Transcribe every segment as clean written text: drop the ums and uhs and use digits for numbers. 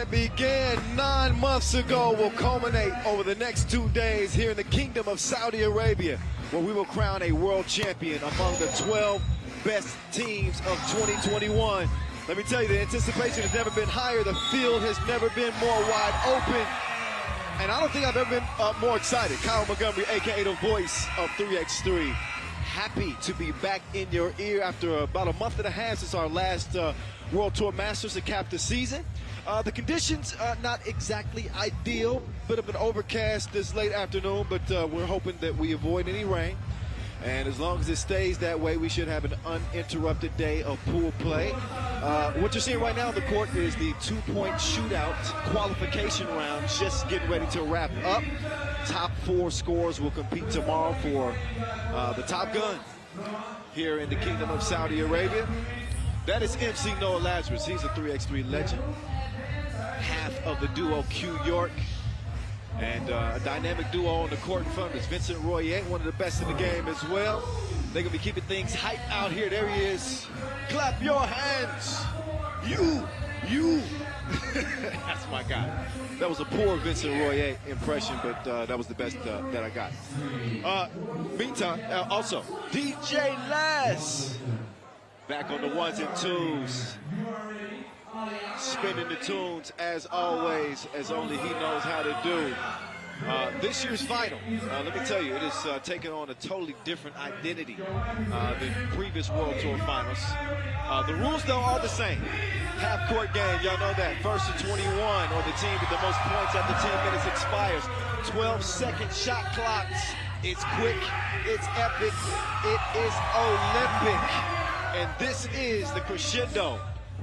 that began 9 months ago will culminate over the next 2 days here in the Kingdom of Saudi Arabia, where we will crown a world champion among the 12 best teams of 2021. Let me tell you, the anticipation has never been higher. The field has never been more wide open. And I don't think I've ever been more excited. Kyle Montgomery, a.k.a. the voice of 3x3. Happy to be back in your ear after about a month and a half since our last World Tour Masters to cap the season. The conditions not exactly ideal. Bit of an overcast this late afternoon, but we're hoping that we avoid any rain. And as long as it stays that way, we should have an uninterrupted day of pool play. What you're seeing right now on the court is the 2-point shootout qualification round, just getting ready to wrap up. Top 4 scorers will compete tomorrow for the Top Gun here in the Kingdom of Saudi Arabia. That is MC Noah Lazarus. He's a 3x3 legend. Half of the duo Q York. And a dynamic duo on the court in front of us, Vincent Royer, one of the best in the game as well. They're going to be keeping things hype out here. There he is. Clap your hands. You. That's my guy. That was a poor Vincent Royer impression, but that was the best that I got. Meantime, also, DJ Les. Back on the ones and twos. Spinning the tunes as always, as only he knows how to do. This year's final, let me tell you, it is taking on a totally different identity than previous World Tour finals. The rules, though, are the same. Half-court game, y'all know that. First and 21, or the team with the most points after 10 minutes expires. 12-second shot clocks. It's quick, it's epic, it is Olympic. And this is the crescendo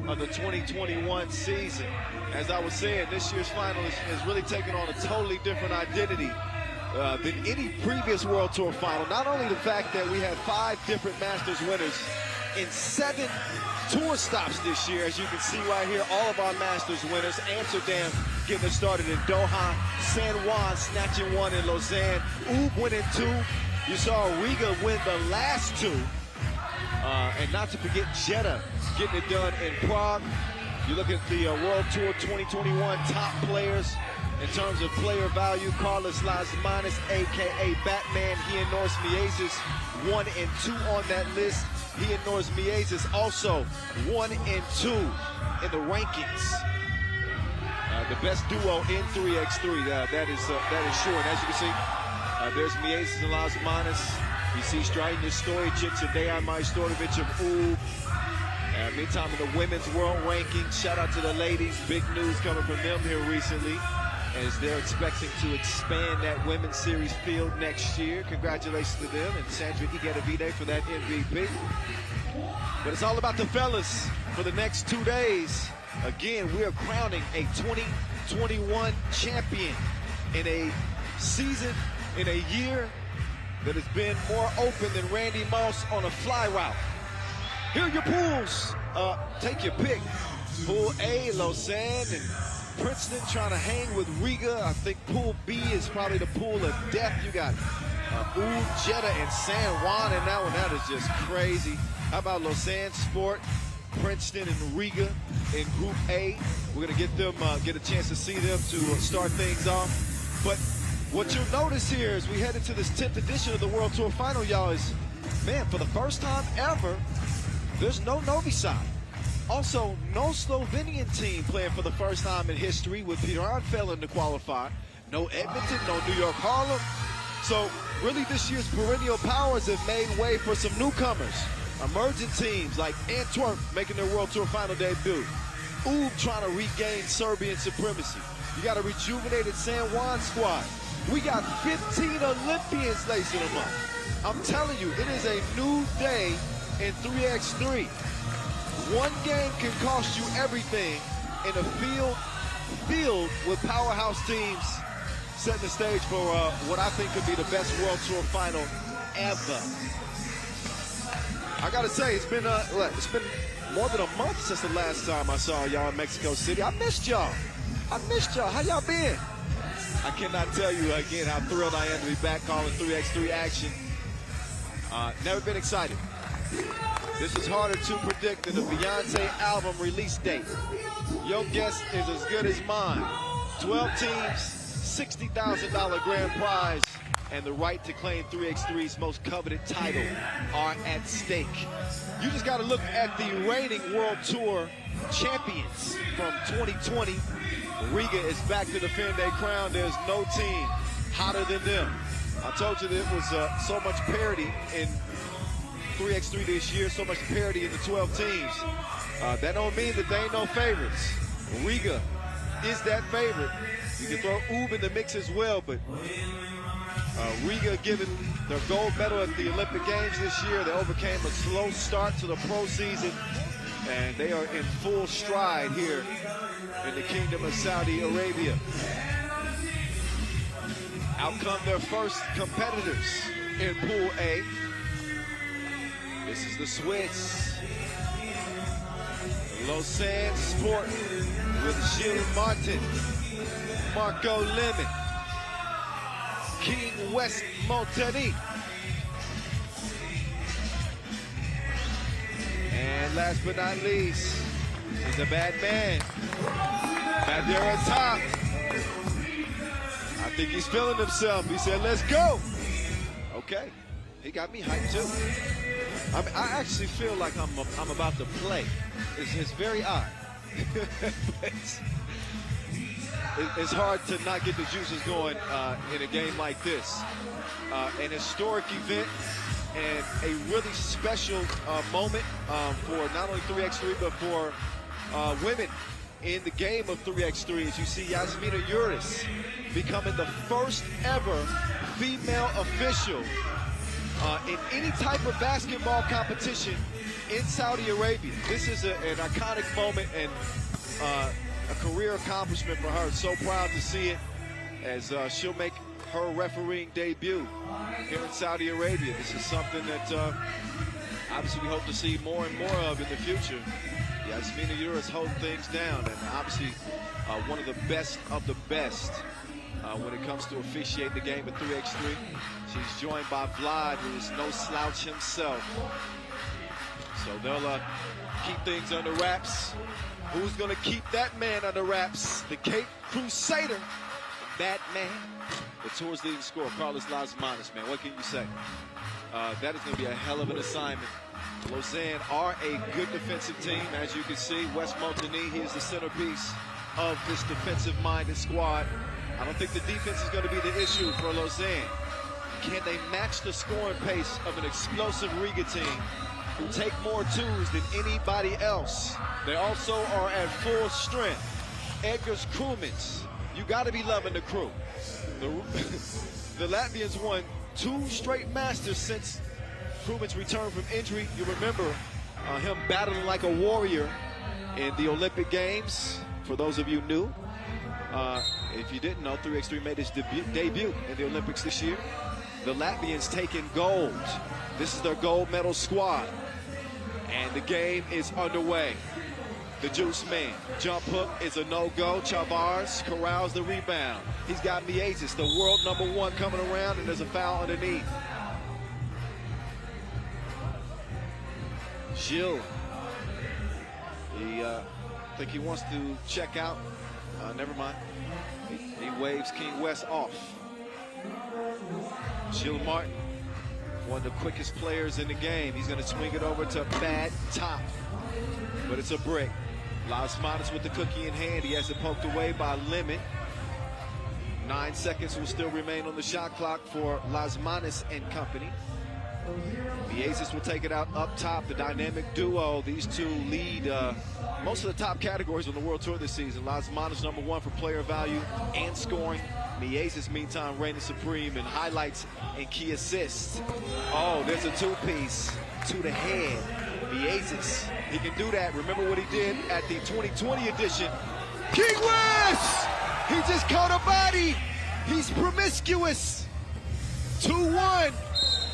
of the 2021 season. As I was saying, this year's final is really taking on a totally different identity than any previous World Tour final. Not only the fact that we had 5 different Masters winners in 7 tour stops this year, as you can see right here, all of our Masters winners. Amsterdam getting it started in Doha, San Juan snatching 1 in Lausanne, Oob winning 2. You saw Riga win the last 2. And not to forget Jeddah getting it done in Prague. You look at the World Tour 2021 top players in terms of player value. Carlos Lasmanis, a.k.a. Batman, he and Norris Miezes, 1 and 2 on that list. He and Norris Miezes also 1 and 2 in the rankings. The best duo in 3x3, that is sure. And as you can see, there's Miezes and Lasmanis. You see Strider Stojicic, Dejan Majstorovic of Oob. Meantime, in the women's world rankings, shout out to the ladies. Big news coming from them here recently, as they're expecting to expand that women's series field next year. Congratulations to them and Sandra Iguedavide for that MVP. But it's all about the fellas for the next 2 days. Again, we are crowning a 2021 champion in a season, in a year that has been more open than Randy Moss on a fly route. Here are your pools. Take your pick. Pool A, Lausanne and Princeton trying to hang with Riga. I think Pool B is probably the pool of death. You got Oob, Jeddah, and San Juan in that one. That is just crazy. How about Lausanne Sport, Princeton, and Riga in Group A? We're going to get them, get a chance to see them to start things off. But what you'll notice here as we head into this 10th edition of the World Tour Final, y'all, is, man, for the first time ever, there's no Novi Sad. Also, no Slovenian team playing for the first time in history, with Piran failing to qualify. No Edmonton, no New York Harlem. So, really, this year's perennial powers have made way for some newcomers. Emerging teams like Antwerp making their World Tour Final debut. Oob trying to regain Serbian supremacy. You got a rejuvenated San Juan squad. We got 15 Olympians lacing them up. I'm telling you, it is a new day in 3x3. One game can cost you everything in a field filled with powerhouse teams setting the stage for what I think could be the best World Tour Final ever. I gotta say, it's been more than a month since the last time I saw y'all in Mexico City. I missed y'all. How y'all been? I cannot tell you again how thrilled I am to be back calling 3x3 action. Never been excited. This is harder to predict than the Beyonce album release date. Your guess is as good as mine. 12 teams, $60,000 grand prize, and the right to claim 3x3's most coveted title are at stake. You just got to look at the reigning World Tour champions from 2020. Riga is back to defend their crown. There's no team hotter than them. I told you there was so much parity in 3x3 this year, so much parity in the 12 teams. That don't mean that they ain't no favorites. Riga is that favorite. You can throw Ub in the mix as well, but Riga given their gold medal at the Olympic Games this year. They overcame a slow start to the pro season, and they are in full stride here in the Kingdom of Saudi Arabia. Out come their first competitors in Pool A. This is the Swiss. Lausanne Sport with Gilles Martin, Marco Leman, King West Montani. And last but not least, he's a bad man. Back there at top. I think he's feeling himself. He said, let's go. Okay, he got me hyped too. I actually feel like I'm about to play. It's very odd. It's hard to not get the juices going in a game like this. An historic event and a really special moment for not only 3x3 but for women in the game of 3x3. As you see Yasmina Yuris becoming the first ever female official in any type of basketball competition in Saudi Arabia. This is an iconic moment and a career accomplishment for her. So proud to see it as she'll make her refereeing debut here in Saudi Arabia. This is something that obviously we hope to see more and more of in the future. Yasmina Yuris holding things down, and obviously one of the best when it comes to officiating the game of 3x3. She's joined by Vlad, who is no slouch himself. So they'll keep things under wraps. Who's going to keep that man under wraps? The Cape Crusader, that man. The tour's leading scorer, Carlos Lasmanis, man. What can you say? That is going to be a hell of an assignment. Lausanne are a good defensive team, as you can see. West Montani, he is the centerpiece of this defensive-minded squad. I don't think the defense is going to be the issue for Lausanne. Can they match the scoring pace of an explosive Riga team who take more twos than anybody else? They also are at full strength. Edgar's crewmates, you got to be loving the crew. The Latvians won 2 straight Masters since Krummen's return from injury. You remember him battling like a warrior in the Olympic Games. For those of you new, if you didn't know, 3x3 made his debut in the Olympics this year. The Latvians taking gold. This is their gold medal squad. And the game is underway. The juice man. Jump hook is a no-go. Chavars corrals the rebound. He's got Miezis, the world #1, coming around, and there's a foul underneath. Gilles. I think he wants to check out. Never mind. He waves King West off. Gilles Martin, one of the quickest players in the game. He's going to swing it over to Bad Top, but it's a brick. Lasmanis with the cookie in hand. He has it poked away by Liman. 9 seconds will still remain on the shot clock for Lasmanis and company. Miezis will take it out up top. The dynamic duo, these two lead most of the top categories on the World Tour this season. Lasmanis #1 for player value and scoring. Miezis, meantime, reigning supreme in highlights and key assists. Oh, there's a two-piece to the head. Miezis, he can do that. Remember what he did at the 2020 edition. King West! He just caught a body. He's promiscuous. 2-1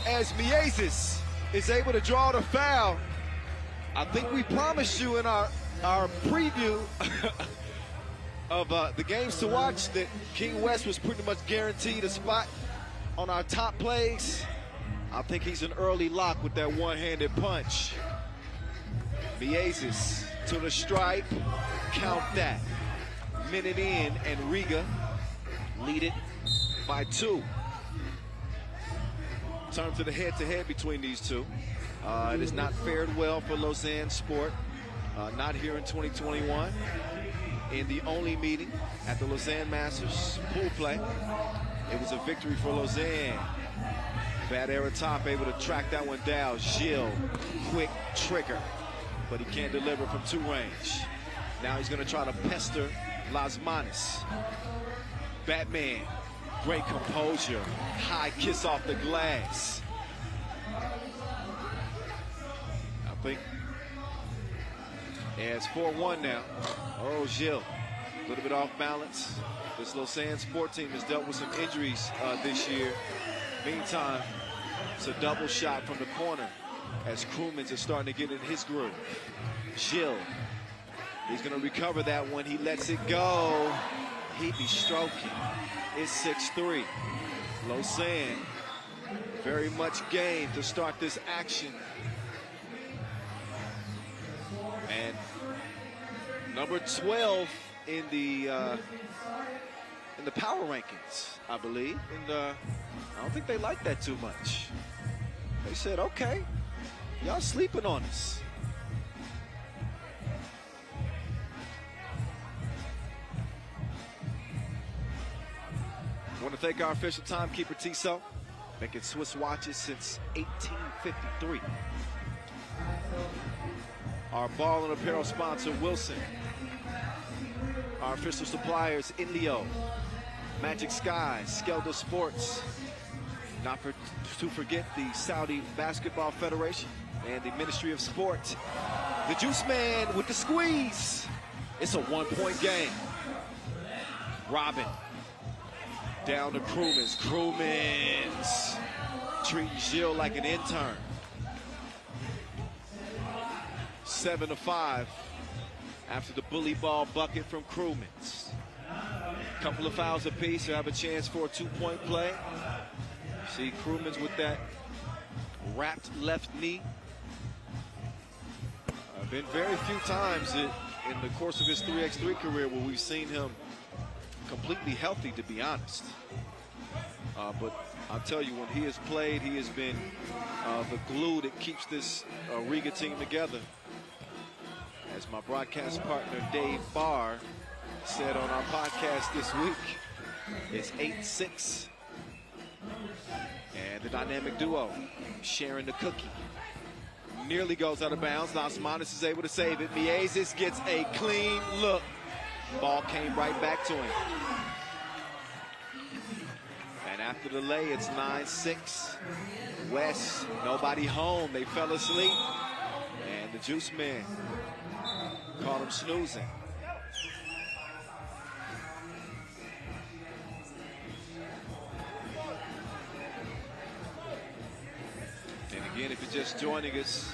as Miezis is able to draw the foul. I think we promised you in our preview of the games to watch that King West was pretty much guaranteed a spot on our top plays. I think he's an early lock with that one-handed punch. Miezis to the stripe. Count that. Minute in, and Riga lead it by 2. Turn to the head-to-head between these two. It has not fared well for Lausanne Sport. Not here in 2021. In the only meeting at the Lausanne Masters pool play, it was a victory for Lausanne. Bad Ratov able to track that one down. Gilles, quick trigger, but he can't deliver from 2 range. Now he's going to try to pester Lasmanis. Batman, great composure. High kiss off the glass. I think it's 4-1 now. Oh, Gilles, a little bit off balance. This Lausanne Sport team has dealt with some injuries this year. Meantime, it's a double shot from the corner as Krumens is starting to get in his groove. Gilles, he's going to recover that one. He lets it go. He'd be stroking. It's 6-3. Lausanne, very much game to start this action. And number 12 in the power rankings, I believe. And I don't think they like that too much. They said, okay, y'all sleeping on us. I want to thank our official timekeeper, Tissot, making Swiss watches since 1853. Our ball and apparel sponsor, Wilson. Our official suppliers, Indio, Magic Sky, Skelda Sports. Not to forget the Saudi Basketball Federation and the Ministry of Sport. The Juice Man with the squeeze. It's a 1-point game. Robin. Down to Krumens. Krumens treating Gilles like an intern. 7-5 after the bully ball bucket from Krumens. Couple of fouls apiece to have a chance for a 2-point play. See Krumens with that wrapped left knee. Been very few times in the course of his 3x3 career where we've seen him completely healthy, to be honest. But I'll tell you, when he has played, he has been the glue that keeps this Riga team together. As my broadcast partner Dave Barr said on our podcast this week, it's 8-6. And the dynamic duo sharing the cookie. Nearly goes out of bounds. Lasmanis is able to save it. Miezis gets a clean look. Ball came right back to him. And after the lay, it's 9-6. West, nobody home. They fell asleep. And the Juice Man caught him snoozing. And again, if you're just joining us,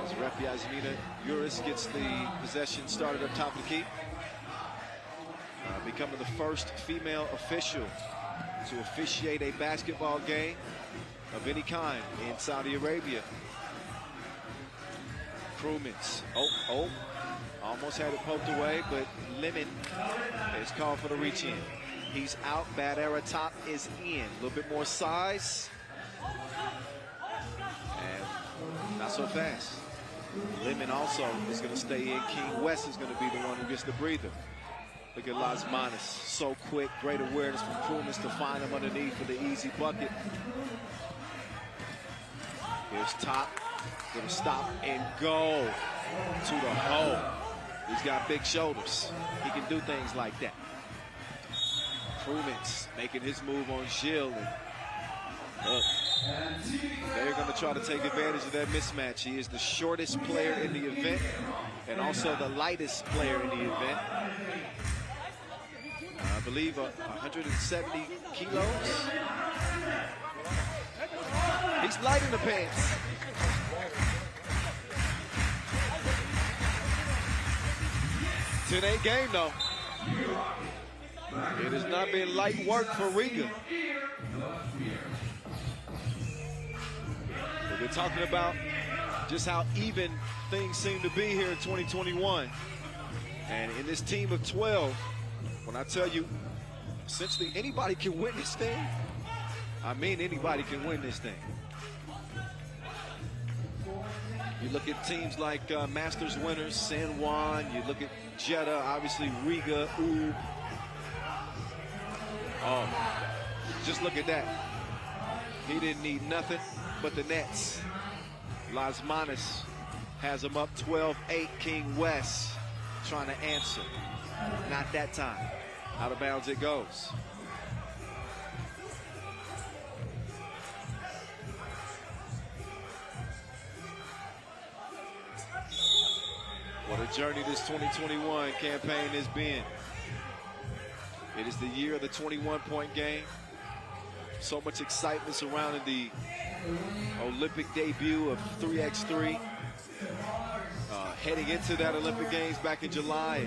as Ref Yasmina Uris gets the possession started up top of the key. Becoming the first female official to officiate a basketball game of any kind in Saudi Arabia. Krumens, almost had it poked away, but Liman is called for the reach in. He's out, Bad Ratov is in. A little bit more size, and not so fast. Liman also is going to stay in. King West is going to be the one who gets the breather. Look at Lasmanis, so quick, great awareness from Krumens to find him underneath for the easy bucket. Here's Top, gonna stop and go to the hole. He's got big shoulders. He can do things like that. Krumens making his move on Gilles. Look, they're gonna try to take advantage of that mismatch. He is the shortest player in the event and also the lightest player in the event. I believe 170 kilos. He's light in the pants. Today game though. It has not been light work for Riga. We're talking about just how even things seem to be here in 2021. And in this team of 12, when I tell you, essentially anybody can win this thing, I mean anybody can win this thing. You look at teams like Masters winners, San Juan, you look at Jeddah, obviously Riga, Oh, just look at that. He didn't need nothing but the nets. Liman has him up 12-8. King West trying to answer. Not that time. Out of bounds it goes. What a journey this 2021 campaign has been. It is the year of the 21-point game. So much excitement surrounding the Olympic debut of 3x3. Heading into that Olympic Games back in July.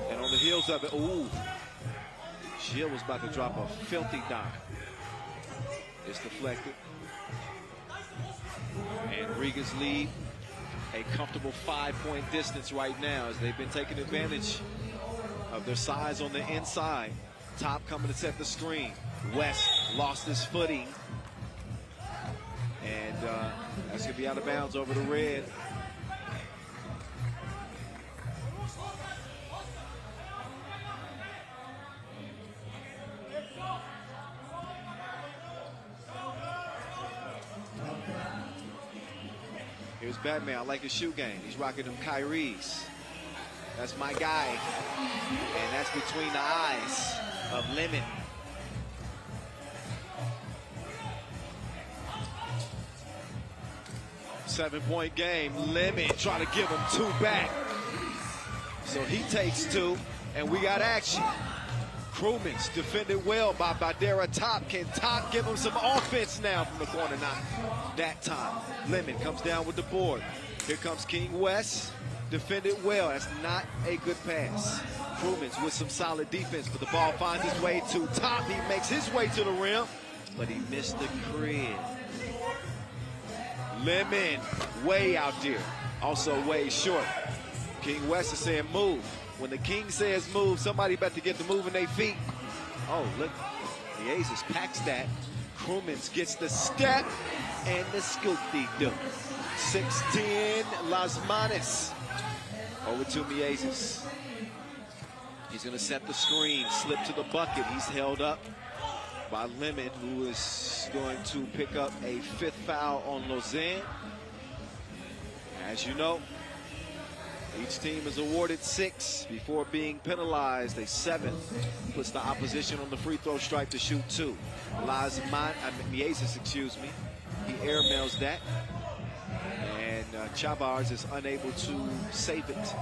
And on the heels of it, Gilles was about to drop a filthy dime. It's deflected. And Riga's lead, a comfortable 5-point distance right now as they've been taking advantage of their size on the inside. Top coming to set the screen. West lost his footing. And that's going to be out of bounds over the red. Here's Batman. I like his shoe game. He's rocking them Kyrie's. That's my guy. And that's between the eyes of Leman. Seven-point game. Leman trying to give him 2 back. So he takes 2, and we got action. Krumens defended well by Top. Can Top give him some offense now from the corner? Not that time. Leman comes down with the board. Here comes King West. Defended well. That's not a good pass. Krumens with some solid defense, but the ball finds its way to Top. He makes his way to the rim, but he missed the crib. Leman way out there. Also way short. King West is saying move. When the king says move, somebody about to get the move in their feet. Oh, look. The Aces packs that. Krumens gets the step and the scoop-de-doo. 6-10, Las Manes. Over to Miezes. He's going to set the screen, slip to the bucket. He's held up by Leman, who is going to pick up a 5th foul on Lausanne. As you know, each team is awarded 6 before being penalized. A 7 puts the opposition on the free throw stripe to shoot 2. Miezes, excuse me. He airmails that. And Chavars is unable to save it.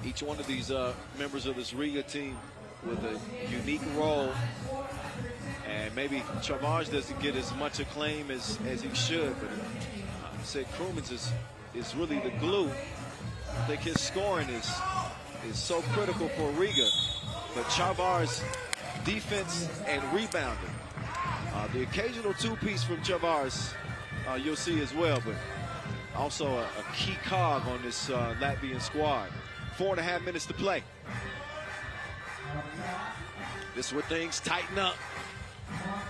Each one of these members of this Riga team with a unique role. And maybe Chavars doesn't get as much acclaim as he should. But I said Krumens is really the glue. I think his scoring is so critical for Riga. But Chavars' defense and rebounding. The occasional 2-piece from Chavars you'll see as well, but also a key cog on this Latvian squad. 4.5 minutes to play. This is where things tighten up.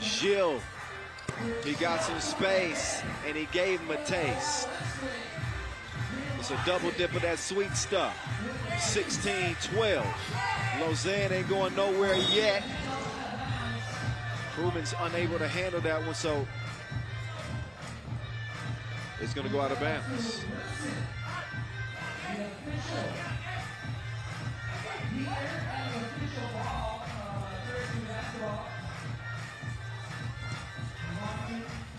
Gilles, he got some space, and he gave him a taste. It's a double dip of that sweet stuff. 16-12. Lausanne ain't going nowhere yet. Krumens unable to handle that one, so it's going to go out of bounds.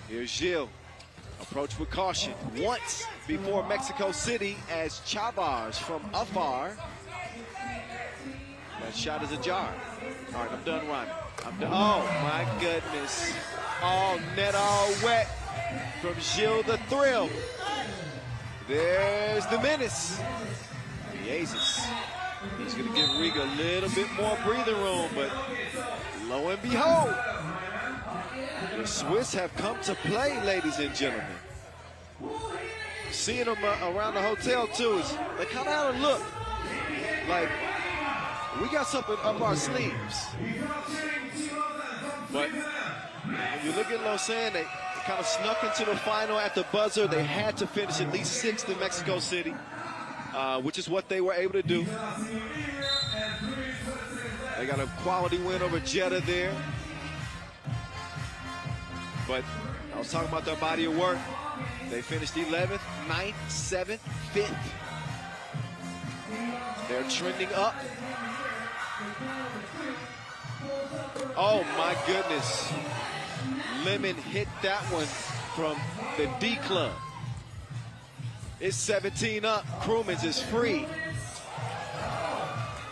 Here's Gilles. Approach with caution. Once before Mexico City as Chavars from afar. That shot is ajar. All right, I'm done rhyming. Oh, my goodness. All net, all wet from Gilles the Thrill. There's the menace. Miezes. He's going to give Riga a little bit more breathing room, but lo and behold, The Swiss have come to play, ladies and gentlemen. Seeing them around the hotel, too, they kind of had a look like we got something up our sleeves. But when you look at Lausanne, they kind of snuck into the final at the buzzer. They had to finish at least 6th in Mexico City, which is what they were able to do. They got a quality win over Jeddah there. But I was talking about their body of work. They finished 11th, 9th, 7th, 5th. They're trending up. Oh my goodness. Liman hit that one from the D club. It's 17 up. Crewman's is free.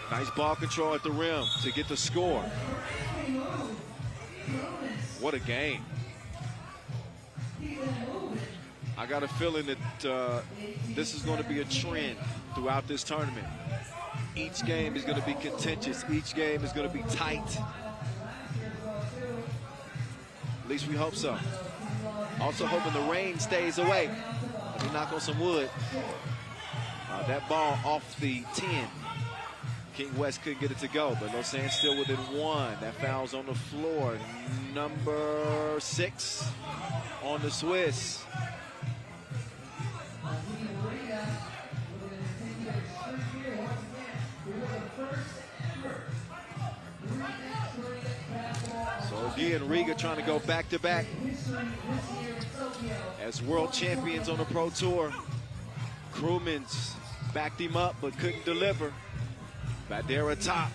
Nice ball control at the rim to get the score. What a game. I got a feeling that this is going to be a trend throughout this tournament. Each game is going to be contentious. Each game is going to be tight. At least we hope so. Also hoping the rain stays away. Let me knock on some wood. That ball off the 10. King West couldn't get it to go, but Lausanne still within 1. That foul's on the floor. Number 6 on the Swiss. So again, Riga trying to go back-to-back as world champions on the Pro Tour. Crewman's backed him up but couldn't deliver. Badera top.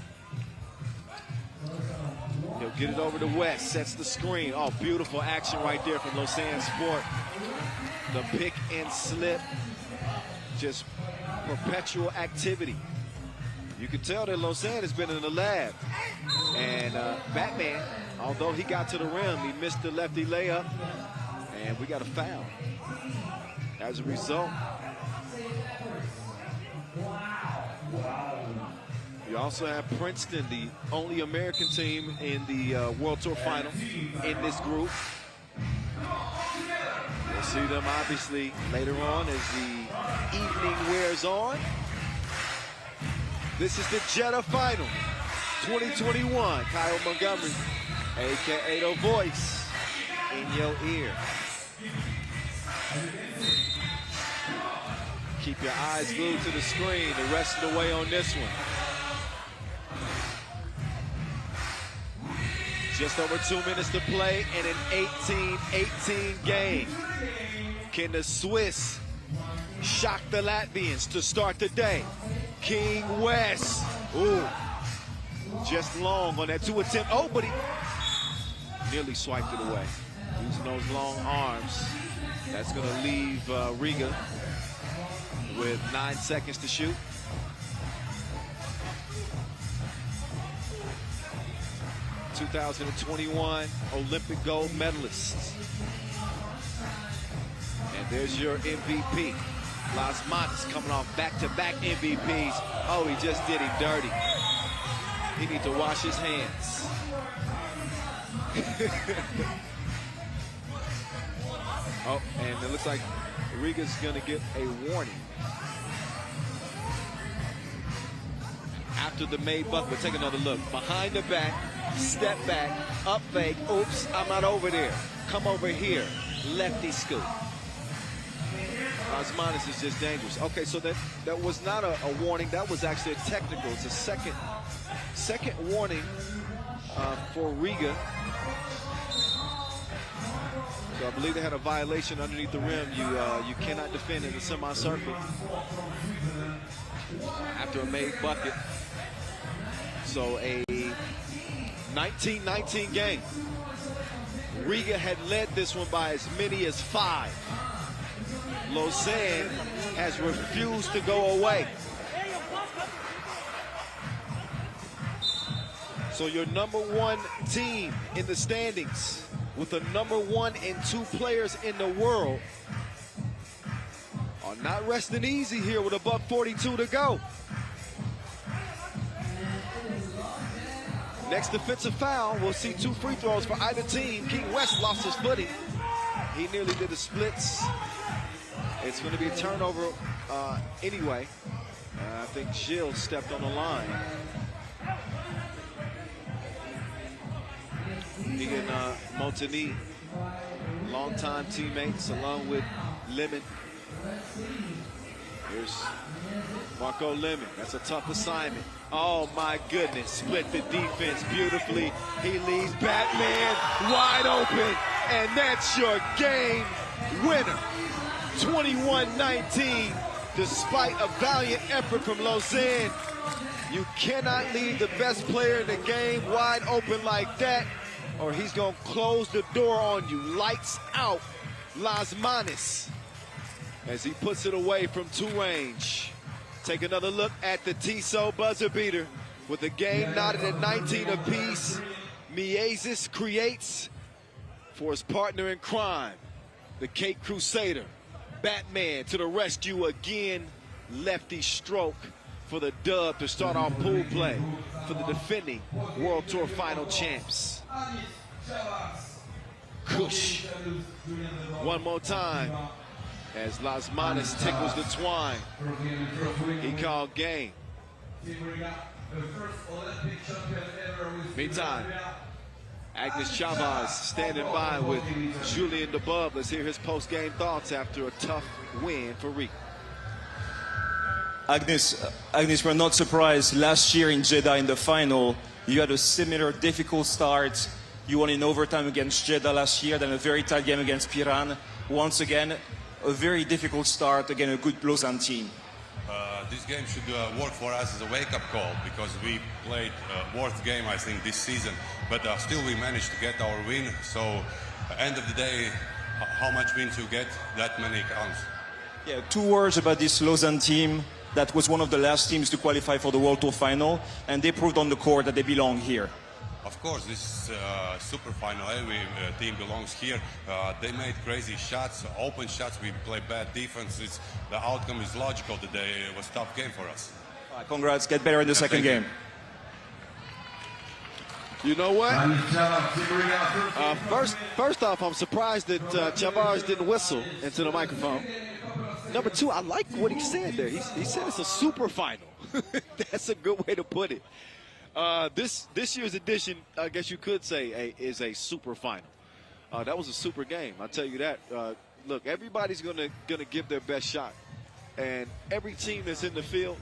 He'll get it over to West, sets the screen. Oh, beautiful action right there from Lausanne Sport. The pick and slip, just perpetual activity. You can tell that Lausanne has been in the lab. And Batman, although he got to the rim, he missed the lefty layup, and we got a foul. As a result, you also have Princeton, the only American team in the World Tour final in this group. We'll see them obviously later on as the evening wears on. This is the Jeddah final, 2021. Kyle Montgomery, AKA the voice in your ear. Keep your eyes glued to the screen the rest of the way on this one. Just over 2 minutes to play in an 18-18 game. Can the Swiss shock the Latvians to start the day? King West, ooh, just long on that 2 attempt. Oh, but he nearly swiped it away. Using those long arms. That's gonna leave Riga with 9 seconds to shoot. '2021 Olympic gold medalists. And there's your MVP. Las Matas coming off back-to-back MVPs. Oh, he just did him dirty. He needs to wash his hands. Oh, and it looks like Riga's gonna get a warning. After the made bucket, but take another look. Behind the back, step back, up fake, oops, I'm not over there. Come over here, lefty scoop. Osmanis is just dangerous. Okay, so that was not a warning. That was actually a technical. It's a second warning for Riga. So I believe they had a violation underneath the rim. You cannot defend in the semicircle after a made bucket. So a 19-19 game. Riga had led this one by as many as 5. Lausanne has refused to go away. So your #1 team in the standings with the #1 and 2 players in the world are not resting easy here with a $1:42 to go. Next defensive foul, we'll see 2 free throws for either team. King West lost his footing. He nearly did the splits. It's going to be a turnover anyway. I think Gilles stepped on the line. He and Montagny, longtime teammates, along with Liman. Here's Marco Liman. That's a tough assignment. Oh my goodness, split the defense beautifully. He leaves Batman wide open, and that's your game winner. 21-19, despite a valiant effort from Lausanne. You cannot leave the best player in the game wide open like that, or he's gonna close the door on you. Lights out, Las Manis, as he puts it away from 2 range. Take another look at the Tissot buzzer beater with the game knotted at 19 apiece. Miezis creates for his partner in crime, the Cape Crusader. Batman to the rescue again. Lefty stroke for the dub to start off pool play for the defending World Tour Final champs. Kush. One more time as Las Manis tickles the twine. He called game. Meantime, Agnes Chavez standing by with Julien Debub. Let's hear his post-game thoughts after a tough win for Riga. Agnes, we're not surprised. Last year in Jeddah in the final, you had a similar difficult start. You won in overtime against Jeddah last year, then a very tight game against Piran. Once again, a very difficult start against a good Lausanne team. This game should work for us as a wake-up call, because we played worst game, I think, this season. But still we managed to get our win. So end of the day, how much wins you get, that many counts. Yeah, 2 words about this Lausanne team. That was one of the last teams to qualify for the World Tour Final, and they proved on the court that they belong here. Of course, this super final, every team belongs here. They made crazy shots, open shots. We play bad defense. The outcome is logical today. It was a tough game for us. Congrats, get better in the second game. You know what? First off, I'm surprised that Chavez didn't whistle into the microphone. Number 2, I like what he said there. He said it's a super final. That's a good way to put it. This year's edition, I guess you could say, is a super final. That was a super game. I'll tell you that. Look, everybody's gonna give their best shot, and every team that's in the field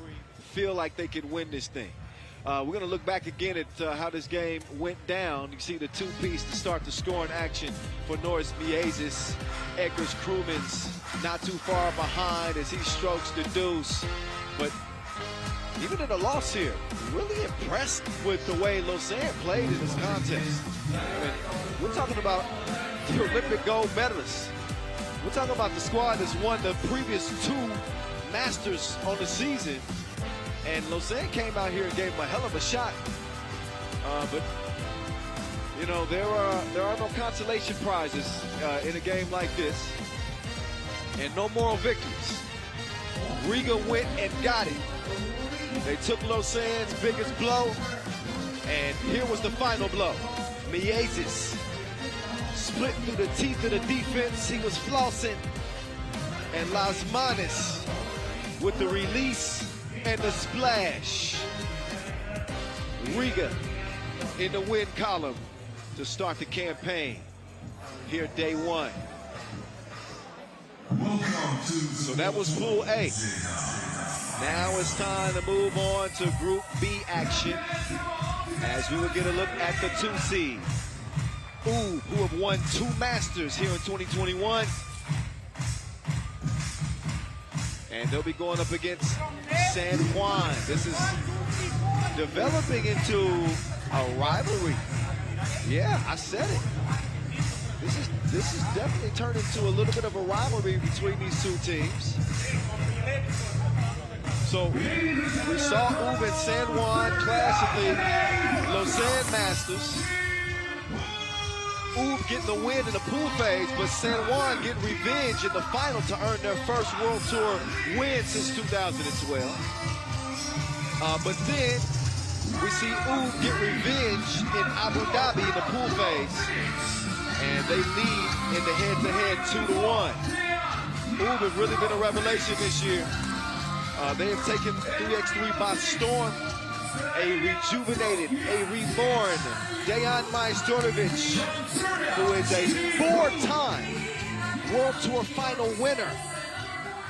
feel like they can win this thing. We're gonna look back again at how this game went down. You see the 2-piece to start the scoring action for Norris Miezis. Eggers Krumans not too far behind as he strokes the deuce, but even in a loss here, really impressed with the way Lausanne played in this contest. I mean, we're talking about the Olympic gold medalists. We're talking about the squad that's won the previous 2 Masters on the season. And Lausanne came out here and gave him a hell of a shot. But, you know, there are no consolation prizes in a game like this. And no moral victories. Riga went and got it. They took Lausanne's biggest blow, and here was the final blow. Miezis split through the teeth of the defense. He was flossing. And Las Manis with the release and the splash. Riga in the win column to start the campaign here day 1. So that was Pool A. Now it's time to move on to Group B action, as we will get a look at the 2 seed. Who have won 2 Masters here in 2021. And they'll be going up against San Juan. This is developing into a rivalry. Yeah, I said it. This is definitely turned into a little bit of a rivalry between these 2 teams. So we saw Uve and San Juan clash at the Lausanne Masters. Uve getting the win in the pool phase, but San Juan getting revenge in the final to earn their first World Tour win since 2012. But then We see Oob get revenge in Abu Dhabi in the pool phase. And they lead in the head-to-head 2-1. Oob has really been a revelation this year. They have taken 3x3 by storm. A rejuvenated, a reborn Dejan Majstorovic, who is a 4-time World Tour final winner.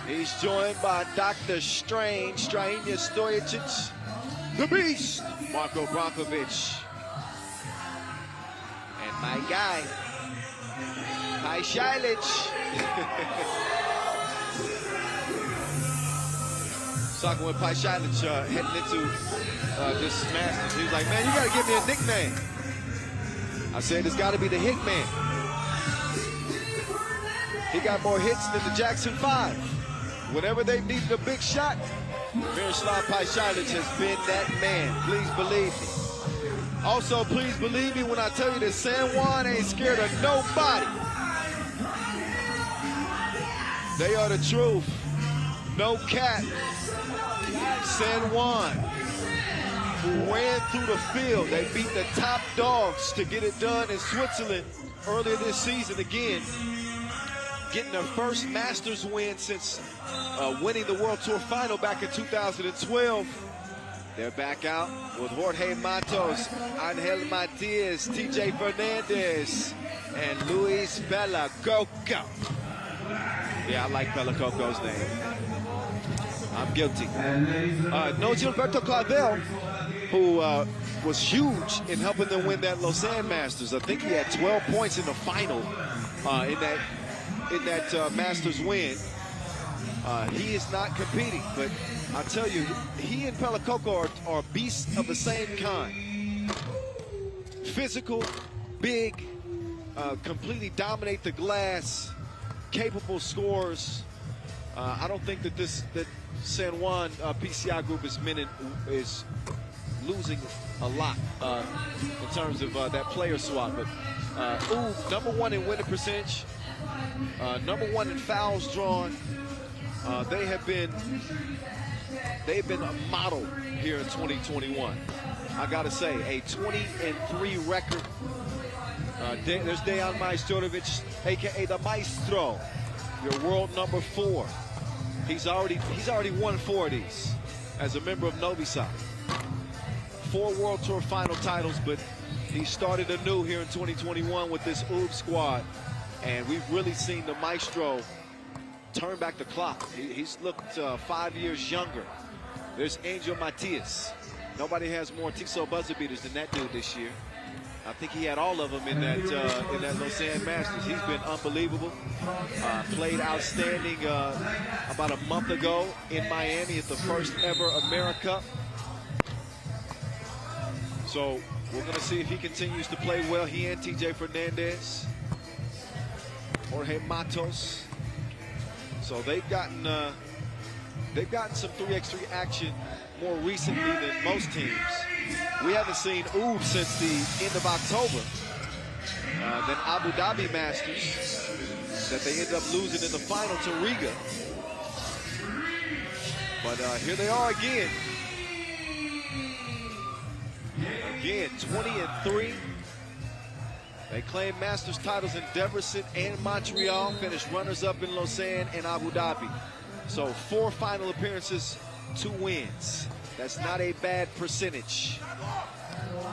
He's joined by Dr. Strange, Strahina Stojicic, the Beast, Marko Brankovic, and my guy, Pajsilic. Talking with Pajsilic heading into this Masters. He was like, man, you gotta give me a nickname. I said, it's gotta be the Hickman. He got more hits than the Jackson 5. Whenever they needed a big shot, Miroslav Pajsilic has been that man. Please believe me. Also, please believe me when I tell you that San Juan ain't scared of nobody. They are the truth. No cap. San Juan, who ran through the field. They beat the top dogs to get it done in Switzerland earlier this season again. Getting their first Masters win since winning the World Tour final back in 2012. They're back out with Jorge Matos, Angel Matias, TJ Fernandez, and Luis Pelacoco. Yeah, I like Pelacoco's name. I'm guilty. No Gilberto Clavel, who was huge in helping them win that Lausanne Masters. I think he had 12 points in the final in that Masters win. He is not competing, but I tell you, he and Pelacoco are beasts of the same kind. Physical, big, completely dominate the glass, capable scorers. I don't think that that San Juan PCI group is losing a lot in terms of that player swap. But Oob, #1 in winning percentage, #1 in fouls drawn. They've been a model here in 2021. I gotta say, a 20-3 record. There's Dejan Majstorovic, aka the Maestro, your world #4. He's already won 4 of these as a member of Novi Sad. 4 World Tour final titles, but he started anew here in 2021 with this Oob squad, and we've really seen the Maestro turn back the clock. He's looked 5 years younger. There's Angel Matias. Nobody has more Tissot buzzer beaters than that dude this year. I think he had all of them in that Lausanne Masters. He's been unbelievable. Played outstanding about a month ago in Miami at the first ever America. So we're going to see if he continues to play well. He and TJ Fernandez, Jorge Matos. So they've gotten some 3x3 action more recently than most teams. We haven't seen Oob since the end of October. Then Abu Dhabi Masters that they ended up losing in the final to Riga. But here they are again. Again, 20-3. They claimed Masters titles in Debrecen and Montreal, finished runners-up in Lausanne and Abu Dhabi. So 4 final appearances, 2 wins. That's not a bad percentage.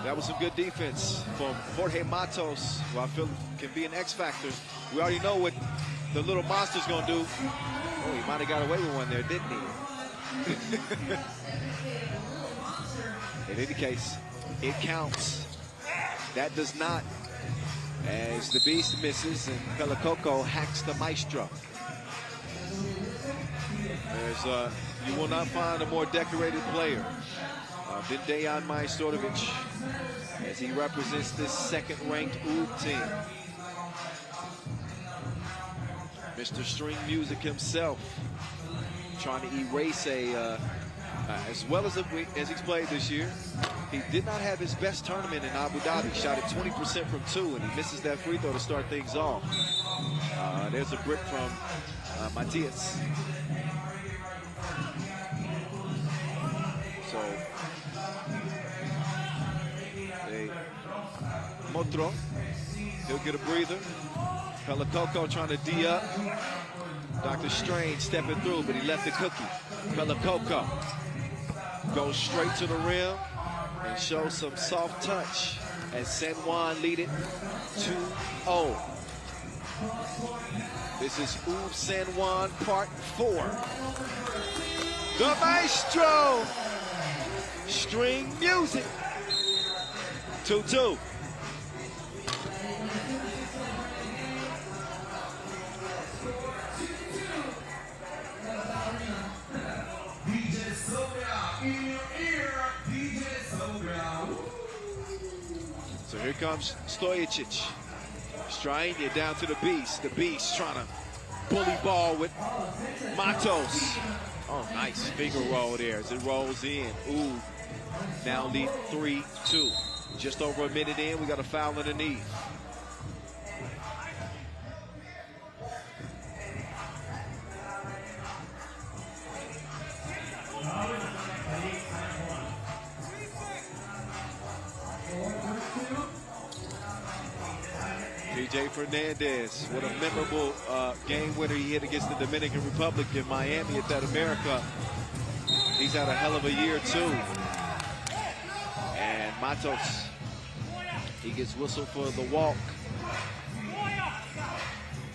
That was some good defense from Jorge Matos, who I feel can be an X factor. We already know what the little monster's gonna do. Oh, he might have got away with one there, didn't he? In any case, it counts. That does not, as the Beast misses and Pelacoco hacks the Maestro. You will not find a more decorated player than Dejan Majstorovic, as he represents this second-ranked Oob team. Mr. String Music himself, trying to erase as well as he's played this year. He did not have his best tournament in Abu Dhabi. Shot at 20% from 2, and he misses that free throw to start things off. There's a brick from Matias. So a Motro. He'll get a breather. Pelicoco trying to D up. Dr. Strange stepping through, but he left the cookie. Pelicoco goes straight to the rim and shows some soft touch as San Juan lead it 2-0. This is San Juan Part 4. The Maestro. String music. 2-2. So here comes Stojacic. Strainia down to the Beast. The Beast trying to bully ball with Matos. Oh, nice finger roll there as it rolls in. Ooh, now lead 3-2. Just over a minute in, we got a foul underneath. PJ Fernandez, what a memorable game winner he hit against the Dominican Republic in Miami at that America. He's had a hell of a year too. And Matos, he gets whistled for the walk.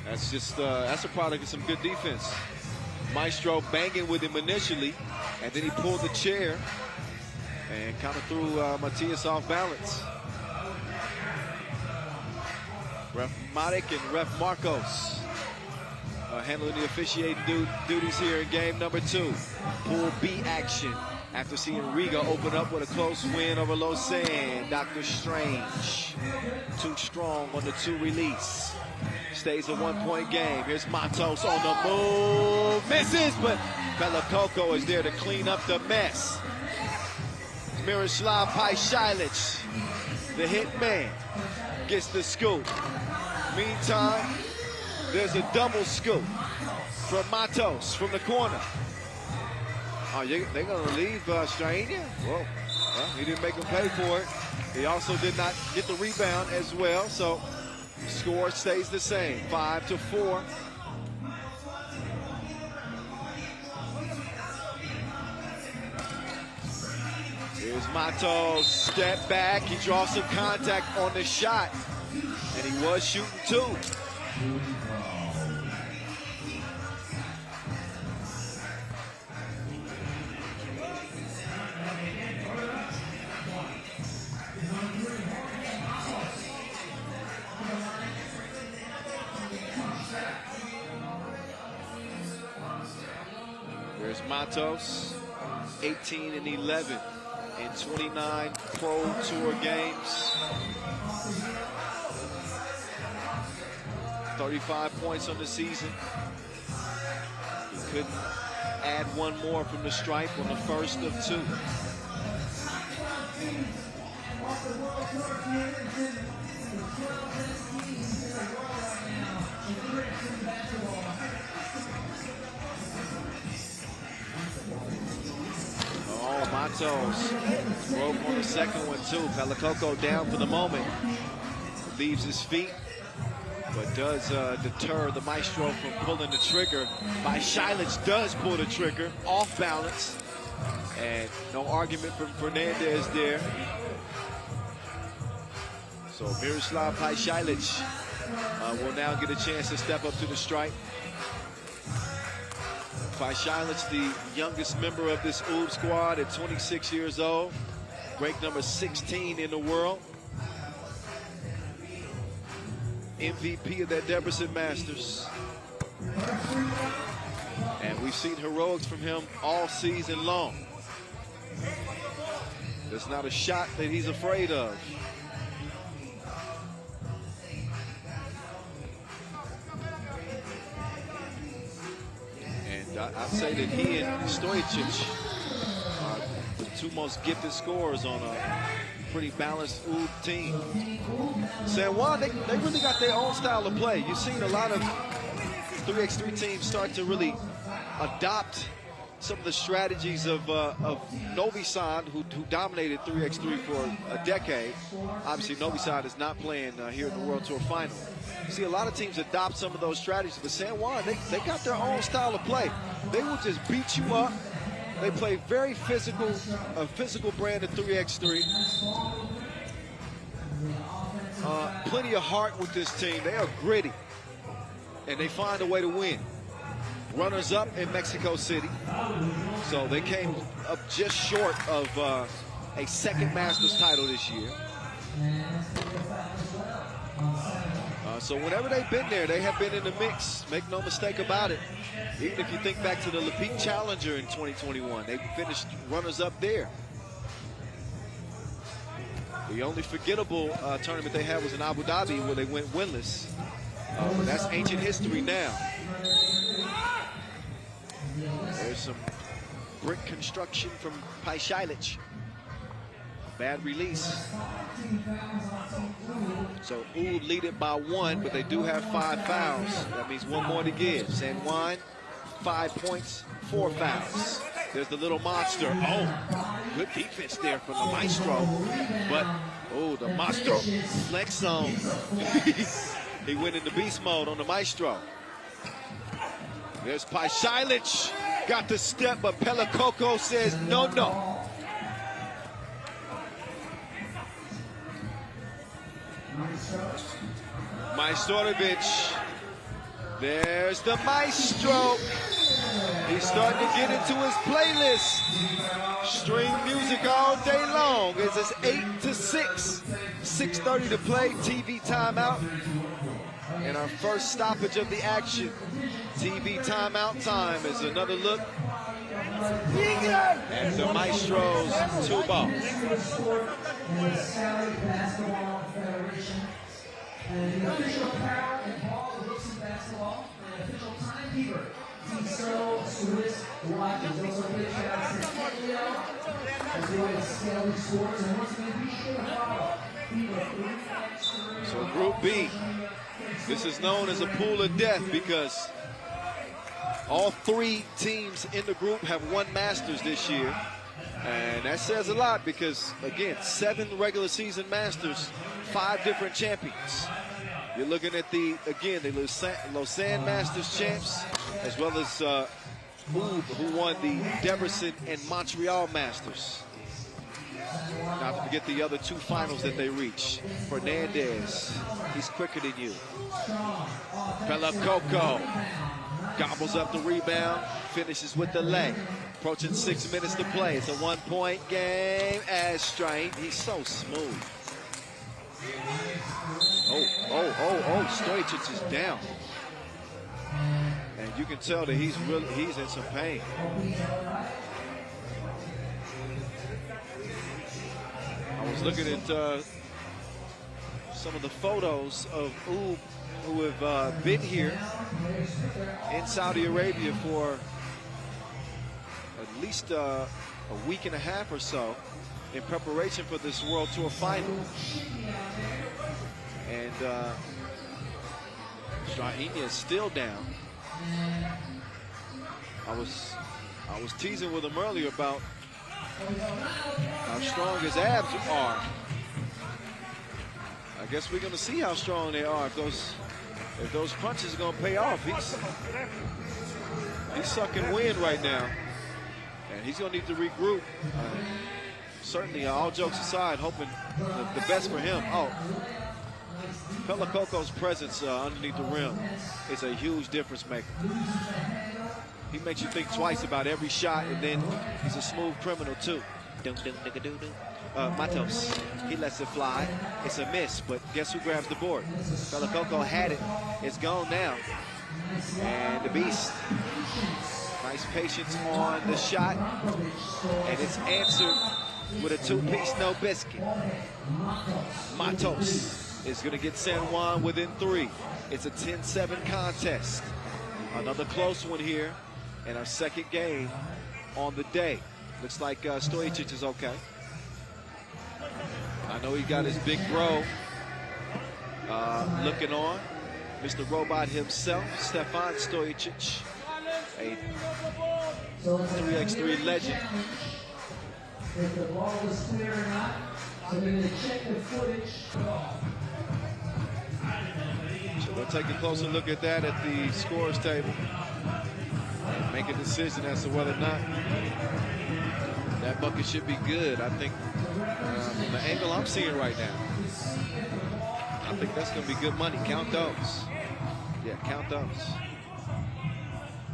That's just, that's a product of some good defense. Maestro banging with him initially, and then he pulled the chair and kind of threw Matias off balance. Ref Matic and Ref Marcos handling the officiating duties here in game number 2. Pool B action after seeing Riga open up with a close win over Lausanne. Dr. Strange, too strong on the 2 release. Stays a 1-point game. Here's Matos on the move. Misses, but Pelicoco is there to clean up the mess. Miroslav Pajcilic, the hit man, gets the scoop. Meantime, there's a double scoop from Matos from the corner. Oh, they're going to leave Strainia? Whoa. Well, he didn't make him pay for it. He also did not get the rebound as well, so score stays the same, 5-4. Here's Matos, step back. He draws some contact on the shot, and he was shooting 2. There's Matos, 18 and 11 in 29 Pro Tour games. 35 points on the season. He couldn't add one more from the stripe on the first of 2. Oh, Matos broke on the second one too. Pelicoco down for the moment. Leaves his feet, but does deter the Maestro from pulling the trigger. Pajcilic does pull the trigger, off balance, and no argument from Fernandez there. So Miroslav Pajcilic will now get a chance to step up to the stripe. Pajcilic, the youngest member of this UB squad at 26 years old, ranked number 16 in the world. MVP of that Debrecen Masters. And we've seen heroics from him all season long. There's not a shot that he's afraid of. And I'd say that he and Stojacic are the 2 most gifted scorers on a pretty balanced UB team. San Juan, they really got their own style of play. You've seen a lot of 3x3 teams start to really adopt some of the strategies of Novi Sad, who dominated 3x3 for a decade. Obviously, Novi Sad is not playing here in the World Tour Final. You see a lot of teams adopt some of those strategies, but San Juan, they got their own style of play. They will just beat you up. They play very physical, a physical brand of 3x3. Plenty of heart with this team. They are gritty, and they find a way to win. Runners up in Mexico City, so they came up just short of a second Masters title this year. So whenever they've been there, they have been in the mix. Make no mistake about it. Even if you think back to the Lepeak Challenger in 2021, they finished runners up there. The only forgettable tournament they had was in Abu Dhabi, where they went winless. But that's ancient history now. There's some brick construction from Pajšić. Bad release. So Oud lead it by 1, but they do have 5 fouls. That means 1 more to give. San Juan, 5 points, 4 fouls. There's the little monster. Oh, good defense there from the Maestro. But, oh, the Maestro flex zone. He went into beast mode on the Maestro. There's Pajšić. Got the step, but Pelakoko says no, no. Majstorovic. There's the Maestro. He's starting to get into his playlist. Stream music all day long. It's 8-6. 6:30 to play. TV timeout. And our first stoppage of the action. TV timeout time is another look at the Maestro's 2 ball. So Group B, this is known as a pool of death because all 3 teams in the group have won Masters this year. And that says a lot because, again, 7 regular season Masters, 5 different champions. You're looking at the Lausanne Masters champs, as well as Oud, who won the Debrecen and Montreal Masters. Not to forget the other 2 finals that they reached. Fernandez, he's quicker than you. Pelakoko gobbles up the rebound, finishes with the leg. Approaching 6 minutes to play. It's a 1-point game. As Strain, he's so smooth. Oh, Stojic is down. And you can tell that he's in some pain. I was looking at some of the photos of Oud who have been here in Saudi Arabia for at least a week and a half or so in preparation for this World Tour Final. And Strahinja is still down. I was teasing with him earlier about how strong his abs are. I guess we're going to see how strong they are. If those punches are going to pay off. He's sucking wind right now. And he's going to need to regroup. Certainly, all jokes aside, hoping the best for him. Oh, Pelakoko's presence underneath the rim is a huge difference maker. He makes you think twice about every shot, and then he's a smooth criminal, too. Matos, he lets it fly. It's a miss, but guess who grabs the board? Pelakoko had it. It's gone now. And the Beast. Nice patience on the shot. And it's answered with a 2-piece no biscuit. Matos is going to get San Juan within 3. It's a 10-7 contest. Another close one here. And our second game on the day. Looks like Stojic is okay. I know he got his big bro looking on. Mr. Robot himself, Stefan Stojic, a a 3x3 legend. If the ball is clear or not, so they're going to check the footage. So we'll take a closer look at that at the scores table and make a decision as to whether or not that bucket should be good. I think from the angle I'm seeing right now, I think that's going to be good money. Count those. Yeah, count those.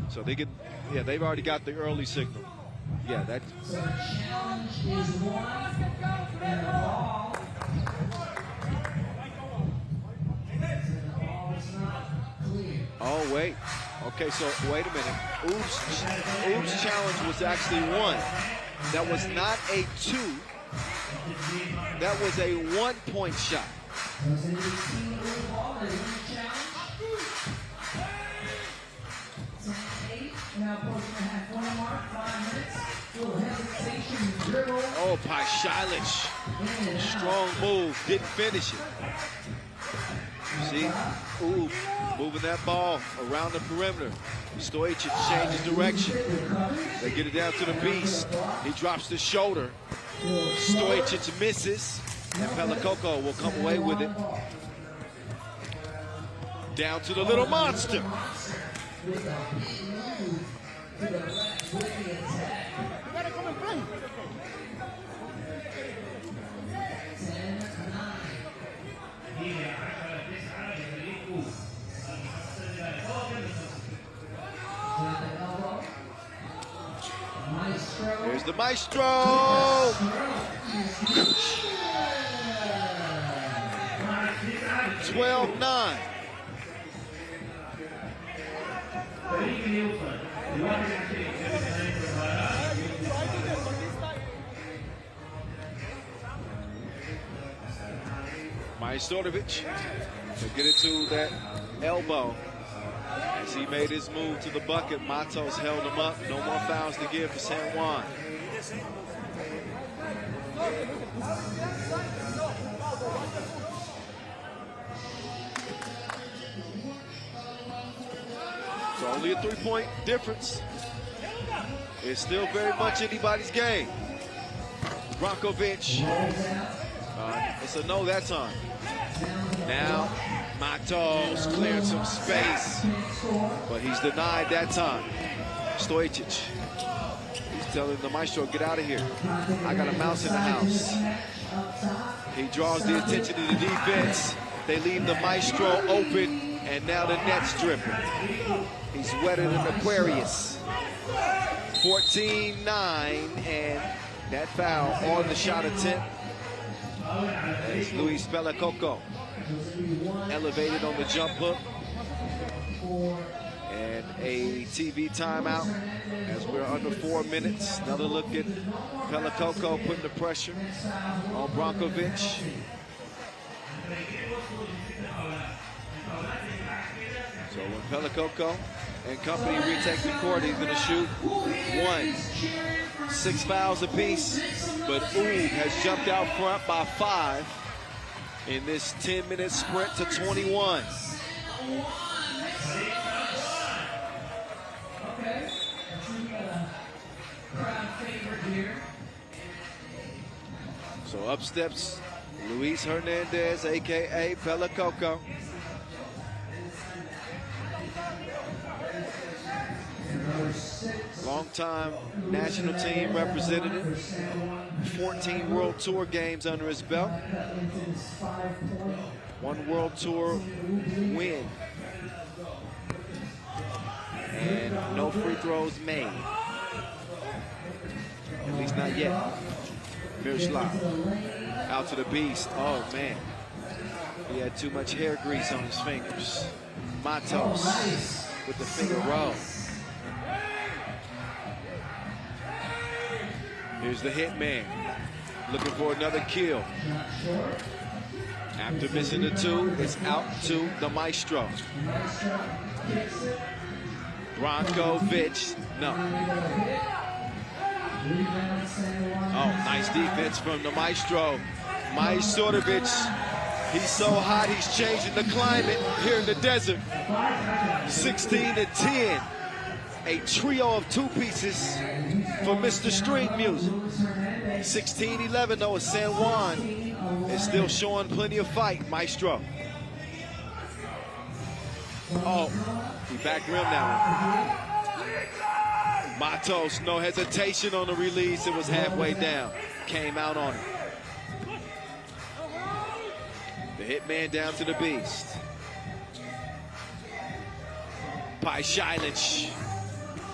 So they get, yeah, they've already got the early signal. Yeah, that. So the challenge is one, and the ball. Oh, wait. Okay, so wait a minute. Oops challenge was actually one. That was not a 2. That was a 1-point shot. Oh, Paishalic. Strong move. Didn't finish it. See? Ooh, moving that ball around the perimeter. Stojic changes direction. They get it down to the beast. He drops the shoulder. Stojic misses. And Pelakoko will come away with it. Down to the little monster. There's the maestro. 12-9. Majstorovic to get it to that elbow. As he made his move to the bucket, Matos held him up. No more fouls to give for San Juan. So only a 3-point difference. It's still very much anybody's game. Brankovic. It's a no that time. Now, Matos cleared some space, but he's denied that time. Stojic. He's telling the maestro, get out of here. I got a mouse in the house. He draws the attention of the defense. They leave the maestro open, and now the net's dripping. He's wetter than Aquarius. 14-9, and that foul on the shot attempt. As Luis Pelakoko elevated on the jump hook. And a TV timeout as we're under 4 minutes. Another look at Pelakoko putting the pressure on Brankovic. So when Pelakoko and company retake the court, he's going to shoot 1. 6 fouls apiece, but Oob has jumped out front by 5 in this 10-minute sprint to 21. So up steps Luis Hernandez, a.k.a. Pelakoko. Long-time national team representative, 14 World Tour games under his belt, 1 World Tour win, and no free throws made, at least not yet. Mirslav out to the beast. Oh man, he had too much hair grease on his fingers. Matos with the finger roll. Here's the hitman, looking for another kill. After missing the 2, it's out to the maestro. Brankovic, no. Oh, nice defense from the maestro. Majstorovic, he's so hot, he's changing the climate here in the desert. 16-10. A trio of two pieces for Mr. String Music. 16-11 though, San Juan is still showing plenty of fight. Maestro. Oh, he back rim now. Matos, no hesitation on the release. It was halfway down. Came out on it. The hitman down to the beast. Pajcic.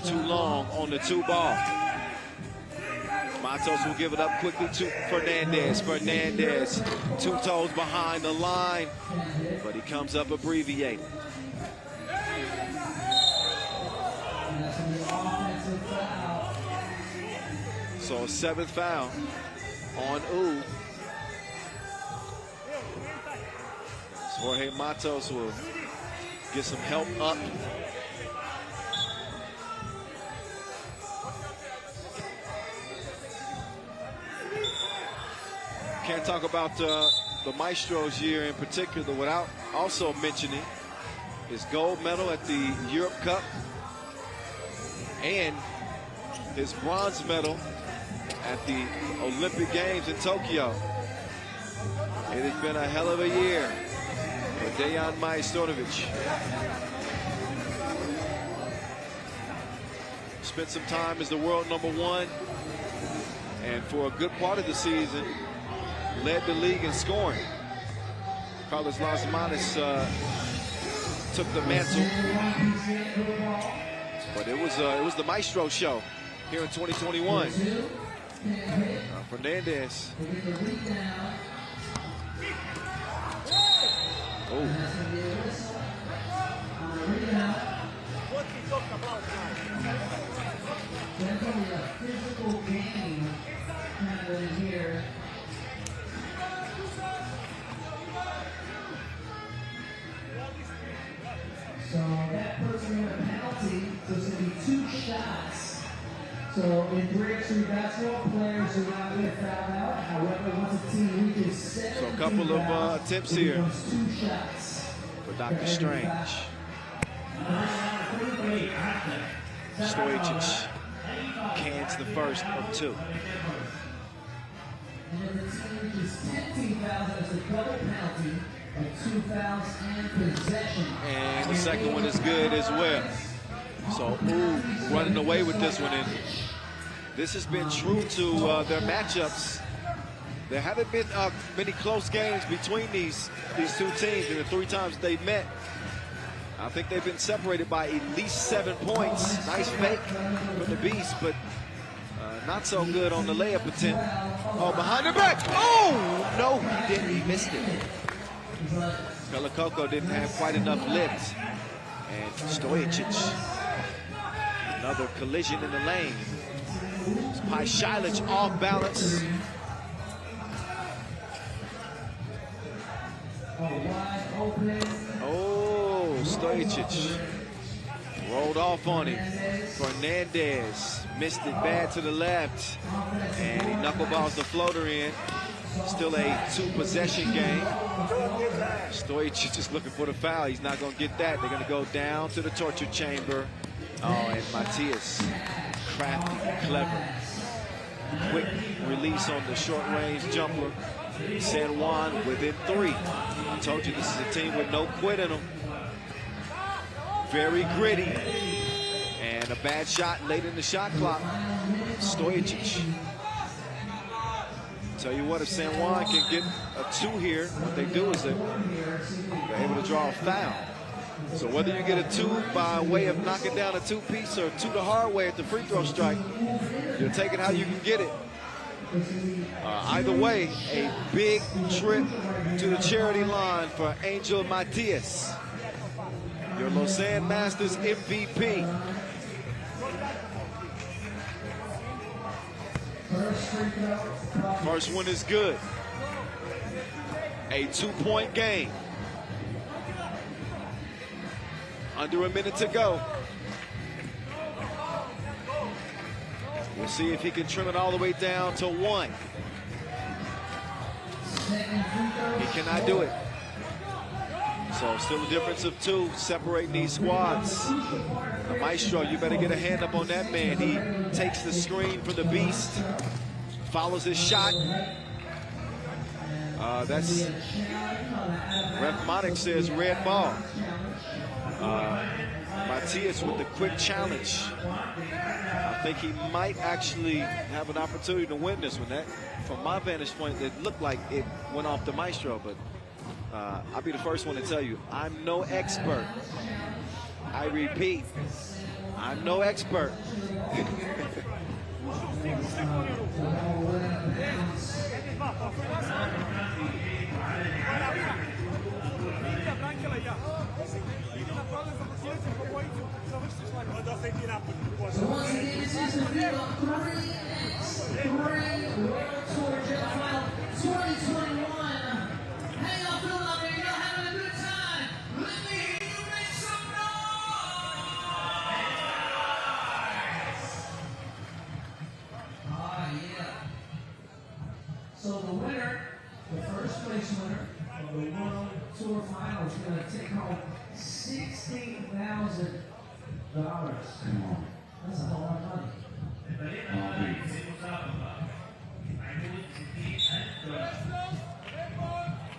Too long on the 2-ball. Matos will give it up quickly to Fernandez. Fernandez, 2 toes behind the line, but he comes up abbreviated. So a 7th foul on U. Jorge Matos will get some help up. Can't talk about the Maestro's year in particular without also mentioning his gold medal at the Europe Cup and his bronze medal at the Olympic Games in Tokyo. It has been a hell of a year for Dejan Majstorovic. Spent some time as the world #1, and for a good part of the season, led the league in scoring. Carlos Lasmanis took the mantle, but it was the Maestro show here in 2021. Fernandez. Oh. Definitely a physical game happening here. So that puts me in a penalty. So it's going to be 2 shots. So in 3x3 basketball, players are not going to foul out. However, once a team reaches 7, so a couple of attempts here 2 shots for Dr. Strange. Stojic cans the first of 2. And then the team reaches 10 fouls as a double penalty of 2 fouls and possession. And the second one is good as well. So, running away with this one. And this has been true to their matchups. There haven't been many close games between these 2 teams in the 3 times they've met. I think they've been separated by at least 7 points. Nice fake from the Beast, but not so good on the layup attempt. Oh, behind the back. Oh, no, he didn't. He missed it. Pelicoco didn't have quite enough lift. And Stojic, another collision in the lane. Pajcic off balance. Oh, Stojic rolled off on him. Fernandez missed it bad to the left, and he knuckleballs the floater in. Still a 2-possession game. Stojic just looking for the foul. He's not going to get that. They're going to go down to the torture chamber. Oh, and Matias, crafty, clever. Quick release on the short-range jumper. San Juan within 3. I told you this is a team with no quit in them. Very gritty. And a bad shot late in the shot clock. Stojic. Tell you what, if San Juan can get a 2 here, what they do is they're able to draw a foul. So whether you get a 2 by way of knocking down a 2-piece or 2 the hard way at the free throw strike, you'll take it how you can get it. Either way, a big trip to the charity line for Angel Matias, your Lausanne Masters MVP. First one is good. A 2-point game. Under a minute to go. We'll see if he can trim it all the way down to 1. He cannot do it. So still a difference of 2 separating these squads. The Maestro, you better get a hand up on that man. He takes the screen from the Beast, follows his shot. That's Ref Monic says red ball. Matthias with the quick challenge. I think he might actually have an opportunity to win this one. That, from my vantage point, it looked like it went off the Maestro, but I'll be the first one to tell you, I'm no expert. I repeat, I'm no expert. So once again, this is the FIBA 3x3 World Tour Jeddah Final 2021. Hang on, Phil, out there, y'all having a good time. Let me hear you make some noise! Yeah. So the winner, the first place winner of the World Tour Final is going to take home $16,000. That's a whole lot of money.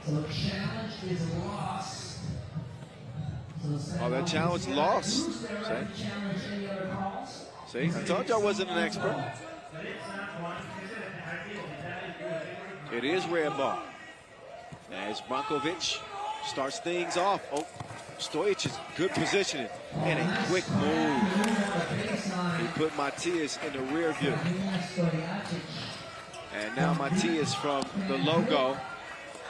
So the challenge is lost. Oh, that challenge lost. See, I told you I wasn't an expert. It is red ball. As Brankovic starts things off. Oh, Stoyic's good positioning and a quick move. He put Matthias in the rear view. And now Matthias from the logo.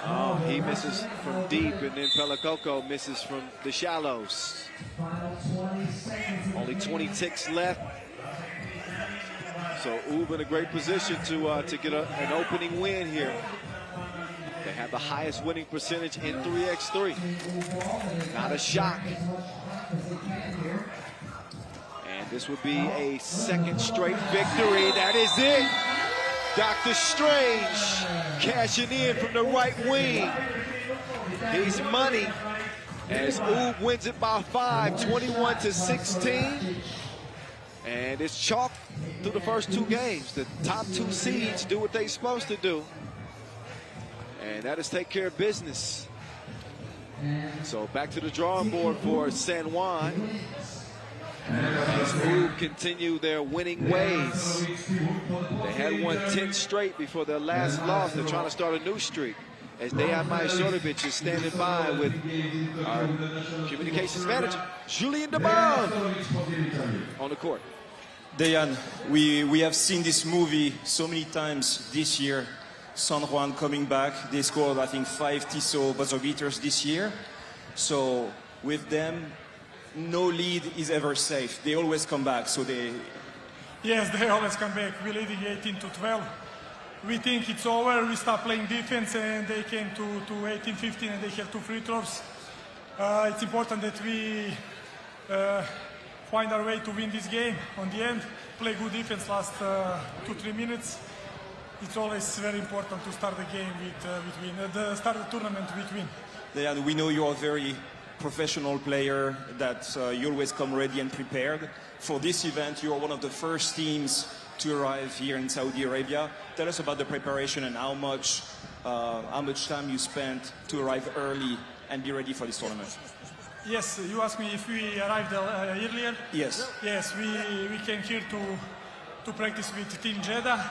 Oh, he misses from deep, and then Pelacoco misses from the shallows. Only 20 ticks left. So Oob in a great position to get an opening win here. They have the highest winning percentage in 3x3. Not a shock. And this would be a second straight victory. That is it. Dr. Strange cashing in from the right wing. He's money as Oob wins it by 5, 21-16. And it's chalk through the first 2 games. The top 2 seeds do what they're supposed to do. And that is take care of business. So back to the drawing board for San Juan. As Oob continue their winning ways. They had won 10 straight before their last loss. They're trying to start a new streak. As Dejan Majsorovic is standing by with our communications manager, Julian DeBove, on the court. Dejan, we have seen this movie so many times this year. San Juan coming back. They scored, I think, 5 Tissot buzzer beaters this year. So with them, no lead is ever safe. They always come back. So they... Yes, they always come back. We're leading 18-12. We think it's over. We start playing defense, and they came to 18-15, and they have 2 free throws. It's important that we find our way to win this game. On the end, play good defense last 2-3 minutes. It's always very important to start the game with win. Start the tournament with win. Dejan, we know you're a very professional player, that you always come ready and prepared. For this event, you're one of the first teams to arrive here in Saudi Arabia. Tell us about the preparation and how much time you spent to arrive early and be ready for this tournament. Yes, you asked me if we arrived earlier. Yes. Yes, we came here to practice with Team Jeddah.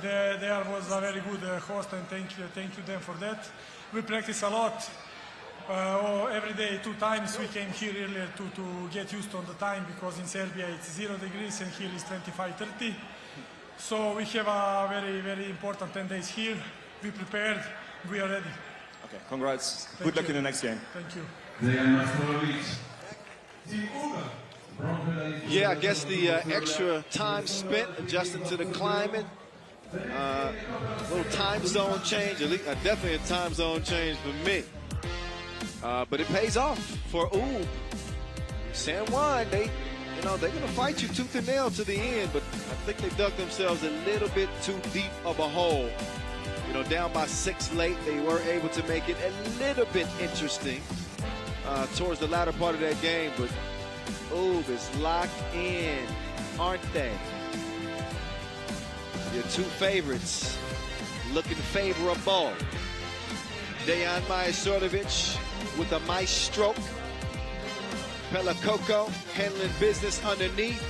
There was a very good host, and thank you them for that. We practice a lot. Every day 2 times. We came here earlier to get used on the time, because in Serbia it's 0 degrees and here is 25-30. So we have a very, very important 10 days here. We prepared, we are ready. Okay, congrats. Good luck in the next game. Thank you. Yeah, I guess the extra time spent adjusting to the climate, little time zone change, at least definitely a time zone change for me. But it pays off for Oob. San Juan, they're gonna fight you tooth and nail to the end, but I think they dug themselves a little bit too deep of a hole. know, down by 6 late. They were able to make it a little bit interesting towards the latter part of that game, but Oob is locked in, aren't they? Your two favorites looking favorable. Dejan Majstorovic with a maestro. Pelakoko handling business underneath.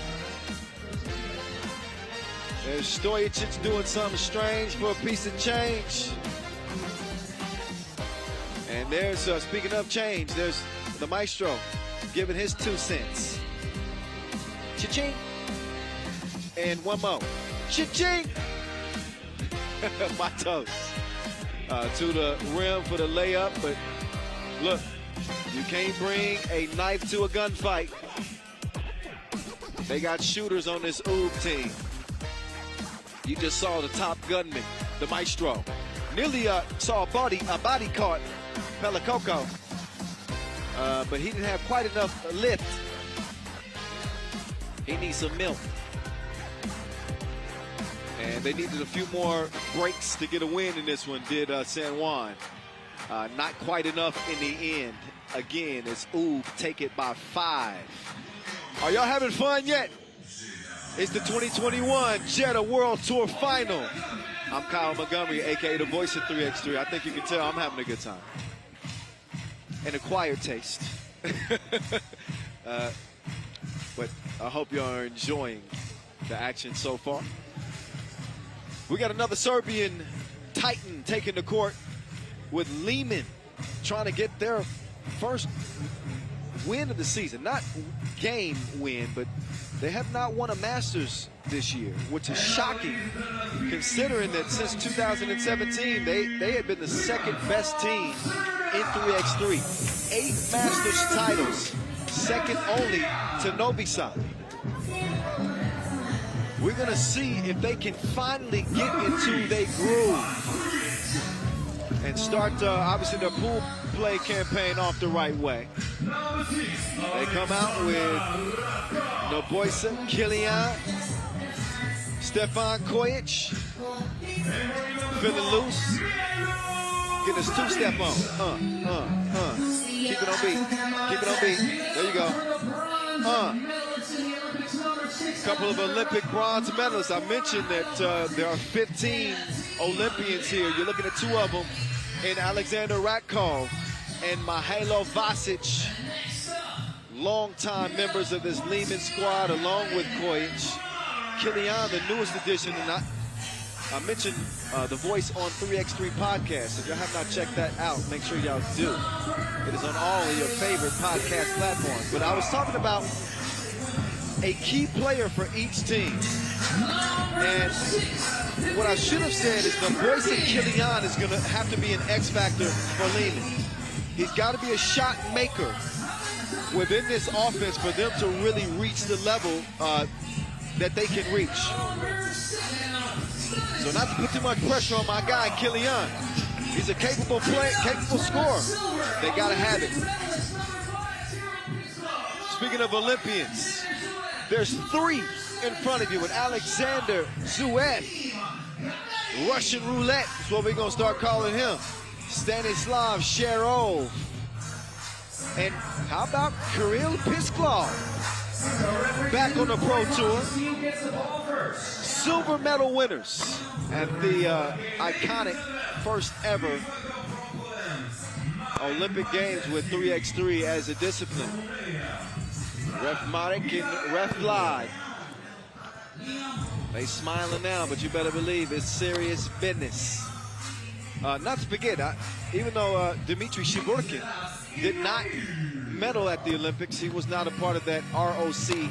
There's Stojicic doing something strange for a piece of change. And there's, speaking of change, there's the maestro giving his 2 cents. Cha-ching. And one more. Cha-ching. Matos to the rim for the layup, but look, you can't bring a knife to a gunfight. They got shooters on this Oob team. You just saw the top gunman, the maestro. Nearly saw a body caught Pelakoko, but he didn't have quite enough lift. He needs some milk. And they needed a few more breaks to get a win in this one, did San Juan. Not quite enough in the end. Again, it's Oob take it by 5. Are y'all having fun yet? It's the 2021 Jeddah World Tour Final. I'm Kyle Montgomery, a.k.a. the voice of 3x3. I think you can tell I'm having a good time. An acquired taste. But I hope you are enjoying the action so far. We got another Serbian Titan taking the court with Liman trying to get their first win of the season. Not game win, but they have not won a Masters this year, which is shocking considering that since 2017, they had been the second best team in 3x3. 8 Masters titles, second only to Novi Sad. We're going to see if they can finally get into their groove and start, obviously, their pool play campaign off the right way. They come out with Noboisa, Kilian, Stefan Kojic, feeling loose. Get his 2-step on. Keep it on beat. Keep it on beat. There you go. Couple of Olympic bronze medalists. I mentioned that there are 15 Olympians here. You're looking at 2 of them in Alexander Ratov and Mihailo Vasic, longtime members of this Leman squad, along with Kojic. Kilian, the newest addition, and I mentioned the Voice on 3x3 podcast. If y'all have not checked that out, make sure y'all do. It is on all of your favorite podcast platforms. But I was talking about a key player for each team. And what I should have said is the voice of Kilian is going to have to be an X factor for Leman. He's got to be a shot maker within this offense for them to really reach the level that they can reach. So not to put too much pressure on my guy, Kilian. He's a capable player, capable scorer. They got to have it. Speaking of Olympians, there's 3 in front of you with Alexander Zverev. Russian roulette is what we're going to start calling him. Stanislav Sharov. And how about Kirill Pisklov? Back on the Pro Tour. Silver medal winners at the iconic first ever Olympic Games with 3x3 as a discipline. Ref Marek and Ref Vlad. They smiling now, but you better believe it's serious business. Not to forget, even though Dmitry Shiburkin did not medal at the Olympics, he was not a part of that ROC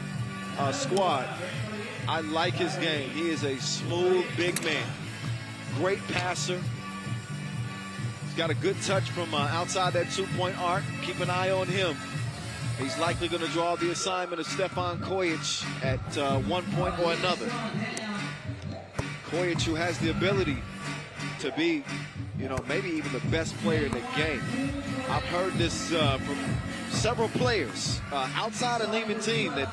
squad. I like his game. He is a smooth, big man. Great passer. He's got a good touch from outside that 2-point arc. Keep an eye on him. He's likely going to draw the assignment of Stefan Kojic at one point or another. Kojic, who has the ability to be, you know, maybe even the best player in the game. I've heard this from several players outside of Leman team that,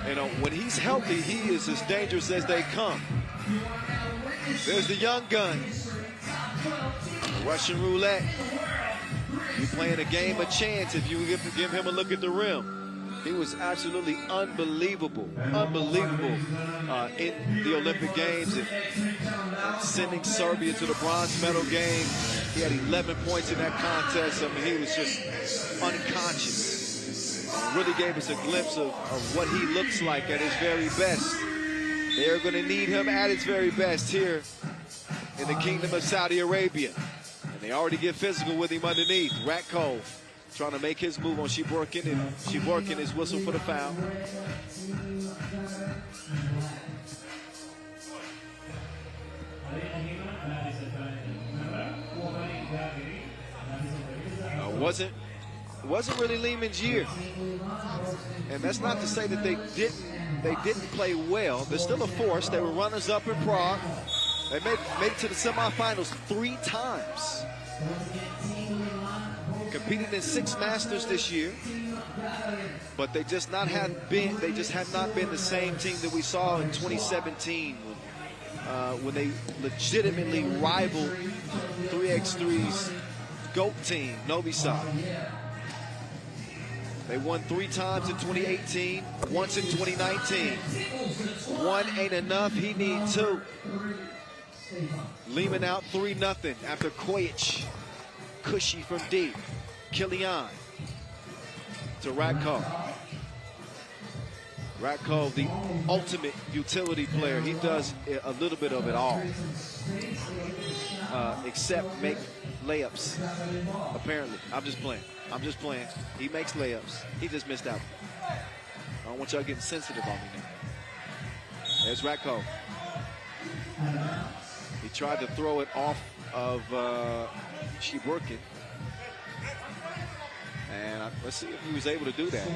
you know, when he's healthy, he is as dangerous as they come. There's the young gun. Russian roulette. You're playing a game of chance if you give him a look at the rim. He was absolutely unbelievable in the Olympic Games and sending Serbia to the bronze medal game. He had 11 points in that contest. I mean, he was just unconscious. Really gave us a glimpse of what he looks like at his very best. They're going to need him at his very best here in the Kingdom of Saudi Arabia. And they already get physical with him underneath. Ratov trying to make his move on Shiborkin, and Shiborkin is whistle for the foul. Wasn't really Liman's year, and that's not to say that they didn't play well. They're still a force. They were runners-up in Prague. They made it to the semifinals 3 times. Competed in 6 Masters this year, but they just had not been the same team that we saw in 2017 when they legitimately rivaled 3x3's GOAT team, Novi Sad. They won 3 times in 2018, once in 2019. 1 ain't enough, he need 2. Liman out 3-0 after Kojic, Cushy from deep. Kilian to Ratov. Ratov, the ultimate utility player. He does a little bit of it all, except make layups, apparently. I'm just playing. He makes layups. He just missed out. I don't want y'all getting sensitive on me now. There's Ratov. He tried to throw it off of Shiborkin. And let's see if he was able to do that.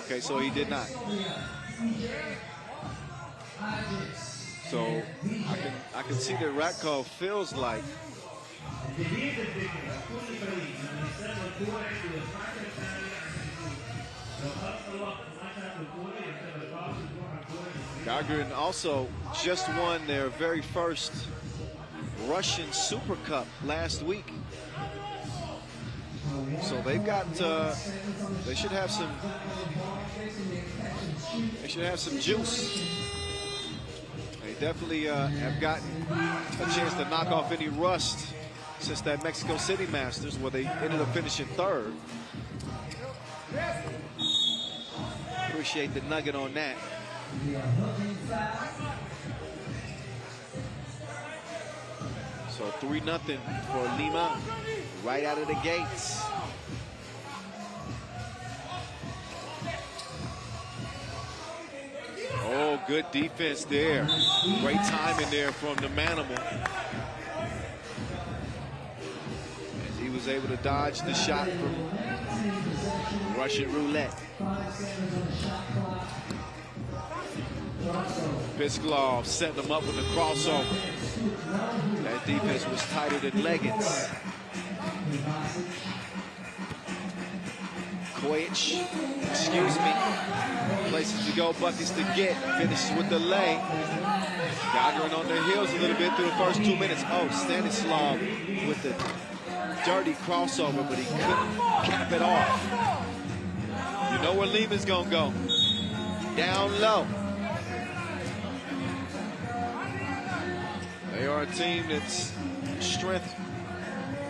Okay, so he did not. So I can see that Ratov feels like Gagarin also just won their very first Russian Super Cup last week. So they've got, they should have some juice. They definitely have gotten a chance to knock off any rust since that Mexico City Masters, where they ended up finishing 3rd. Appreciate the nugget on that. So 3-0 for Liman right out of the gates. Oh, good defense there. Great timing there from the Manimal. As he was able to dodge the shot from Russian roulette. Pisklov setting them up with a crossover. That defense was tighter than leggings. Kojic, excuse me. Places to go, buckets to get. Finishes with the lay. Gagarin on their heels a little bit through the first 2 minutes. Oh, Stanislav with the dirty crossover, but he couldn't cap it off. You know where Liman's gonna go. Down low. They are a team that's strength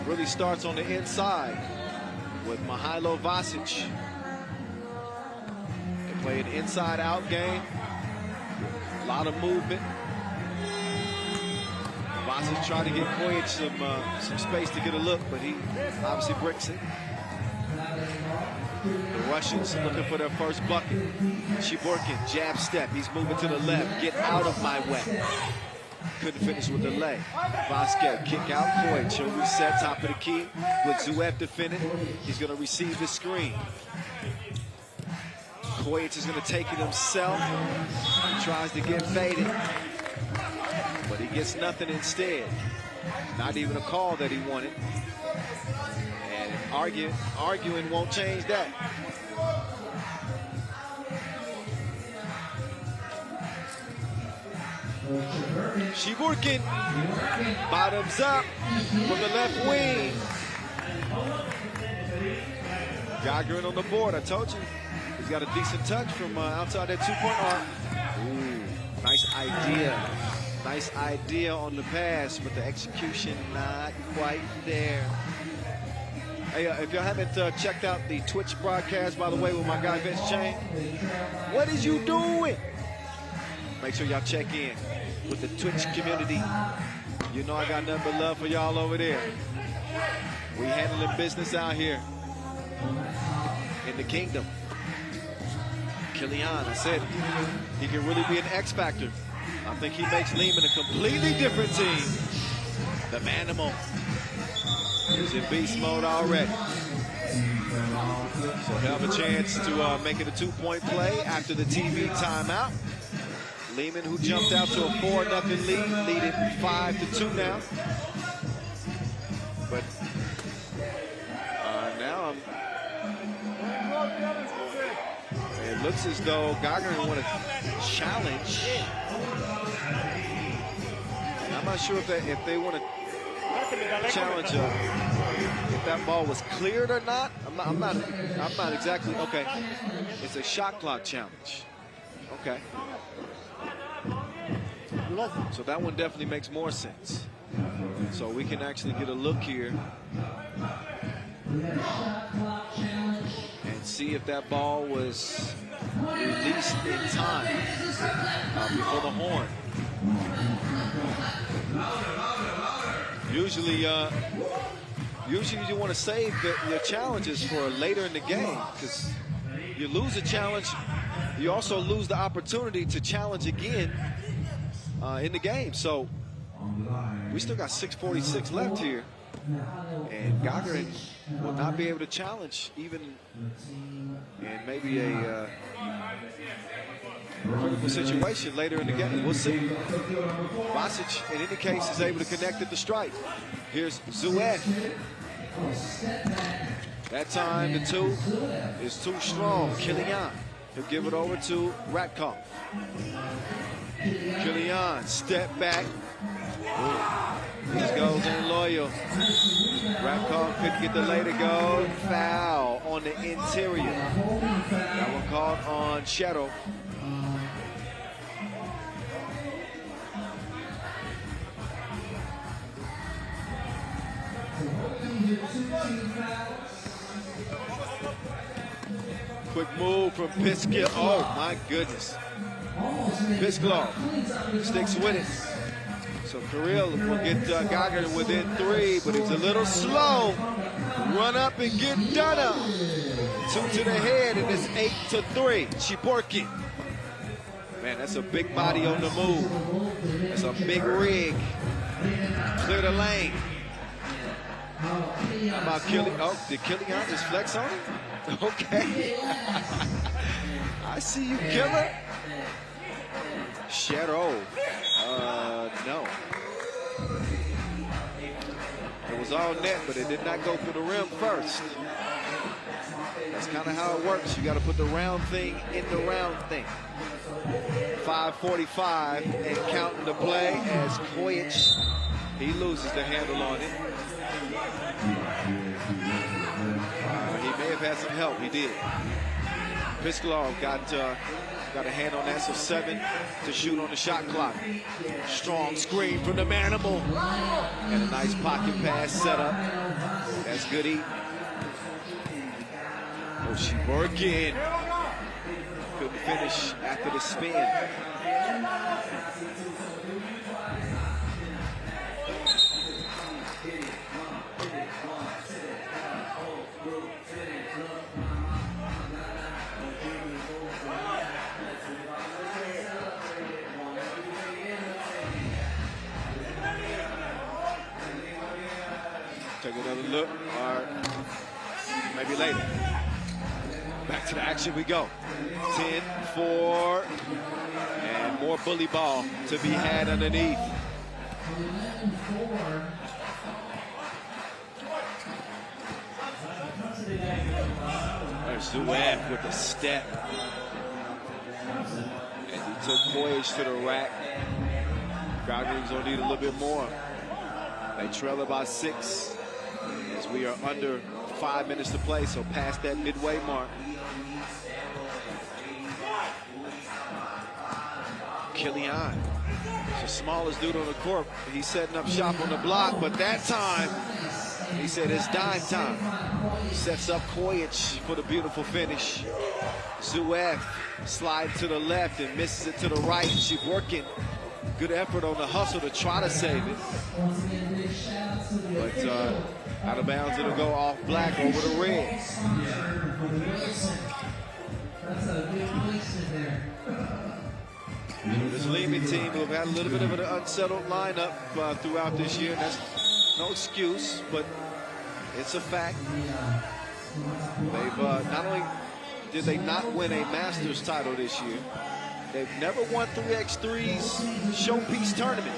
really starts on the inside with Mihailo Vasic. They play an inside-out game, a lot of movement. Vasic tried to get Kojic some space to get a look, but he obviously bricks it. The Russians looking for their first bucket. Shiborkin, jab step, he's moving to the left. Get out of my way. Couldn't finish with the lay. Vasquez kick out Kojic. He'll reset top of the key with Zuev defending. He's going to receive the screen. Kojic is going to take it himself. He tries to get faded, but he gets nothing instead. Not even a call that he wanted. Arguing won't change that. She working. Bottoms up from the left wing. Gagarin on the board. I told you. He's got a decent touch from outside that two-point arc. Ooh, nice idea. Nice idea on the pass, but the execution not quite there. Hey, if y'all haven't checked out the Twitch broadcast, by the way, with my guy Vince Chain, what is you doing? Make sure y'all check in with the Twitch community. You know I got nothing but love for y'all over there. We handling business out here in the kingdom. Killian, I said, he can really be an X factor. I think he makes Liman a completely different team. The Manimal is in beast mode already. So he'll have a chance to make it a two-point play after the TV timeout. Liman, who jumped out to a 4-0 lead, leading 5-2 now. But now it looks as though Gagarin want to challenge. And I'm not sure if they want to challenge if that ball was cleared or not. I'm not exactly okay. It's a shot clock challenge. Okay. So that one definitely makes more sense. So we can actually get a look here and see if that ball was released in time before the horn. Usually you want to save your challenges for later in the game, because you lose a challenge, you also lose the opportunity to challenge again in the game. So we still got 6:46 left here, and Gagarin will not be able to challenge even in maybe a critical situation later in the game. We'll see. Basic, in any case, is able to connect at the strike. Here's Zuet. That time the two is too strong. Killian, he'll give it over to Ratov. Killian, step back. This goes in loyal. Ratov couldn't get the lay to go. Foul on the interior. That one called on Shadow. Quick move from Piskil. Oh my goodness. Pisklov sticks with it. So Kirill will get Gagarin within 3, but he's a little slow. Run up and get done up. 2 to the head, and it's 8-3. Chiporkin. Man, that's a big body on the move. That's a big rig. Clear the lane. How about Killian? Oh, did Killian just flex on him? Okay. I see you, killer. Shadow. No. It was all net, but it did not go for the rim first. That's kind of how it works. You got to put the round thing in the round thing. 5:45 and counting the play as Kojic, he loses the handle on it. He may have had some help. He did. Pisklov got a hand on that, so 7 to shoot on the shot clock. Strong screen from the Manimal. And a nice pocket pass set up. That's good eat. Oh, she working. Couldn't finish after the spin. Take another look, or maybe later. Back to the action we go. 10-4, and more bully ball to be had underneath. There's Zuev with the step. And he took Kojic to the rack. Gagarin's gonna need a little bit more. They trail about 6 as we are under 5 minutes to play, so past that midway mark. Killian, the smallest dude on the court. He's setting up shop on the block, but that time, he said it's dime time. Sets up Kojic for the beautiful finish. Zuev slides to the left and misses it to the right. She's working. Good effort on the hustle to try to save it. But out of bounds, it'll go off black over the red. That's a good placement there. This Liman team who have had a little bit of an unsettled lineup throughout this year. That's no excuse, but it's a fact. They've not only did they not win a Masters title this year, they've never won 3x3's showpiece tournament,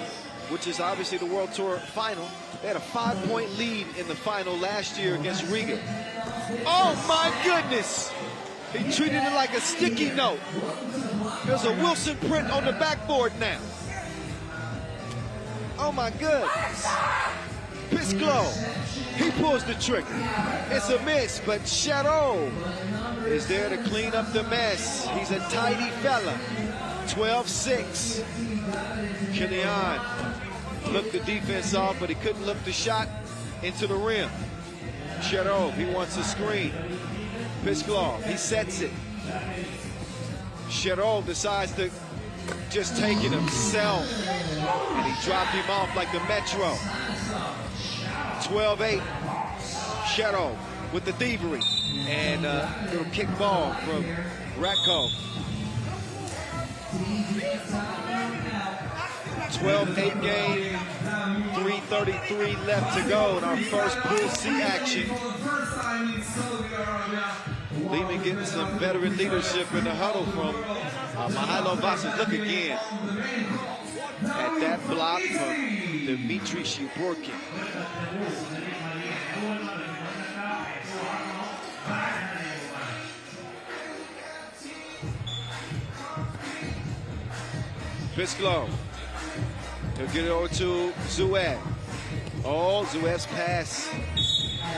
which is obviously the World Tour final. They had a 5-point lead in the final last year against Riga. Oh my goodness! He treated it like a sticky note. There's a Wilson print on the backboard now. Oh my goodness. Pisclo, he pulls the trigger. It's a miss, but Shadow is there to clean up the mess. He's a tidy fella. 12-6. Killian looked the defense off, but he couldn't look the shot into the rim. Shadow, he wants a screen. Pisclo, he sets it. Shadow decides to just take it himself. And he dropped him off like the Metro. 12-8. Shadow with the thievery. And a little kick ball from Ratov. 12-8 game. 3:33 left to go in our first Pool C action. Liman getting some veteran leadership in the huddle from Mihailo Vasas. Look again at that block from Dmitry Shiborkin. Pisclo. He'll get it over to Zuev. Oh, Zuev's pass.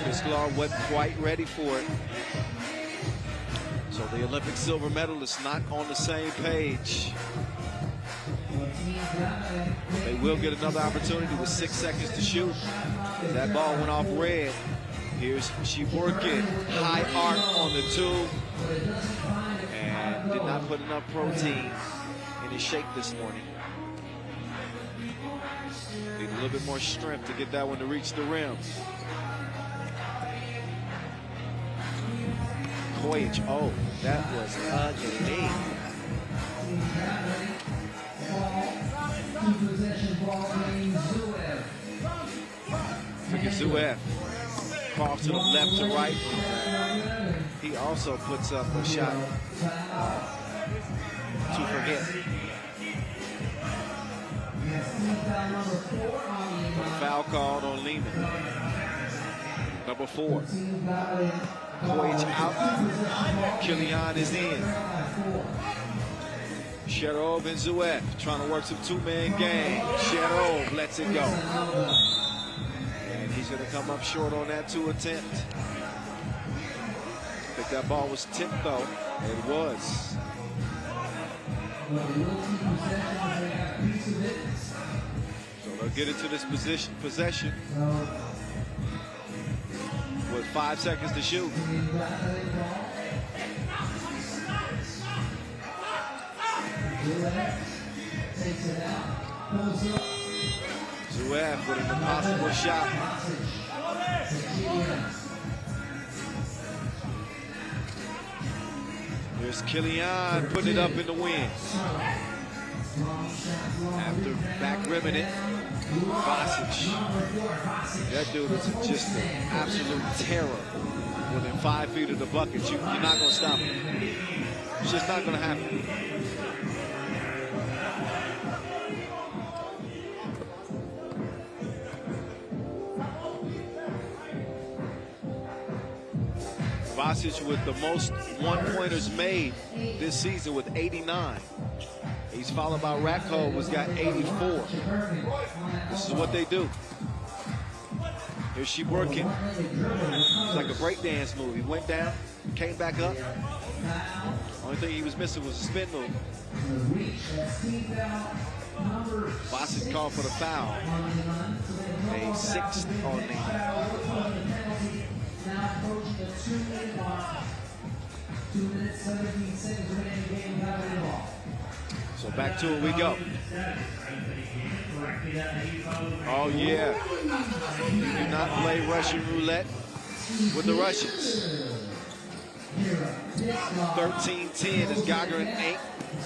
Pisclo wasn't quite ready for it. So the Olympic silver medalists not on the same page. They will get another opportunity with 6 seconds to shoot. That ball went off red. Here's Shiborkin, high arc on the 2. And did not put enough protein in his shake this morning. Need a little bit more strength to get that one to reach the rim. Kojic, oh, that was ugly. Look at Zuev. Cross to the left to right. He also puts up a shot to forget. Foul called on Liman. Number 4. Kojic out. Killian is in. Sherov and Zuev trying to work some 2-man game. Sherov lets it go. And he's going to come up short on that 2 attempt. I think that ball was tipped though. It was. So they'll get into this possession with 5 seconds to shoot. Zuev with an impossible shot. Here's Killian putting it up in the wind. After back rimming it, Vasic. That dude is just an absolute terror. Within 5 feet of the bucket, you're not going to stop him. It's just not going to happen. Basic with the most one-pointers made this season with 89. He's followed by Ratov, who's got 84. This is what they do. Here's she working. It's like a breakdance move. He went down, came back up. Only thing he was missing was a spin move. Basic called for the foul. A 6th on the. Now approaching the 2-minute mark. 2 minutes, 17 seconds remaining game. So back to it we go. Oh yeah. You do not play Russian roulette with the Russians. 13-10 as Gagarin ain't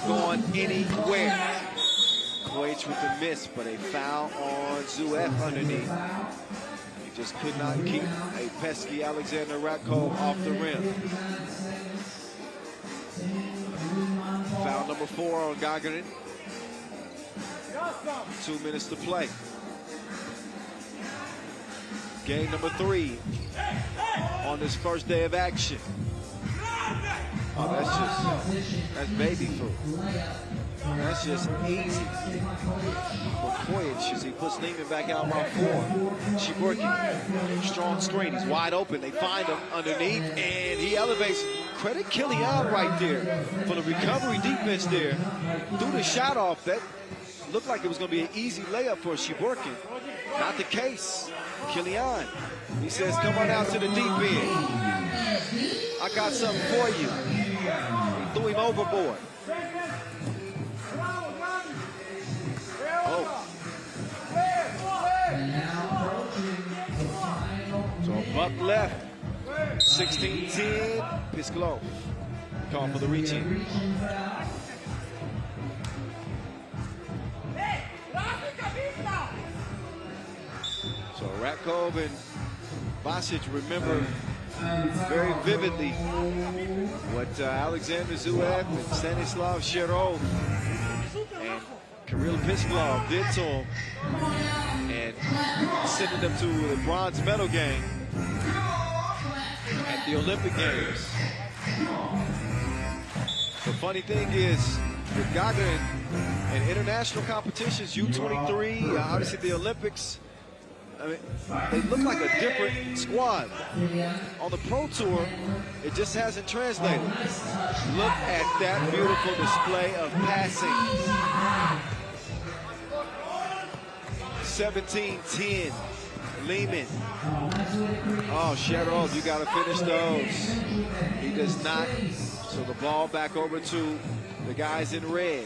going anywhere. Koich with the miss, but a foul on Zuef underneath. He just could not keep a pesky Alexander Ratov off the rim. Foul number 4 on Gagarin. 2 minutes to play. Game number 3 on this first day of action. Oh, that's baby food. That's just easy for Koich as he puts Liman back out by 4. She working. Strong screen. He's wide open. They find him underneath, and he elevates. Credit Killian right there for the recovery defense there. Threw the shot off. That looked like it was going to be an easy layup for Shiborkin. Not the case. Killian, he says, come on out to the deep end. I got something for you. He threw him overboard. Oh. So a buck left. 16-10. Pisklov. Call for the reaching. So Ratov and Basic remember very vividly what Alexander Zuev and Stanislav Sherov and Kirill Pisklov did to him, and sending them to the bronze medal game at the Olympic Games. The funny thing is, with Gagarin in international competitions, U23, obviously the Olympics, I mean, they look like a different squad. On the Pro Tour, it just hasn't translated. Look at that beautiful display of passing. 17-10, Leman. Oh, Sherov, you got to finish those. He does not. So the ball back over to the guys in red.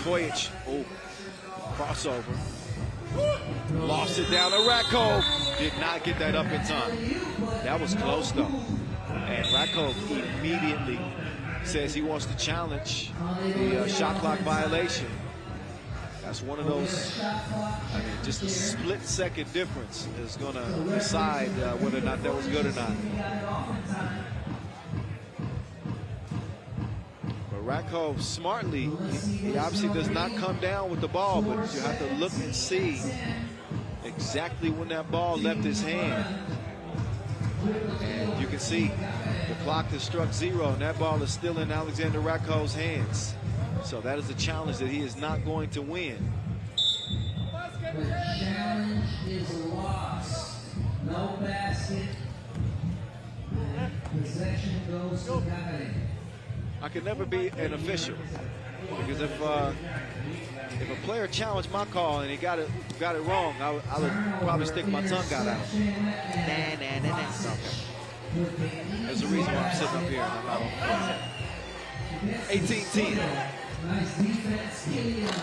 Koich, oh, crossover. Lost it down to Ratov. Did not get that up in time. That was close though. And Ratov immediately says he wants to challenge the shot clock violation. That's one of those, I mean, just a split-second difference is going to decide whether or not that was good or not. But Ratov smartly, he obviously does not come down with the ball, but you have to look and see exactly when that ball left his hand. And you can see the clock has struck 0, and that ball is still in Alexander Rakov's hands. So that is a challenge that he is not going to win. The challenge is lost. No basket. Possession goes to Gagarin. I could never be an official, because if a player challenged my call and he got it wrong, I would probably stick my tongue out at him. Nah. Okay. There's a reason why I'm sitting up here and I'm not on the 18-10. Nice defense,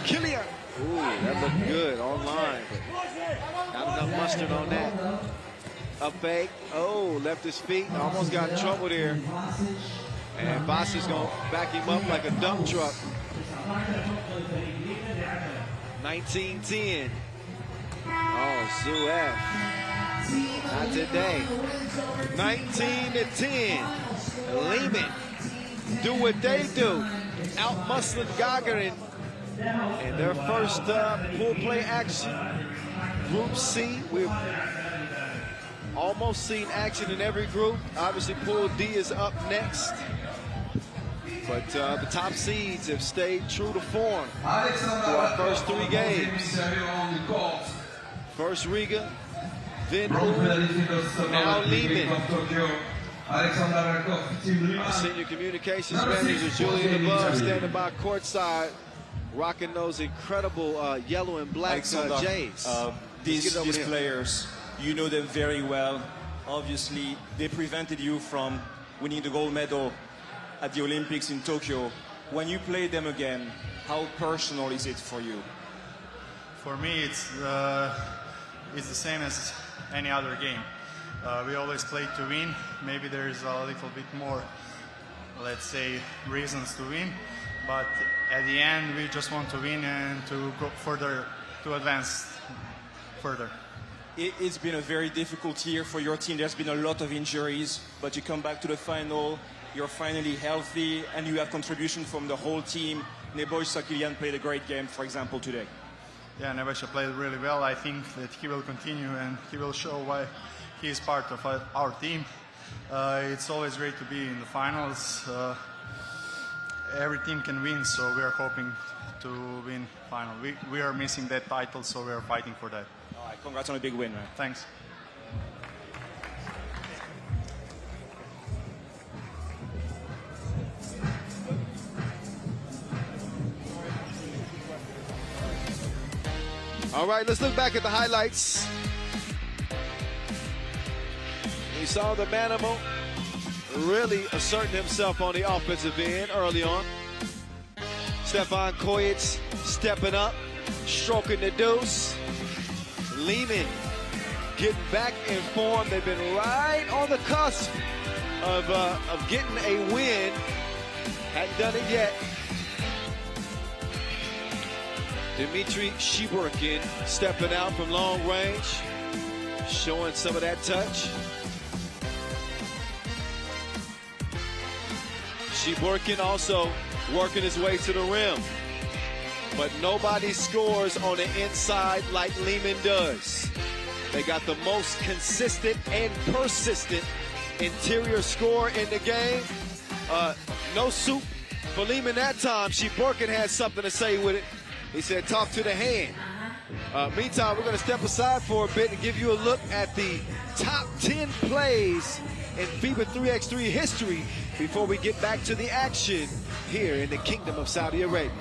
Killian. Ooh, that looked good online, but not enough mustard on that. A fake. Oh, left his feet. Almost got in trouble there. And Basic's going to back him up like a dump truck. 19-10. Oh, Zuev. Not today. 19-10. Leman do what they do. Out-muscling Gagarin in their first pool play action. Group C, we're almost seen action in every group. Obviously, Pool D is up next. But the top seeds have stayed true to form for our first 3 games. First Riga, then now Liman. Our senior communications manager, Julian above, standing by courtside, rocking those incredible yellow and black J's. These players, you know them very well. Obviously, they prevented you from winning the gold medal at the Olympics in Tokyo. When you play them again, how personal is it for you? For me, it's the same as any other game. We always play to win. Maybe there's a little bit more, let's say, reasons to win. But at the end, we just want to win and to go further, to advance further. It's been a very difficult year for your team. There's been a lot of injuries, but you come back to the final. You're finally healthy, and you have contribution from the whole team. Šakiai played a great game, for example, today. Yeah, Nebojša played really well. I think that he will continue, and he will show why he is part of our team. It's always great to be in the finals. Every team can win, so we are hoping to win final. We are missing that title, so we are fighting for that. All right, congrats on a big win, man. Thanks. All right, let's look back at the highlights. We saw the Manimal really asserting himself on the offensive end early on. Stefan Kojic stepping up, stroking the deuce. Liman getting back in form. They've been right on the cusp of getting a win. Hadn't done it yet. Dmitry Shiburkin stepping out from long range, showing some of that touch. Shiburkin also working his way to the rim. But nobody scores on the inside like Leman does. They got the most consistent and persistent interior score in the game. No soup for Leman that time. Shiburkin had something to say with it. He said, talk to the hand. Meantime, we're going to step aside for a bit and give you a look at the top 10 plays in FIBA 3x3 history before we get back to the action here in the Kingdom of Saudi Arabia.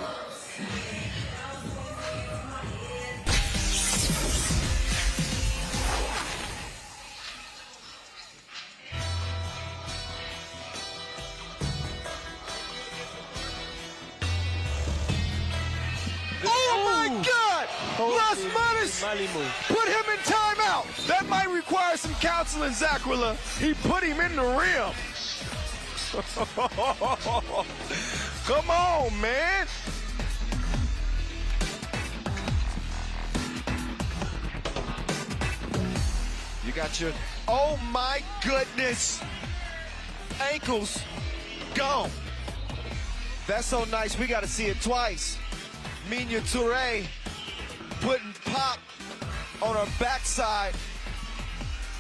Put him in timeout. That might require some counseling, Zakwila. He put him in the rim. Come on, man. You got your, oh my goodness, ankles gone. That's so nice. We got to see it twice. Minya Touré putting pop on her backside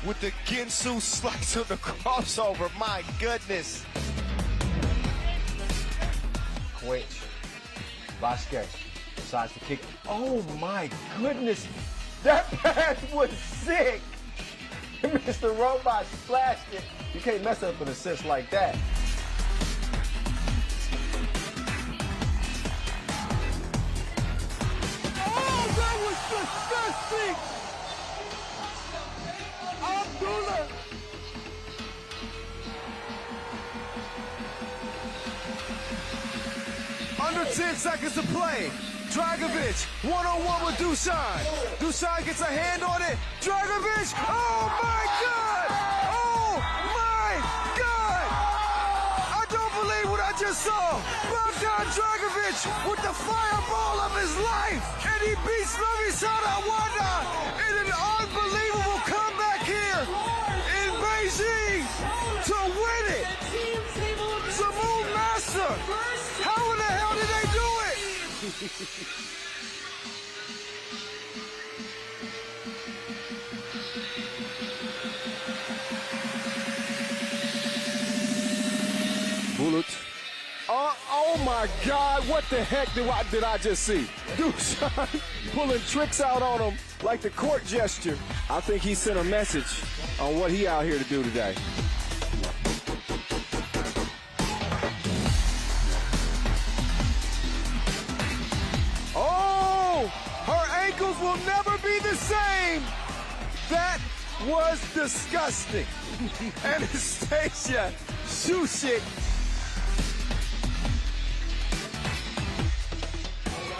with the Ginsu slice of the crossover. My goodness. Quench. Vasquez decides to kick. Oh my goodness. That pass was sick. Mr. Robot splashed it. You can't mess up an assist like that. Disgusting! Abdullah! Under 10 seconds to play. Dragovic, one-on-one with Dusan. Dusan gets a hand on it. Dragovic, oh my God! Oh my God! I don't believe what I just saw. Bogdan Dragovic with the fireball of his life. And he beats Novisada Wanda in an unbelievable comeback here in Beijing to win it. Zamoon Master, how in the hell did they do it? my God, what the heck did I just see? Dusan pulling tricks out on him like the court gesture. I think he sent a message on what he out here to do today. Oh, her ankles will never be the same. That was disgusting. Anastasia Šušić.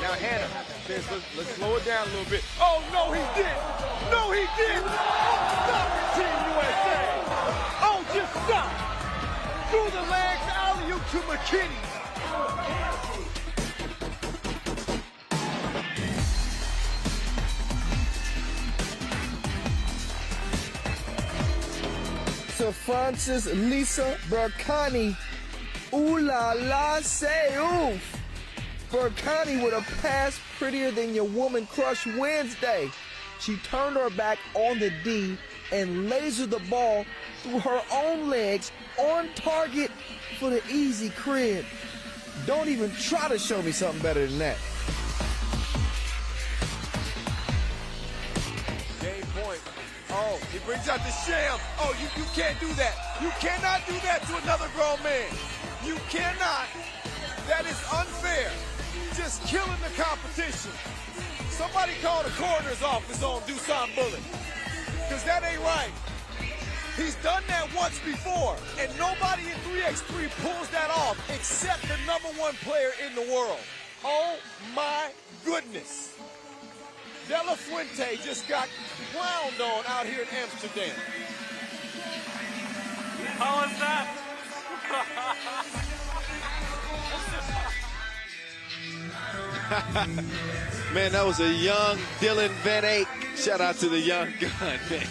Now Hannah says, let's slow it down a little bit. Oh, no, he didn't. No, he didn't. Oh, stop it, Team USA. Oh, just stop. Through the legs, alley-oop to McKinney. Sir Francis Lisa Berkani. Ooh la la, say oof. Berkani with a pass prettier than your woman crush Wednesday. She turned her back on the D and lasered the ball through her own legs on target for the easy crib. Don't even try to show me something better than that. Game point. Oh, he brings out the sham. Oh, you can't do that. You cannot do that to another grown man. You cannot. That is unfair. Just killing the competition. Somebody call the coroner's office on Dusan Bullet, because that ain't right. He's done that once before, and nobody in 3x3 pulls that off except the #1 player in the world. Oh my goodness. De La Fuente just got clowned on out here in Amsterdam. How was that? Man, that was a young Dylan Van Eyck. Shout out to the young gun, man.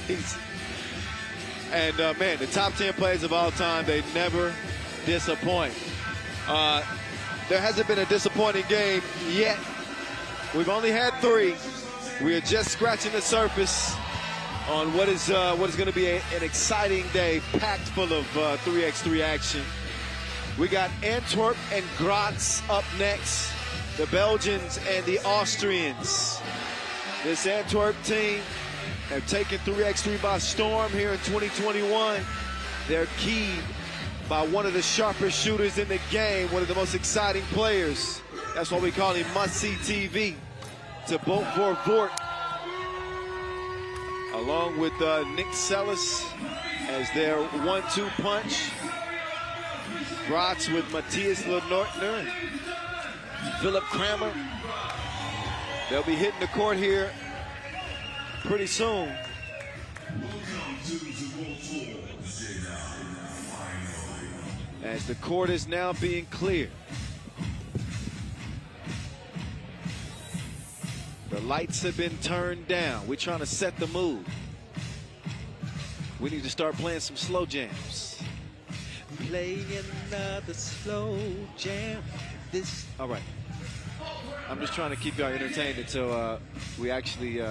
And, man, the top 10 players of all time, they never disappoint. There hasn't been a disappointing game yet. We've only had 3. We are just scratching the surface on what is going to be an exciting day, packed full of 3x3 action. We got Antwerp and Gratz up next. The Belgians and the Austrians. This Antwerp team have taken 3x3 by storm here in 2021. They're keyed by one of the sharpest shooters in the game, one of the most exciting players. That's why we call him must-see TV. To Bolt for Vort, along with Nick Sellis as their 1-2 punch. Gratz with Matthias Lenortner and Philip Kramer. They'll be hitting the court here pretty soon. As the court is now being cleared. The lights have been turned down. We're trying to set the mood. We need to start playing some slow jams. Play another slow jam. All right. I'm just trying to keep y'all entertained until we actually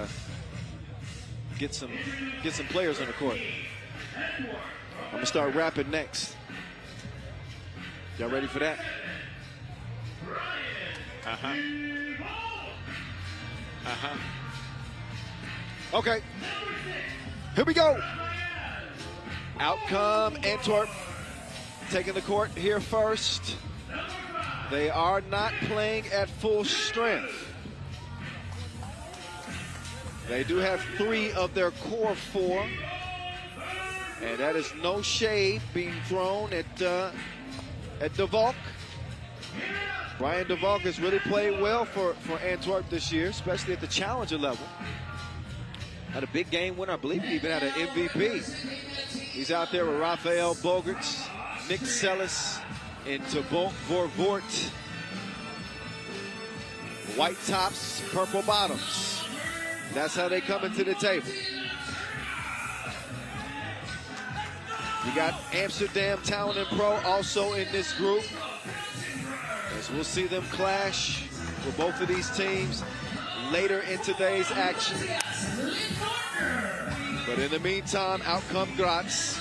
get some players on the court. I'm gonna start rapping next. Y'all ready for that? Okay. Here we go. Out come Antwerp, taking the court here first. They are not playing at full strength. They do have 3 of their core 4. And that is no shade being thrown at De Valk. Brian De Valk has really played well for Antwerp this year, especially at the challenger level. Had a big game winner. I believe he even had an MVP. He's out there with Rafael Bogarts, Nick Sellis, and Tabok Vorvort. White tops, purple bottoms. That's how they come into the table. We got Amsterdam Talent&Pro also in this group. As we'll see them clash with both of these teams later in today's action. But in the meantime, out come Gratz.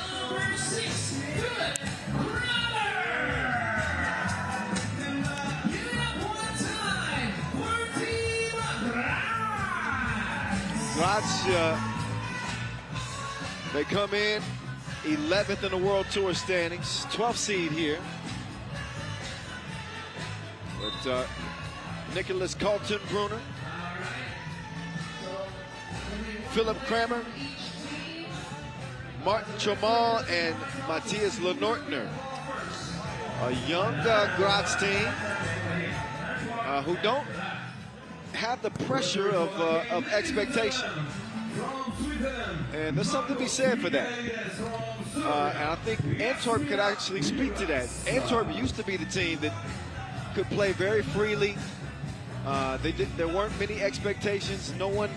Graz, they come in 11th in the World Tour standings, 12th seed here. But Nicholas Kaltenbrunner, Philip Kramer, Martin Tramal, and Matthias Lenortner. A young Gratz team who don't have the pressure of expectation. And there's something to be said for that. And I think Antwerp could actually speak to that. Antwerp used to be the team that could play very freely. There weren't many expectations. No one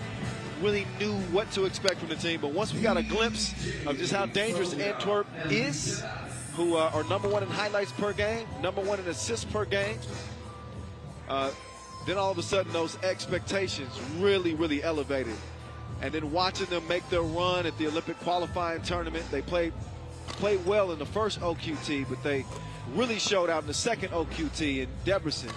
really knew what to expect from the team. But once we got a glimpse of just how dangerous Antwerp is, who are #1 in highlights per game, #1 in assists per game, then all of a sudden those expectations really elevated. And then watching them make their run at the Olympic qualifying tournament, they played well in the first OQT, but they really showed out in the second OQT in Debrecen.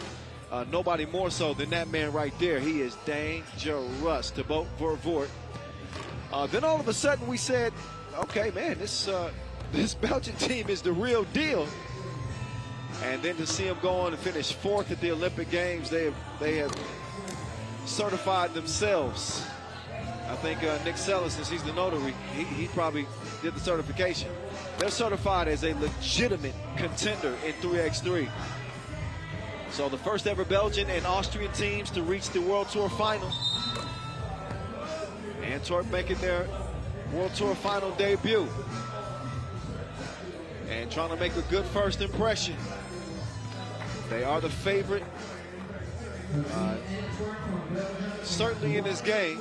Nobody more so than that man right there. He is dangerous, to boat Vervoort. Then all of a sudden we said, okay, man, this Belgian team is the real deal. And then to see them go on and finish 4th at the Olympic Games, they have certified themselves. I think Nick Sellis, since he's the notary, he probably did the certification. They're certified as a legitimate contender in 3x3. So the first ever Belgian and Austrian teams to reach the World Tour final. Antwerp making their World Tour final debut. And trying to make a good first impression. They are the favorite, certainly in this game.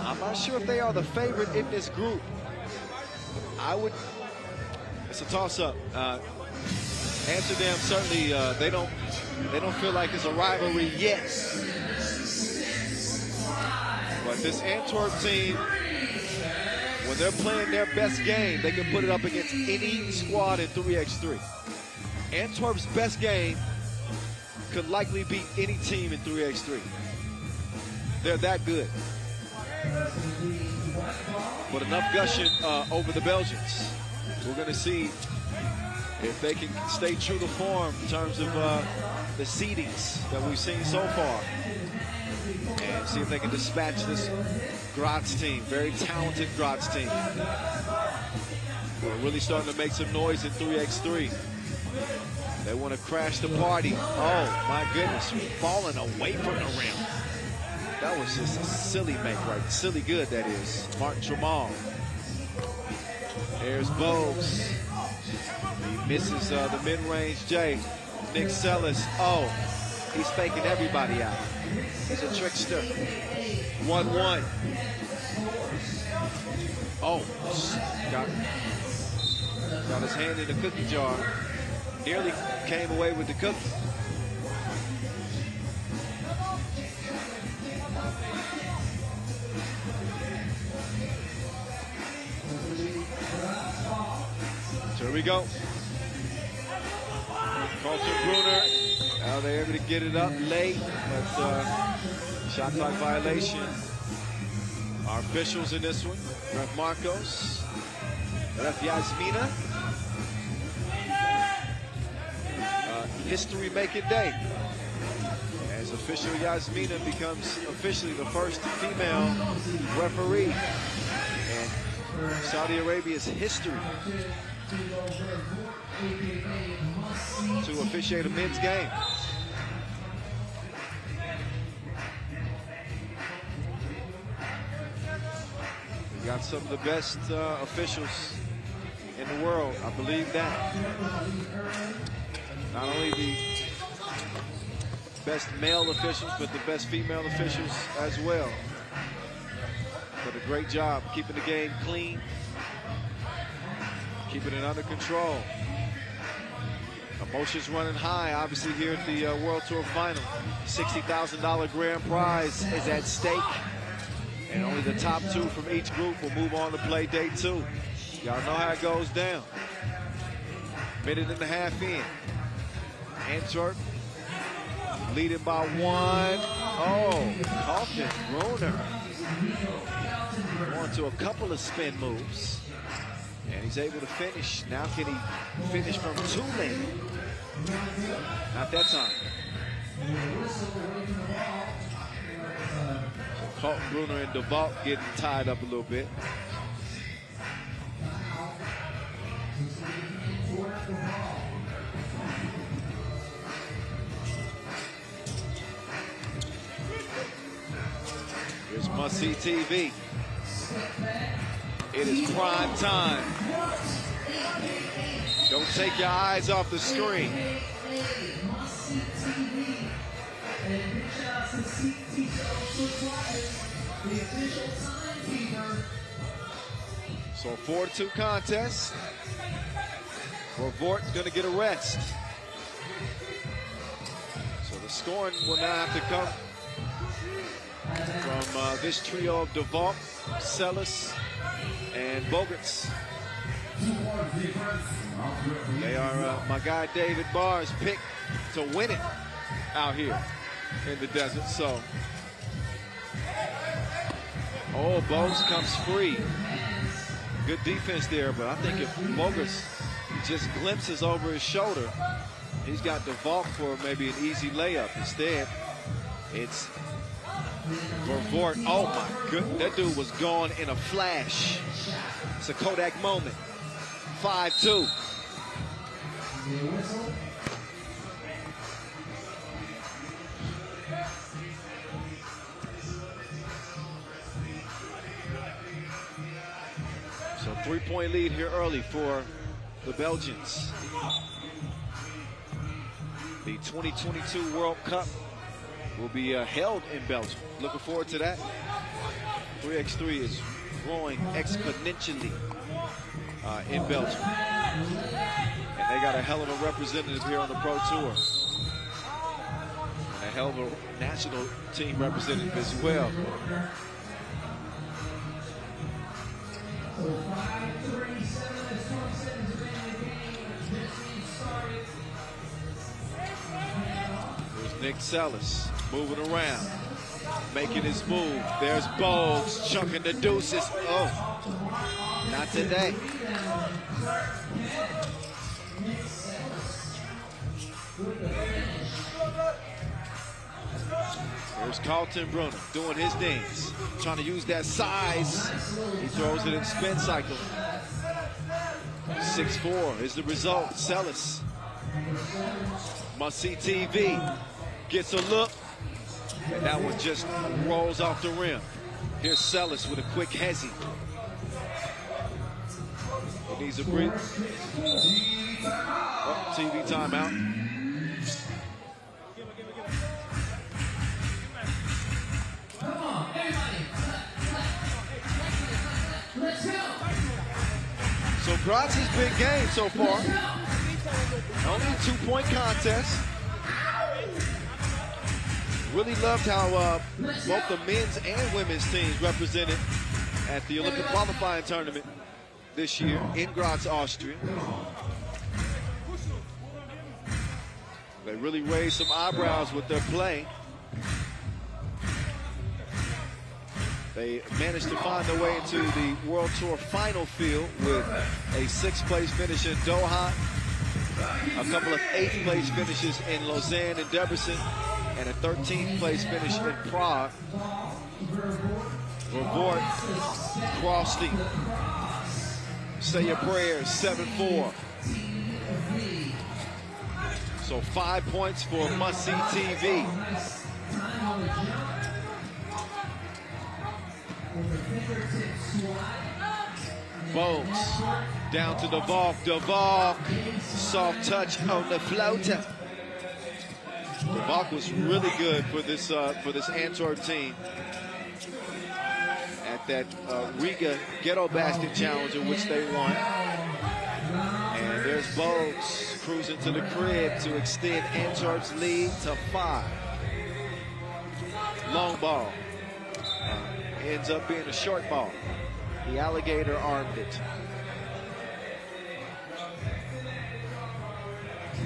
I'm not sure if they are the favorite in this group. It's a toss-up. Amsterdam certainly, they don't feel like it's a rivalry yet. But this Antwerp team, when they're playing their best game, they can put it up against any squad in 3x3. Antwerp's best game could likely beat any team in 3x3. They're that good. But enough gushing over the Belgians. We're going to see if they can stay true to form in terms of the seedings that we've seen so far. And see if they can dispatch this Gratz team, very talented Gratz team. We're really starting to make some noise in 3x3. They want to crash the party. Oh, my goodness, falling away from the rim. That was just a silly make, right? Silly good, that is. Martin Tramal. There's Bogues. He misses the mid-range J. Nick Sellis. Oh, he's faking everybody out. He's a trickster. 1-1. Oh, got his hand in the cookie jar. Nearly came away with the cookie. So here we go. Kaltenbrunner. Now they're able to get it up late, but shot clock violation. Our officials in this one: Ref Marcos, Ref Yasmina. History-making day as official Yasmina becomes officially the first female referee in Saudi Arabia's history to officiate a men's game. We got some of the best officials in the world, I believe that. Not only the best male officials, but the best female officials as well. Did a great job keeping the game clean, keeping it under control. Emotions running high, obviously, here at the World Tour Final. $60,000 grand prize is at stake. And only the top 2 from each group will move on to play day 2. Y'all know how it goes down. Minute and a half in. Antwerp leading by 1. Oh, Carlton Bruner going to a couple of spin moves. And he's able to finish. Now can he finish from 2 lanes? Not that time. Carlton Bruner and DeVault getting tied up a little bit. Here's must-see TV. It is prime time. Don't take your eyes off the screen. So 4-2 contest. Vort's going to get a rest. So the scoring will now have to come from this trio of DeVault, Sellis, and Bogarts. They are my guy David Barr's pick to win it out here in the desert. So, oh, Bogues comes free. Good defense there, but I think if Bogarts just glimpses over his shoulder, he's got DeVault for maybe an easy layup. Instead, it's Vort. Oh my goodness, that dude was gone in a flash. It's a Kodak moment. 5-2. So 3-point lead here early for the Belgians. The 2022 World Cup will be held in Belgium. Looking forward to that. 3x3 is growing exponentially in Belgium. And they got a hell of a representative here on the Pro Tour. And a hell of a national team representative as well. There's Nick Sellis moving around, making his move. There's Bogues chunking the deuces. Oh, not today. There's Carlton Bruner doing his things, trying to use that size. He throws it in spin cycle. 6-4 is the result. Sellis, must-see TV, gets a look, and that one just rolls off the rim. Here's Sellis with a quick hezzy. He needs a breathe. Oh, TV timeout. So Gratz's big game so far. Only a 2-point contest. Really loved how both the men's and women's teams represented at the Olympic qualifying tournament this year in Graz, Austria. They really raised some eyebrows with their play. They managed to find their way into the World Tour final field with a 6th-place finish in Doha, a couple of 8th-place finishes in Lausanne and Debrecen, and a 13th-place finish in Prague. Vort, Crosty, say your prayers, 7-4. So 5 points for must-see TV. Bogues down to DeVault. Soft touch on the floater. DeVault was really good for this Antwerp team at that Riga Ghetto Basket Challenge, in which they won. And there's Bogues cruising to the crib to extend Antwerp's lead to 5. Long ball. Ends up being a short ball. The alligator armed it.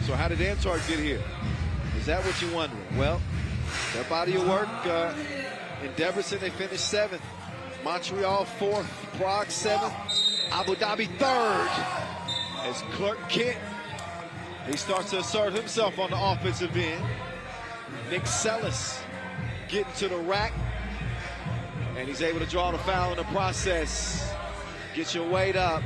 So how did Antwerp get here? Is that what you're wondering? Well, Their body of work in Debrecen, they finished 7th. Montreal 4th, Prague 7th, Abu Dhabi 3rd. As Clark Kent, he starts to assert himself on the offensive end. Nick Sellis getting to the rack, and he's able to draw the foul in the process. Get your weight up.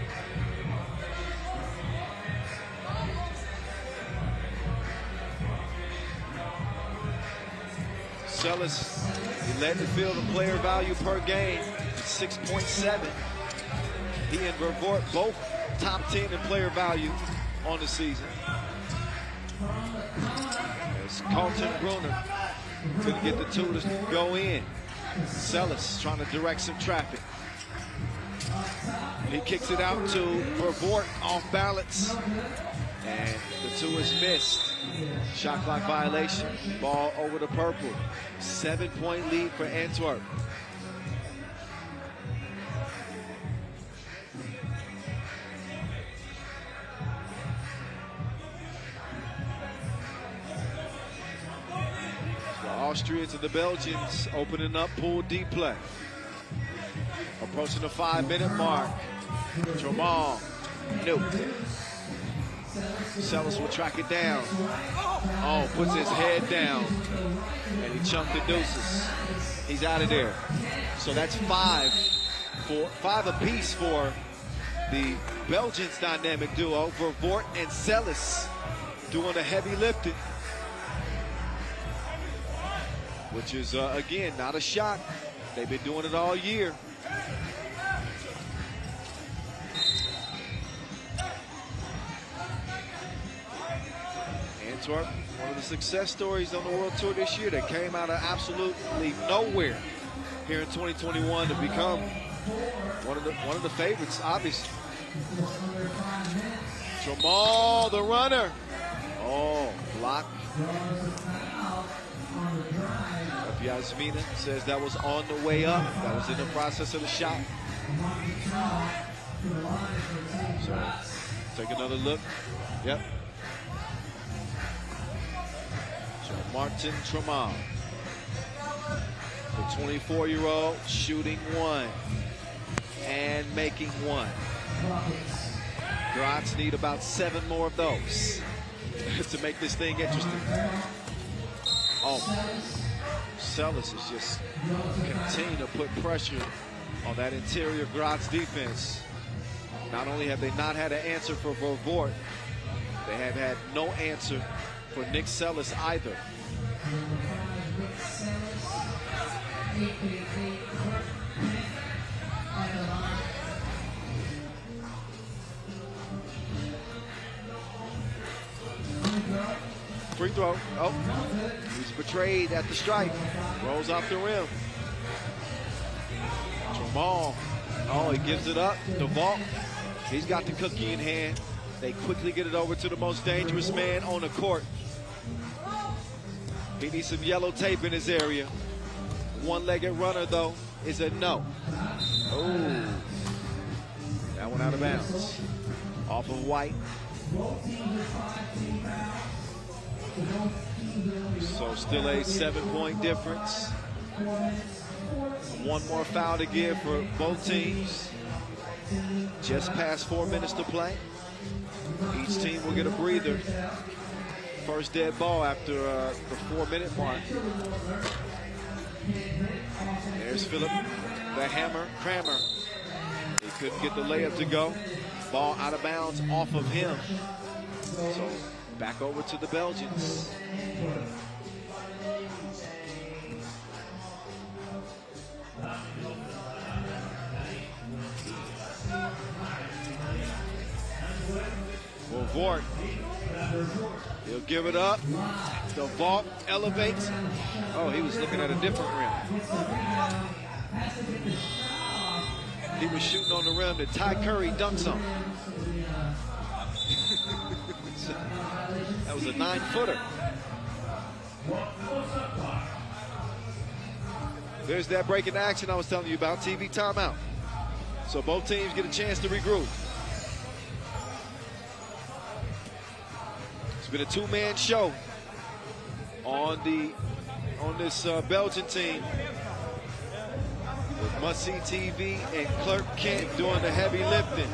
Sellis, he led the field in player value per game, 6.7. He and Vervoort both top 10 in player value on the season. As Carlton Brunner couldn't get the two to go in. Sellis trying to direct some traffic. He kicks it out to Vervoort off balance. And the two is missed. Shot clock violation. Ball over to purple. 7-point lead for Antwerp. The Austrians and the Belgians opening up pool D play. Approaching the 5-minute mark. Jamal. Nope. Sellis will track it down. Oh, puts his head down. And he chunked the deuces. He's out of there. So that's 5 apiece for the Belgians' dynamic duo. Vervoort and Sellis doing the heavy lifting. Which is, again, not a shock. They've been doing it all year. Antwerp, one of the success stories on the World Tour this year that came out of absolutely nowhere here in 2021 to become one of the favorites, obviously. Jamal, the runner. Oh, block. Yasmina says that was on the way up. That was in the process of the shot. So, take another look. Yep. So, Martin Tramal, the 24-year-old, shooting 1 and making 1. Gratz need about 7 more of those to make this thing interesting. Oh. Sellis is just continuing to put pressure on that interior Graz defense. Not only have they not had an answer for Vervoort, they have had no answer for Nick Sellis either. Free throw. Oh, he's betrayed at the strike. Rolls off the rim. Jamal. Oh, he gives it up. The vault. He's got the cookie in hand. They quickly get it over to the most dangerous man on the court. He needs some yellow tape in his area. One-legged runner, though, is a no. Oh. That one out of bounds. Off of White. So still a 7-point difference. 1 more foul to give for both teams. Just past 4 minutes to play. Each team will get a breather. First dead ball after the 4-minute mark. There's Philip, the hammer, Kramer. He couldn't get the layup to go. Ball out of bounds off of him. So back over to the Belgians. Vervoort. He'll give it up. The vault elevates. Oh, he was looking at a different rim. He was shooting on the rim that Ty Curry dunks on. That was a 9-footer. There's that breaking action I was telling you about, TV timeout. So both teams get a chance to regroup. It's been a 2-man show on on this Belgian team. With Must-See TV and Clark Kent doing the heavy lifting.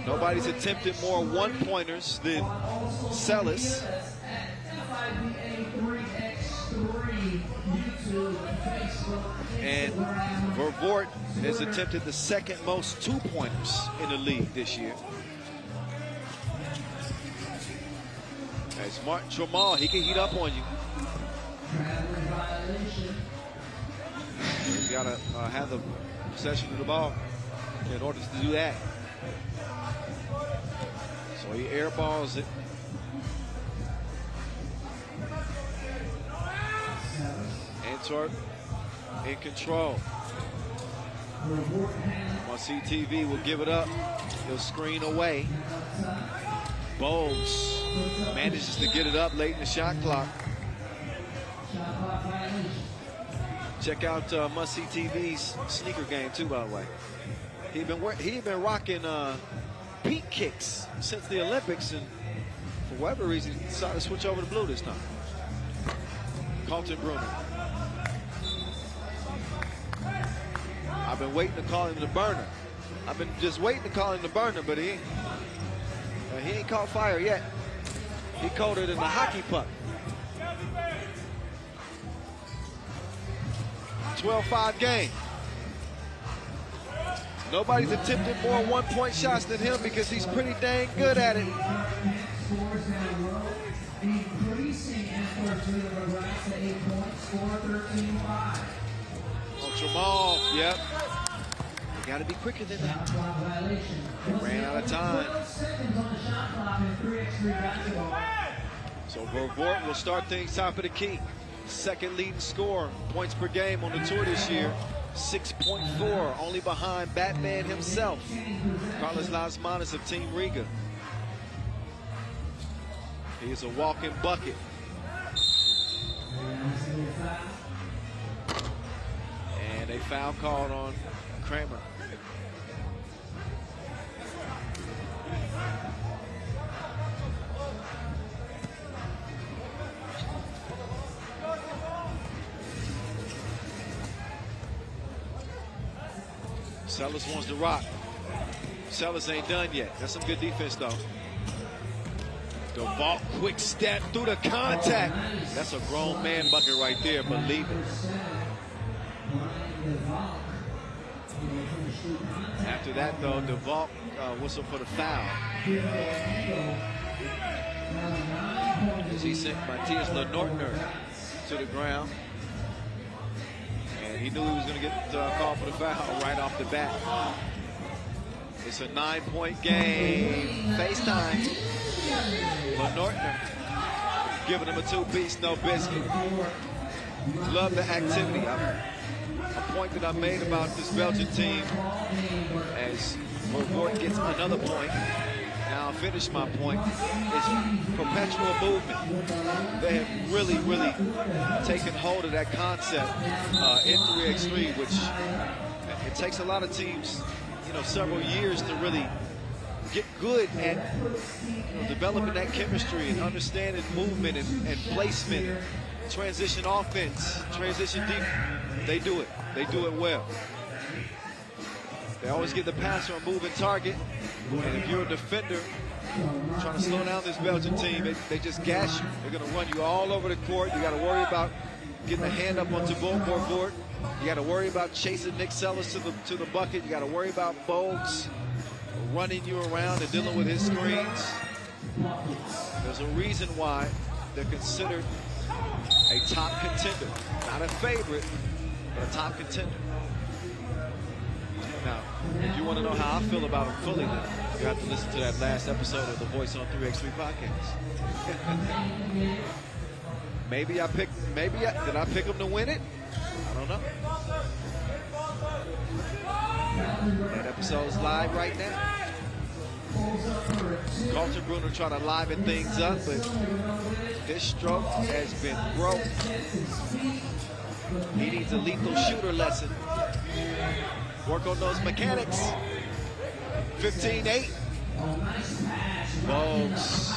Nobody's attempted more one-pointers than Celis. And Vervoort has attempted the second most two-pointers in the league this year. As Martin Tramal, he can heat up on you. He's got to have the possession of the ball in order to do that. So he airballs it. Antwerp in control. Must-See TV will give it up. He'll screen away. Bowles manages to get it up late in the shot clock. Check out Must-See TV's sneaker game too, by the way. He'd been rocking peak kicks since the Olympics, and for whatever reason, he decided to switch over to blue this time. Carlton Bruner. I've been waiting to call him the burner. I've been just waiting to call him the burner, but he ain't caught fire yet. He colder than the hockey puck. 12-5 game. Nobody's attempted more one-point shots than him because he's pretty dang good at it. Oh, Jamal, yep. You gotta be quicker than that. Ran out of time. So Vervoort will start things top of the key. Second leading scorer, points per game on the tour this year, 6.4, only behind Batman himself, Carlos Lasmanis of Team Riga. He is a walking bucket. And a foul called on Kramer. Celis wants to rock. Celis ain't done yet. That's some good defense, though. DeVault, quick step through the contact. That's a grown man bucket right there, believe it. After that, though, DeVault whistle for the foul. As he sent Matthias Lenortner to the ground. And he knew he was going to get called for the foul right off the bat. It's a 9-point game. FaceTime. Lenortner giving him a two-piece, no biscuit. Love the activity. A point that I made about this Belgian team as Vervoort gets another point. Now I'll finish my point. It's perpetual movement. They have really, really taken hold of that concept in 3x3, which it takes a lot of teams, several years to really get good at developing that chemistry and understanding movement and placement, transition offense, transition defense. They do it. They do it well. They always get the passer a moving target. And if you're a defender trying to slow down this Belgian team, they just gas you. They're going to run you all over the court. You got to worry about getting a hand up onto Vervoort. You got to worry about chasing Nick Celis to the bucket. You got to worry about Bogues running you around and dealing with his screens. There's a reason why they're considered a top contender. Not a favorite, but a top contender. Now, if you want to know how I feel about them fully, then you have to listen to that last episode of the Voice on 3x3 podcast. Did I pick them to win it? I don't know. That episode is live right now. Carlton Bruner trying to liven things up, but his stroke has been broke. He needs a lethal shooter lesson. Work on those mechanics. 15-8. Bogues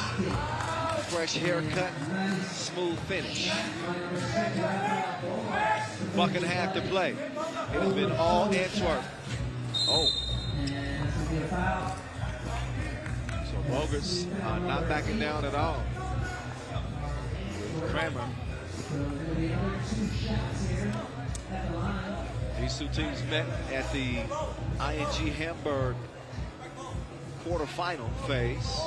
fresh haircut, smooth finish. Buck and a half to play. It has been all Antwerp. Oh. So Bogarts not backing down at all. Kramer. These two teams met at the ING Hamburg quarterfinal phase.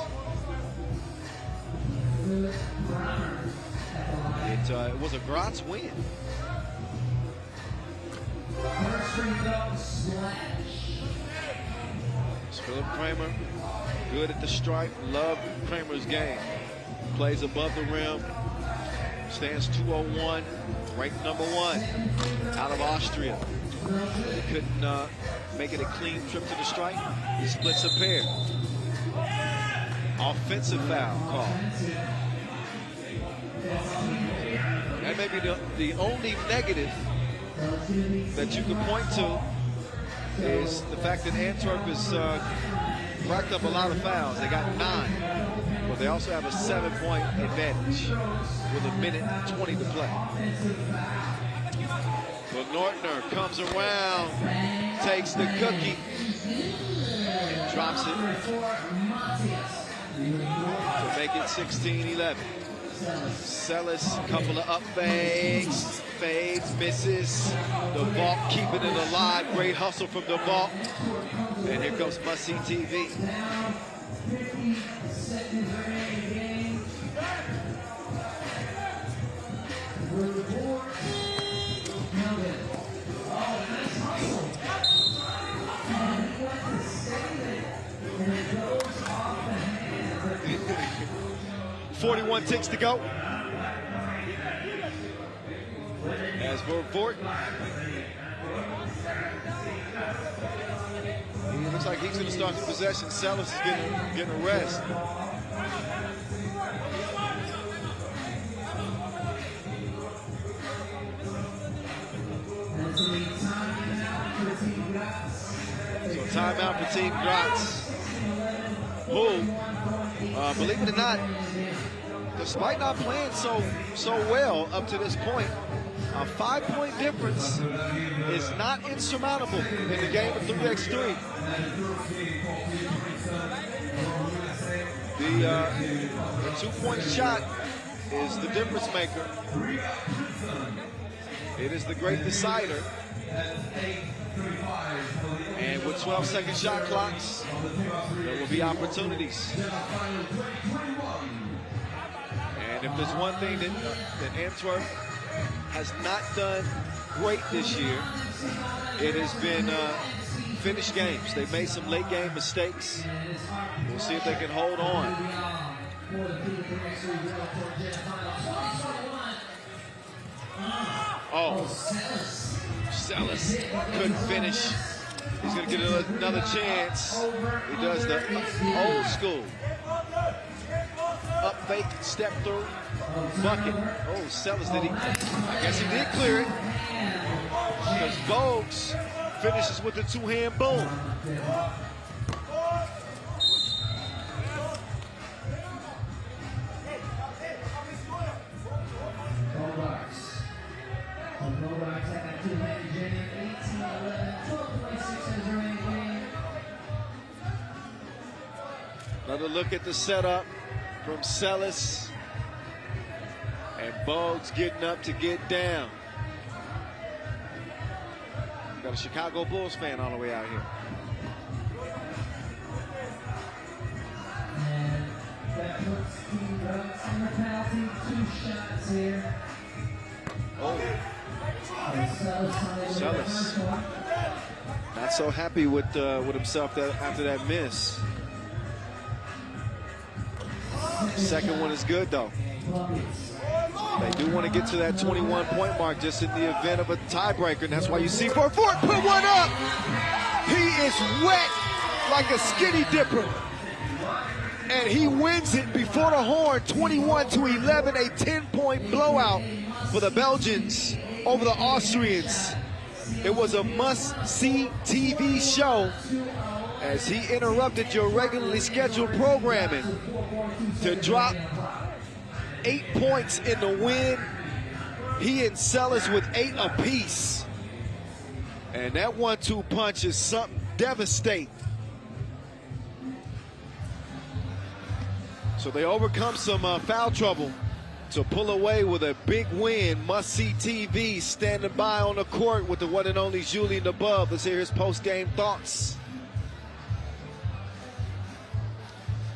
It was a Gratz win. Philip Kramer, good at the stripe. Love Kramer's game. Plays above the rim. Stands 201. Ranked number 1 out of Austria. He couldn't make it a clean trip to the stripe. He splits a pair. Offensive foul call. That may be the only negative that you can point to is the fact that Antwerp has racked up a lot of fouls. They got 9, but they also have a 7-point advantage with 1:20 to play. But Nortner comes around, takes the cookie, and drops it to make it 16-11. Sellis, couple of up fades, misses. The vault keeping it alive. Great hustle from the vault. And here comes must-see TV. .41 ticks to go. As for Vort, looks like he's going to start the possession. Sellis is getting a rest. So timeout for Team Gratz, who, believe it or not, despite not playing so well up to this point, a 5-point difference is not insurmountable in the game of 3x3. The 2-point shot is the difference maker. It is the great decider. And with 12-second shot clocks, there will be opportunities. And if there's one thing that Antwerp has not done great this year, it has been finished games. They've made some late game mistakes. We'll see if they can hold on. Oh, Sellis couldn't finish. He's going to get another chance. He does the old school up fake, step through, bucket. Oh, Sellis, I guess he did clear it. Because Bogues finishes with the 2-hand boom. Another look at the setup from Sellis. And Bogues getting up to get down. Got a Chicago Bulls fan on the way out here. Oh. Sellis. Not so happy with himself after that miss. Second one is good, though. They do want to get to that 21-point mark just in the event of a tiebreaker, and that's why you see Vort put one up. He is wet like a skinny dipper. And he wins it before the horn, 21-11, a 10-point blowout for the Belgians over the Austrians. It was a must-see TV show as he interrupted your regularly scheduled programming to drop 8 points in the win. He and Sellers with 8 apiece. And that 1-2 punch is something devastating. So they overcome some foul trouble to pull away with a big win. Must-see TV standing by on the court with the one and only Julian above. Let's hear his post-game thoughts.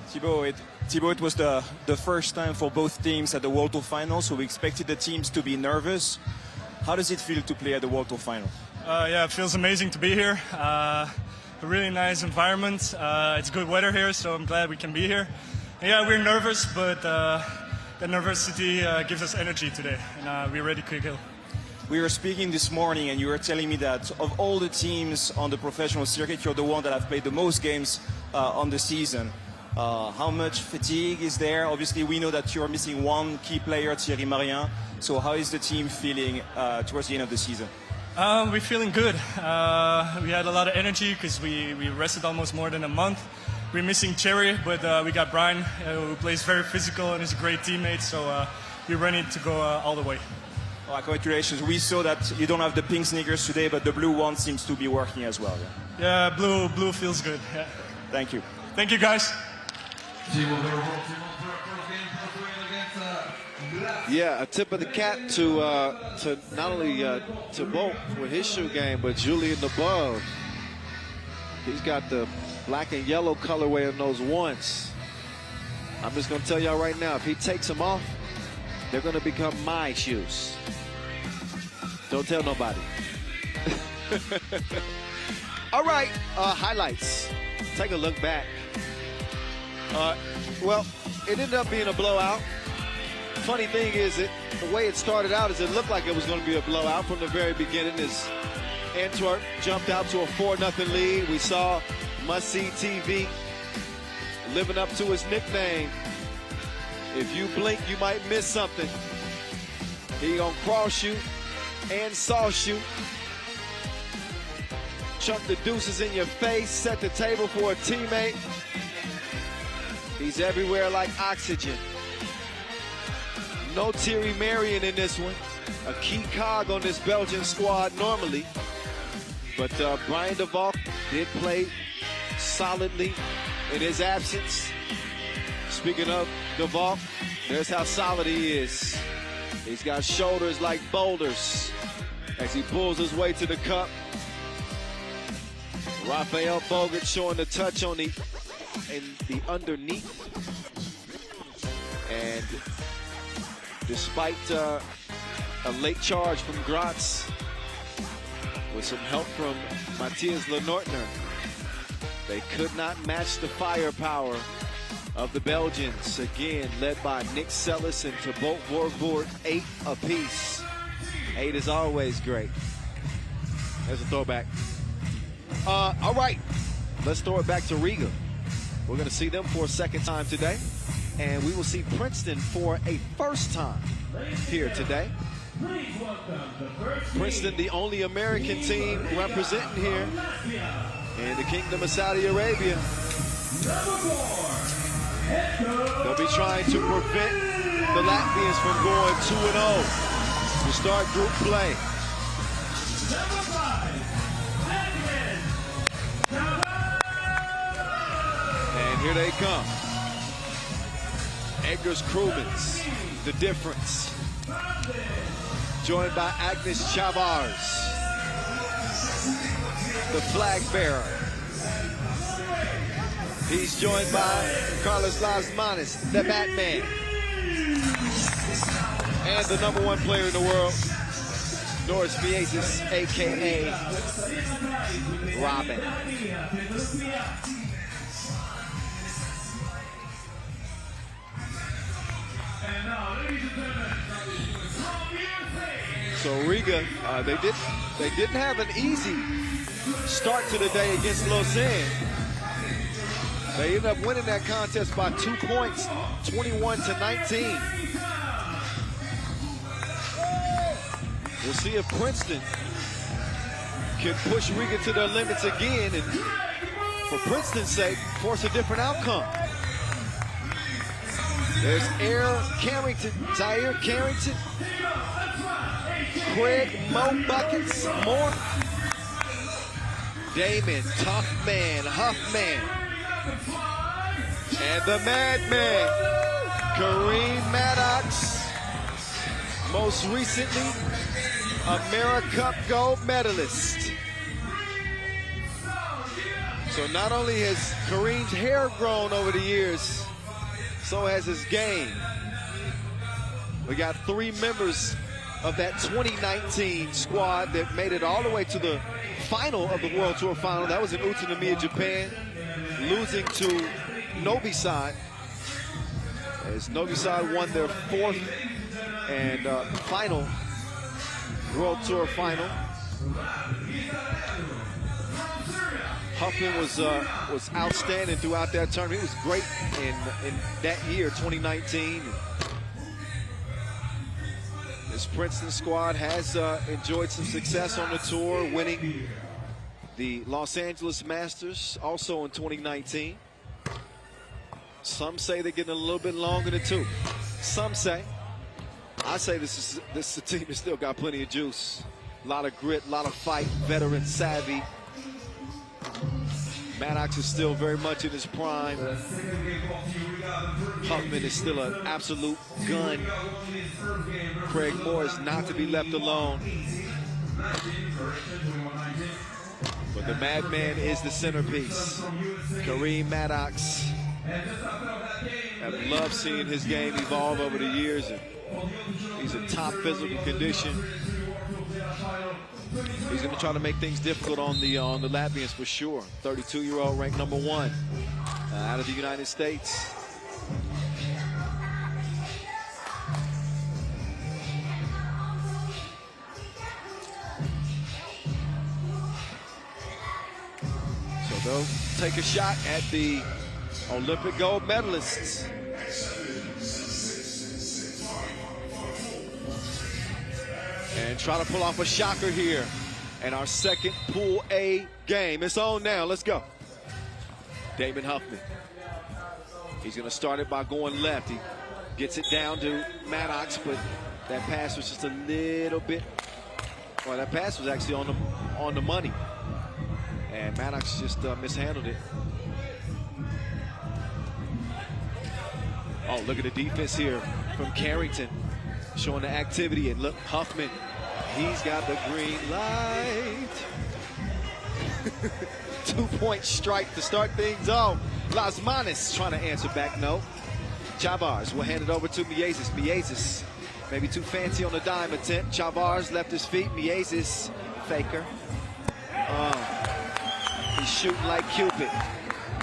Thibaut, it was the first time for both teams at the World Tour Final, so we expected the teams to be nervous. How does it feel to play at the World Tour Final? Yeah, it feels amazing to be here. A really nice environment. It's good weather here, so I'm glad we can be here. Yeah, we're nervous, but the nervosity gives us energy today, and we're ready to kill. We were speaking this morning, and you were telling me that of all the teams on the professional circuit, you're the one that have played the most games on the season. How much fatigue is there? Obviously, we know that you're missing one key player, Thierry Marien. So how is the team feeling towards the end of the season? We're feeling good. We had a lot of energy because we rested almost more than a month. We're missing Thierry, but we got Brian, who plays very physical and is a great teammate. So we're ready to go all the way. Well, congratulations. We saw that you don't have the pink sneakers today, but the blue one seems to be working as well. Yeah, blue feels good. Yeah. Thank you. Thank you, guys. Yeah, a tip of the cap to not only to Bolt with his shoe game, but Julian above. He's got the black and yellow colorway on those ones. I'm just going to tell y'all right now, if he takes them off, they're going to become my shoes. Don't tell nobody. All right, highlights. Take a look back. Well, it ended up being a blowout. Funny thing is, the way it started out is it looked like it was going to be a blowout from the very beginning as Antwerp jumped out to a 4-0 lead. We saw Must-See TV living up to his nickname. If you blink, you might miss something. He gonna cross you and sauce you. Chunk the deuces in your face, set the table for a teammate. He's everywhere like oxygen. No Thierry Marien in this one. A key cog on this Belgian squad normally. But Brian de Valk did play solidly in his absence. Speaking of de Valk, there's how solid he is. He's got shoulders like boulders as he pulls his way to the cup. Raphael Bogut showing the touch on the underneath. And despite a late charge from Gratz, with some help from Matthias Lenortner, they could not match the firepower of the Belgians. Again, led by Nick Sellis and Thibaut Voorvoort, 8 apiece. 8 is always great. There's a throwback. All right, let's throw it back to Riga. We're going to see them for a second time today, and we will see Princeton for a first time here today. Princeton, the only American team representing here in the Kingdom of Saudi Arabia. They'll be trying to prevent the Latvians from going 2-0 to start group play. And here they come. Edgar's Krumens, the difference. Joined by Agnes Chavars, the flag bearer. He's joined by Carlos Lasmanis, the Batman. And the #1 player in the world, Doris Vieses, a.k.a. Robin. So Riga, they didn't have an easy start to the day against Lausanne. They ended up winning that contest by 2 points, 21-19. We'll see if Princeton can push Riga to their limits again and, for Princeton's sake, force a different outcome. There's Zaire Carrington, Craig Mo Buckets, more. Damon, tough man, Huffman. And the madman, Kareem Maddox, most recently, AmeriCup gold medalist. So not only has Kareem's hair grown over the years, so has his game. We got 3 members of that 2019 squad that made it all the way to the final of the World Tour final. That was in Utsunomiya, Japan, losing to Novi Sad, as Novi Sad won their 4th and final World Tour final. Huffman was outstanding throughout that tournament. He was great in that year, 2019. This Princeton squad has enjoyed some success on the tour, winning the Los Angeles Masters also in 2019. Some say they're getting a little bit longer than 2. Some say. I say this is a team that's still got plenty of juice. A lot of grit, a lot of fight, veteran savvy. Maddox is still very much in his prime. Huffman is still an absolute gun. Craig Moore is not to be left alone. But the madman is the centerpiece. Kareem Maddox. I've loved seeing his game evolve over the years. And he's in top physical condition. He's going to try to make things difficult on the Latvians for sure. 32-year-old ranked #1 out of the United States. So they'll take a shot at the Olympic gold medalists. And try to pull off a shocker here. And our second Pool A game. It's on now. Let's go. Damon Huffman. He's going to start it by going left. He gets it down to Maddox, but that pass was just a little bit. Well, that pass was actually on the money. And Maddox just mishandled it. Oh, look at the defense here from Carrington, showing the activity. And look, Huffman, he's got the green light. 2-point strike to start things off. Las Manes trying to answer back, no. Chavars will hand it over to Miezis. Miezis, maybe too fancy on the dime attempt. Chavars left his feet. Miezis, faker. He's shooting like Cupid.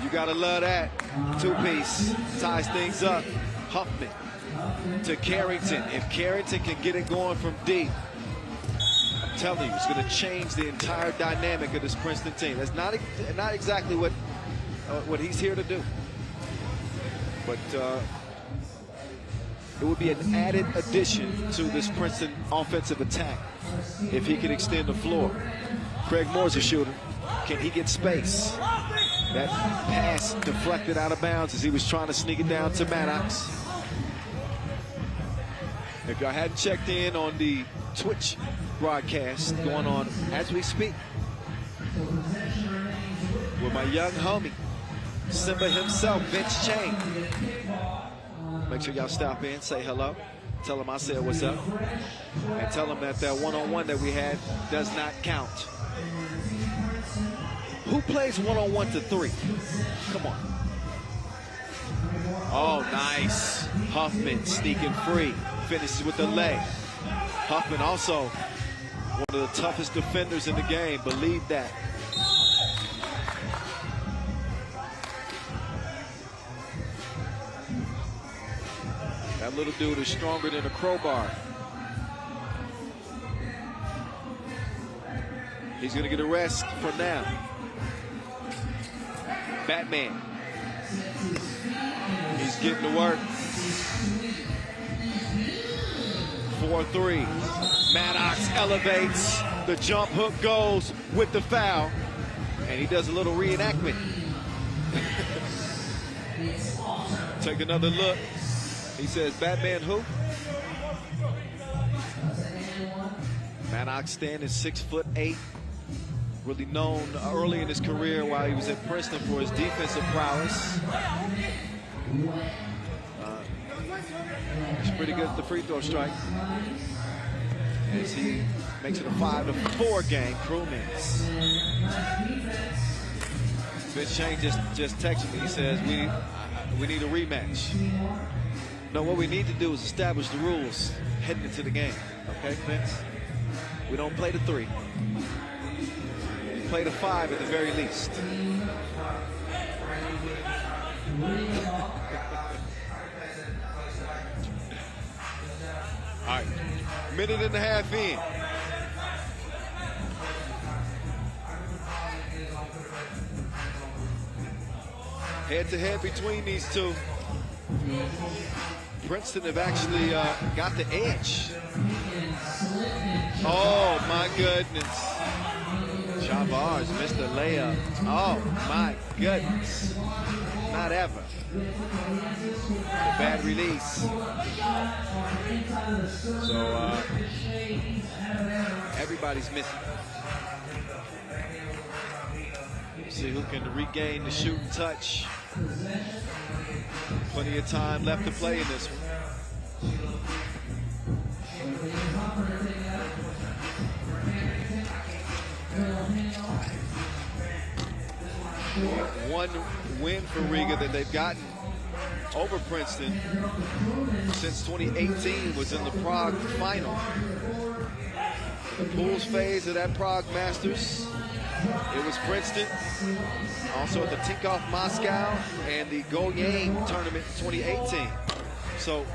You gotta love that. 2-piece, ties things up. Huffman to Carrington. If Carrington can get it going from deep, I'm telling you, it's gonna change the entire dynamic of this Princeton team. That's not exactly what he's here to do. But it would be an added addition to this Princeton offensive attack if he can extend the floor. Craig Moore's a shooter. Can he get space? That pass deflected out of bounds as he was trying to sneak it down to Maddox. If I hadn't checked in on the Twitch broadcast going on as we speak with my young homie, Simba himself, Vince Chain. Make sure y'all stop in, say hello. Tell him I said what's up. And tell him that that one-on-one that we had does not count. Who plays one-on-one to 3? Come on. Oh, nice. Huffman sneaking free. Finishes with the leg. Huffman also one of the toughest defenders in the game. Believe that. That little dude is stronger than a crowbar. He's going to get a rest for now. Batman. He's getting to work. 4-3. Maddox elevates. The jump hook goes with the foul. And he does a little reenactment. Take another look. He says, Batman who? Maddox standing 6'8", really known early in his career while he was at Princeton for his defensive prowess. He's pretty good at the free throw strike. As he makes it a 5-4 game, Crewman's. Vince Chang just texted me. He says, we need a rematch. No, what we need to do is establish the rules heading into the game. Okay, Vince? We don't play the 3. We play the 5 at the very least. All right, minute and a half in. Head-to-head between these two. Princeton have actually got the edge. Oh, my goodness. Chavars missed the layup. Oh, my goodness. Not ever. A bad release. So, everybody's missing. See who can regain the shooting touch. Plenty of time left to play in this one. One win for Riga that they've gotten over Princeton since 2018 was in the Prague final. The pools phase of that Prague Masters, it was Princeton. Also at the Tinkoff Moscow and the Goyang tournament in 2018. So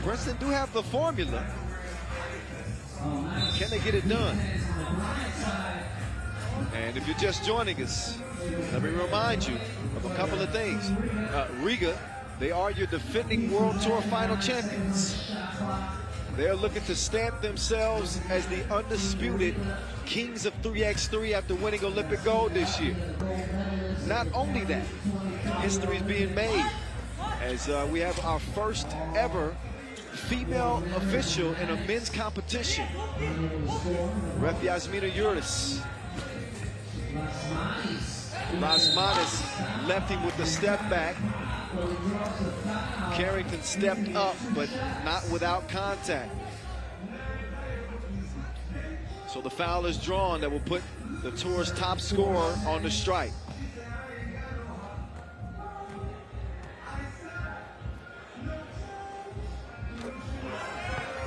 Princeton do have the formula. Can they get it done? And if you're just joining us, let me remind you of a couple of things. Riga, they are your defending World Tour final champions. They're looking to stamp themselves as the undisputed kings of 3x3 after winning Olympic gold this year. Not only that, history is being made as we have our first ever female official in a men's competition. Ref Yasmina Yuris. Rasmanis left him with the step back. Carrington stepped up, but not without contact. So the foul is drawn that will put the tour's top scorer on the strike.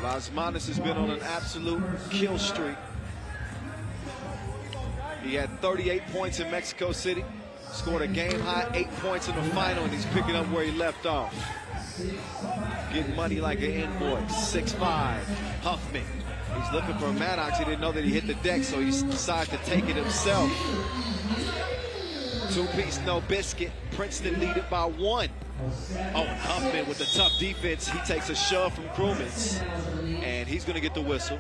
Lasmanis has been on an absolute kill streak. He had 38 points in Mexico City, scored a game-high 8 points in the final, and he's picking up where he left off. Getting money like an invoice. 6'5", Huffman. He's looking for Maddox. He didn't know that he hit the deck, so he decided to take it himself. Two-piece, no biscuit. Princeton lead it by 1. Oh, and Huffman with the tough defense. He takes a shove from Crewman's, and he's going to get the whistle.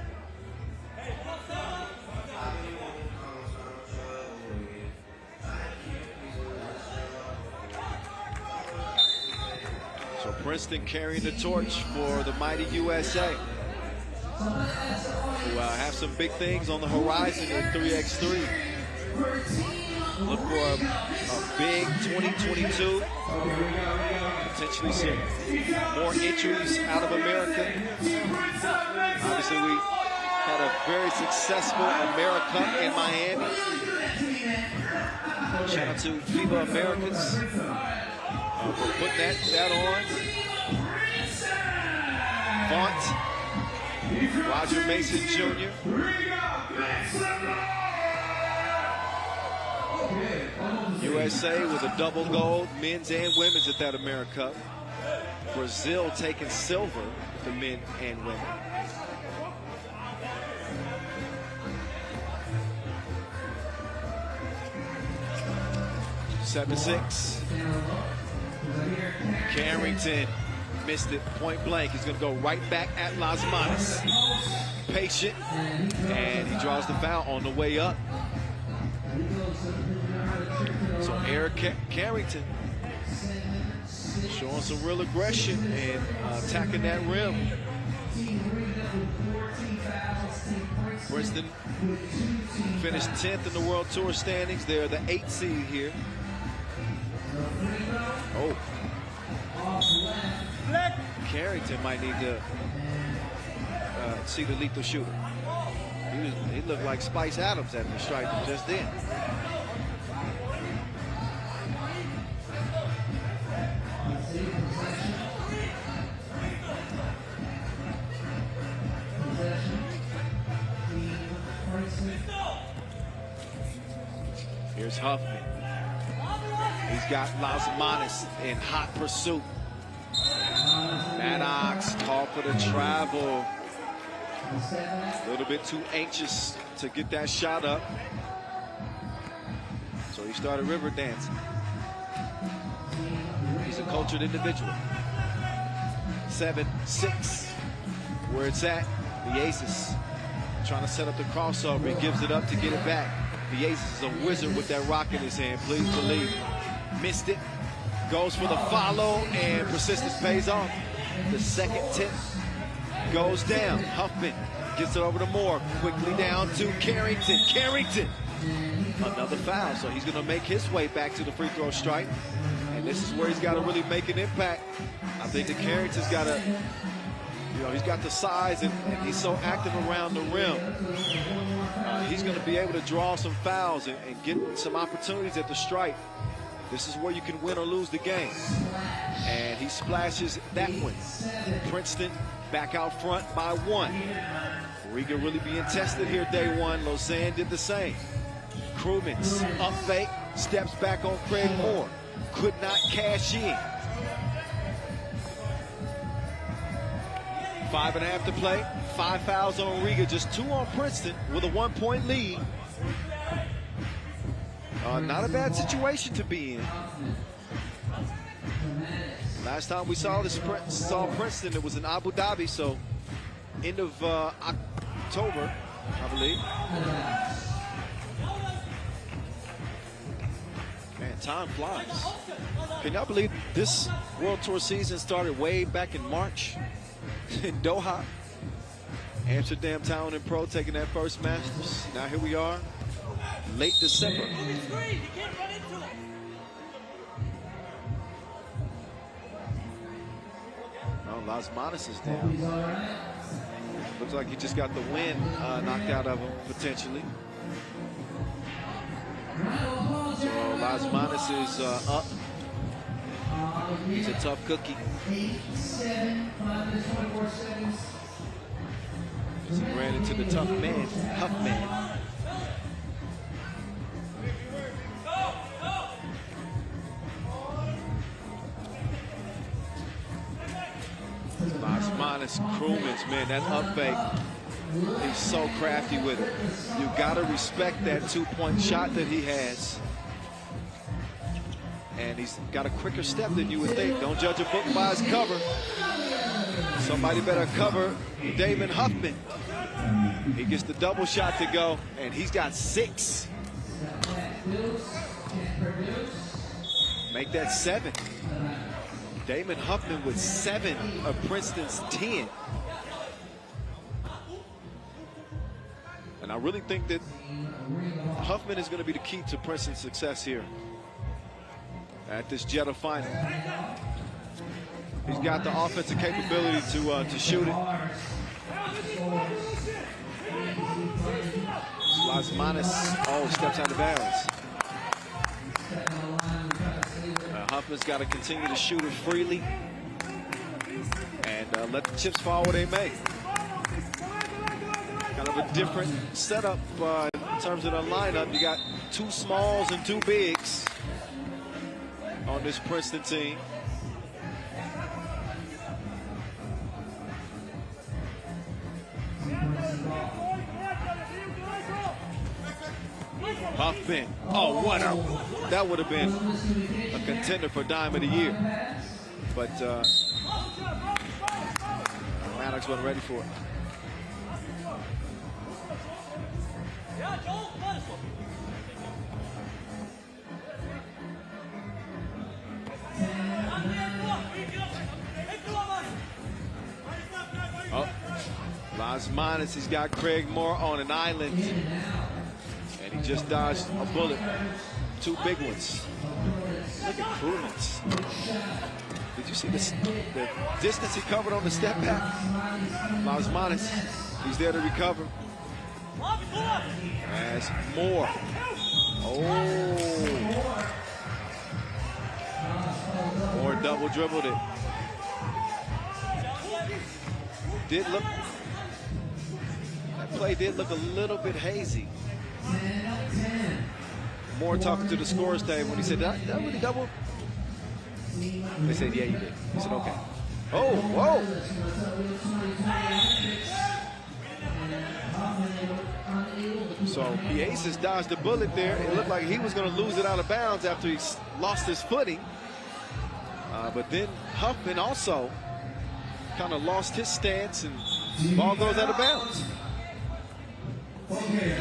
So Princeton carrying the torch for the mighty USA, who have some big things on the horizon in 3x3. Look for a big 2022. Potentially some more entries out of America. Obviously, we had a very successful America in Miami. Shout out to FIBA Americans for putting that on. Vaught, Roger Mason Jr. USA with a double gold, men's and women's at that America. Brazil taking silver with the men and women. (7-6). Carrington missed it point blank. He's going to go right back at Lasmanis. Patient, and he draws the foul on the way up. So Eric Carrington Showing some real aggression and attacking that rim. Princeton finished 10th in the World Tour standings. They're the 8th seed here. Oh. Carrington might need to see the lethal shooter. He looked like Spice Adams at the stripe just then. Here's Huffman. He's got Lausanne in hot pursuit. Maddox called for the travel. A little bit too anxious to get that shot up. So he started river dancing. He's a cultured individual. 7-6. Where it's at, the Aces trying to set up the crossover. He gives it up to get it back. The Aces is a wizard with that rock in his hand, please believe. Missed it. Goes for the follow, and persistence pays off. The second tip goes down. Huffman gets it over to Moore. Quickly down to Carrington. Carrington! Another foul, so he's going to make his way back to the free throw stripe. And this is where he's got to really make an impact. I think that Carrington's got to, he's got the size and he's so active around the rim. He's going to be able to draw some fouls and get some opportunities at the stripe. This is where you can win or lose the game. And he splashes that one. Princeton back out front by 1. Riga really being tested here day 1. Lausanne did the same. Krumens up fake, steps back on Craig Moore. Could not cash in. 5.5 to play. 5 fouls on Riga, just 2 on Princeton with a 1-point lead. Not a bad situation to be in. Last time we saw Princeton, it was in Abu Dhabi, so end of October, I believe. Man, time flies. Can y'all believe this World Tour season started way back in March in Doha? Amsterdam Talent&Pro taking that first Masters. Now here we are, late December. Oh, Lasmanis is down. Looks like he just got the wind knocked out of him, potentially. So Lasmanis is up. He's a tough cookie. 8-7, 5-24 seconds. He ran into the tough man, Huffman. Lasmanis, Krumens, man, that up fake. He's so crafty with it. You gotta respect that 2-point shot that he has. And he's got a quicker step than you would think. Don't judge a book by his cover. Somebody better cover Damon Huffman. He gets the double shot to go, and he's got 6. Make that 7. Damon Huffman with 7 of Princeton's 10. And I really think that Huffman is going to be the key to Princeton's success here at this Jeddah final. He's got the offensive capability to shoot it. Lasmanis, steps out of bounds. Huffman's got to continue to shoot it freely and let the chips fall where they may. Kind of a different setup in terms of the lineup. You got 2 smalls and 2 bigs on this Princeton team. Huffman, that would have been a contender for Dime of the Year. But Maddox wasn't ready for it. Las he's got Craig Moore on an island. And he just dodged a bullet. 2 big ones. Look at Krumens. Did you see the distance he covered on the step back? Las he's there to recover. As Moore. Oh. Moore double dribbled it. That play did look a little bit hazy. Moore talking to the scores table when he said, did I really double? They said, yeah, you did. He said, okay. Oh, whoa. So the Aces dodged the bullet there. It looked like he was going to lose it out of bounds after he lost his footing. But then Huffman also kind of lost his stance and ball goes out of bounds. Okay.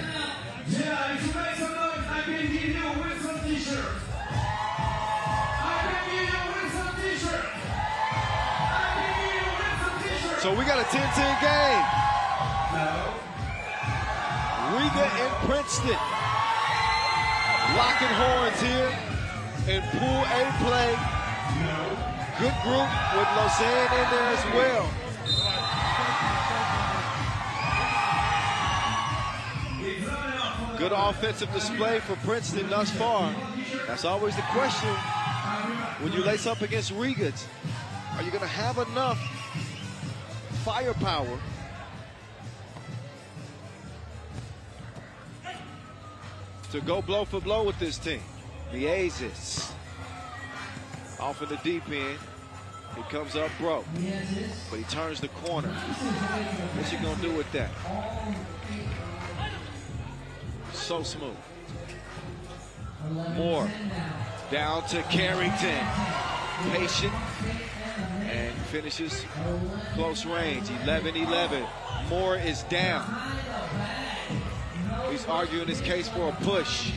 Yeah, if you make some noise, I can give you a Wilson t-shirt. So we got a 10-10 game. Riga and Princeton locking horns here in Pool A play. Good group with Lausanne in there as well. Good offensive display for Princeton thus far. That's always the question when you lace up against Riga. Are you going to have enough firepower to go blow for blow with this team? The Aces off in the deep end. He comes up broke, but he turns the corner. What's he going to do with that? So smooth. Moore down to Carrington. Patient and finishes close range. 11-11. Moore is down. He's arguing his case for a push.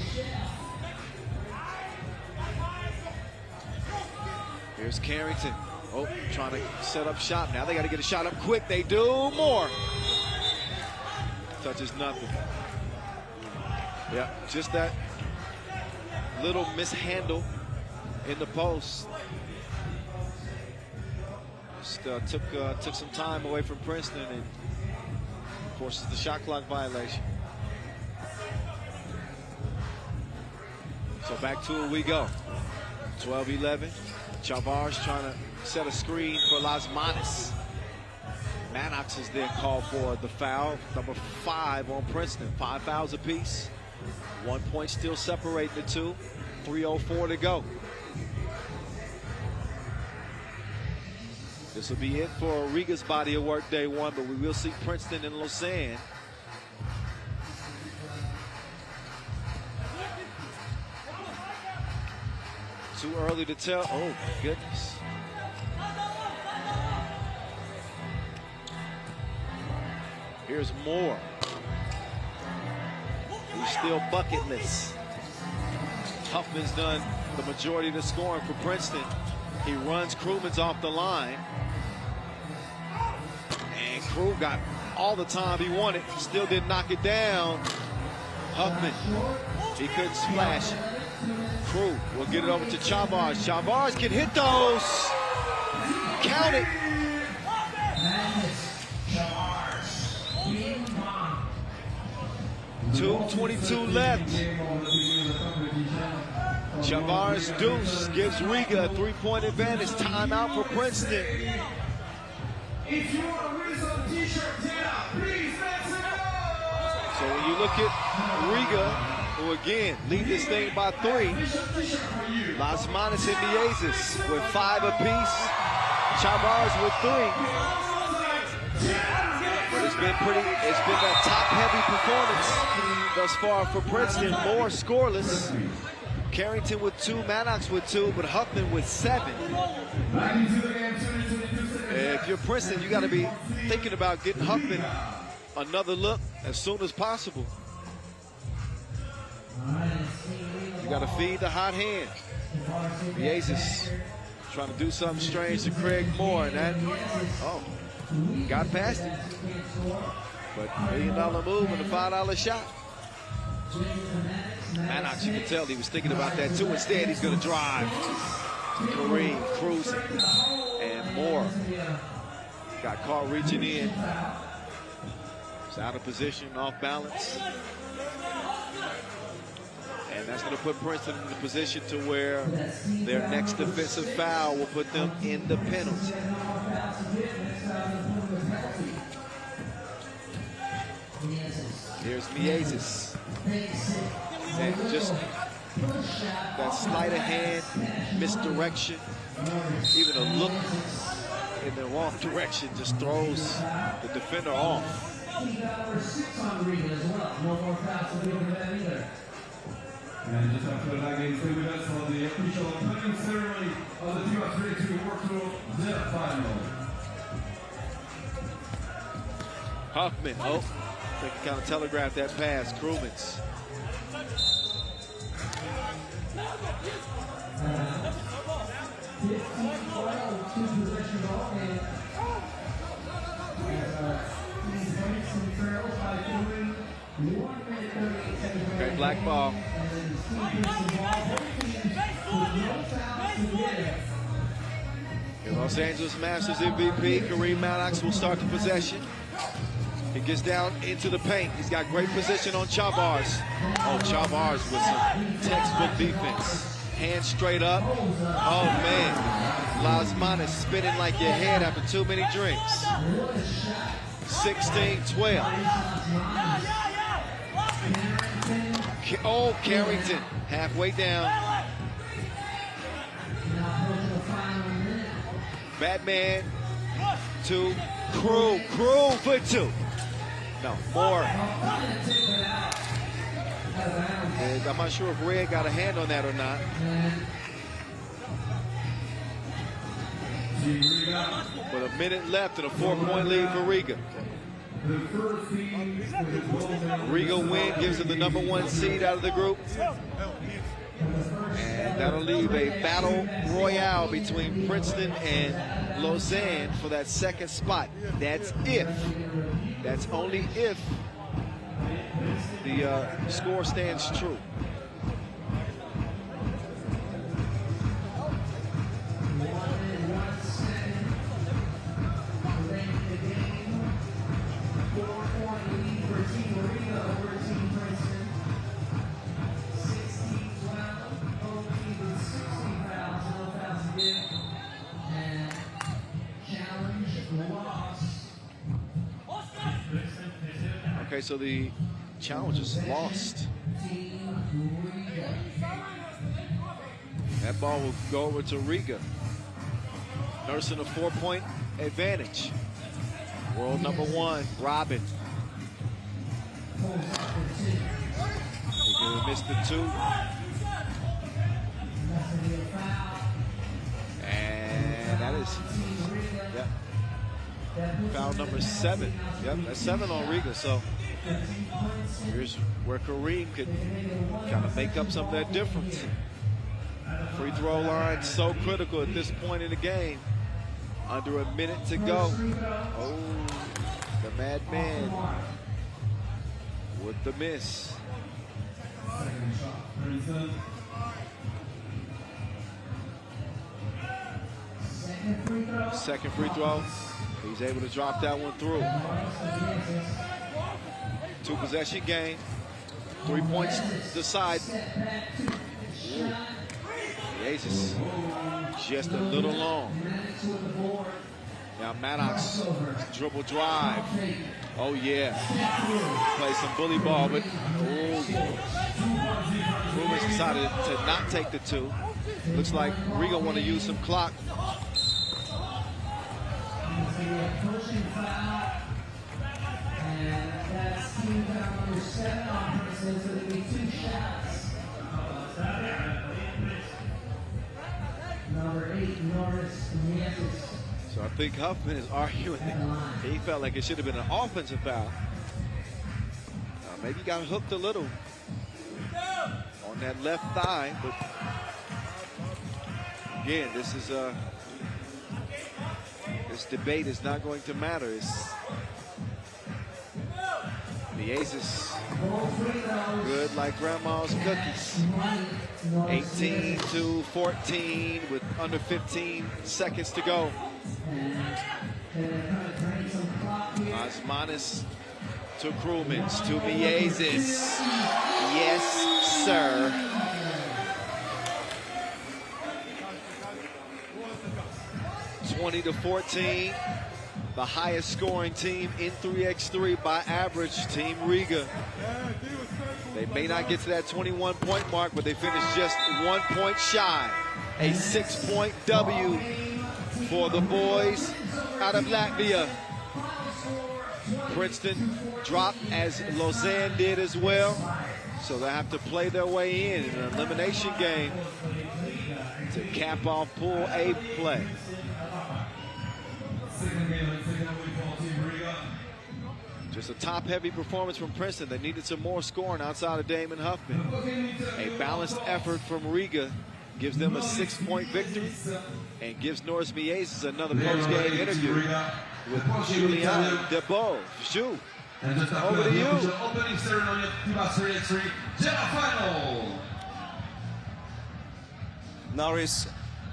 Here's Carrington. Oh, trying to set up shot. Now they got to get a shot up quick. They do. Moore touches nothing. Yeah, just that little mishandle in the post. Just took some time away from Princeton and forces the shot clock violation. So back to it we go. 12-11. Chavar's trying to set a screen for Las Manas. Mannix is then called for the foul. Number 5 on Princeton. 5 fouls apiece. 1 point still separating the two. 3:04 to go. This will be it for Riga's body of work day 1, but we will see Princeton and Lausanne. Too early to tell. Oh, my goodness. Here's Moore. He's still bucketless. Huffman's done the majority of the scoring for Princeton. He runs Krumens off the line. And Crew got all the time he wanted. Still didn't knock it down. Huffman, he couldn't splash it. Crew will get it over to Chavars. Chavars can hit those. Count it. 2:22 left. Chavars deuce gives Riga a 3-point advantage. Timeout for Princeton. If you want to win some t-shirt, please let's go. So when you look at Riga, who again lead this thing by 3, Las Manas and the Aces with 5 apiece. Chavars with 3. But it's been a top-heavy performance thus far for Princeton. More scoreless. Carrington with 2, Mannix with 2, but Huffman with 7. If you're Princeton, you got to be thinking about getting Huffman another look as soon as possible. You got to feed the hot hand. The Aces trying to do something strange to Craig Moore, and that, got past him. But $1 million move and a $5 shot. Maddox, you can tell he was thinking about that too. Instead, he's going to drive. Kareem cruising. And more. Got caught reaching in. It's out of position, off balance. And that's going to put Princeton in the position to where their next defensive foul will put them in the penalty. Here's Miezes. And just that sleight of hand, misdirection, even a look in the wrong direction just throws the defender off. And just after that game, stay with us on the official opening ceremony of the FIBA 3x3 World Tour, the final. Huffman, oh, I think he kind of telegraphed that pass. Krumens. Okay, black ball. Your Los Angeles Masters MVP, Kareem Maddox, will start the possession. He gets down into the paint. He's got great position on Chavars. Oh, Chavars with some textbook defense. Hands straight up. Oh, man. Lasman is spinning like your head after too many drinks. 16-12. Oh, Carrington, halfway down. Batman to Crew for two. No, more. And I'm not sure if Red got a hand on that or not. But a minute left and a 4-point lead for Riga. Riga win gives them the #1 seed out of the group. And that'll leave a battle royale between Princeton and Lausanne for that second spot. That's if. That's only if the score stands true. Okay, so the challenge is lost. That ball will go over to Riga, nursing a 4-point advantage. World #1, Robin. He missed the 2. And that is, yeah, foul number 7. Yep, that's 7 on Riga. So here's where Kareem could kind of make up some of that difference. Free throw line so critical at this point in the game. Under a minute to go. Oh, the madman with the miss. Second free throw. He's able to drop that one through. 2-possession game. 3 points decide. Jesus, just a little long. Now Maddox, dribble drive. Oh yeah. Play some bully ball, but Rubens decided to not take the 2. Looks like Riga want to use some clock. So I think Huffman is arguing that he felt like it should have been an offensive foul. Maybe got hooked a little on that left thigh, but again, this debate is not going to matter. Miezis, good like grandma's cookies. 18-14 with under 15 seconds to go. Osmanis to Krumins, to Miezis. Yes, sir. (20-14). The highest scoring team in 3x3 by average, Team Riga. They may not get to that 21-point mark, but they finished just 1 point shy. A 6-point W for the boys out of Latvia. Princeton dropped as Lausanne did as well. So they have to play their way in an elimination game to cap off Pool A play. Just a top-heavy performance from Princeton. They needed some more scoring outside of Damon Huffman. A balanced effort from Riga gives them a 6-point victory and gives Norris Miezis another post-game interview with Julian DeBeau. Ju, over to you. Opening ceremony of FIBA 3x3 Jeddah final. Norris,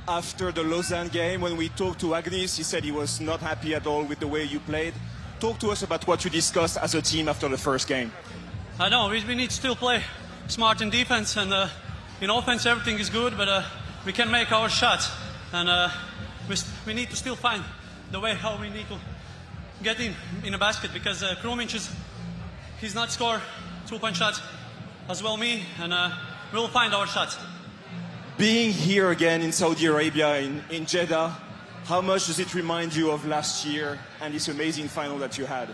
after the Lausanne game, when we talked to Agnes, he said he was not happy at all with the way you played. Talk to us about what you discussed as a team after the first game. I know we need to still play smart in defense, and in offense everything is good, but we can make our shots, and we need to still find the way how we need to get in a basket, because Krumins he's not score 2-point shots as well me, and we'll find our shots. Being here again in Saudi Arabia, in Jeddah, how much does it remind you of last year and this amazing final that you had?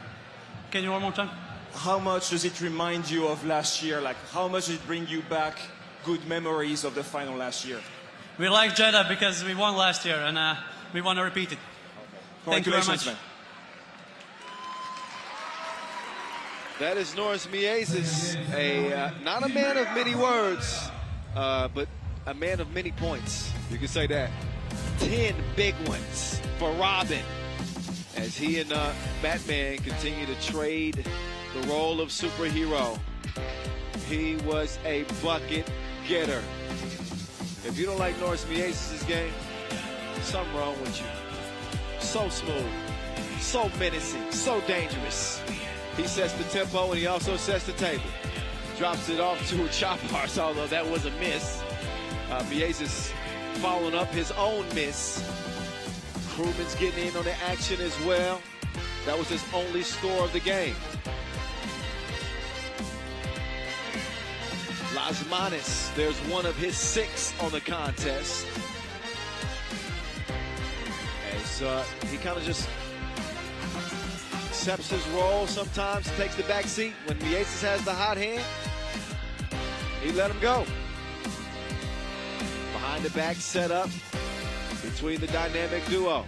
Can you one more time? How much does it remind you of last year? Like, how much does it bring you back good memories of the final last year? We like Jeddah because we won last year, and we want to repeat it. Thank you very much. Man. That is Norris Miezis, not a man of many words, but a man of many points. You can say that. 10 big ones for Robin as he and Batman continue to trade the role of superhero. He was a bucket getter. If you don't like Norris Miezis' game, something wrong with you. So smooth, so menacing, so dangerous. He sets the tempo and he also sets the table. Drops it off to Chapars, although that was a miss. Miezis following up his own miss. Krumins getting in on the action as well. That was his only score of the game. Lasmanis, there's one of his 6 on the contest. As he kind of just accepts his role, sometimes takes the back seat. When Miezis has the hot hand, he let him go. Behind the back setup between the dynamic duo.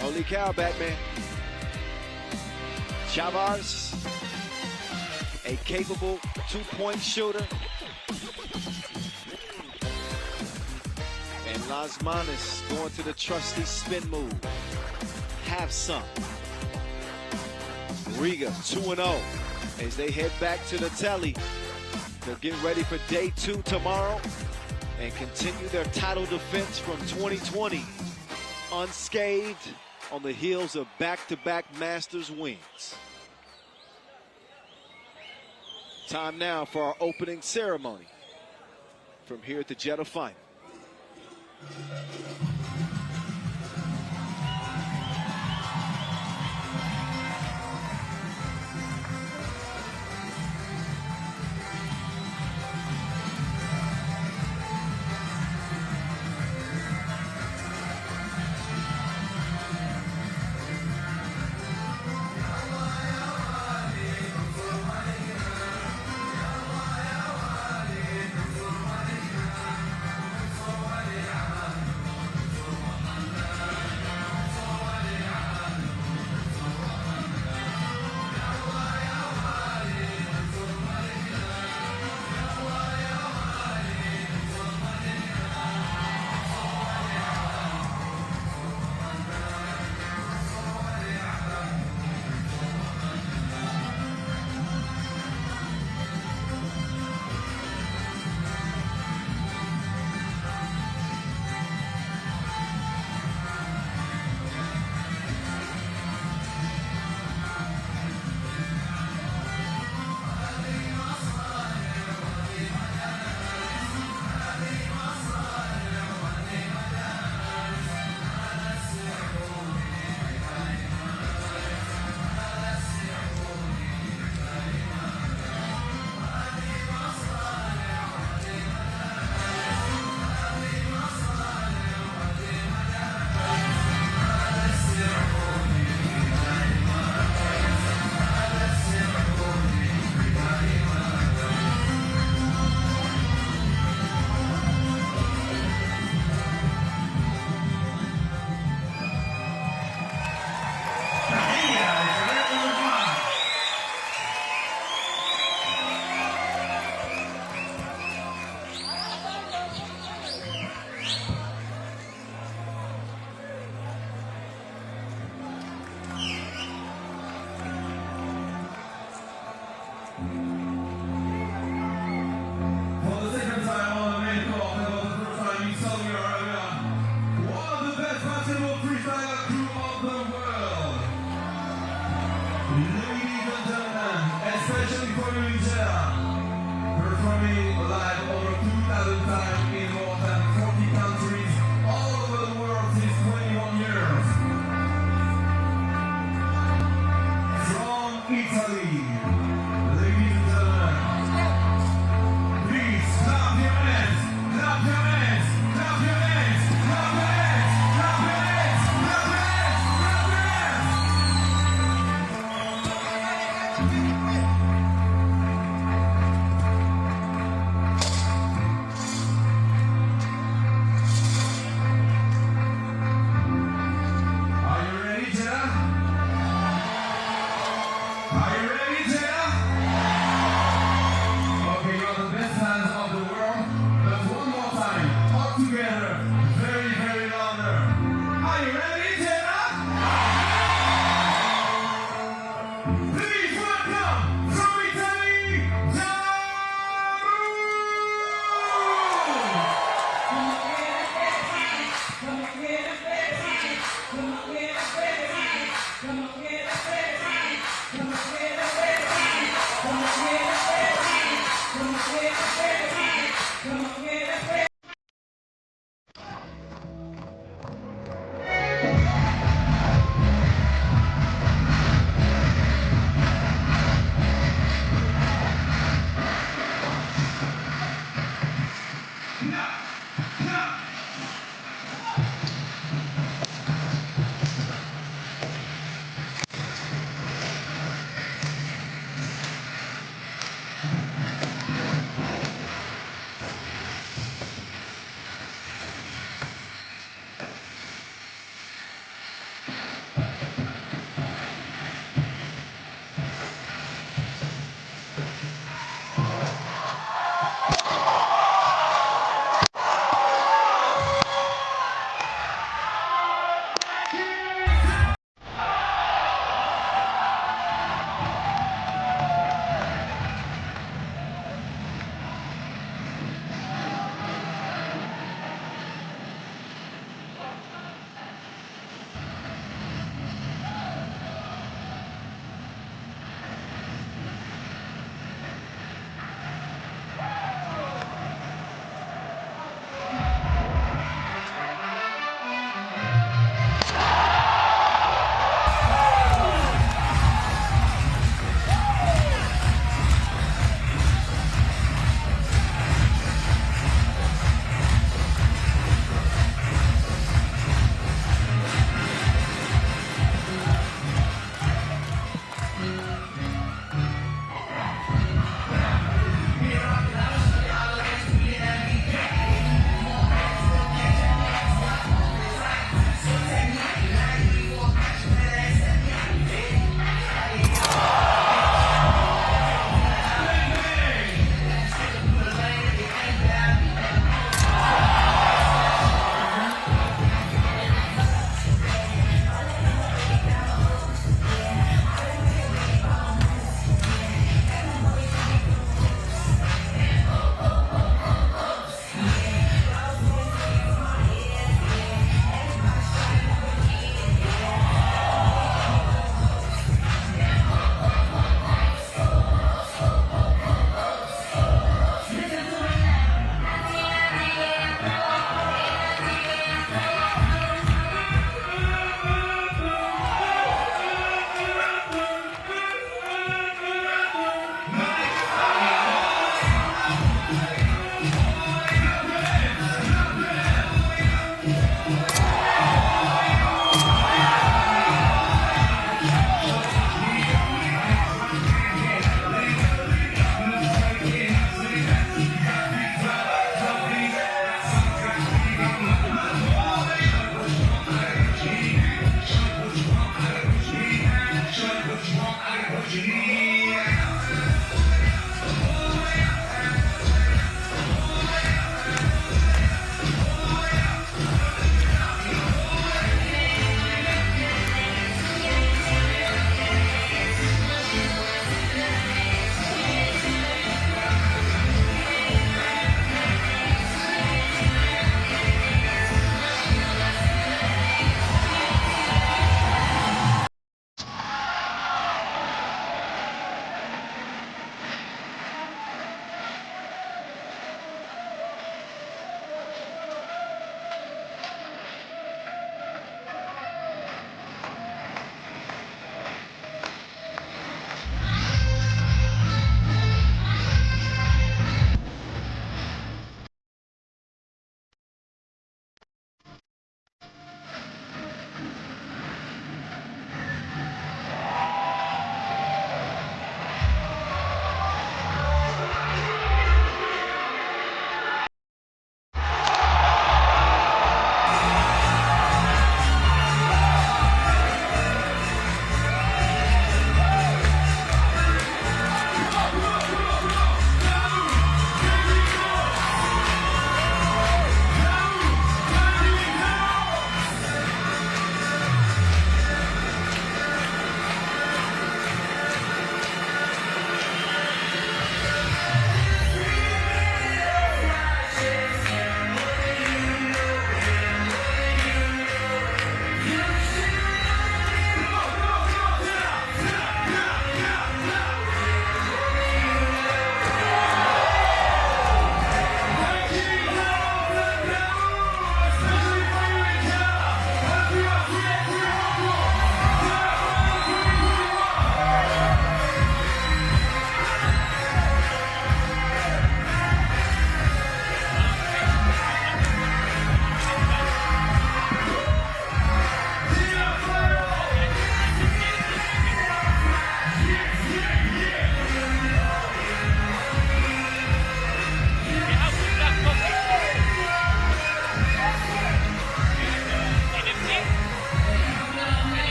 Holy cow, Batman. Chavars, a capable 2-point shooter. And Lasmanis going to the trusty spin move. Have some. Riga 2-0 as they head back to the telly. They'll get ready for day 2 tomorrow and continue their title defense from 2020 unscathed on the heels of back-to-back Masters wins. Time now for our opening ceremony from here at the Jeddah final.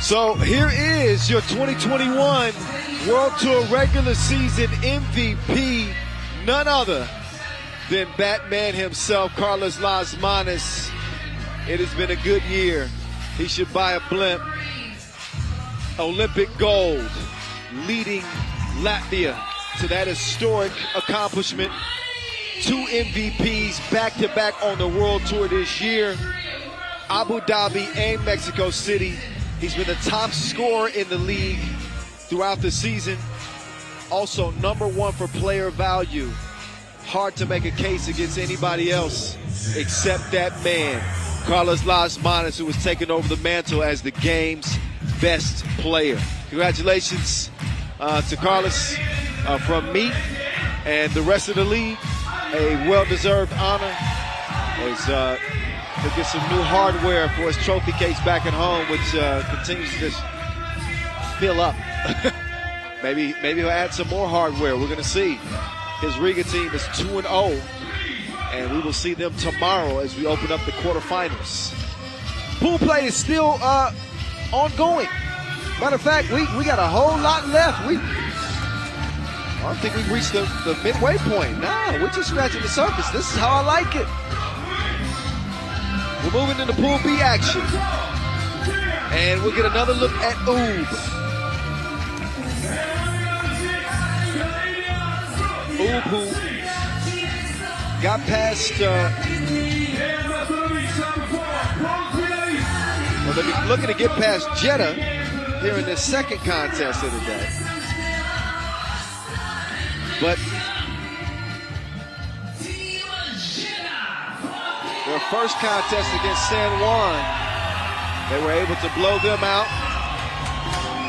So here is your 2021 World Tour regular season MVP, none other than Batman himself, Carlos Las Manas. It has been a good year. He should buy a blimp. Olympic gold, leading Latvia to that historic accomplishment. 2 MVPs back-to-back on the World Tour this year. Abu Dhabi and Mexico City. He's been the top scorer in the league throughout the season. Also #1 for player value. Hard to make a case against anybody else except that man, Carlos Las Manas, who has taken over the mantle as the game's best player. Congratulations to Carlos from me and the rest of the league. A well-deserved honor as he'll get some new hardware for his trophy case back at home, which continues to just fill up. maybe he'll add some more hardware. We're going to see. His Riga team is 2-0, and we will see them tomorrow as we open up the quarterfinals. Pool play is still ongoing. Matter of fact, we got a whole lot left. I don't think we've reached the midway point. Nah, we're just scratching the surface. This is how I like it. We're moving into Pool B action. And we'll get another look at Oob. Oob, who got past, well, they're looking to get past Jeddah here in this second contest of the day. But their first contest against San Juan, they were able to blow them out.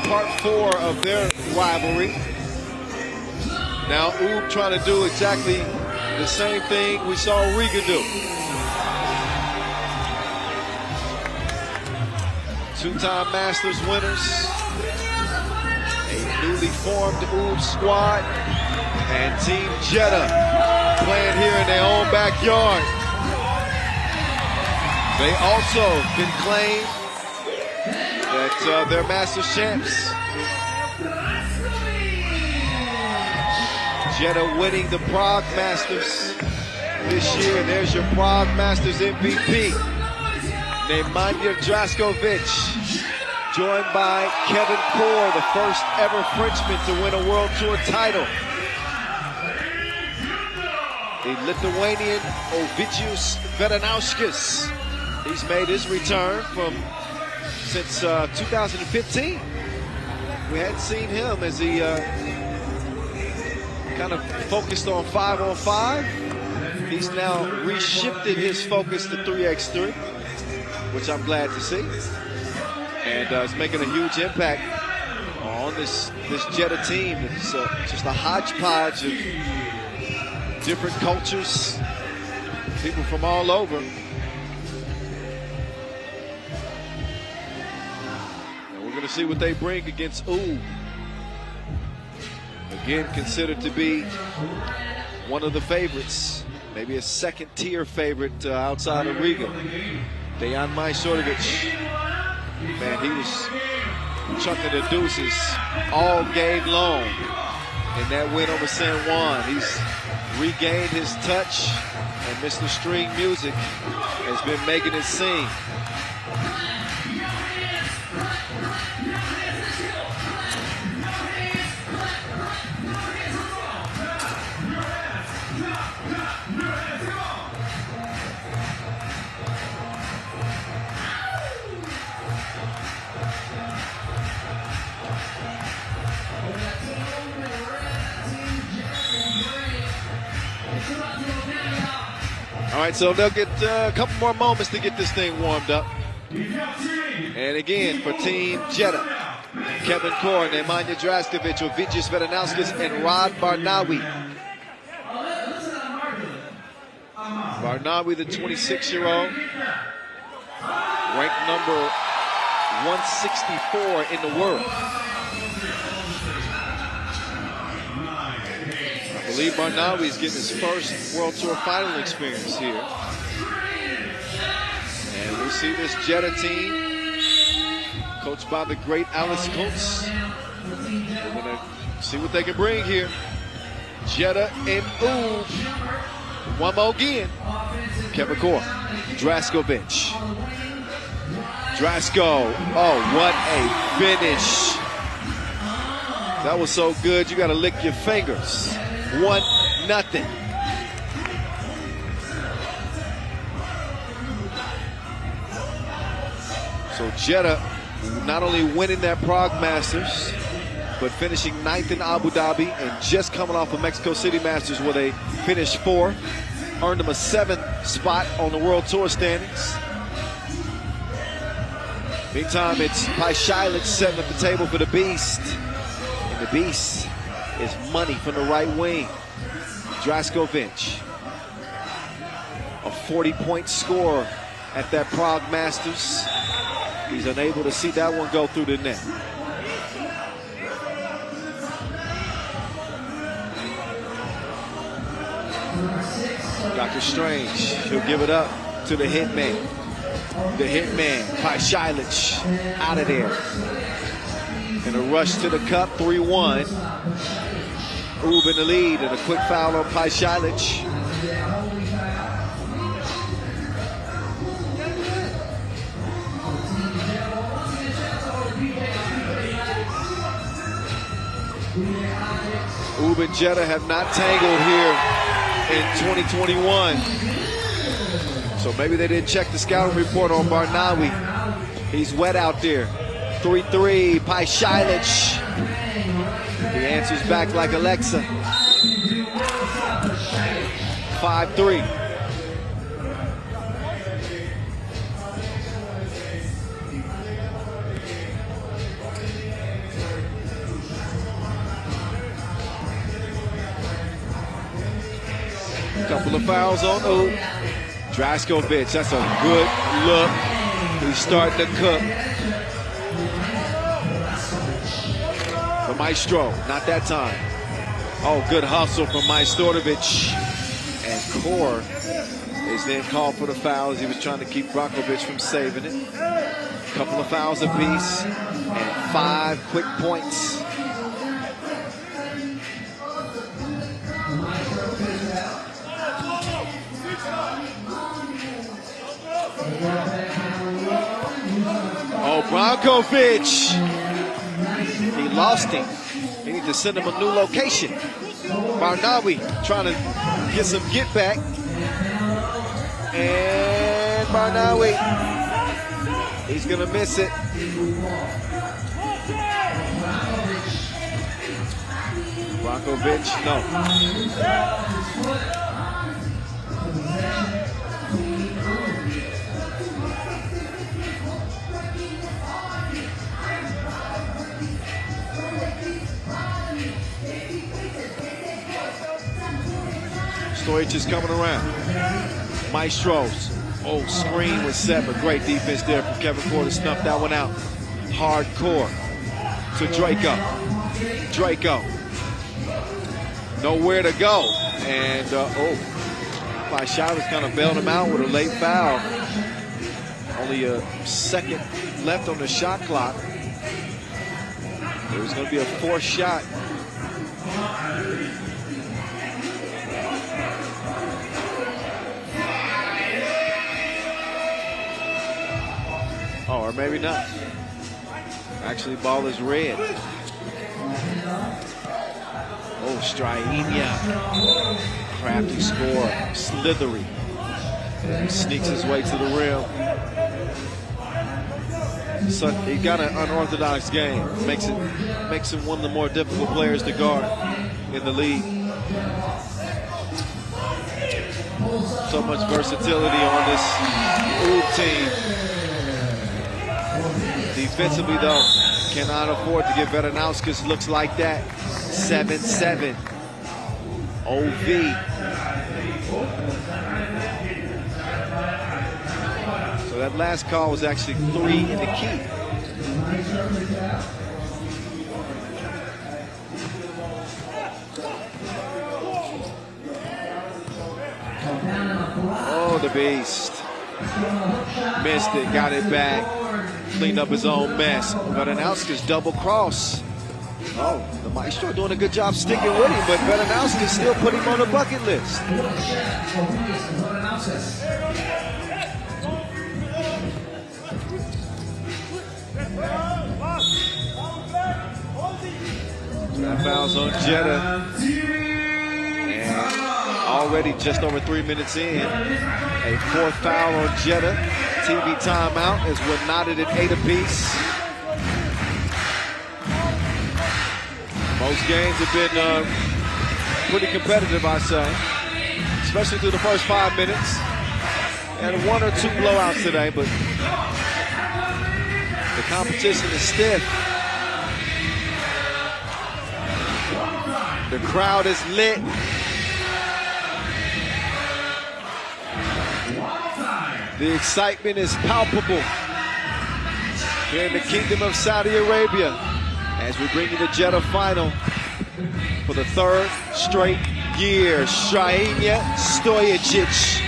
Part 4 of their rivalry. Now Oob trying to do exactly the same thing we saw Riga do. 2-time Masters winners. A newly formed Oob squad. And Team Jeddah playing here in their own backyard. They also can claim that they're Masters champs. Jeddah winning the Prague Masters this year. And there's your Prague Masters MVP, Nemanja Draskovic, joined by Kevin Poor, the first ever Frenchman to win a World Tour title. The Lithuanian Ovidijus Veranauskas. He's made his return since 2015. We hadn't seen him as he kind of focused on 5-on-5. He's now reshifted his focus to 3x3, which I'm glad to see. And is making a huge impact on this Jeddah team. It's just a hodgepodge of different cultures, people from all over. And we're going to see what they bring against Oob. Again, considered to be one of the favorites, maybe a second-tier favorite outside of Riga. Dejan Majsorovic, man, he was chucking the deuces all game long in that win over San Juan. He's regained his touch, and Mr. String Music has been making it sing. All right, so they'll get a couple more moments to get this thing warmed up. And again, for Team Jeddah, Kevin Core, Nemanja Draskovic, Ovidijus Veranauskas, and Rod Barnawi. Barnawi, the 26-year-old, ranked number 164 in the world. I believe Barnawi is getting his first World Tour final experience here. And we see this Jeddah team, coached by the great Alice Coates. We're going to see what they can bring here. Jedha and Oob. One more again. Kevin Draskovic. Drasko. Oh, what a finish. That was so good, you got to lick your fingers. 1-0. So Jedha not only winning that Prague Masters, but finishing 9th in Abu Dhabi and just coming off of Mexico City Masters where they finished 4th, earned them a 7th spot on the World Tour standings. Meantime, it's Paishailich setting up the table for the Beast. And the Beast is money from the right wing. Draskovic, a 40-point score at that Prague Masters. He's unable to see that one go through the net. Dr. Strange, he'll give it up to the hitman. The hitman, Paishailich, out of there. And a rush to the cup, 3-1. Oob in the lead, and a quick foul on Paishailich. Oob and Jedha have not tangled here in 2021. So maybe they didn't check the scouting report on Barnawi. He's wet out there. 3-3, Paishailich. He answers back like Alexa. 5-3. Couple of fouls on Oob. Draskovic, that's a good look. He's starting to cook. The Maestro, not that time. Oh, good hustle from Majstorovic. And Kor is then called for the foul as he was trying to keep Brakovic from saving it. Couple of fouls apiece and 5 quick points. Oh, Brakovic. He lost him. He needs to send him a new location. Barnawi trying to get some get back. And Barnawi, he's going to miss it. Brakovic, no. Stojic is coming around. Maestros. Oh, screen was set, but great defense there from Kevin Core to snuff that one out. Hardcore to Draco. Draco. Nowhere to go. And, Paishailich kind of bailed him out with a late foul. Only a second left on the shot clock. There was going to be a 4th shot. Oh, or maybe not. Actually, ball is red. Oh, Strainia. Crafty score. Slithery. Sneaks his way to the rim. So he got an unorthodox game. Makes him one of the more difficult players to guard in the league. So much versatility on this Oob team. Defensively, though, cannot afford to give Veranauskas looks like that. 7-7. OV. So that last call was actually 3 in the key. Oh, the Beast. Missed it, got it back, cleaned up his own mess. Vedanowski's double cross. Oh, the Maestro doing a good job sticking with him, but Vedanowski still put him on the bucket list. Fouls on Jeddah. And already just over 3 minutes in, a fourth foul on Jeddah. TV timeout as we're knotted at 8 apiece. Most games have been pretty competitive, I say, especially through the first 5 minutes. And 1 or 2 blowouts today, but the competition is stiff. The crowd is lit. The excitement is palpable here in the Kingdom of Saudi Arabia as we bring you the Jeddah final for the 3rd straight year. Shaina Stojacic.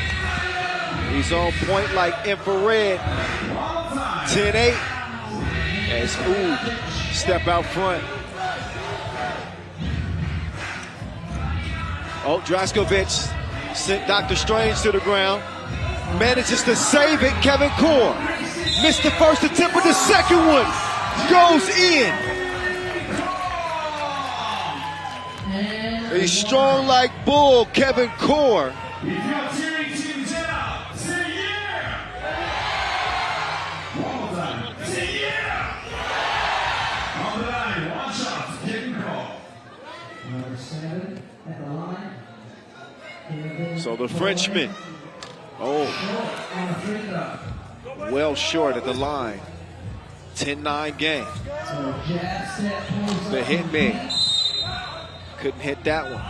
He's on point like infrared. 10-8 as Oob step out front. Oh, Draskovic sent Dr. Strange to the ground. Manages to save it. Kevin Core missed the first attempt, but the second one goes in. He's strong like bull, Kevin Core. So the Frenchman, well short at the line. 10-9 game. The hit man couldn't hit that one.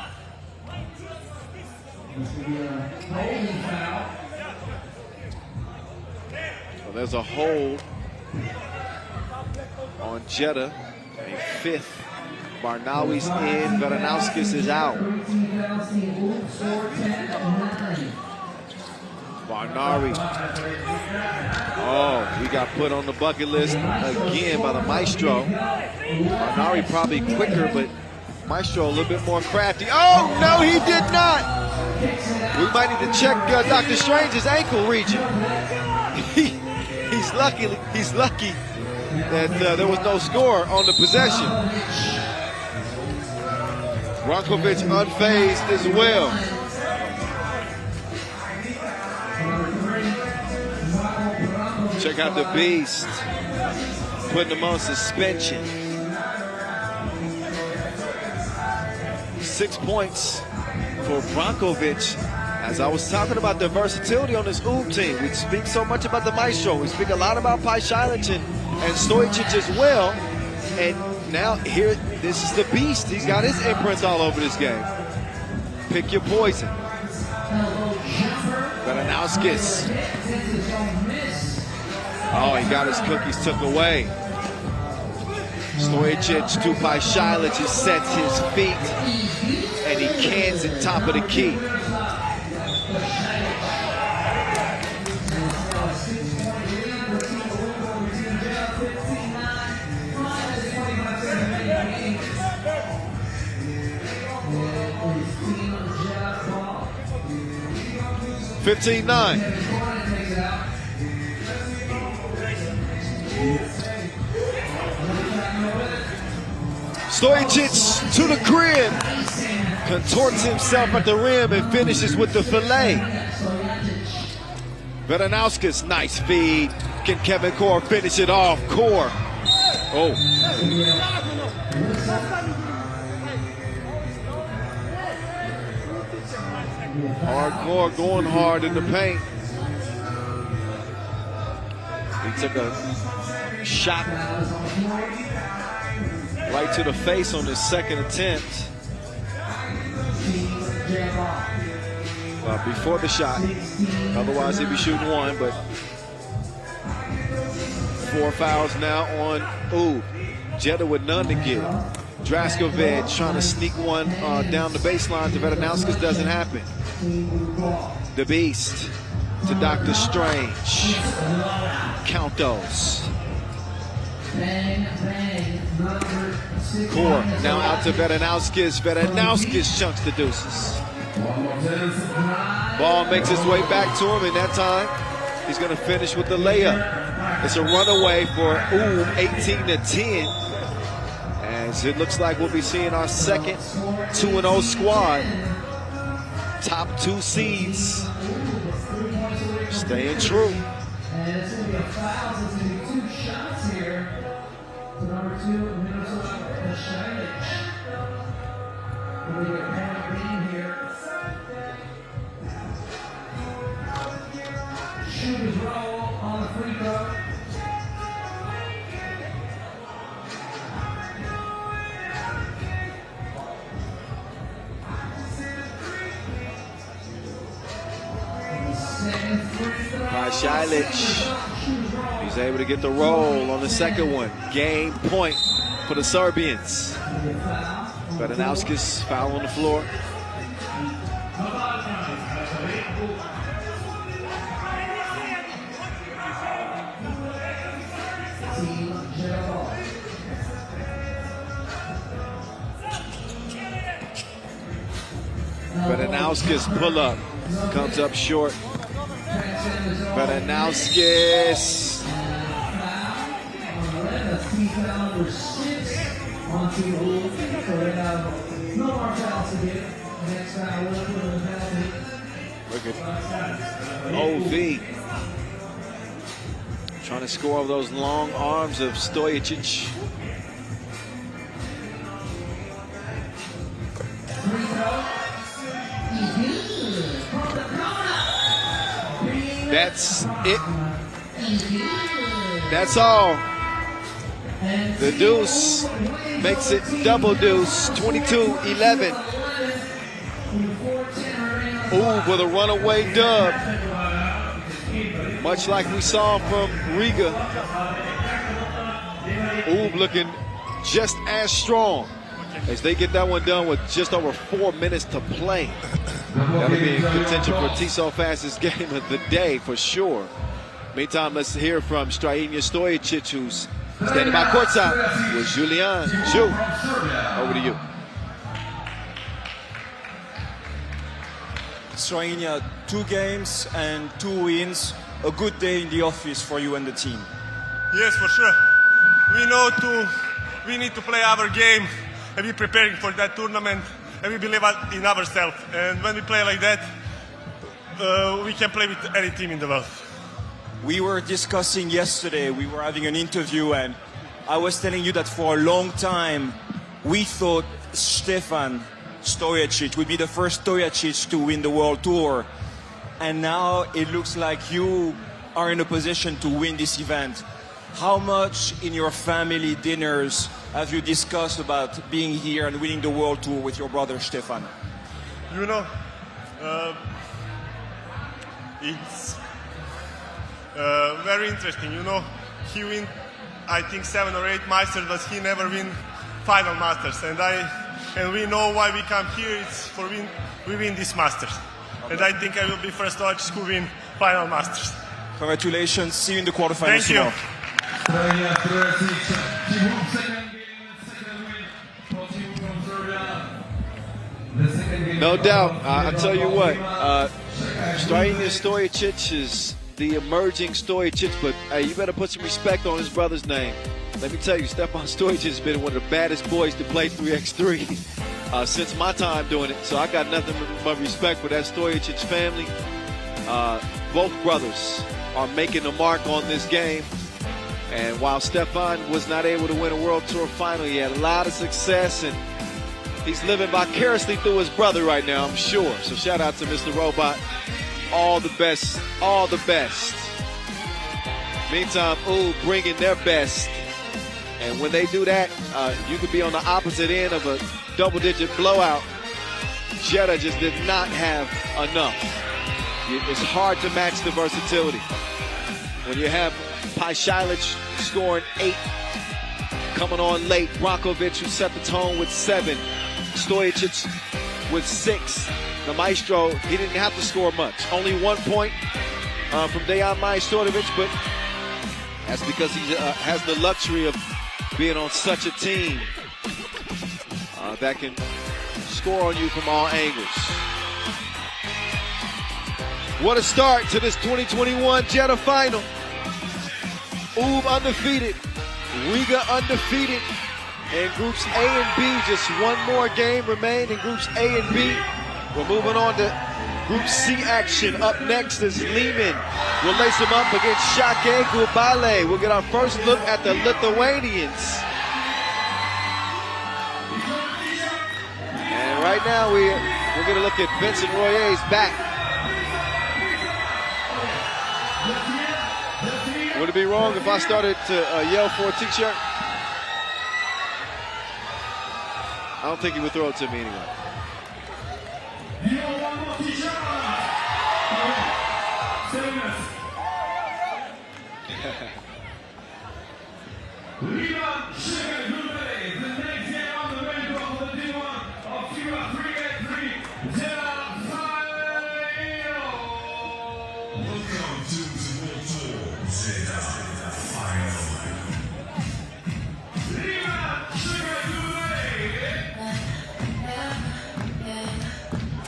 Well, there's a hold on Jeddah, a 5th. Barnawi's in, Vedanowskis is out. Barnawi. Oh, he got put on the bucket list again by the Maestro. Barnawi probably quicker, but Maestro a little bit more crafty. Oh, no, he did not. We might need to check Dr. Strange's ankle region. He's lucky that there was no score on the possession. Brankovic unfazed as well. Check out the beast, putting him on suspension. 6 points for Brankovic. As I was talking about the versatility on this Oob team, we speak so much about the Maestro. We speak a lot about Pajcic and Stojacic as well. And now here, this is the beast. He's got his imprints all over this game. Pick your poison. Vedanowskis. Oh, he got his cookies took away. Stojacic to Pajcic, he sets his feet, and he cans it top of the key. $15-9. Stojacic to the crib, contorts himself at the rim and finishes with the fillet. Vedanowskis, nice feed. Can Kevin Core finish it off? Core. Oh. Hardcore going hard in the paint. He took a shot right to the face on his second attempt. Before the shot. Otherwise he'd be shooting one, but 4 fouls now on Oob. Jeddah with none to give. Draskovic trying to sneak one down the baseline to Vedanowskis, doesn't happen. The beast to Dr. Strange. Count those. Bang, bang, number 6. Core now out to Vedanauskis. Vedanauskis chunks the deuces. Ball makes its way back to him, and that time he's going to finish with the layup. It's a runaway for 18-10. As it looks like we'll be seeing our second 2-0 squad. Top 2 seeds staying true. And it's going to be a foul. So it's going to be 2 shots here. To number 2, Minnesota, Šakiai. We're going to get a penalty beam here. Shooters roll on the free throw. Šakiai, he's able to get the roll on the second one. Game point for the Serbians. Vedanauskis foul on the floor. Vedanauskis pull up, comes up short. Vedanauskis. Look at OV. Trying to score over those long arms of Stojacic. That's it. That's all. The deuce makes it double deuce, 22-11. Ooh, with a runaway dub. Much like we saw from Riga. Ooh, looking just as strong as they get that one done with just over 4 minutes to play. That'll be in contention for Tiso fastest game of the day for sure. Meantime, let's hear from Strahinja Stojacic, who's standing by courtside with Julian. Ju, over to you. Strahinja, 2 games and 2 wins. A good day in the office for you and the team. Yes, for sure. We need to play our game and be preparing for that tournament, and we believe in ourselves. And when we play like that, we can play with any team in the world. We were discussing yesterday, we were having an interview, and I was telling you that for a long time, we thought Stefan Stojacic would be the first Stojacic to win the World Tour. And now it looks like you are in a position to win this event. How much in your family dinners have you discussed about being here and winning the World Tour with your brother Stefan? You know, it's very interesting. You know, he win, I think 7 or 8 Masters, but he never win final Masters. And we know why we come here. It's for we win this Masters. Okay. And I think I will be first Dutch who win final Masters. Congratulations. See you in the quarterfinals. Thank you. No doubt. I'll tell you what, Strahinja Stojacic is the emerging Stojacic, but hey, you better put some respect on his brother's name. Let me tell you, Stefan Stojacic has been one of the baddest boys to play 3x3 since my time doing it, so I got nothing but respect for that Stojacic family. Both brothers are making the mark on this game. And while Stefan was not able to win a World Tour final, he had a lot of success, and he's living vicariously through his brother right now, I'm sure. So shout out to Mr. Robot. All the best, all the best. Meantime, ooh, bringing their best. And when they do that, you could be on the opposite end of a double-digit blowout. Jeddah just did not have enough. It's hard to match the versatility. When you have Šakiai scoring 8, coming on late, Brankovic who set the tone with 7, Stojacic with 6. The maestro, he didn't have to score much. Only 1 point, from Dejan Majstorovic, but that's because he has the luxury of being on such a team that can score on you from all angles. What a start to this 2021 Jeddah final. Undefeated, Riga undefeated, and groups A and B, just one more game remain in groups A and B. We're moving on to Group C action. Up next is Liman. We'll lace them up against Šakiai Gulbelė. We'll get our first look at the Lithuanians. And right now we're going to look at Vincent Royer's back. Would it be wrong if I started to yell for a t-shirt? I don't think he would throw it to me anyway. Liman, Šakiai Gulbelė, the next game on the main draw for the D1 of FIBA 3x3 Jeddah final. Welcome to the World Tour Jeddah final. Liman, Šakiai Gulbelė.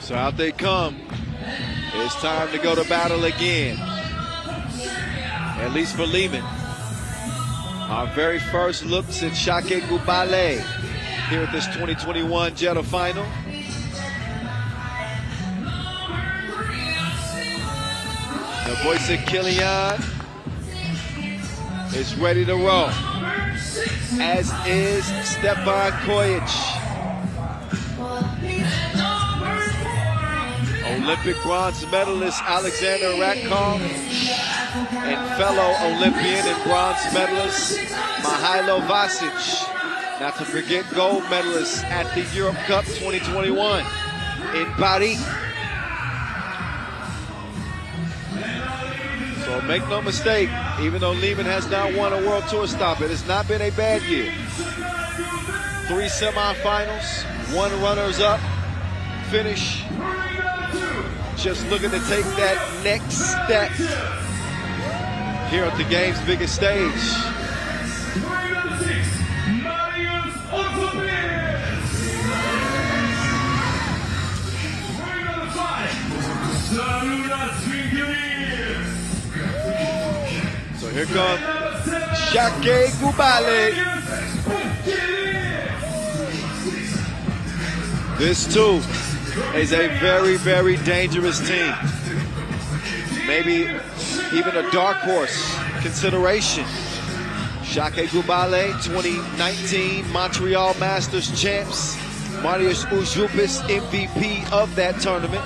So out they come. It's time to go to battle again. At least for Liman. Our very first looks at Šakiai Gulbelė here at this 2021 Jeddah final. The voice of Kylian is ready to roll, as is Stefan Kojic. Olympic bronze medalist Alexander Ratov and fellow Olympian and bronze medalist Mihailo Vasic. Not to forget gold medalist at the Europe Cup 2021 in Paris. So make no mistake, even though Liman has not won a World Tour stop, it has not been a bad year. 3 semifinals, 1 runners-up finish. Just looking to take that next step here at the game's biggest stage. So here comes Šakiai Gulbelė. This too is a very, very dangerous team. Maybe even a dark horse consideration. Šakiai Gulbelė, 2019 Montreal Masters champs. Marius Užupis, MVP of that tournament.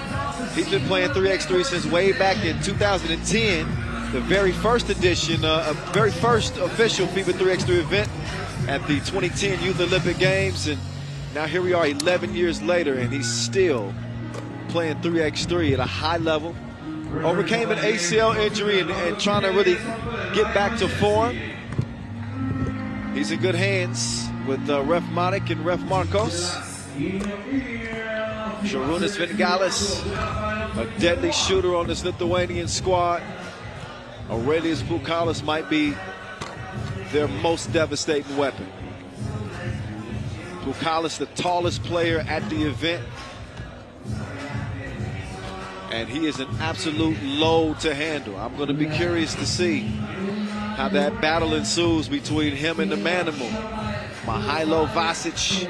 He's been playing 3x3 since way back in 2010, the very first edition, very first official FIBA 3x3 event at the 2010 Youth Olympic Games. And now here we are 11 years later, and he's still playing 3x3 at a high level. Overcame an ACL injury and trying to really get back to form. He's in good hands with Ref Manik and Ref Marcos. Šarūnas Vingalis, a deadly shooter on this Lithuanian squad. Aurelijus Bukalis might be their most devastating weapon. Bukalis, the tallest player at the event. And he is an absolute load to handle. I'm going to be curious to see how that battle ensues between him and the Manimal. Mihailo Vasic,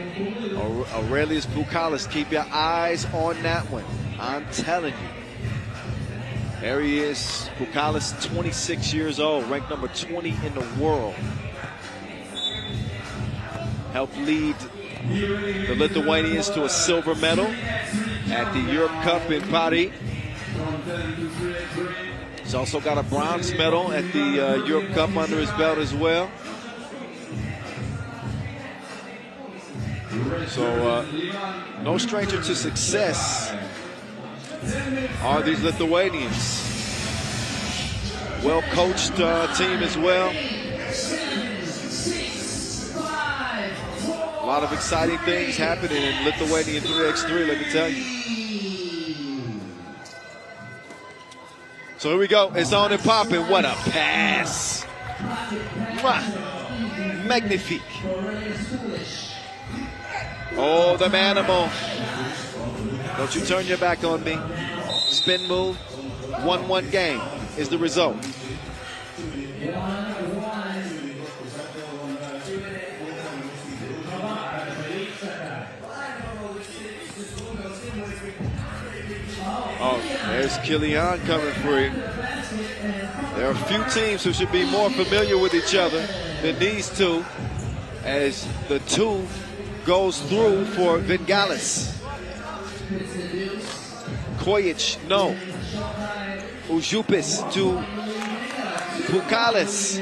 Aurelijus Bukalis. Keep your eyes on that one. I'm telling you. There he is, Bukalis, 26 years old, ranked number 20 in the world. Helped lead the Lithuanians to a silver medal at the Europe Cup in Paris. He's also got a bronze medal at the Europe Cup under his belt as well. So no stranger to success are these Lithuanians. Well-coached team as well. A lot of exciting things happening in Lithuanian 3x3, let me tell you. So So here we go. It's on and popping. What a pass. Mwah. Magnifique. Oh, the manimal. Don't you turn your back on me. Spin move. 1-1 game is the result. Oh, there's Kylian coming free. There are a few teams who should be more familiar with each other than these two, as the two goes through for Vingalis. Kojic, no. Ujupis to Pukalis.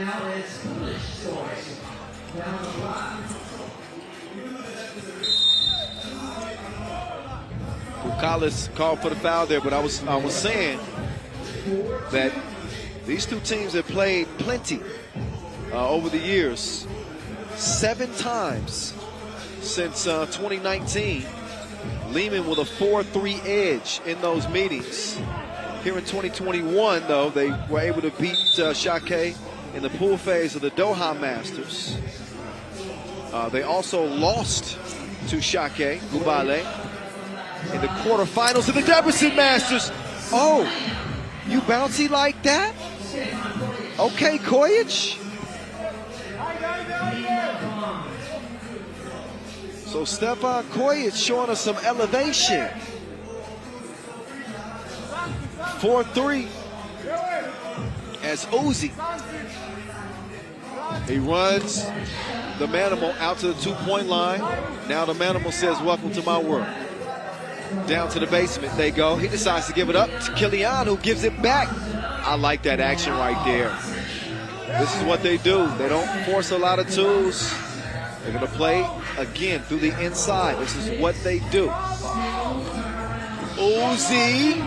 Pukalis called for the foul there, but I was saying that these two teams have played plenty over the years. 7 times since 2019. Liman with a 4-3 edge in those meetings. Here in 2021, though, they were able to beat Šakiai in the pool phase of the Doha Masters. They also lost to Šakiai, Gulbelė, in the quarterfinals of the Debrecen Masters. Oh, you bouncy like that? Okay, Kojic. So Stefan Kojic showing us some elevation. 4-3 as Uzi. He runs the Manimal out to the 2-point line. Now the Manimal says, welcome to my world. Down to the basement they go. He decides to give it up to Kylian, who gives it back. I like that action right there. This is what they do. They don't force a lot of tools. They're going to play again through the inside. This is what they do. Uzi.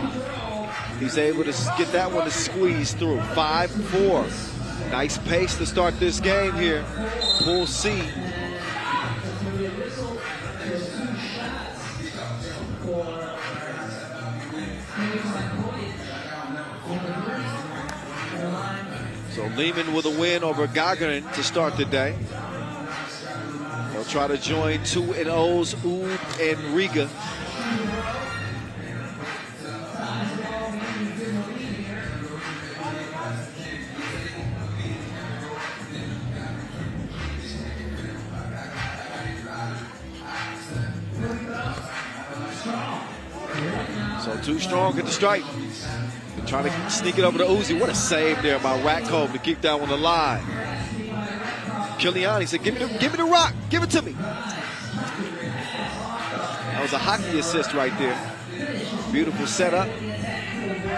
He's able to get that one to squeeze through. 5-4. Nice pace to start this game here. Pool C. So Leman with a win over Gagarin to start the day. They'll try to join 2-0's Ud and Riga. So too strong at the stripe. They're trying to sneak it over to Uzi. What a save there by Ratov to keep that one alive. Kylian, he said, give me the rock. Give it to me. That was a hockey assist right there. Beautiful setup.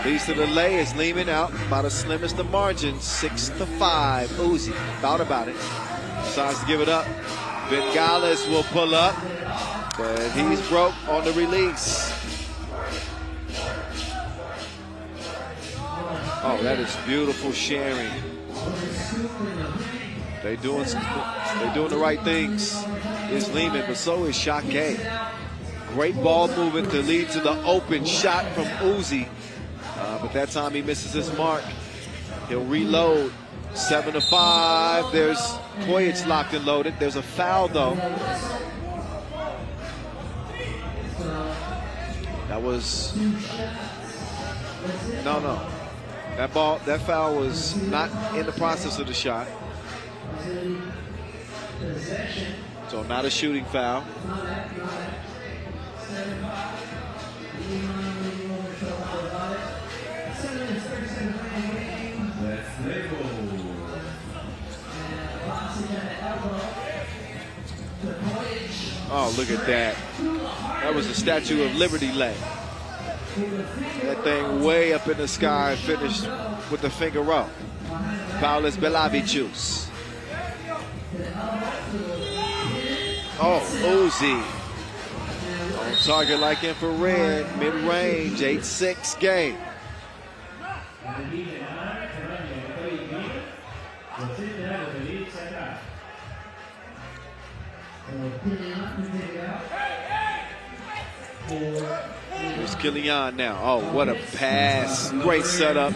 Leads to the lay as Liman out by the slimmest of margins. 6-5. Uzi thought about it. Decides to give it up. Vingalis will pull up. But he's broke on the release. Oh, that is beautiful sharing. They're doing the right things. Is Liman, but so is Šakiai. Great ball movement to lead to the open shot from Uzi. But that time he misses his mark. He'll reload. 7-5. There's Kojic locked and loaded. There's a foul, though. That was... No. That foul was not in the process of the shot. So not a shooting foul. Oh, look at that. That was the Statue of Liberty leg. That thing way up in the sky and finished with the finger up. Paulis Belavicius. Oh, Uzi. On target like infrared, mid-range, 8-6 game. Here's Kilian now. Oh, what a pass. Great setup.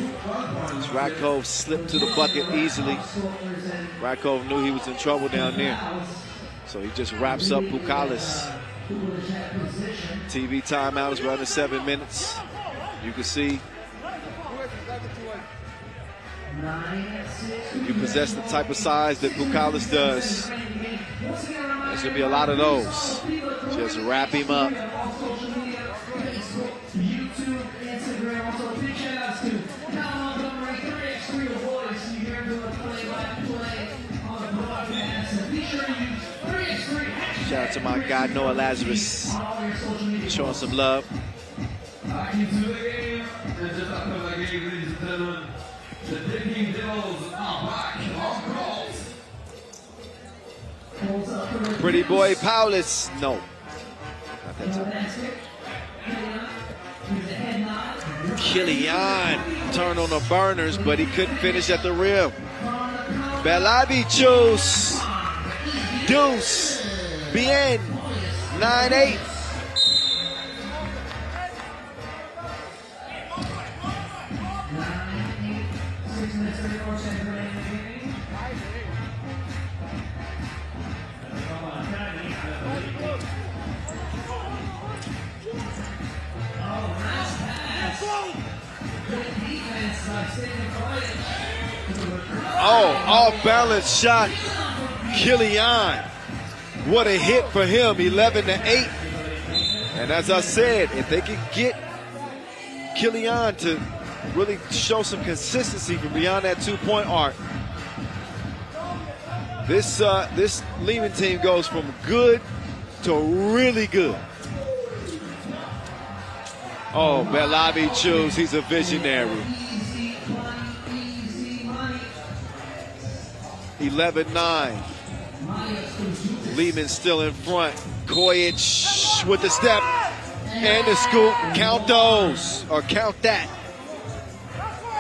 Ratov slipped to the bucket easily. Ratov knew he was in trouble down there. So he just wraps up Pukalis. TV timeout is running 7 minutes. You can see if you possess the type of size that Pukalis does, there's going to be a lot of those. Just wrap him up. Shout out to my guy Noah Lazarus, showing some love. Pretty boy Paulus, no. Not that time. Kilian turned on the burners, but he couldn't finish at the rim. Belavicius, Deuce, Bien, 9-8. Oh, off balance shot, Kilian. What a hit for him, 11-8. And as I said, if they can get Kilian to really show some consistency from beyond that 2-point arc, this Liman team goes from good to really good. Oh, Belavicius, he's a visionary. 11-9. Liman still in front. Kojic with the step and the scoop. Count those, or count that.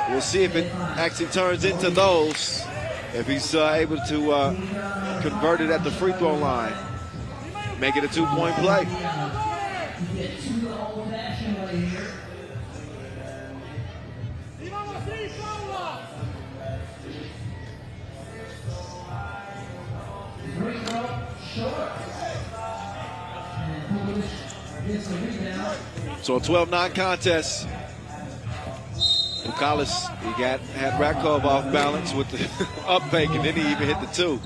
We'll see if it actually turns into those. If he's able to convert it at the free throw line. Make it a 2-point play. So a 12-9 contest. Pukalis, he had Ratov off balance with the up fake, and then he even hit the 2.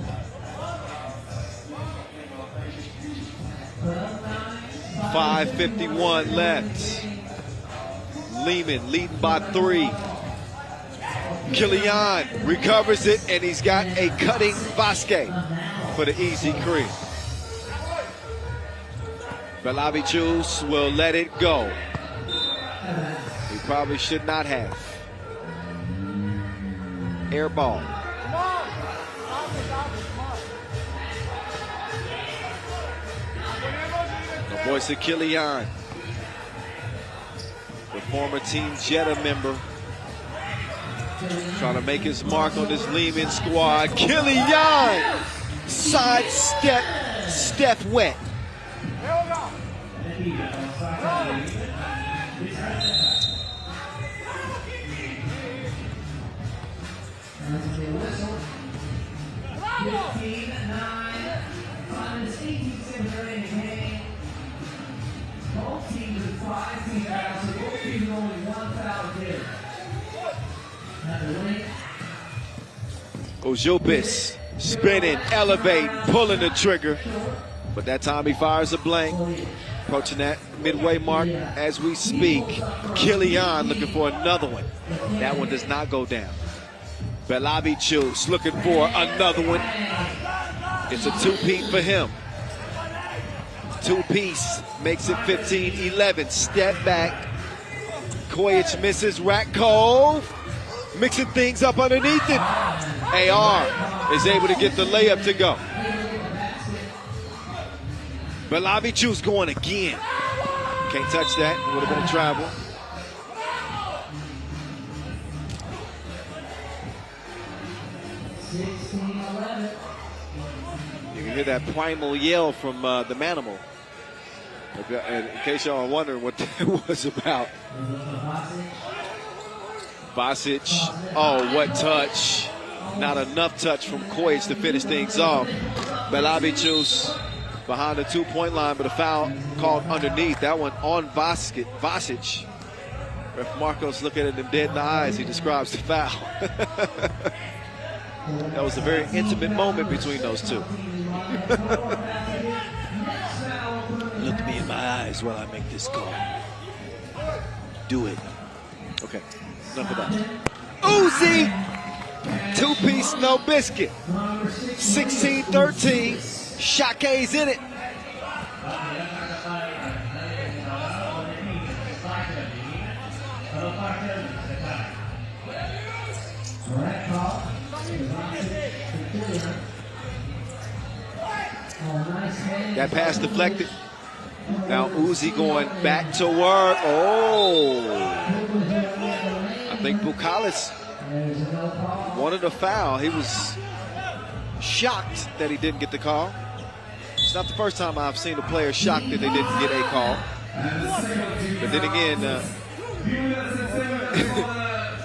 .551 left. Liman leading by 3. Kilian recovers it, and he's got a cutting basket for the easy cream. Belavicius will let it go. He probably should not have. Air ball. The voice of Kilian, the former Team Jeddah member, trying to make his mark on this Liman squad. Kilian! Side step, Steph wet. Ojopis spinning, elevating, pulling the trigger. But that time he fires a blank. Approaching that midway mark as we speak. Kilian looking for another one. That one does not go down. Belavicius looking for another one. It's a 2-peat for him. 2-piece makes it 15-11. Step back. Kojic misses. Ratov mixing things up underneath it. AR is able to get the layup to go. Belavicius going again. Can't touch that. Would have been a travel. You can hear that primal yell from the Manimal. And in case y'all are wondering what that was about. Basic, oh, what touch. Not enough touch from Koic to finish things off. Belabicius behind the 2-point line, but a foul called underneath. That one on Basic. Ref Marcos looking at him dead in the eyes. He describes the foul. That was a very intimate moment between those two. Look me in my eyes while I make this call. Do it. Okay, enough of that. Uzi! Two-piece, no biscuit. 16-13. Šakai's in it. That pass deflected. Now Uzi going back to work. Oh! I think Bukalis wanted a foul. He was shocked that he didn't get the call. It's not the first time I've seen a player shocked that they didn't get a call. But then again,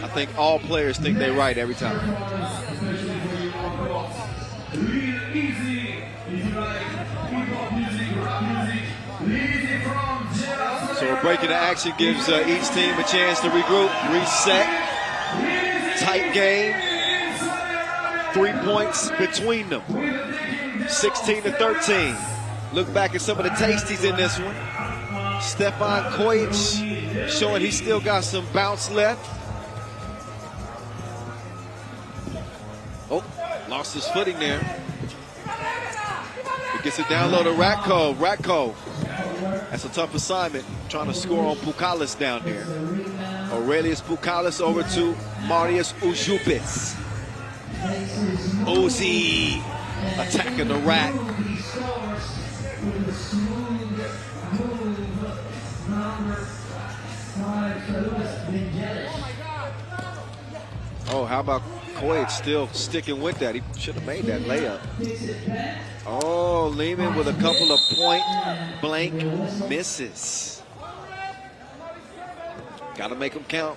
I think all players think they're right every time. So a break in the action gives each team a chance to regroup, reset. Tight game. 3 points between them. 16-13. Look back at some of the tasties in this one. Stefan Koic showing he still got some bounce left. Oh, lost his footing there. He gets it down low to Ratov. Ratov. That's a tough assignment, trying to score on Bukalis down there. Aurelius Bukalis over to Marius Ujupis. Uzi attacking the rack. Oh, how about Koic still sticking with that? He should have made that layup. Oh, Liman with a couple of point-blank misses. Got to make them count.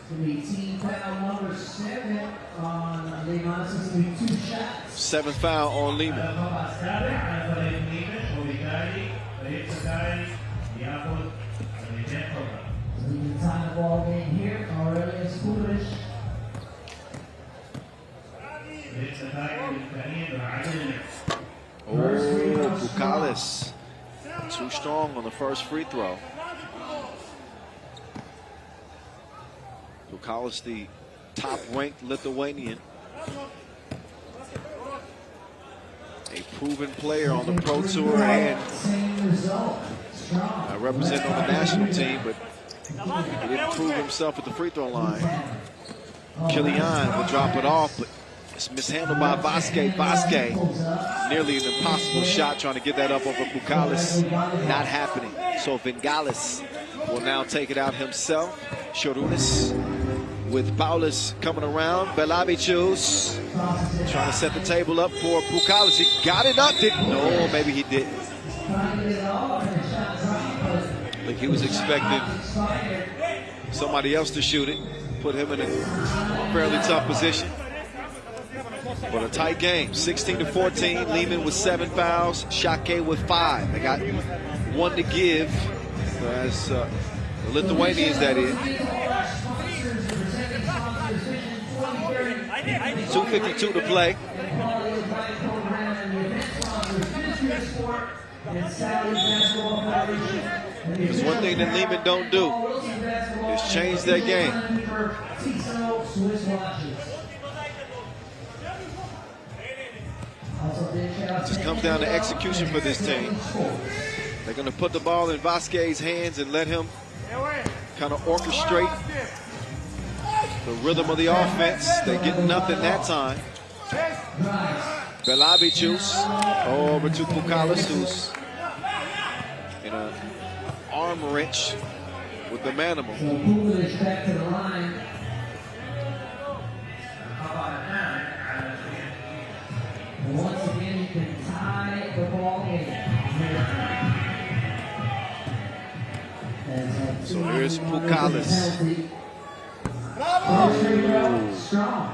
7th foul on Liman. Oh, Bukalis too strong on the first free throw. Bukalis, the top-ranked Lithuanian, a proven player on the Pro Tour and representing on the national team, but he didn't prove himself at the free throw line. Kilian will drop it off, but it's mishandled by Vasquez. Vasquez, nearly an impossible shot, trying to get that up over Bukalis. Not happening. So Vingalis will now take it out himself. Shorunis with Paulus coming around. Belabicius trying to set the table up for Bukalis. He got it up. No, maybe he didn't. I think he was expecting somebody else to shoot it. Put him in a fairly tough position. But a tight game, 16-14. Liman with 7 fouls, Šakiai with 5. They got 1 to give, as the Lithuanians, that is. 2:52 to play. There's one thing that Liman don't do, is change their game. It just comes down to execution for this team. They're going to put the ball in Vasquez's hands and let him kind of orchestrate the rhythm of the offense. They get nothing that time. Belabicius over to Bukalis, who's in an arm wrench with the manimal. Once again, you can tie the ball game. So here's Pukalis. Strong.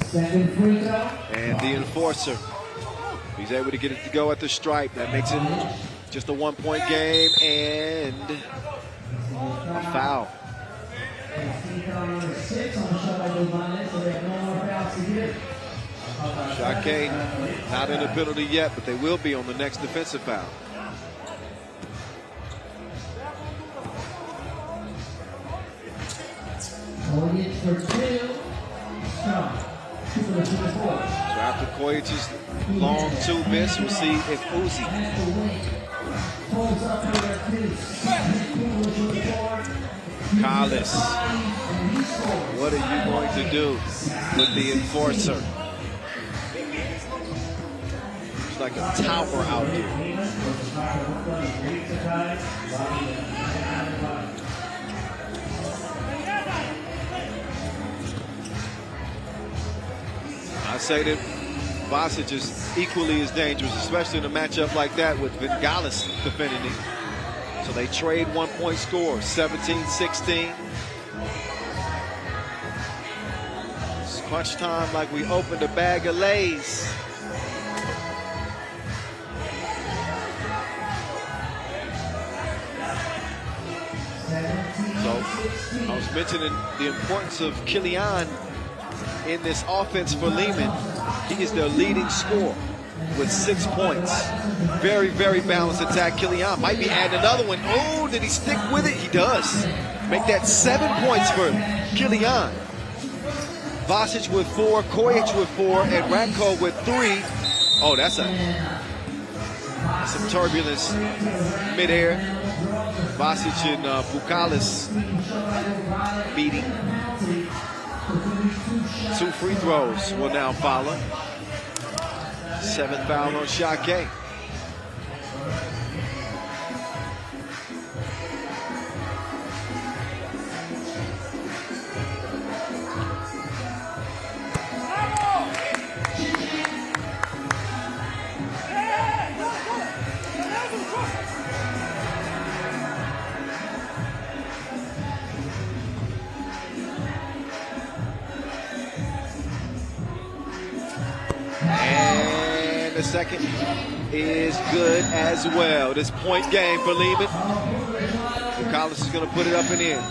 Second free throw. And the enforcer. He's able to get it to go at the stripe. That makes it just a 1-point game and a foul. Šakiai not in a penalty yet, but they will be on the next defensive foul. For two. So after Koyic's long two miss, we'll see if Uzi. Carlos, what are you going to do with the enforcer? It's like a tower out here. I say that Vasic is equally as dangerous, especially in a matchup like that with Vingalis defending him. So they trade 1-point score, 17-16. It's crunch time like we opened a bag of Lay's. So I was mentioning the importance of Kilian in this offense for Liman. He is their leading scorer with 6 points. Very, very balanced attack. Kilian might be adding another one. Oh, did he stick with it? He does. Make that 7 points for Kilian. Vasic with 4, Koyic with 4, and Ratov with 3. Oh, that's some turbulence midair. Vasic and Pukalis beating. 2 free throws will now follow. 7th foul on Šakiai. The second is good as well. This point game for Liman. Pukalis is going to put it up and in.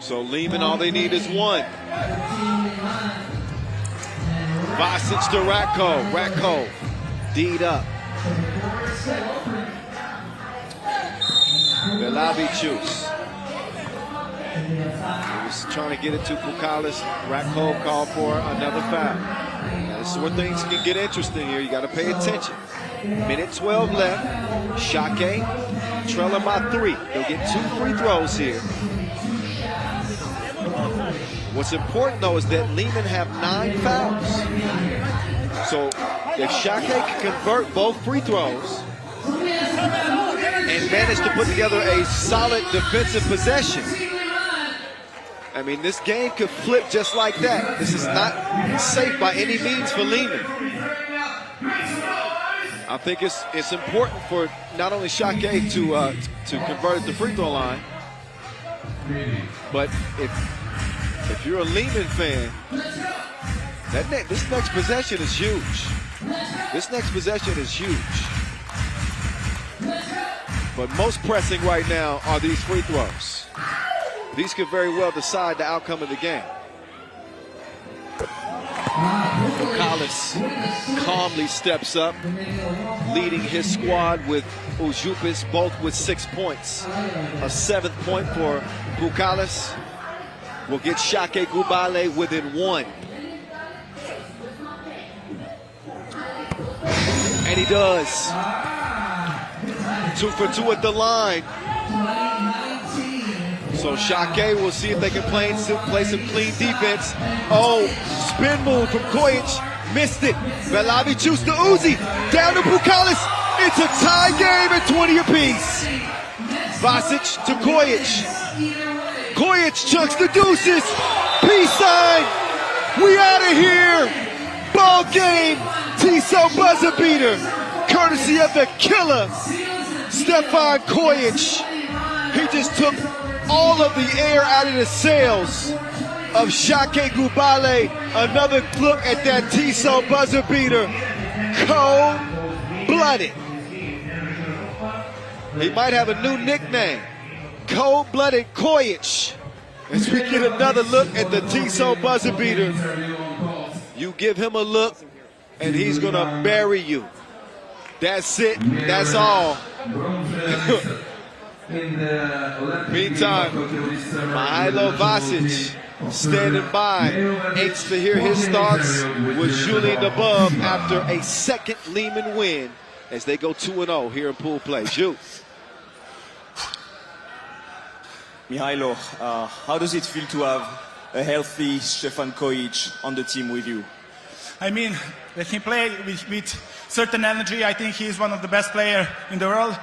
So Liman, all they need is 1. Vasic to Ratov. Ratov D'd up. Velavicius. He was trying to get it to Pukalis. Ratov called for another foul. Now, this is where things can get interesting here. You got to pay attention. Minute 12 left. Šakiai trailing by 3. They'll get 2 free throws here. What's important, though, is that Liman have 9 fouls. So if Šakiai can convert both free throws and manage to put together a solid defensive possession, I mean, this game could flip just like that. This is not safe by any means for Liman. I think it's important for not only Šakiai to convert at the free throw line, but if you're a Liman fan, this next possession is huge. This next possession is huge. But most pressing right now are these free throws. These could very well decide the outcome of the game. Pukalis calmly steps up, leading his squad with Ujupis, both with 6 points. A 7th point for Pukalis will get Šakiai Gulbelė within 1. And he does. 2 for 2 at the line. So Šakiai will see if they can play some clean defense. Oh, spin move from Koyic. Missed it. Velavi shoots to Uzi. Down to Bukalis. It's a tie game at 20 apiece. Vasic to Kojic. Kojic chucks the deuces. Peace sign. We out of here. Ball game. Tiso buzzer beater. Courtesy of the killer, Stefan Kojic. He just took all of the air out of the sails of Šakiai Gulbelė. Another look at that Tiso buzzer beater. Cold-blooded. He might have a new nickname. Cold-blooded Kojic. As we get another look at the Tiso buzzer beater. You give him a look, and he's gonna bury you. That's it. That's all. Meantime, Mihailo Vasic standing by, anxious to hear his thoughts with Julian above after a second Leman win as they go 2-0 here in pool play. Ju. Mihailo, how does it feel to have a healthy Stefan Kojic on the team with you? I mean, when he plays with certain energy, I think he is one of the best players in the world.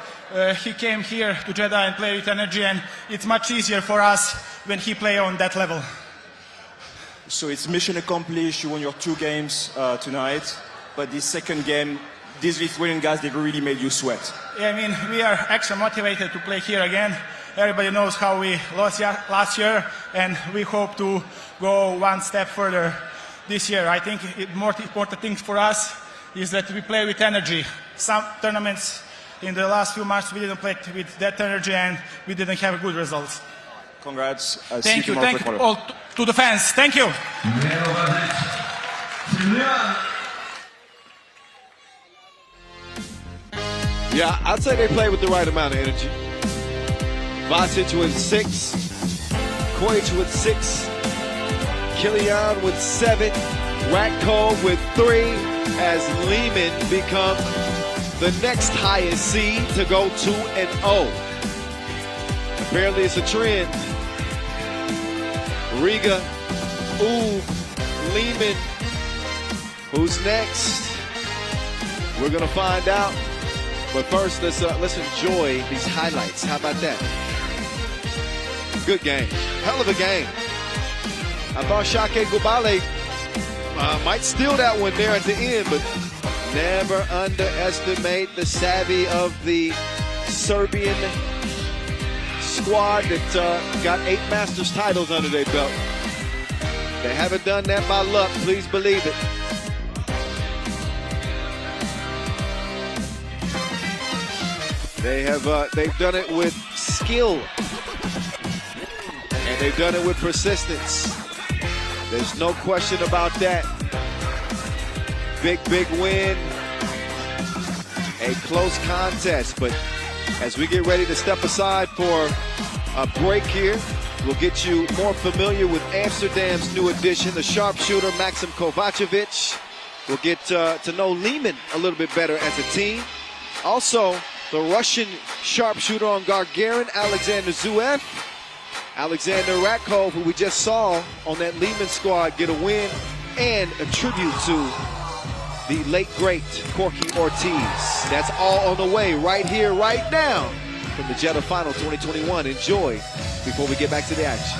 He came here to Jeddah and played with energy, and it's much easier for us when he plays on that level. So it's mission accomplished. You won your 2 games tonight, but this second game, these Lithuanian guys, they really made you sweat. Yeah, I mean, we are extra motivated to play here again. Everybody knows how we lost last year, and we hope to go one step further this year. I think the more important thing for us is that we play with energy. Some tournaments in the last few months we didn't play with that energy and we didn't have good results. Congrats. Thank you all to the fans. Thank you. Yeah, I'd say they played with the right amount of energy. Vasic with 6, Kojic with 6, Kilian with 7, Ratov with 3, as Liman become the next highest seed to go 2-0. Apparently it's a trend. Riga, Liman. Who's next? We're gonna find out. But first, let's enjoy these highlights. How about that? Good game. Hell of a game. I thought Šakiai Gulbelė might steal that one there at the end, but never underestimate the savvy of the Serbian squad that got 8 Masters titles under their belt. They haven't done that by luck, please believe it. They've done it with skill, and they've done it with persistence. There's no question about that. Big win, a close contest, but as we get ready to step aside for a break here, we'll get you more familiar with Amsterdam's new addition, the sharpshooter Maxim Kovacevic. We'll get to know Liman a little bit better as a team. Also, the Russian sharpshooter on Gagarin, Alexander Zuev. Alexander Ratov, who we just saw on that Leman squad, get a win, and a tribute to the late, great Corky Ortiz. That's all on the way right here, right now, from the Jeddah Final 2021. Enjoy before we get back to the action.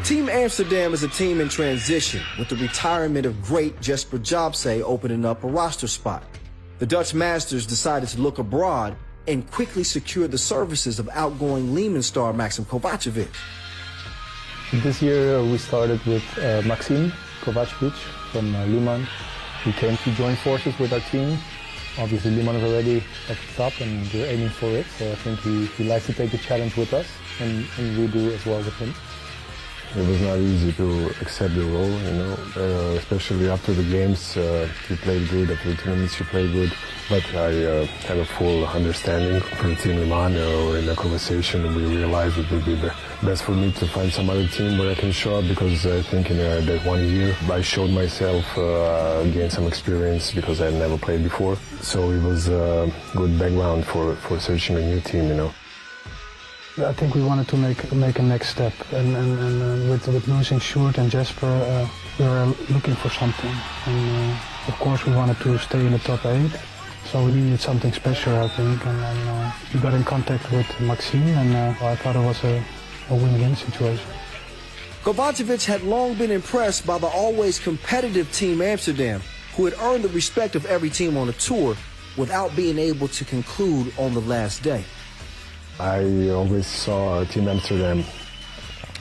Team Amsterdam is a team in transition, with the retirement of great Jesper Jobse opening up a roster spot. The Dutch Masters decided to look abroad and quickly secured the services of outgoing Leman star Maxim Kovacevic. This year we started with Maxim Kovacevic from Liman. He came to join forces with our team. Obviously Liman is already at the top and we're aiming for it, so I think he likes to take the challenge with us, and we do as well with him. It was not easy to accept the role, you know, especially after the games. We played good, after the tournaments we played good, but I have a full understanding for the team Liman. In a conversation we realized it would be best for me to find some other team where I can show up, because I think in that 1 year I showed myself, gained some experience because I had never played before. So it was a good background for searching a new team, you know. I think we wanted to make a next step, and with losing Sjoerd and Jesper, we were looking for something. And of course we wanted to stay in the top 8, so we needed something special, I think. And we got in contact with Maxime, and I thought it was a win-win situation. Kovacevic had long been impressed by the always competitive Team Amsterdam, who had earned the respect of every team on the tour without being able to conclude on the last day. I always saw Team Amsterdam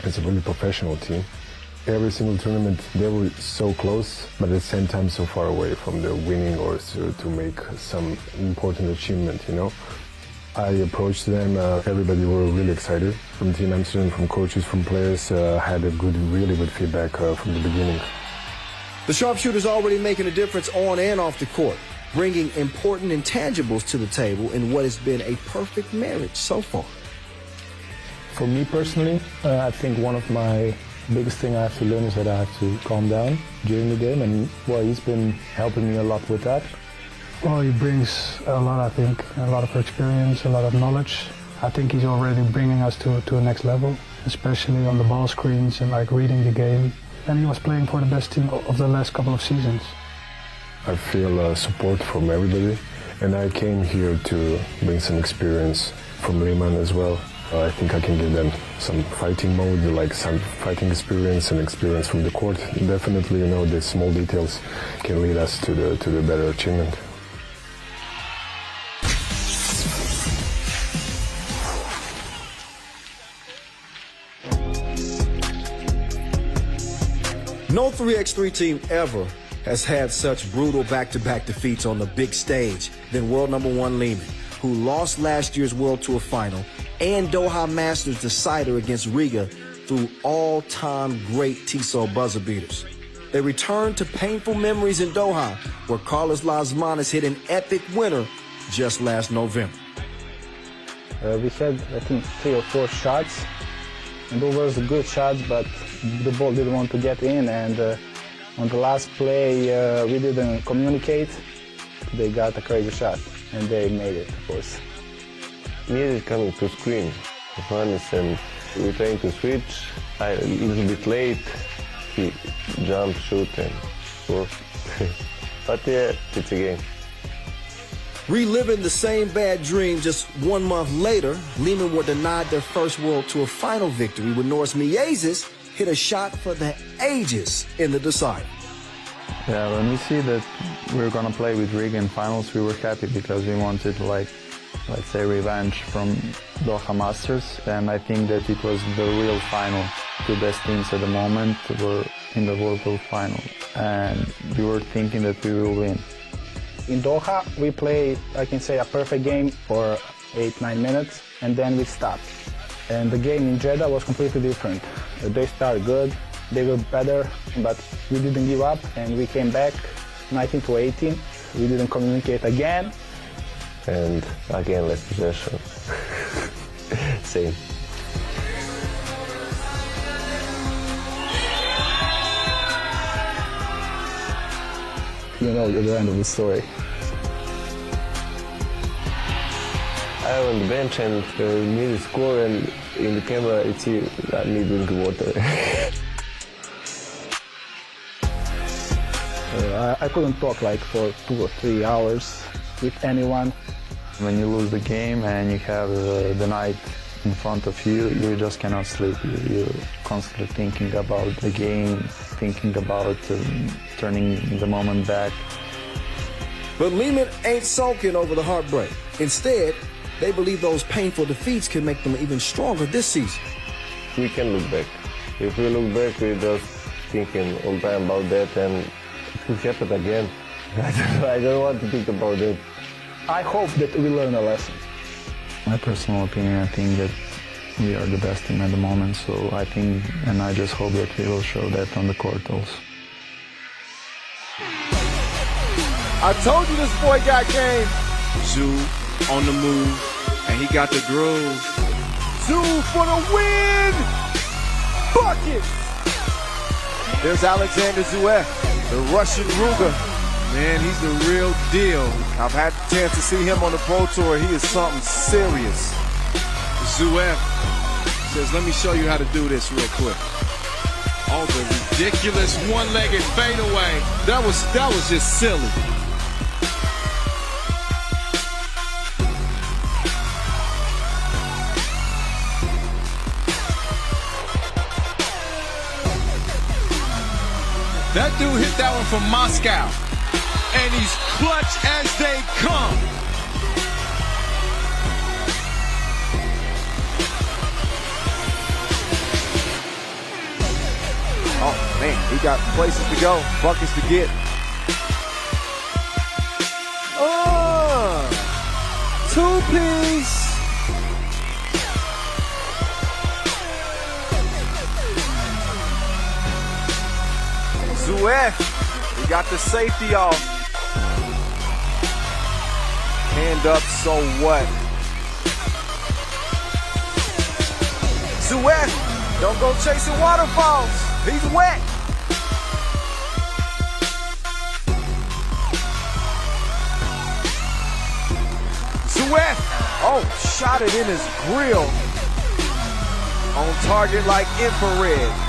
as a really professional team. Every single tournament they were so close, but at the same time so far away from the winning or to make some important achievement, you know. I approached them, everybody were really excited. From Team Amsterdam, from coaches, from players, had a really good feedback from the beginning. The sharpshooters already making a difference on and off the court, bringing important intangibles to the table in what has been a perfect marriage so far. For me personally, I think one of my biggest things I have to learn is that I have to calm down during the game, and well, he's been helping me a lot with that. Well, he brings a lot, I think, a lot of experience, a lot of knowledge. I think he's already bringing us to the next level, especially on the ball screens and like reading the game. And he was playing for the best team of the last couple of seasons. I feel support from everybody, and I came here to bring some experience from Leman as well. I think I can give them some fighting mode, like some fighting experience and experience from the court. Definitely, you know, the small details can lead us to the better achievement. No 3x3 team ever has had such brutal back-to-back defeats on the big stage than world number 1 Liman, who lost last year's World Tour final and Doha Masters decider against Riga through all-time great Tissot buzzer beaters. They returned to painful memories in Doha, where Carlos Lasmanis hit an epic winner just last November. We had, I think, 3 or 4 shots, and those were good shots, but the ball didn't want to get in, and on the last play we didn't communicate. They got a crazy shot, and they made it, of course. Needed coming to screen, Johannes, and we trying to switch. A little bit late, he jumped, shoot, and score. But yeah, it's a game. Reliving the same bad dream just 1 month later, Liman were denied their first World Tour final victory when Norris Miezes hit a shot for the ages in the decider. Yeah, when we see that we were going to play with Riga in finals, we were happy because we wanted, like, let's say, revenge from Doha Masters, and I think that it was the real final. 2 best teams at the moment were in the World Tour final, and we were thinking that we will win. In Doha, we played, I can say, a perfect game for 8-9 minutes, and then we stopped. And the game in Jeddah was completely different. They started good, they were better, but we didn't give up, and we came back 19-18. We didn't communicate again. And again, less possession. Same. You know the end of the story. I was on the bench and need to score, and in the camera it's me drinking water. I couldn't talk like for 2 or 3 hours with anyone. When you lose the game and you have the night in front of you, you just cannot sleep. You're constantly thinking about the game, thinking about turning the moment back. But Liman ain't sulking over the heartbreak. Instead, they believe those painful defeats can make them even stronger this season. We can look back. If we look back, we're just thinking all the time about that, and it could happen again. I don't want to think about it. I hope that we learn a lesson. My personal opinion, I think that we are the best team at the moment. So I think, and I just hope that we will show that on the court also. I told you this boy got game. Zoo on the move, and he got the groove. Zoo for the win! Bucket! There's Alexander Zouev, the Russian Ruger. Man, he's the real deal. I've had the chance to see him on the Pro Tour. He is something serious. Zouev says, let me show you how to do this real quick. Oh, the ridiculous one-legged fadeaway. That was just silly. That dude hit that one from Moscow. And he's clutch as they come. Oh, man, he got places to go, buckets to get. Two-piece. Zouev, he got the safety off. Hand up, so what? Zouev, don't go chasing waterfalls. He's wet. Zouev, oh, shot it in his grill. On target like infrared.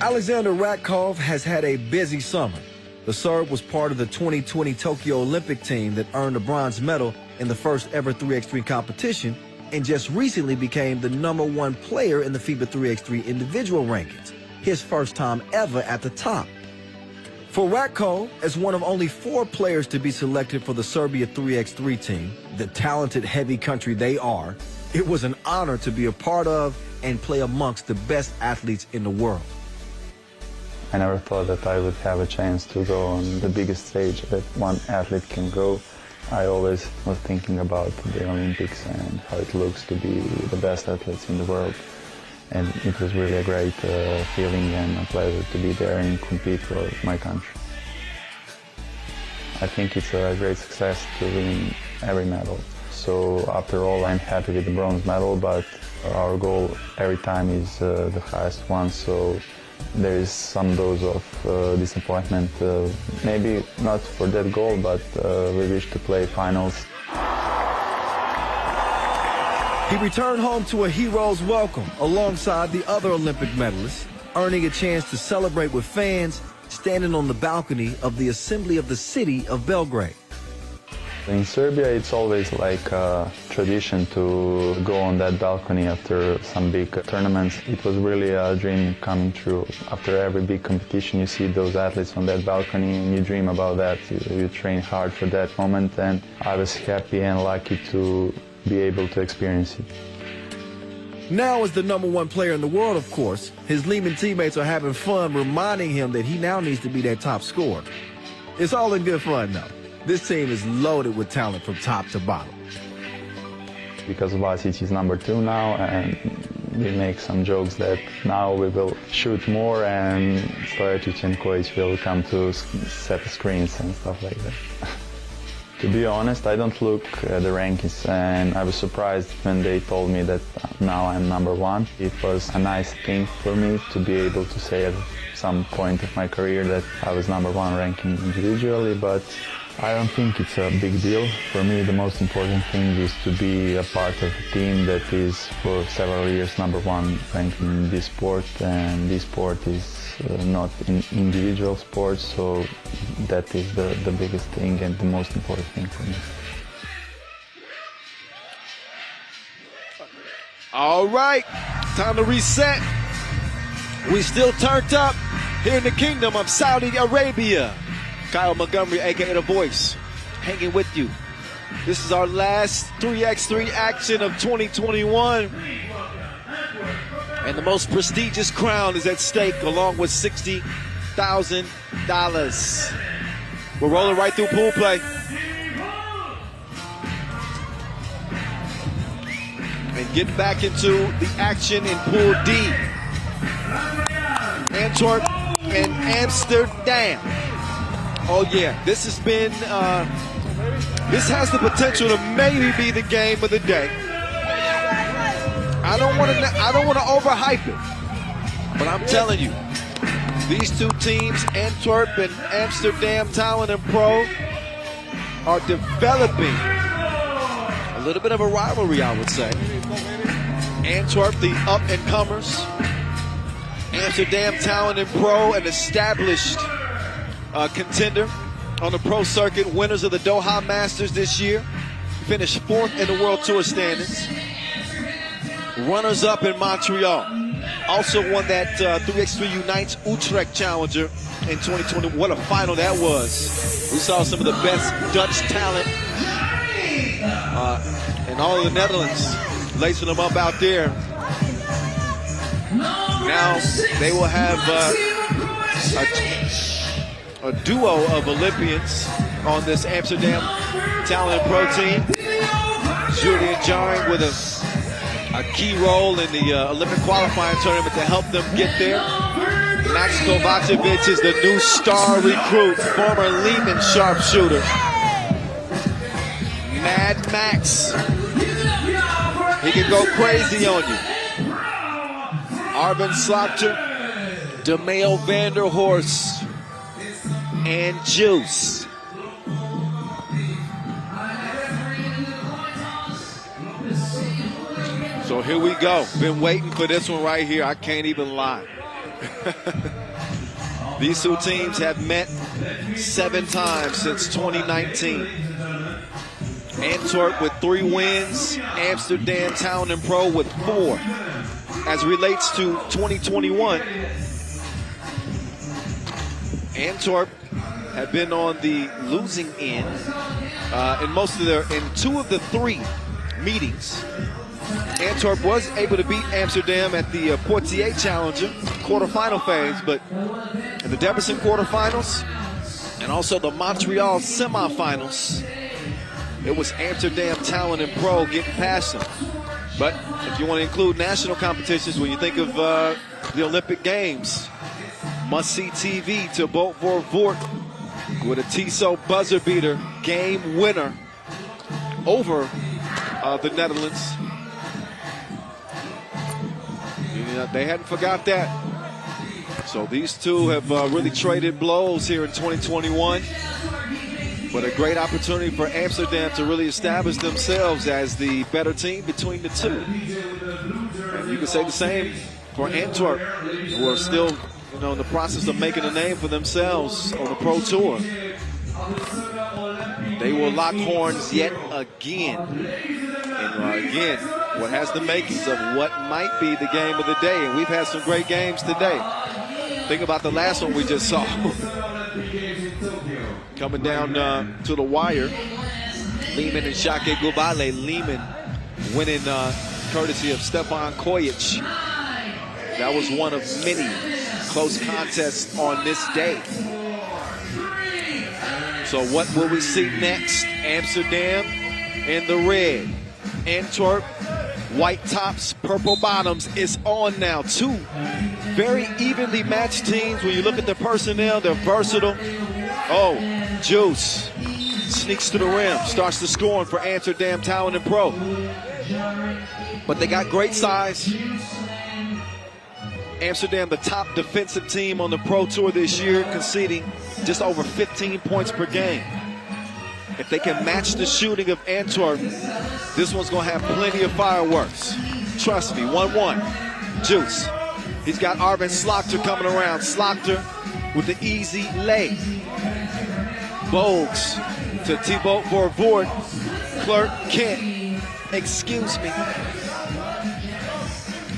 Alexander Ratov has had a busy summer. The Serb was part of the 2020 Tokyo Olympic team that earned a bronze medal in the first ever 3x3 competition and just recently became the #1 player in the FIBA 3x3 individual rankings, his first time ever at the top. For Ratko, as one of only 4 players to be selected for the Serbia 3x3 team, the talented heavy country they are, it was an honor to be a part of and play amongst the best athletes in the world. I never thought that I would have a chance to go on the biggest stage that one athlete can go. I always was thinking about the Olympics and how it looks to be the best athletes in the world. And it was really a great feeling and a pleasure to be there and compete for my country. I think it's a great success to win every medal. So after all, I'm happy with the bronze medal, but our goal every time is the highest one. So there is some dose of disappointment, maybe not for that goal, but we wish to play finals. He returned home to a hero's welcome alongside the other Olympic medalists, earning a chance to celebrate with fans standing on the balcony of the Assembly of the City of Belgrade. In Serbia, it's always like a tradition to go on that balcony after some big tournaments. It was really a dream coming true. After every big competition, you see those athletes on that balcony and you dream about that. You train hard for that moment, and I was happy and lucky to be able to experience it. Now as the #1 player in the world, of course, his Leman teammates are having fun reminding him that he now needs to be their top scorer. It's all in good fun, though. This team is loaded with talent from top to bottom. Because Vasic is #2 now, and we make some jokes that now we will shoot more and Stojacic and Kojic will come to set the screens and stuff like that. To be honest, I don't look at the rankings, and I was surprised when they told me that now I'm #1. It was a nice thing for me to be able to say at some point of my career that I was #1 ranking individually, but I don't think it's a big deal. For me, the most important thing is to be a part of a team that is for several years #1 ranking in this sport, and this sport is not an individual sport, so that is the biggest thing and the most important thing for me. All right, time to reset. We still turned up. here in the Kingdom of Saudi Arabia. Kyle Montgomery, aka The Voice, hanging with you. This is our last 3x3 action of 2021. And the most prestigious crown is at stake, along with $60,000. We're rolling right through pool play. And getting back into the action in Pool D. Antwerp and Amsterdam. Oh yeah, this has been, this has the potential to maybe be the game of the day. I don't want to overhype it, but I'm telling you, these two teams, Antwerp and Amsterdam Talent&Pro, are developing a little bit of a rivalry, I would say. Antwerp, the up-and-comers. Amsterdam Talent&Pro, an established contender on the pro circuit, winners of the Doha Masters this year, finished 4th in the World Tour standings. Runners-up in Montreal. Also won that 3x3 Unites Utrecht Challenger in 2020. What a final that was. We saw some of the best Dutch talent in all of the Netherlands, lacing them up out there. Now they will have a duo of Olympians on this Amsterdam Talent&Pro team. Julian Jaring with a key role in the Olympic qualifying tournament to help them get there. Max Kovacevic is the new star recruit, former Leman sharpshooter. Mad Max. He can go crazy on you. Arvin Slaughter, DeMeo Vanderhorst, and Juice. So here we go. Been waiting for this one right here. I can't even lie. These two teams have met 7 times since 2019. Antwerp with 3 wins, Amsterdam Talent&Pro with 4. As relates to 2021, Antwerp have been on the losing end in 2 of the 3 meetings. Antwerp was able to beat Amsterdam at the Portier Challenger quarterfinal phase, but in the Debrecen quarterfinals and also the Montreal semifinals, it was Amsterdam Talent&Pro getting past them. But if you want to include national competitions, when you think of the Olympic Games, must-see TV to Boat for Vort with a Tissot buzzer beater game winner over the Netherlands. They hadn't forgot that. So these two have really traded blows here in 2021. But a great opportunity for Amsterdam to really establish themselves as the better team between the two. And you can say the same for Antwerp, who are still, in the process of making a name for themselves on the Pro Tour. They will lock horns yet again. And again, what has the makings of what might be the game of the day. And we've had some great games today. Think about the last one we just saw. Coming down to the wire, Liman and Šakiai Gulbelė. Liman winning courtesy of Stefan Kojic. That was one of many close contests on this day. So what will we see next? Amsterdam in the red. Antwerp, white tops, purple bottoms. It's on now. 2 very evenly matched teams. When you look at the personnel, they're versatile. Oh, Juice sneaks to the rim, starts the scoring for Amsterdam Talent&Pro. But they got great size. Amsterdam, the top defensive team on the Pro Tour this year, conceding just over 15 points per game. If they can match the shooting of Antwerp, this one's going to have plenty of fireworks. Trust me, 1-1. Juice. He's got Arvin Slaughter coming around. Slaughter with the easy lay. Bogues to Thibaut Vorvoort. Clark Kent. Excuse me.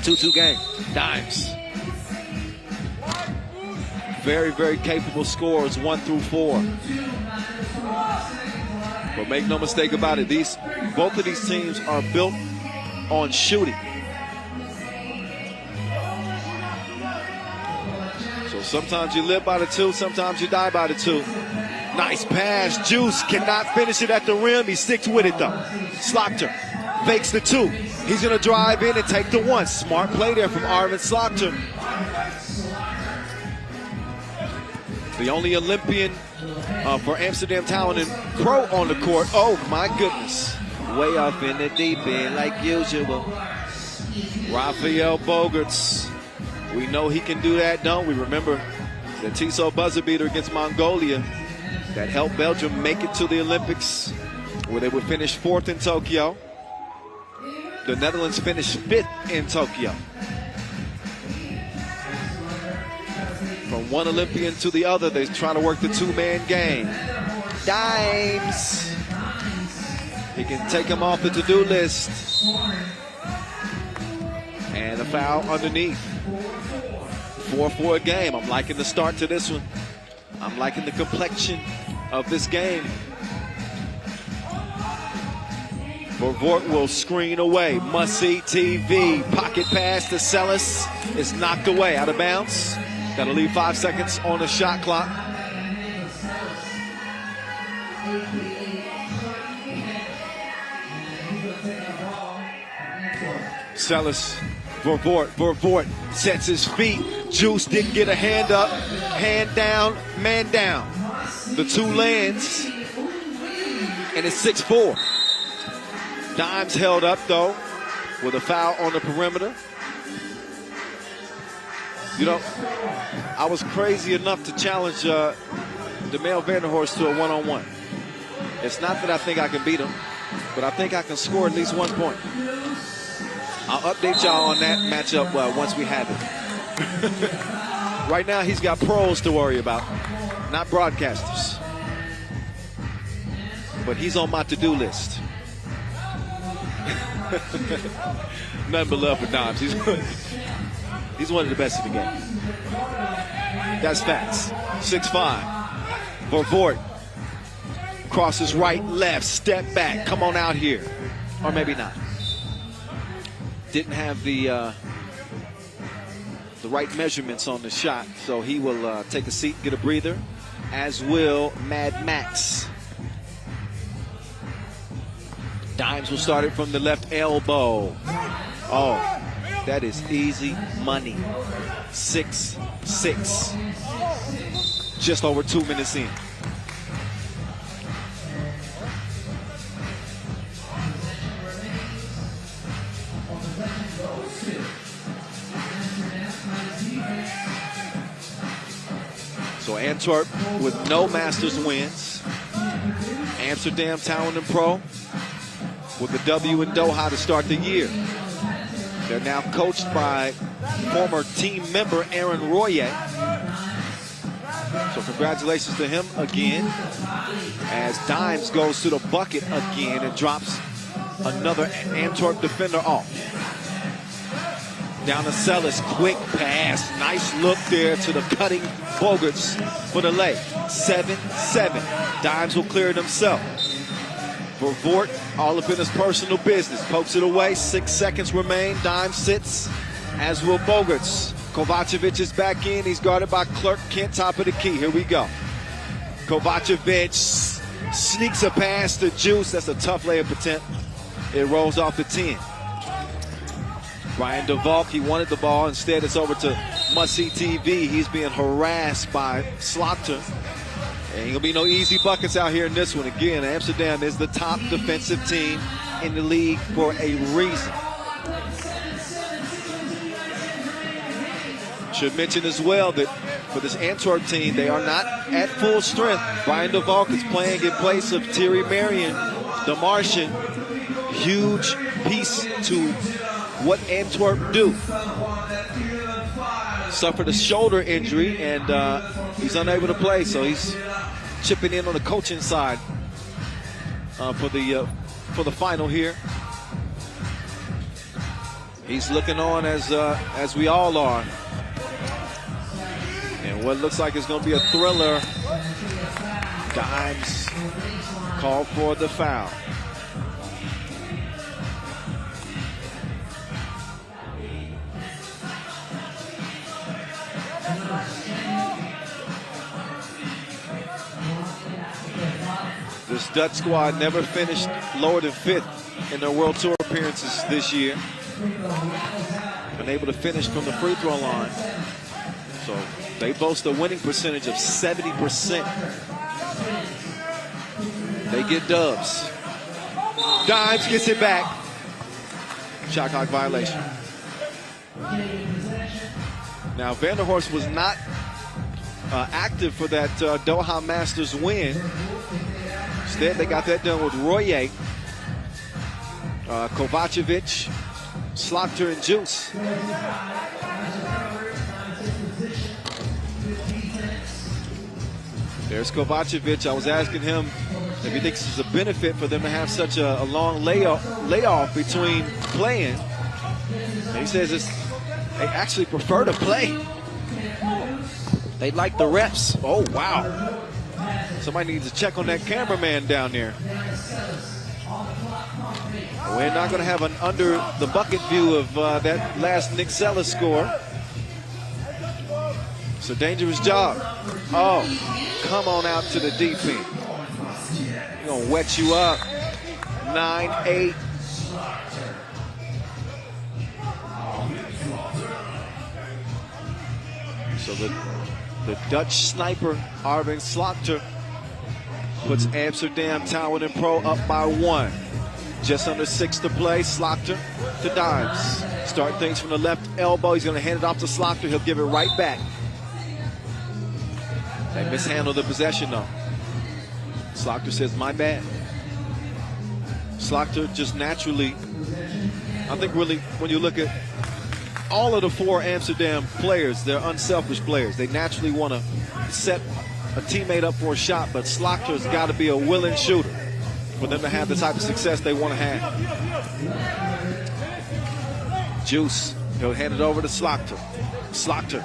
2-2 game. Dimes. very, very capable scorers, 1 through 4. But make no mistake about it, both of these teams are built on shooting. So sometimes you live by the 2, sometimes you die by the 2. Nice pass. Juice cannot finish it at the rim. He sticks with it, though. Slaughter fakes the 2. He's going to drive in and take the 1. Smart play there from Arvin Slaughter. The only Olympian for Amsterdam Talent&Pro on the court. Oh, my goodness. Way up in the deep end like usual. Rafael Bogarts. We know he can do that, don't we? Remember the Tissot buzzer beater against Mongolia that helped Belgium make it to the Olympics, where they would finish 4th in Tokyo. The Netherlands finished 5th in Tokyo. From one Olympian to the other, they're trying to work the 2-man game. Dimes. He can take him off the to-do list. And a foul underneath. 4-4 game. I'm liking the start to this one. I'm liking the complexion of this game. Vervoort will screen away. Must-see TV. Pocket pass to Celis. It's knocked away. Out of bounds. Got to leave 5 seconds on the shot clock. Celis. Vervoort sets his feet. Juice didn't get a hand up. Hand down, man down. The 2 lands. And it's 6-4. Dimes held up, though, with a foul on the perimeter. You know, I was crazy enough to challenge DeMel Vanderhorst to a 1-on-1. It's not that I think I can beat him, but I think I can score at least 1 point. I'll update y'all on that matchup once we have it. Right now, he's got pros to worry about, not broadcasters. But he's on my to-do list. Nothing but love for Dimes. He's one of the best in the game. That's facts. 6'5". Vervoort crosses right, left, step back. Come on out here. Or maybe not. Didn't have the right measurements on the shot, so he will take a seat, get a breather, as will Mad Max. Dimes will start it from the left elbow. Oh, that is easy money. 6-6. Just over 2 minutes in. So Antwerp with no Masters wins. Amsterdam Talent&Pro with a W in Doha to start the year. They're now coached by former team member Aaron Royer. So congratulations to him again, as Dimes goes to the bucket again and drops another Antwerp defender off. Down to Celis, quick pass, nice look there to the cutting Bogarts for the lay. 7-7. Dimes will clear it himself. Vervoort all up in his personal business. Pokes it away. 6 seconds remain. Dimes sits, as will Bogarts. Kovacevic is back in. He's guarded by Clark Kent, top of the key. Here we go. Kovacevic sneaks a pass to Juice. That's a tough layup attempt. It rolls off the 10. Brian DeValk, he wanted the ball. Instead, it's over to Must-See TV. He's being harassed by Slaughter. Ain't gonna be no easy buckets out here in this one. Again, Amsterdam is the top defensive team in the league for a reason. Should mention as well that for this Antwerp team, they are not at full strength. Brian DeValk is playing in place of Thierry Marion, the Martian. Huge piece to what Antwerp do. Suffered a shoulder injury, and he's unable to play, so he's chipping in on the coaching side for the final here. He's looking on as we all are. And And what looks like it's going to be a thriller. Dimes called for the foul. This Dutch squad never finished lower than 5th in their World Tour appearances this year. Been able to finish from the free throw line. So they boast a winning percentage of 70%. They get dubs. Dimes gets it back. Shot clock violation. Now Vanderhorst was not active for that Doha Masters win. Instead, they got that done with Royer, Kovacevic, Slaughter, and Juice. There's Kovacevic. I was asking him if he thinks it's a benefit for them to have such a long layoff between playing. And he says they actually prefer to play. They like the reps. Oh, wow. Somebody needs to check on that cameraman down there. We're not going to have an under the bucket view of that last Nick Sella score. It's a dangerous job. Oh, come on out to the deep end. He's going to wet you up. 9-8. So the Dutch sniper, Arvin Slaughter, puts Amsterdam Talent&Pro up by 1. Just under 6 to play. Slaughter to Dimes. Start things from the left elbow. He's going to hand it off to Slaughter. He'll give it right back. They mishandled the possession, though. Slaughter says, my bad. Slaughter just naturally, I think really, when you look at all of the 4 Amsterdam players, they're unselfish players. They naturally want to set a teammate up for a shot, but Slaughter's got to be a willing shooter for them to have the type of success they want to have. Juice, he'll hand it over to Slaughter. Slaughter,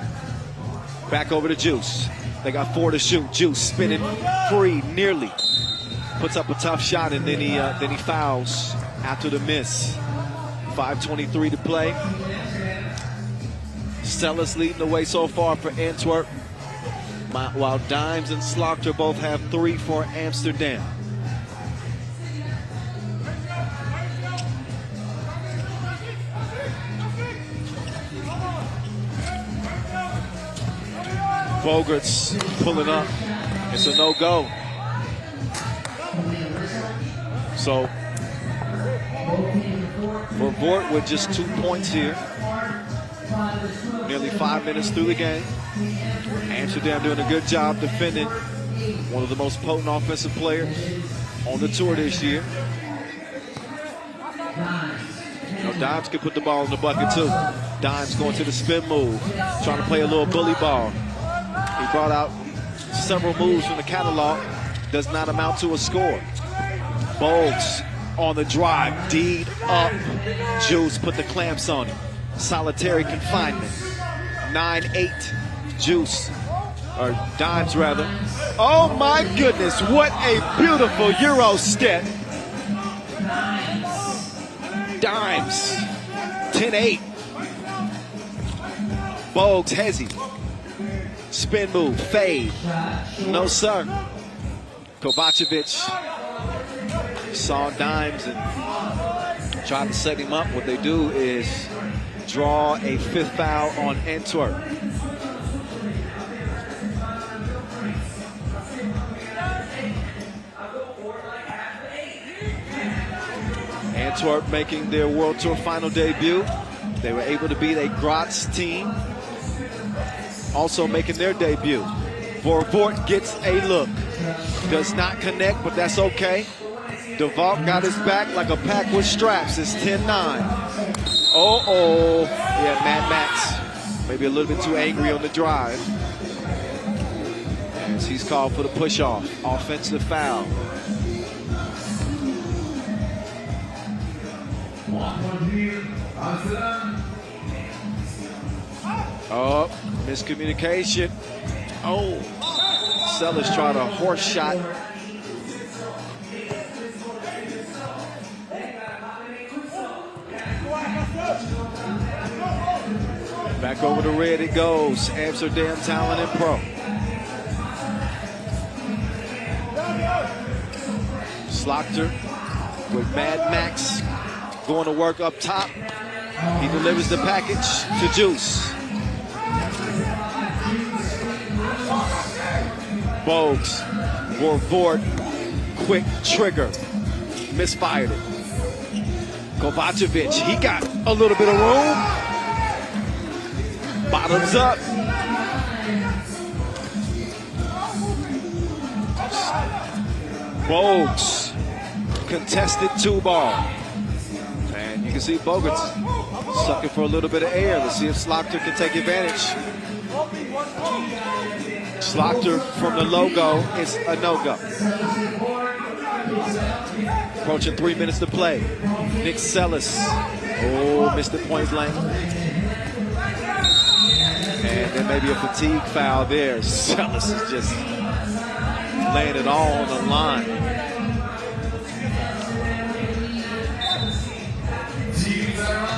back over to Juice. They got 4 to shoot. Juice spinning free, nearly. Puts up a tough shot, and then he fouls after the miss. 5:23 to play. Stella's leading the way so far for Antwerp, while Dimes and Slaughter both have 3 for Amsterdam. Bogart's pulling up. It's a no-go. So, for Vort with just 2 points here, nearly 5 minutes through the game. Amsterdam doing a good job defending one of the most potent offensive players on the tour this year. You know, Dimes can put the ball in the bucket too. Dimes going to the spin move, trying to play a little bully ball. He brought out several moves from the catalog. Does not amount to a score. Bogues on the drive, D'd up. Juice put the clamps on him. Solitary confinement. 9-8. Juice, or Dimes rather. Oh my goodness, what a beautiful Euro step. Dimes, 10-8. Bogues, Hezzy. Spin move, fade. No sir. Kovacevic saw Dimes and tried to set him up. What they do is draw a 5th foul on Antwerp. Antwerp making their World Tour final debut. They were able to beat a Gratz team, also making their debut. Vort gets a look. Does not connect, but that's okay. DeVault got his back like a pack with straps. It's 10-9. Uh-oh. Yeah, Mad Max. Maybe a little bit too angry on the drive. As he's called for the push-off. Offensive foul. Oh, miscommunication. Oh, Sellers tried a horse shot. Back over the red it goes. Amsterdam Talent&Pro. Slaughter with Mad Max going to work up top. He delivers the package to Juice. Bogues, Vorvort, quick trigger, misfired it. Kovacevic, he got a little bit of room. Bottoms up. Bogues, contested 2-ball. And you can see Bogarts sucking for a little bit of air. Let's see if Slaughter can take advantage. Slaughter from the logo is a no-go. Approaching 3 minutes to play. Nick Sellis. Oh, missed the point blank. And then maybe a fatigue foul there. Sellis is just laying it all on the line.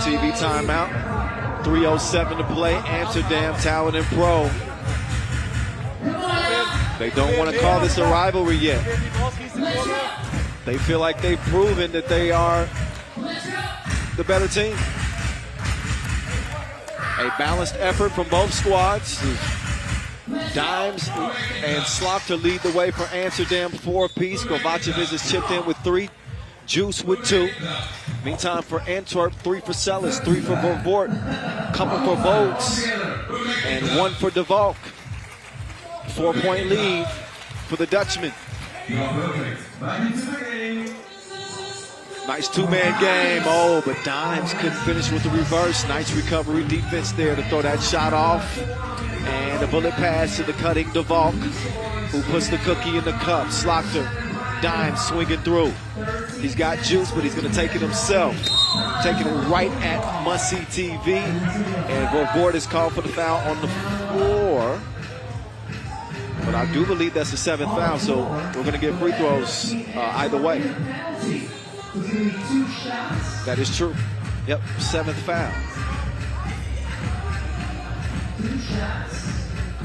TV timeout. 3:07 to play. Amsterdam Talent&Pro. They don't want to call this a rivalry yet. They feel like they've proven that they are the better team. A balanced effort from both squads. Dimes and Slaughter lead the way for Amsterdam, 4-apiece. Kovacevic has chipped in with 3. Juice with 2. Meantime for Antwerp, 3 for Sellers, 3 for Vorvort, couple for Bogues, and 1 for De Valk. 4-point lead for the Dutchman. Nice 2-man game. Oh, but Dimes couldn't finish with the reverse. Nice recovery defense there to throw that shot off. And a bullet pass to the cutting De Valk, who puts the cookie in the cup. Slaughter, Dimes swinging through. He's got juice, but he's going to take it himself. Taking it right at must-see TV. And Vorvort is called for the foul on the floor. But I do believe that's the 7th foul, so we're going to get free throws either way. That is true. Yep, 7th foul.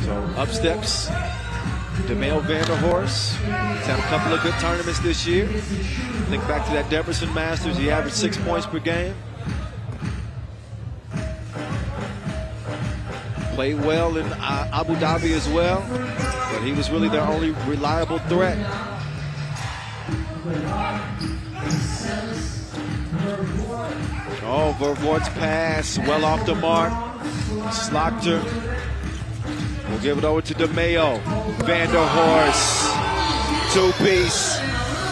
So up steps DeMail Vanderhorst. He's had a couple of good tournaments this year. Think back to that Debrecen Masters. He averaged 6 points per game. Played well in Abu Dhabi as well, but he was really their only reliable threat. Oh, Vorvort's pass, well off the mark. Slaughter will give it over to DeMail. Vanderhorst, 2-piece.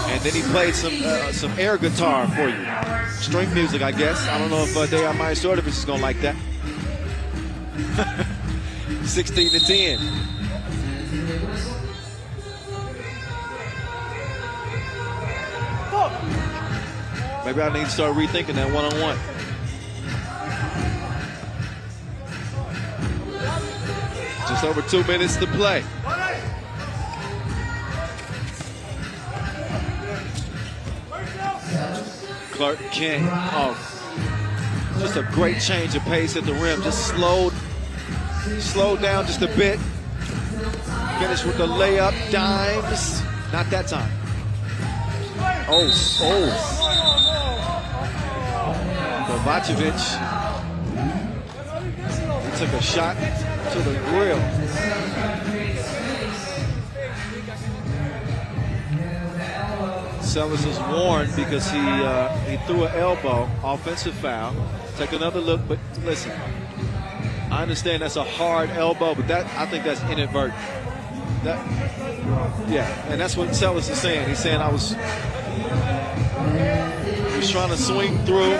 And then he played some air guitar for you. String music, I guess. I don't know if Dejan Majstorovic is going to like that. 16-10. Maybe I need to start rethinking that one-on-one. Just over 2 minutes to play. Clark Kent. Oh, just a great change of pace at the rim. Just slowed down just a bit. Finished with the layup. Dimes. Not that time. Oh. Kovacevic. He took a shot to the grill. Sellers is warned because he threw an elbow, offensive foul. Take another look, but listen, I understand that's a hard elbow, but I think that's inadvertent. And that's what Sellers is saying. He's saying he was trying to swing through.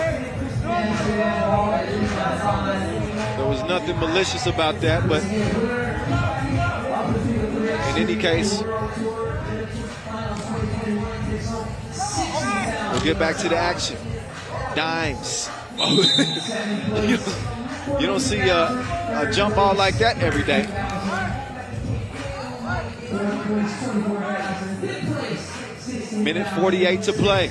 There was nothing malicious about that, but in any case, we'll get back to the action. Dimes. You don't see a jump ball like that every day. Minute 48 to play.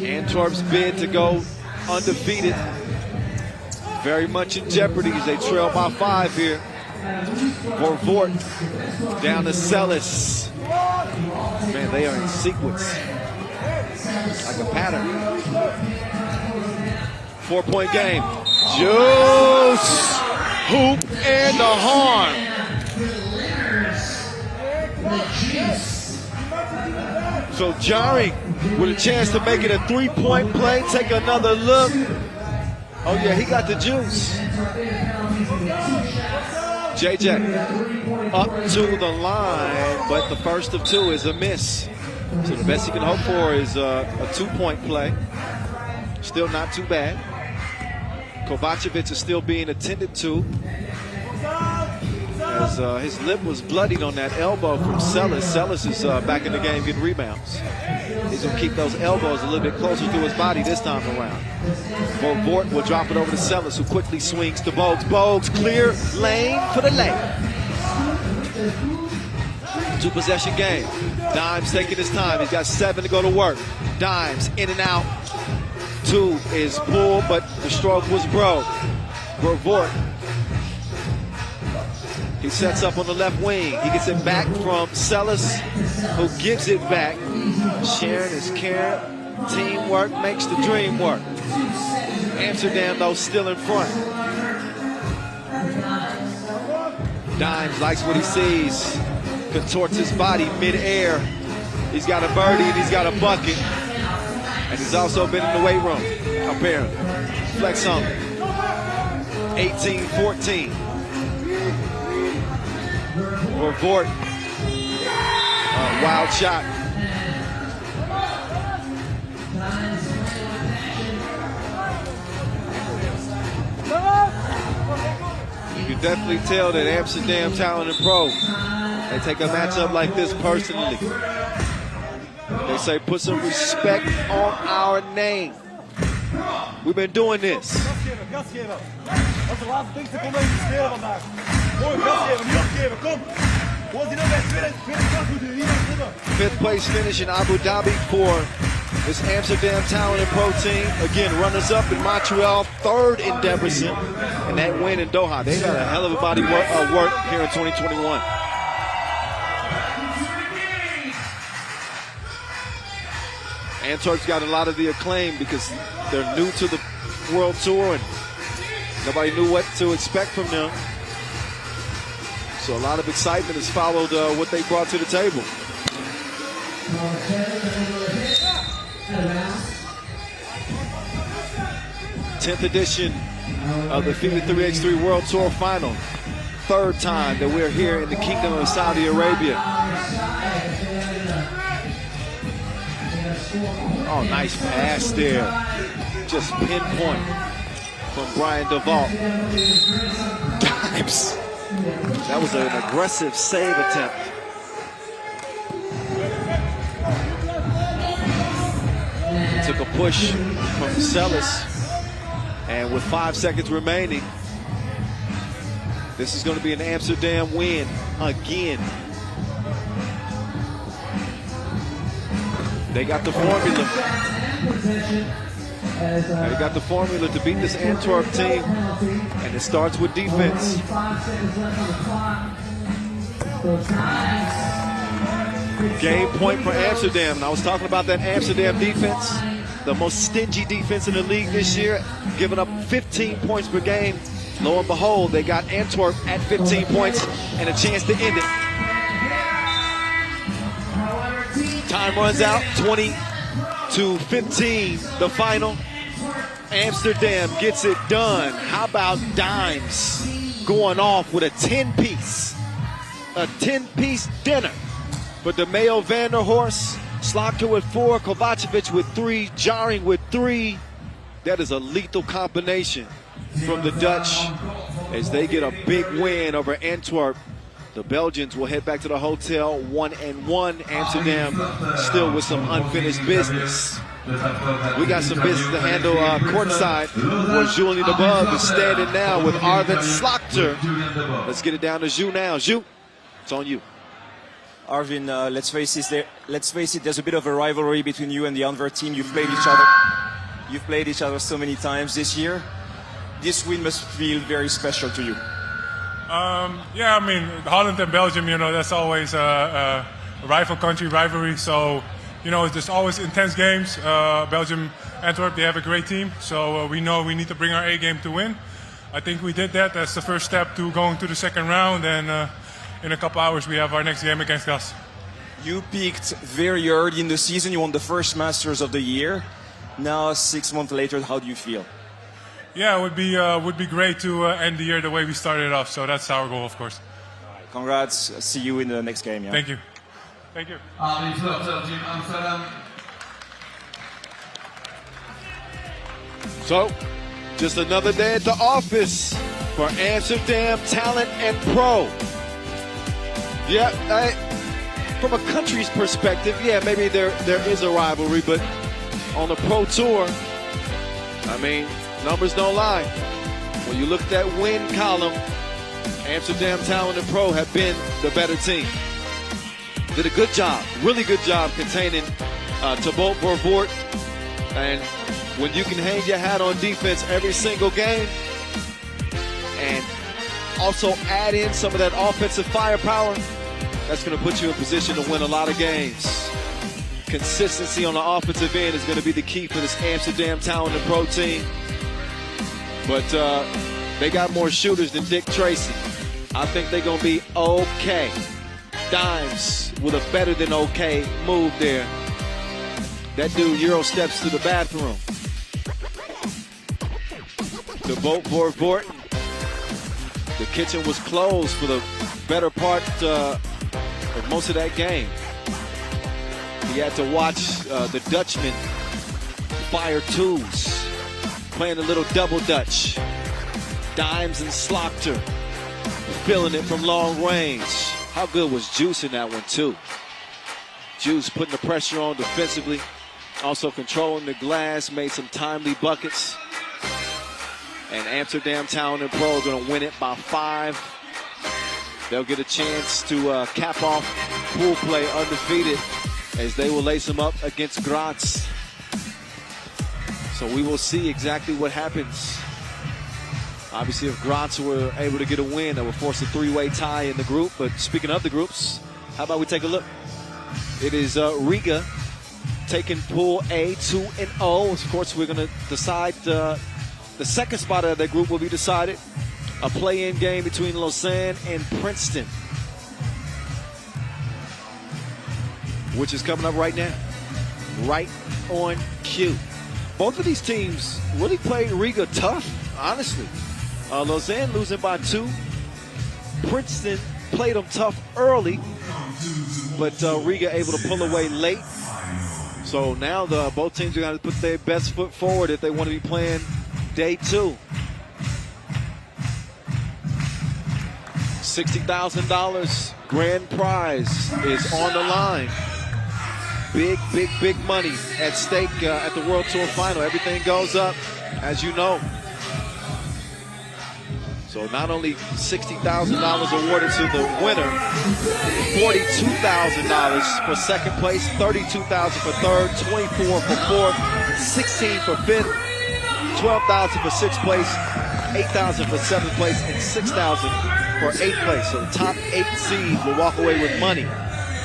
Antwerp's bid to go undefeated very much in jeopardy as they trail by 5 here. Vort down to Celis. Man, they are in sequence like a pattern. 4-point game. Juice, hoop, and the horn. So Gagarin with a chance to make it a 3-point play. Take another look. Oh yeah, he got the juice. JJ up to the line, but the first of 2 is a miss. So the best he can hope for is a 2-point play. Still not too bad. Kovacevic is still being attended to, as his lip was bloodied on that elbow from Celis. Celis is back in the game getting rebounds. He's going to keep those elbows a little bit closer to his body this time around. Vort will drop it over to Celis, who quickly swings to Bogues. Bogues, clear lane for the layup. 2-possession game. Dimes taking his time. He's got 7 to go to work. Dimes in and out. 2 is pulled, but the stroke was broke. Vort. He sets up on the left wing. He gets it back from Celis, who gives it back. Sharing is caring. Teamwork makes the dream work. Amsterdam, though, still in front. Dimes likes what he sees. Contorts his body mid-air. He's got a birdie and he's got a bucket. And he's also been in the weight room, apparently. Flex on 18-14. For Vort. Wild shot. You can definitely tell that Amsterdam Talent&Pro, they take a matchup like this personally. They say, put some respect on our name. We've been doing this. Fifth place finish in Abu Dhabi for this Amsterdam Talent&Pro team. Again, runners-up in Montreal, 3rd in Debrecen, and that win in Doha. They got a hell of a body work here in 2021. Antwerp's got a lot of the acclaim because they're new to the World Tour and nobody knew what to expect from them. So a lot of excitement has followed what they brought to the table. 10th edition of the FIBA 3x3 World Tour Final. 3rd time that we're here in the Kingdom of Saudi Arabia. Oh, nice pass there. Just pinpoint from Brian DeVault. Dimes. That was an aggressive save attempt. Took a push from Celis. And with 5 seconds remaining, this is going to be an Amsterdam win again. They got the formula. They got the formula to beat this Antwerp team, and it starts with defense. Game point for Amsterdam. And I was talking about that Amsterdam defense, the most stingy defense in the league this year, giving up 15 points per game. Lo and behold, they got Antwerp at 15 points and a chance to end it. Time runs out, 20-15, the final. Amsterdam gets it done. How about Dimes going off with a 10-piece? A 10-piece dinner for DeMeo Vanderhorst. Slotker with 4, Kovacevic with 3, Gagarin with 3. That is a lethal combination from the Dutch as they get a big win over Antwerp. The Belgians will head back to the hotel 1-1. Amsterdam still with some unfinished business. We got some business to handle courtside where Julian above is standing now with Arvind Slotker. Let's get it down to Ju now. Ju. It's on you. Arvin, let's face it, there's a bit of a rivalry between you and the Antwerp team. You've played each other so many times this year. This win must feel very special to you. Yeah, I mean, Holland and Belgium, you know, that's always a rival country rivalry. So, you know, there's always intense games. Belgium, Antwerp, they have a great team. So we know we need to bring our A game to win. I think we did that. That's the first step to going to the second round. And in a couple hours, we have our next game against Graz. You peaked very early in the season. You won the first Masters of the year. Now, 6 months later, how do you feel? Yeah, it would be great to end the year the way we started off. So that's our goal, of course. Congrats. See you in the next game. Yeah? Thank you. Thank you. Amsterdam. So, just another day at the office for Amsterdam Talent&Pro. Yeah, from a country's perspective, yeah, maybe there is a rivalry, but on the pro tour, I mean, numbers don't lie. When you look at that win column, Amsterdam Talent&Pro have been the better team. Did a good job, really good job containing Thibaut Vervoort. And when you can hang your hat on defense every single game and also add in some of that offensive firepower, that's going to put you in position to win a lot of games. Consistency on the offensive end is going to be the key for this Amsterdam Talent&Pro team. But they got more shooters than Dick Tracy. I think they're going to be okay. Dimes with a better than okay move there. That dude Euro steps to the bathroom. The boat Vervoort. The kitchen was closed for the better part of most of that game. He had to watch the Dutchman fire twos, playing a little double Dutch. Dimes and Slaughter, filling it from long range. How good was Juice in that one too? Juice putting the pressure on defensively, also controlling the glass, made some timely buckets. And Amsterdam Talent&Pro are going to win it by 5. They'll get a chance to cap off pool play undefeated as they will lace them up against Gratz. So we will see exactly what happens. Obviously, if Gratz were able to get a win, that would force a 3-way tie in the group. But speaking of the groups, how about we take a look? It is Riga taking Pool A 2-0. Of course, we're going to decide the second spot of that group will be decided. A play-in game between Lausanne and Princeton, which is coming up right now. Right on cue. Both of these teams really played Riga tough, honestly. Lausanne losing by 2. Princeton played them tough early, but Riga able to pull away late. So now both teams are going to put their best foot forward if they want to be playing day 2. $60,000 grand prize is on the line. Big, big, big money at stake at the World Tour Final. Everything goes up, as you know. So not only $60,000 awarded to the winner, $42,000 for second place, $32,000 for third, $24,000 for fourth, $16,000 for fifth, $12,000 for sixth place, $8,000 for seventh place, and $6,000 for eighth place. So the top 8 seeds will walk away with money.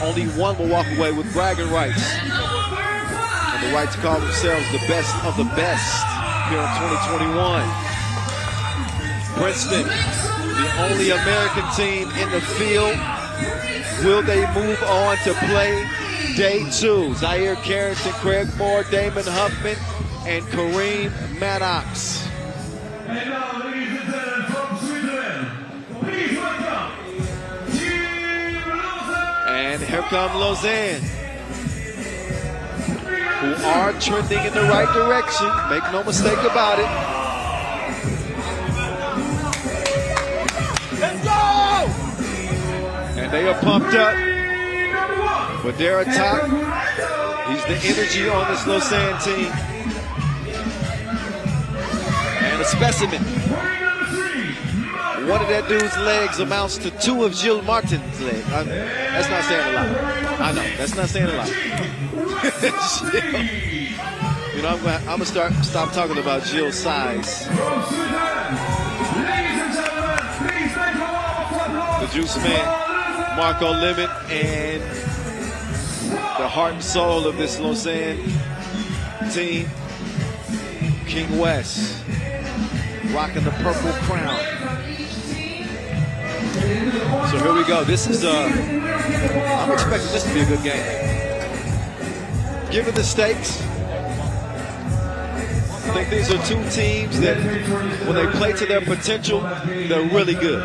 Only one will walk away with bragging rights. And the right to call themselves the best of the best here in 2021. Princeton, the only American team in the field. Will they move on to play day 2? Zaire Carrington, Craig Moore, Damon Huffman, and Kareem Maddox. And now, ladies and gentlemen, from Switzerland, please welcome Team Lausanne. And here come Lausanne, who are trending in the right direction. Make no mistake about it. Let's go! And they are pumped up. But they're atop. He's the energy on this Lausanne team. And a specimen. one of that dude's legs amounts to 2 of Gilles Martin's legs. That's not saying a lot. I know, that's not saying a lot. You know, I'm gonna stop talking about Gilles' size. The juice man, Marco Liman, and the heart and soul of this Lausanne team, King West, rocking the purple crown. So here we go. This is I'm expecting this to be a good game. Given the stakes, I think these are two teams that when they play to their potential, they're really good.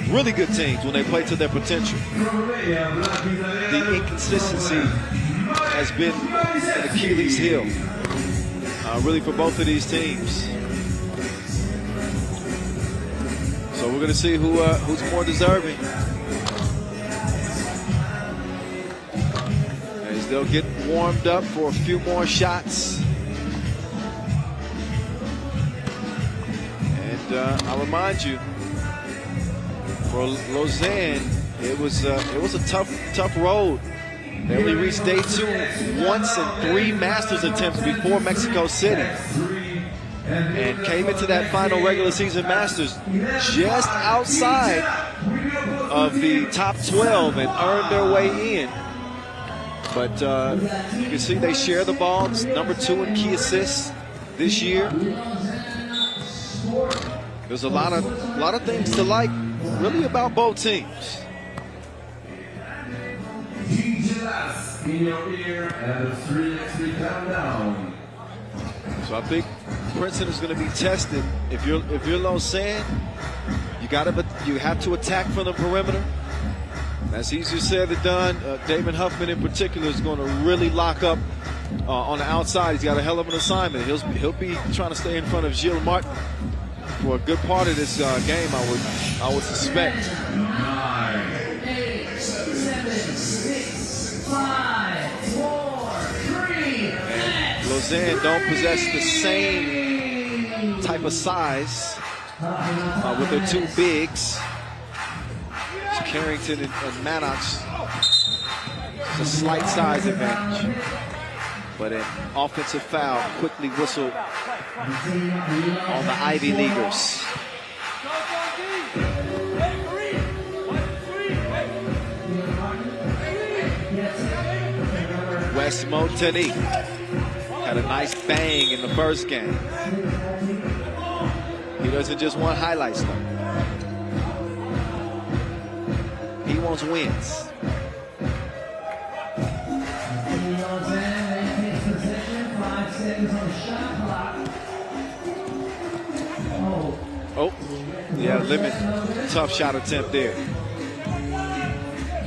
Really good teams when they play to their potential. The inconsistency has been an Achilles heel, really, for both of these teams. So we're going to see who's more deserving. As they'll get warmed up for a few more shots. And I'll remind you, for Lausanne, it was a tough road. They only reached day 2 once in 3 Masters attempts before Mexico City, and came into that final regular season Masters just outside of the top 12 and earned their way in. But you can see they share the ball. It's number 2 in key assists this year. There's a lot of things to like, really, about both teams. So I think Princeton is going to be tested. If you're Lausanne, you have to attack from the perimeter. That's easier said than done. David Huffman in particular is going to really lock up on the outside. He's got a hell of an assignment. He'll be trying to stay in front of Gilles Martin for a good part of this game, I would suspect. 9, 8, 7, 6, 5, 4, 3. And Lausanne don't possess the same type of size with their 2 bigs. It's Carrington and Maddox. It's a slight size advantage. But an offensive foul quickly whistled on the Ivy Leaguers. Wes Moteni had a nice bang in the first game. He doesn't just want highlights though. He wants wins. Oh, yeah, Liman, tough shot attempt there.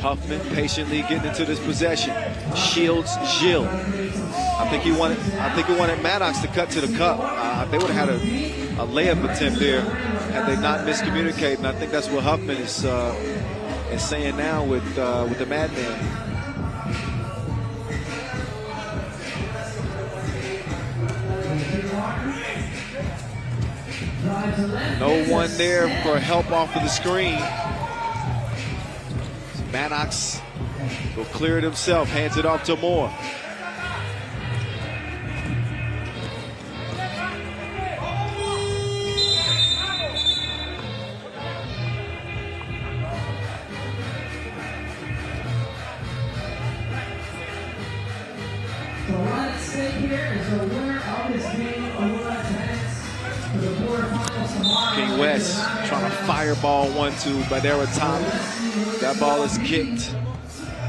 Huffman patiently getting into this possession. Shields Gilles. I think he wanted Maddox to cut to the cup. They would have had a layup attempt there had they not miscommunicated. And I think that's what Huffman is saying now with the Madman. No one there for help off of the screen. Maddox will clear it himself, hands it off to Moore. The line at stake here is the winner of this game will advance to the quarterfinals tomorrow. King West trying to fireball 1-2, but they're atop. That ball is kicked.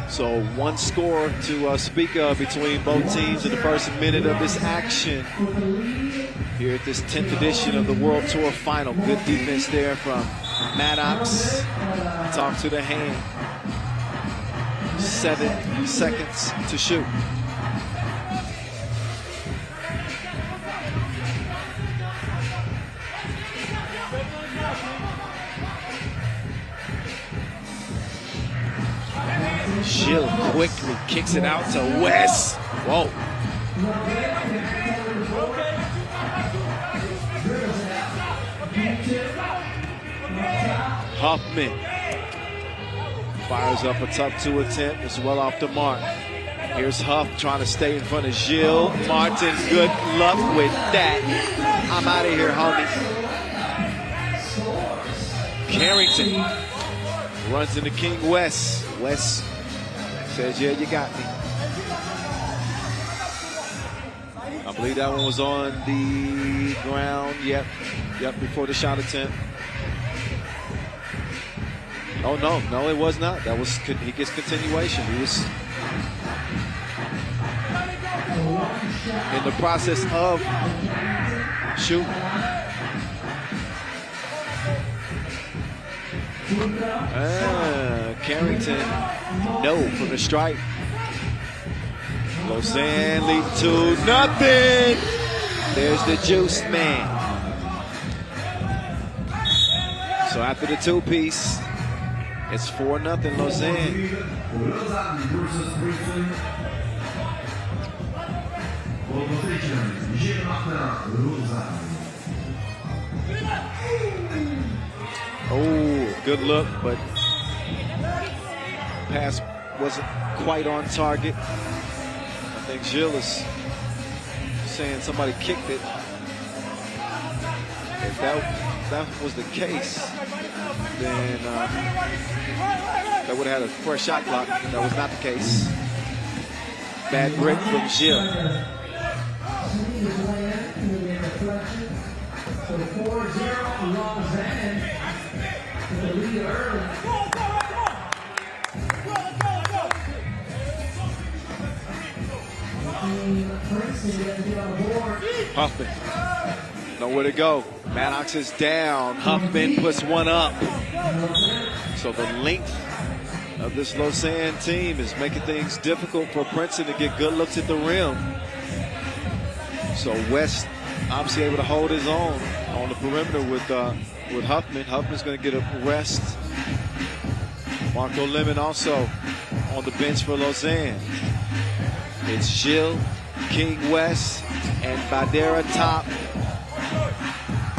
So one score to speak of between both teams in the first minute of this action here at this 10th edition of the World Tour Final. Good defense there from Maddox. Talk to the hand. 7 seconds to shoot. Gilles quickly kicks it out to West. Whoa. Huffman fires up a tough 2 attempt. It's well off the mark. Here's Huff trying to stay in front of Gilles. Martin, good luck with that. I'm out of here, homie. Carrington runs into King West. West says, yeah, you got me. I believe that one was on the ground. Yep, before the shot attempt. Oh, no, it was not. That was, he gets continuation. He was in the process of shooting. Carrington, no from the strike. Lausanne lead 2-0. There's the juice man. So after the 2-piece, it's 4-0 Lausanne. Lausanne versus Princeton. Oh, good look, but pass wasn't quite on target. I think Gilles is saying somebody kicked it. If that was the case, then that would have had a first shot clock. That was not the case. Bad break from Gilles. So 4-0 Lausanne. The lead early. Huffman, nowhere to go. Maddox is down. Huffman puts one up. So the length of this Lausanne team is making things difficult for Princeton to get good looks at the rim. So West obviously able to hold his own on the perimeter with Huffman. Huffman's going to get a rest. Marco Liman also on the bench for Lausanne. It's Gilles, King West, and Badera top.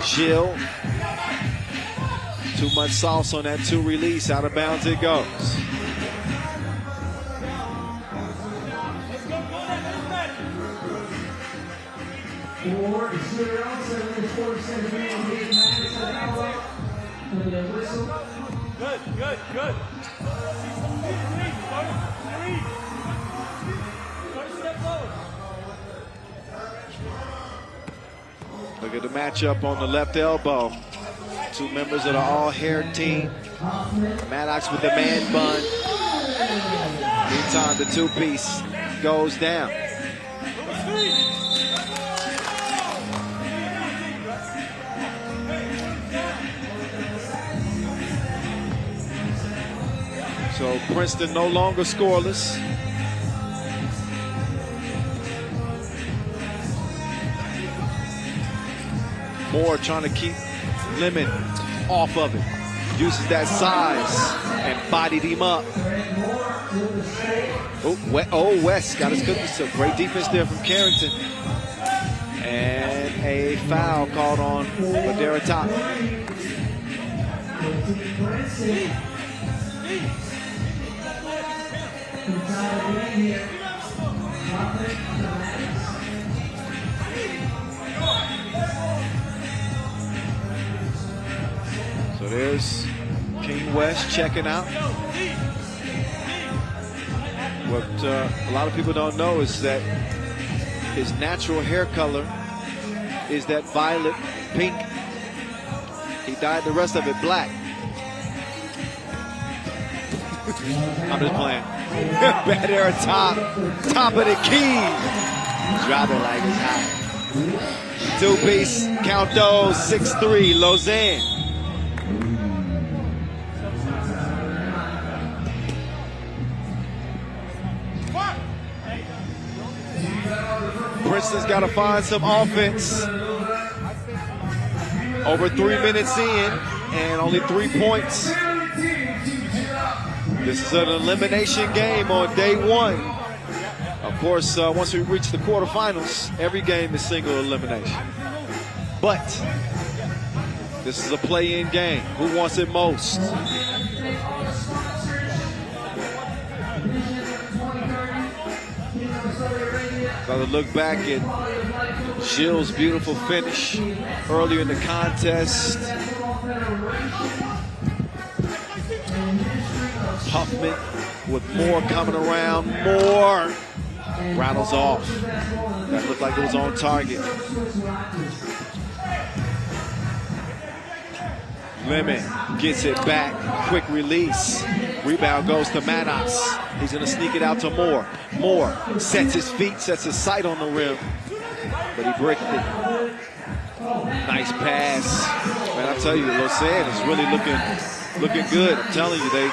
Gilles, too much sauce on that 2 release. Out of bounds it goes. Good. Look at the matchup on the left elbow. 2 members of the all-hair team. Maddox with the man bun. Meantime, the 2-piece goes down. So Princeton no longer scoreless. Moore trying to keep Liman off of it. Uses that size and bodied him up. Oh, West got his cookies. So great defense there from Carrington. And a foul called on Badera top. So there's King West checking out. What a lot of people don't know is that his natural hair color is that violet pink. He dyed the rest of it black. I'm just playing. Badera top of the key. Drop it like it's hot. 2-piece, count those, 6-3, Lausanne. Princeton's got to find some offense. Over 3 minutes in and only 3 points. This is an elimination game on day 1. Of course, once we reach the quarterfinals, every game is single elimination. But This is a play-in game. Who wants it most? Gotta look back at Gilles' beautiful finish earlier in the contest. Huffman with more coming around, more rattles off. That looked like it was on target. Liman gets it back, quick release. Rebound goes to Manox. He's gonna sneak it out to Moore. Moore sets his feet, sets his sight on the rim, but he bricked it. Nice pass. Man, I tell you, Lausanne is really looking good. I'm telling you, they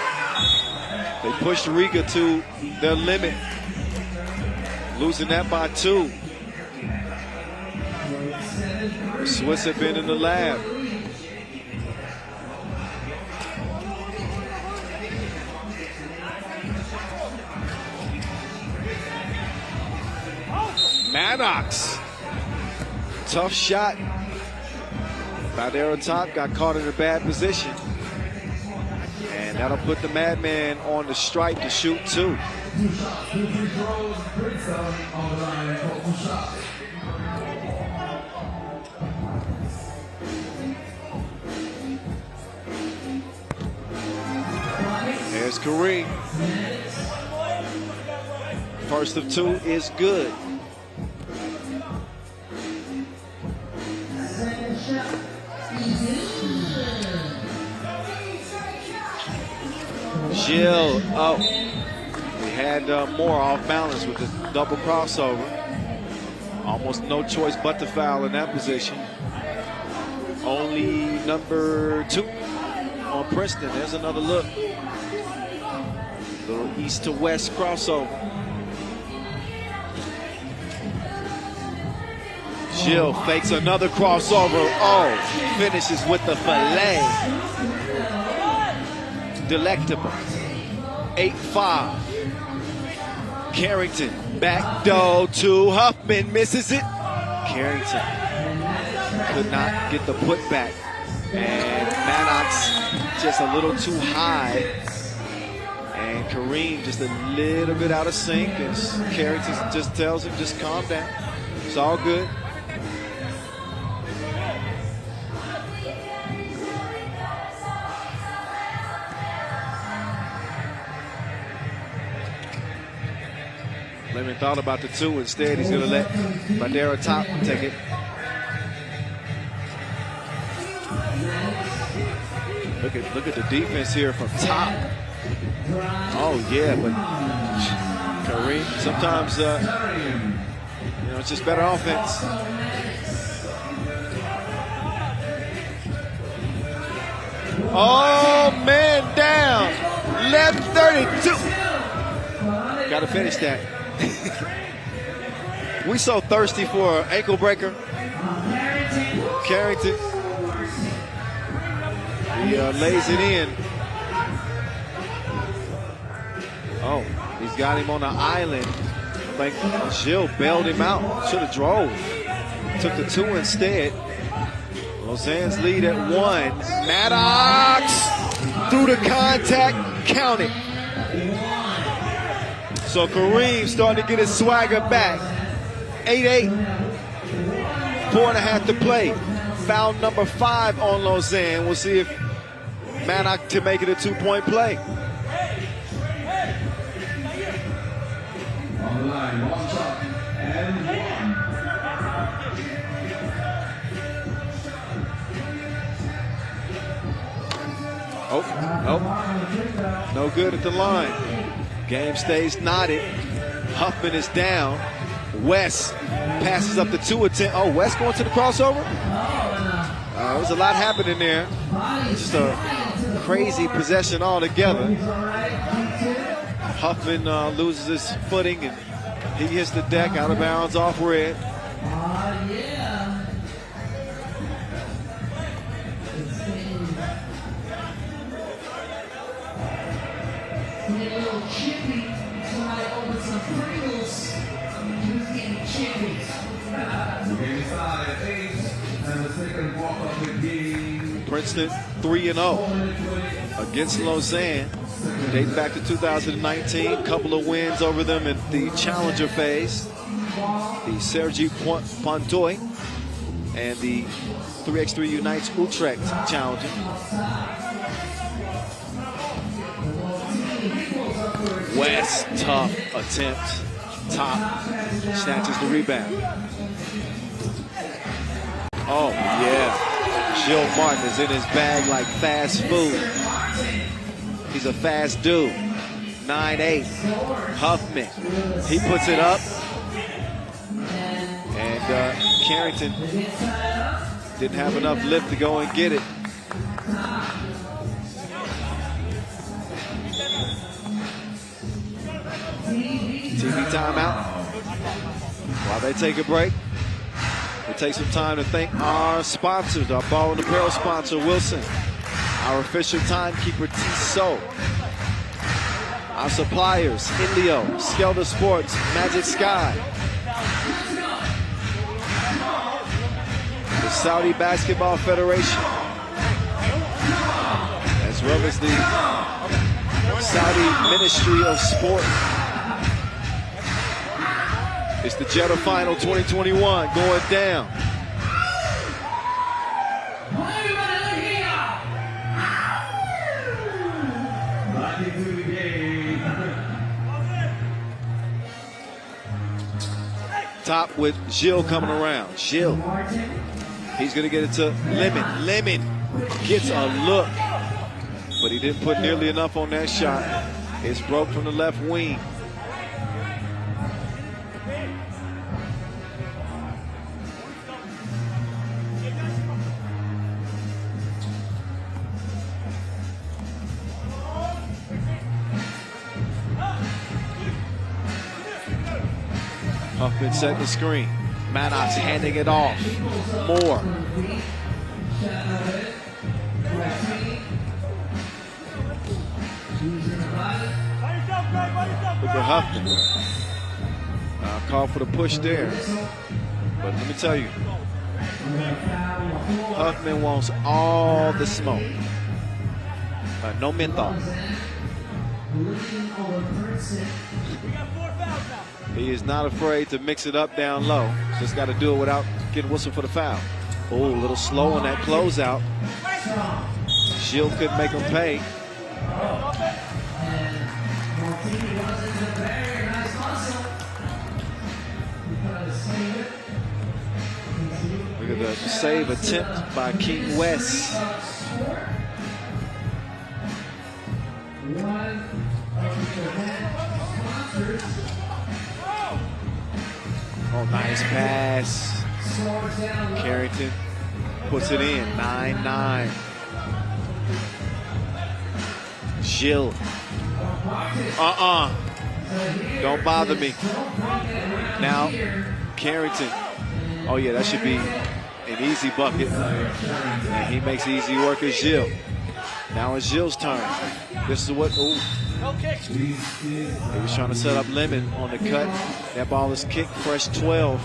pushed Riga to their limit, losing that by 2. The Swiss have been in the lab. Manox, tough shot. Badero top got caught in a bad position. And that'll put the Madman on the stripe to shoot 2. There's Kareem. First of 2 is good. Gilles, we had more off balance with the double crossover. Almost no choice but to foul in that position. Only number 2 on Princeton. There's another look. Little east to west crossover. Gilles fakes another crossover. Oh, finishes with the fillet. Delectable. 8-5. Carrington back door to Huffman, misses it. Carrington could not get the putback. And Manox just a little too high. And Kareem just a little bit out of sync. As Carrington just tells him, just calm down. It's all good. Leman thought about the 2. Instead, he's going to let Badero top take it. Look at the defense here from top. Oh yeah, but Kareem sometimes it's just better offense. Oh man, down. Left 32. Got to finish that. We so thirsty for an ankle breaker. Carrington. He lays it in. Oh, he's got him on the island. I think Gilles bailed him out. Should have drove. Took the 2 instead. Lausanne's lead at 1. Maddox through the contact, count it. So Kareem starting to get his swagger back. 8-8. 4.5 to play. Foul number 5 on Lausanne. We'll see if Maddox to make it a 2-point play. On the line, 1 shot and 1. Oh, no good at the line. Game stays knotted. Huffman is down. West passes up the 2 attempt. Oh, West going to the crossover? There's a lot happening there. Just a crazy possession altogether. Huffman loses his footing and he hits the deck out of bounds off red. Princeton 3-0 against Lausanne. Dating back to 2019, couple of wins over them in the challenger phase. The Sergi Pontoy and the 3x3 Unites Utrecht challenger. West, tough attempt. Top snatches the rebound. Oh, yeah. Gil Martin is in his bag like fast food. He's a fast dude. 9'8". Huffman. He puts it up. And Carrington didn't have enough lift to go and get it. TV timeout. While they take a break, we'll take some time to thank our sponsors, our ball and apparel sponsor, Wilson, our official timekeeper, Tissot, our suppliers, Indio, Skelter Sports, Magic Sky, the Saudi Basketball Federation, as well as the Saudi Ministry of Sport. It's the Jeddah Final 2021 going down. Top with Gilles coming around. Gilles, he's going to get it to Liman. Liman gets a look, but he didn't put nearly enough on that shot. It's broke from the left wing. Huffman setting the screen. Maddox handing it off. Moore. Look at Huffman. Call for the push there. But let me tell you, Huffman wants all the smoke. No menthol. He is not afraid to mix it up down low. Just got to do it without getting whistled for the foul. Oh, a little slow on that closeout. Gilles couldn't make him pay. Look at the save attempt by King West. Oh, nice pass. Carrington puts it in. 9-9. Gilles. Don't bother me. Now, Carrington. Oh, yeah, that should be an easy bucket. And he makes easy work of Gilles. Now it's Gilles' turn. This is what, ooh. He was trying to set up Leman on the cut. That ball is kicked, fresh 12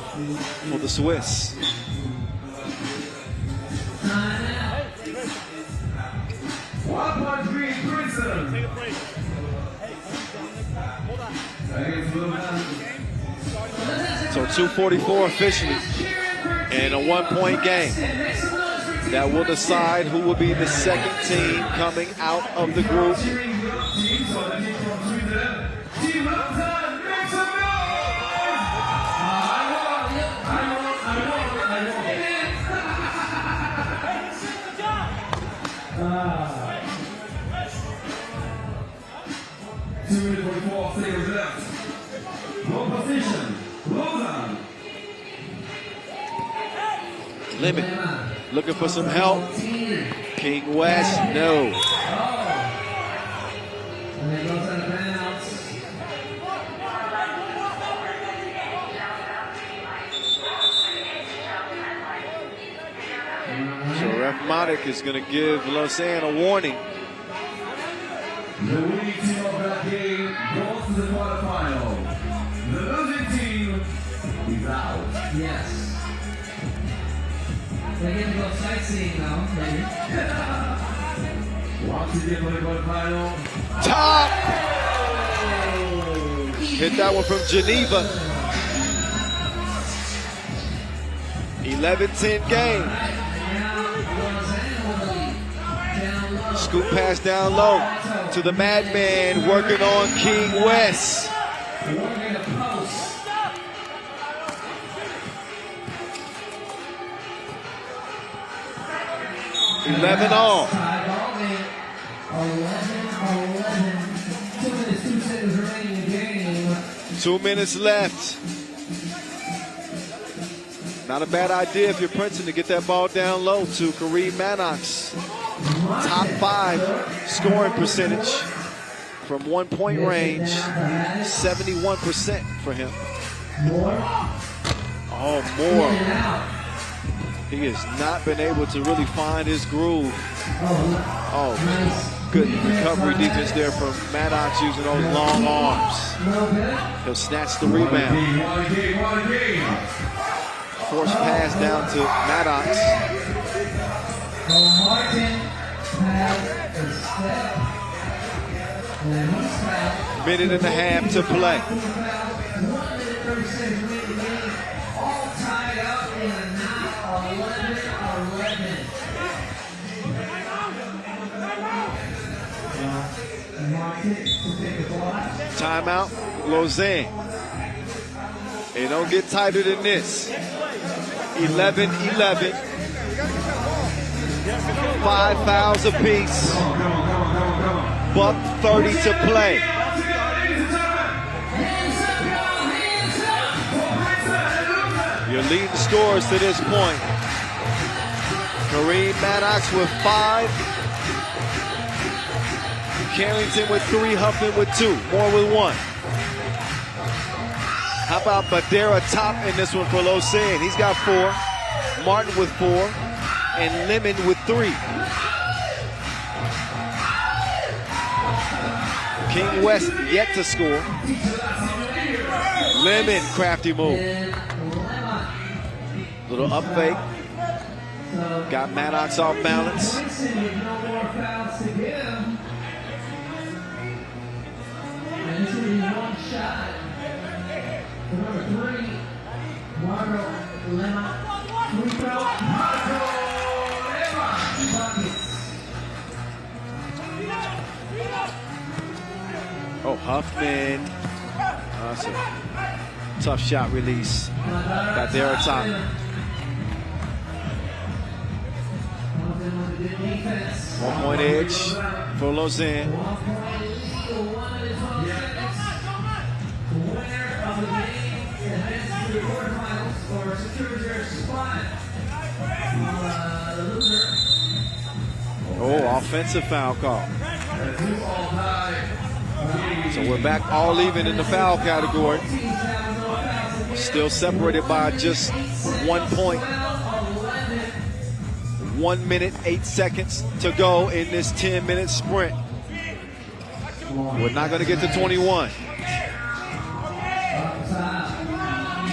for the Swiss. So 2:44 officially in a one-point game. That will decide who will be the second team coming out of the group. Limit. Looking for some help. King West, no. So Ref Modic is going to give Lausanne a warning. The winning team of that game goes to the quarterfinal. The losing team is out. Yes. They get to go sightseeing now, maybe. Top! Hit that one from Geneva. 11-10 game. Scoop pass down low to the madman working on King West. 11 all. 2 minutes left. Not a bad idea if you're Princeton to get that ball down low to Kareem Maddox. Top 5 scoring percentage from 1-point range. 71% for him. Oh, Moore. He has not been able to really find his groove. Oh, good recovery defense there from Maddox using those long arms. He'll snatch the rebound. Forced pass down to Maddox. Minute and a half to play. Timeout, Lausanne. It don't get tighter than this. 11-11. 5 fouls apiece. $1:30 to play. Your leading scorers to this point. Kareem Maddox with 5. Carrington with 3, Huffman with 2, Moore with 1. How about Badera Top in this one for Lausanne? He's got 4. Martin with 4, and Liman with 3. King West yet to score. Liman, crafty move. Little up fake. Got Maddox off balance. And this will be one shot. Number 3, Marco Leman. Oh, Huffman. That's a tough shot release. Got there at top. 1-point edge for Lausanne. Oh, offensive foul call. So we're back all even in the foul category. Still separated by just 1 point. 1 minute, 8 seconds to go in this 10-minute sprint. We're not going to get to 21.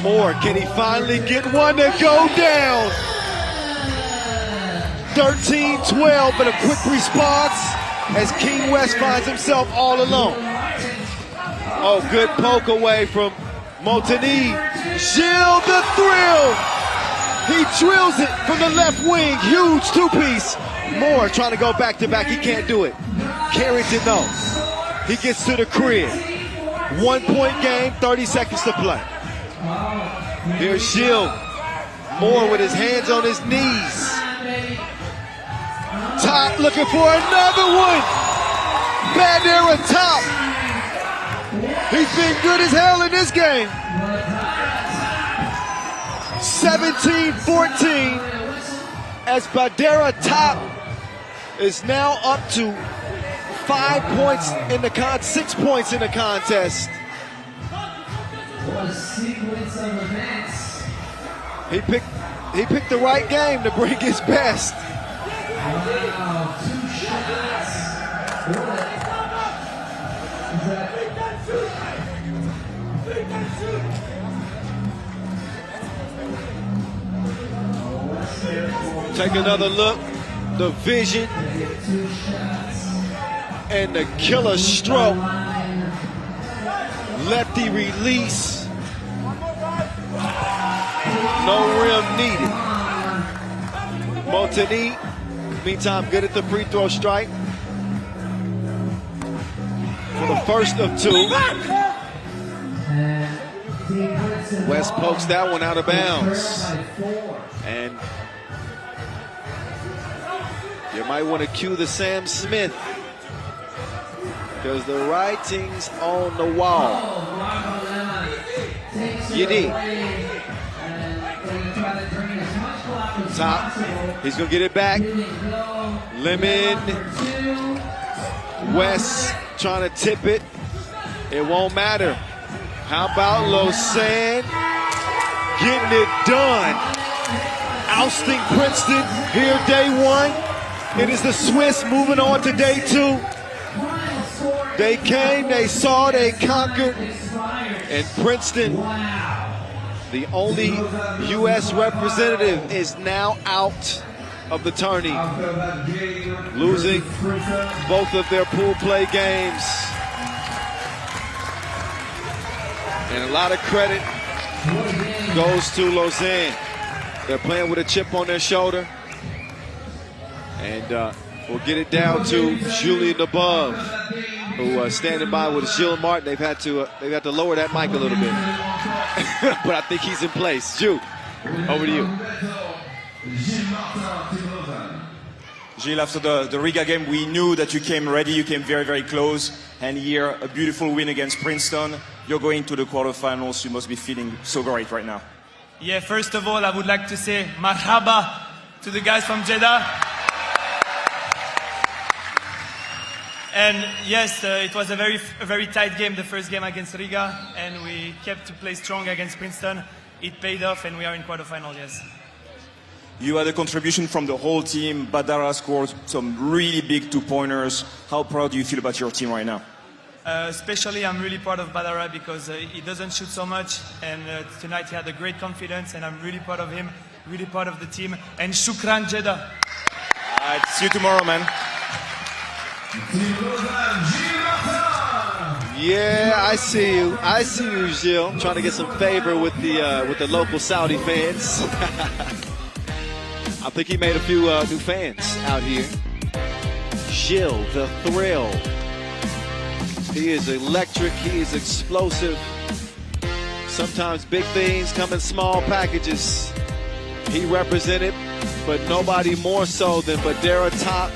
Moore, can he finally get one to go down? 13-12, but a quick response as King West finds himself all alone. Oh, good poke away from Motini. Gilles the thrill. He drills it from the left wing. Huge 2-piece. Moore trying to go back-to-back. He can't do it. Carrington knows. He gets to the crib. 1-point game, 30 seconds to play. Here's Gilles. Moore with his hands on his knees. Top looking for another one. Badera Top. He's been good as hell in this game. 17-14 as Badera Top is now up to 5 points in the 6 points in the contest. What a sequence of events. He picked the right game to bring his best. Wow, 2 shots. What? Take another look. The vision and the killer stroke. Lefty release. No rim needed. Motini, meantime, good at the free throw strike. For the first of two. West pokes that one out of bounds. And you might want to cue the Sam Smith, because the writing's on the wall. Jedha. Top. He's going to get it back. Liman. West trying to tip it. It won't matter. How about Lausanne getting it done? Ousting Princeton here day one. It is the Swiss moving on to day two. They came, they saw, they conquered. And Princeton, the only U.S. representative, is now out of the tourney, losing both of their pool play games. And a lot of credit goes to Lausanne. They're playing with a chip on their shoulder. And we'll get it down to Julian above, who standing by with Gilles Martin. They've had to lower that mic a little bit. But I think he's in place. Ju, over to you. Gilles, after the Riga game, we knew that you came ready, you came very, very close. And here, a beautiful win against Princeton. You're going to the quarterfinals. You must be feeling so great right now. Yeah, first of all, I would like to say marhaba to the guys from Jeddah. And yes, it was a very tight game, the first game against Riga, and we kept to play strong against Princeton. It paid off, and we are in quarterfinals, yes. You had a contribution from the whole team. Badara scored some really big two-pointers. How proud do you feel about your team right now? Especially, I'm really proud of Badara because he doesn't shoot so much, and tonight he had a great confidence, and I'm really proud of him, really proud of the team. And shukran, Jeddah. See you tomorrow, man. Yeah, I see you. I see you, Gilles. Trying to get some favor with the local Saudi fans. I think he made a few new fans out here. Gilles, the thrill. He is electric. He is explosive. Sometimes big things come in small packages. He represented, but nobody more so than Badara Top.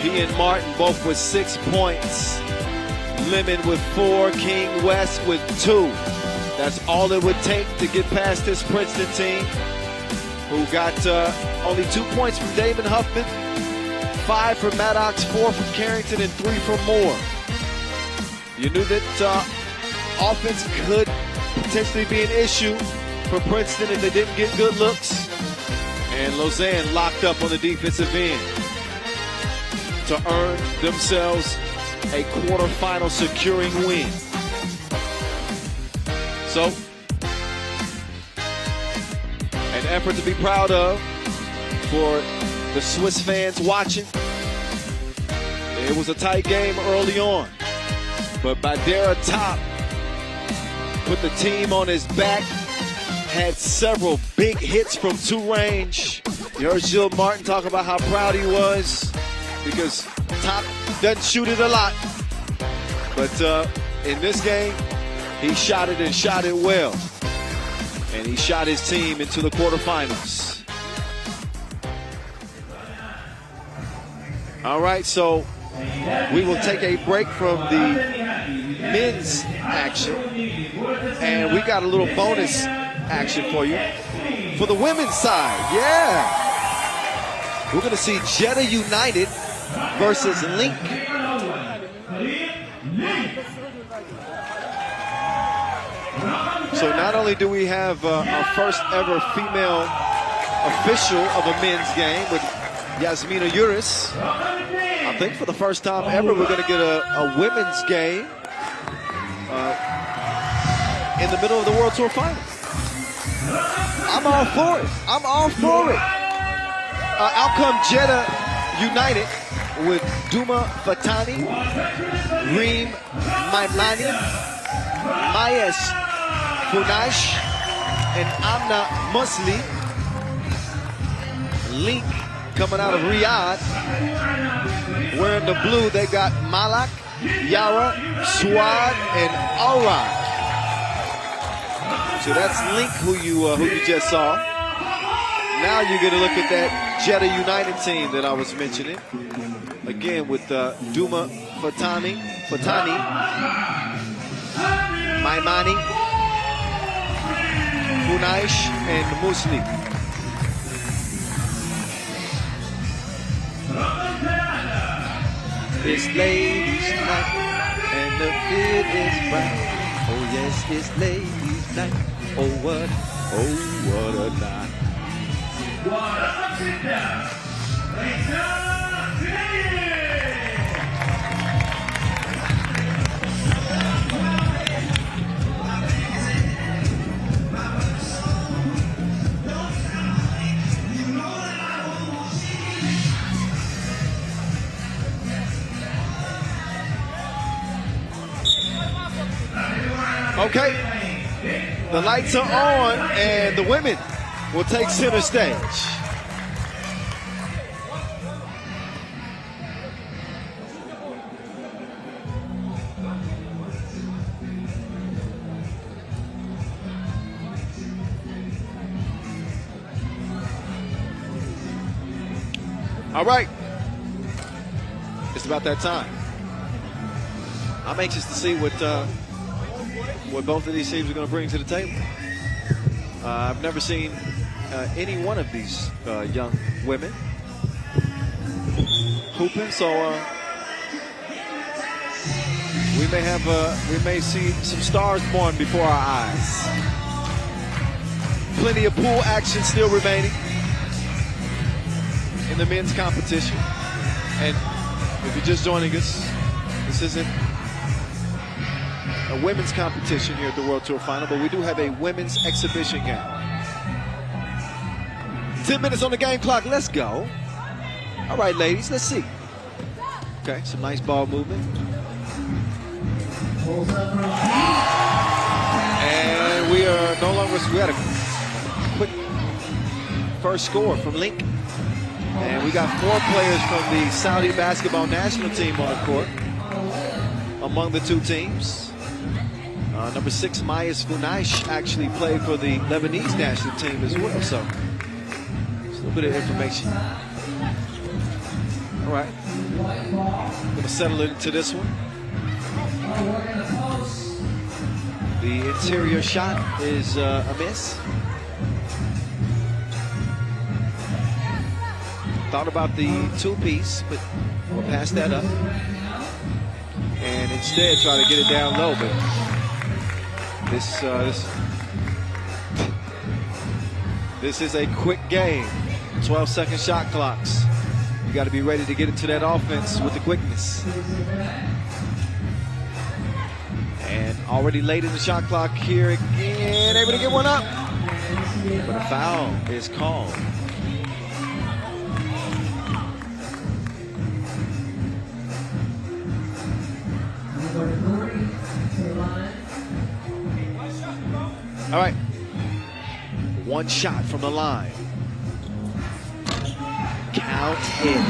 He and Martin both with 6 points. Liman with 4, King West with 2. That's all it would take to get past this Princeton team, who got only 2 points from Damon Huffman, 5 from Maddox, 4 from Carrington, and 3 from Moore. You knew that offense could potentially be an issue for Princeton if they didn't get good looks. And Lausanne locked up on the defensive end to earn themselves a quarterfinal securing win. So, an effort to be proud of for the Swiss fans watching. It was a tight game early on, but Badara Top put the team on his back, had several big hits from 2 range. You heard Gilles Martin talk about how proud he was because Top doesn't shoot it a lot. But in this game, he shot it and shot it well. And he shot his team into the quarterfinals. All right, so we will take a break from the men's action. And we got a little bonus action for you. For the women's side, yeah. We're going to see Jeddah United versus Link. So not only do we have our first ever female official of a men's game with Yasmina Yuris, I think for the first time ever we're going to get a women's game in the middle of the World Tour Finals. I'm all for it. I'm all for it. Out come Jeddah United with Duma Fatani, Reem Maimani, Mayes Funash, and Amna Musli. Link coming out of Riyadh. Wearing the blue, they got Malak, Yara, Swad, and Arad. So that's Link who you just saw. Now you get a look at that Jeddah United team that I was mentioning. Again with Duma Fatani, Maimani, Funaish, and Musli. It's ladies' night and the field is bright. Oh yes, it's ladies' night. Oh what a night. Okay, the lights are on and the women will take center stage. All right, it's about that time. I'm anxious to see what both of these teams are going to bring to the table. I've never seen any one of these young women hooping, so we may see some stars born before our eyes. Plenty of pool action still remaining in the men's competition. And if you're just joining us, this isn't a women's competition here at the World Tour Final, but we do have a women's exhibition game. 10 minutes on the game clock, let's go. All right, ladies, let's see. Okay, some nice ball movement. And we are no longer, we had a quick first score from Link. And we got 4 players from the Saudi basketball national team on the court among the two teams. Number 6, Mayes Funaish, actually played for the Lebanese national team as well. So, just a little bit of information. All right. Going to settle into this one. The interior shot is a miss. Thought about the 2-piece, but we'll pass that up. And instead try to get it down low, but this is a quick game. 12-second shot clocks. You got to be ready to get into that offense with the quickness. And already late in the shot clock here again, able to get one up. But a foul is called. All right, one shot from the line. Count it.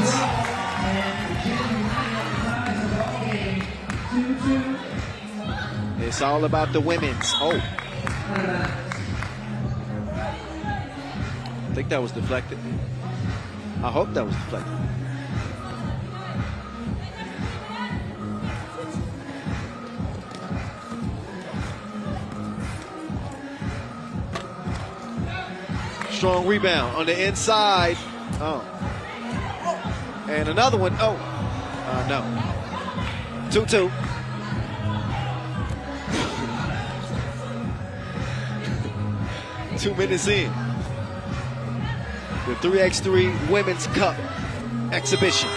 It's all about the women's. Oh. I think that was deflected. I hope that was deflected. Strong rebound on the inside. Oh. And another one. Oh. No. 2-2. Two minutes in. The 3x3 Women's Cup exhibition.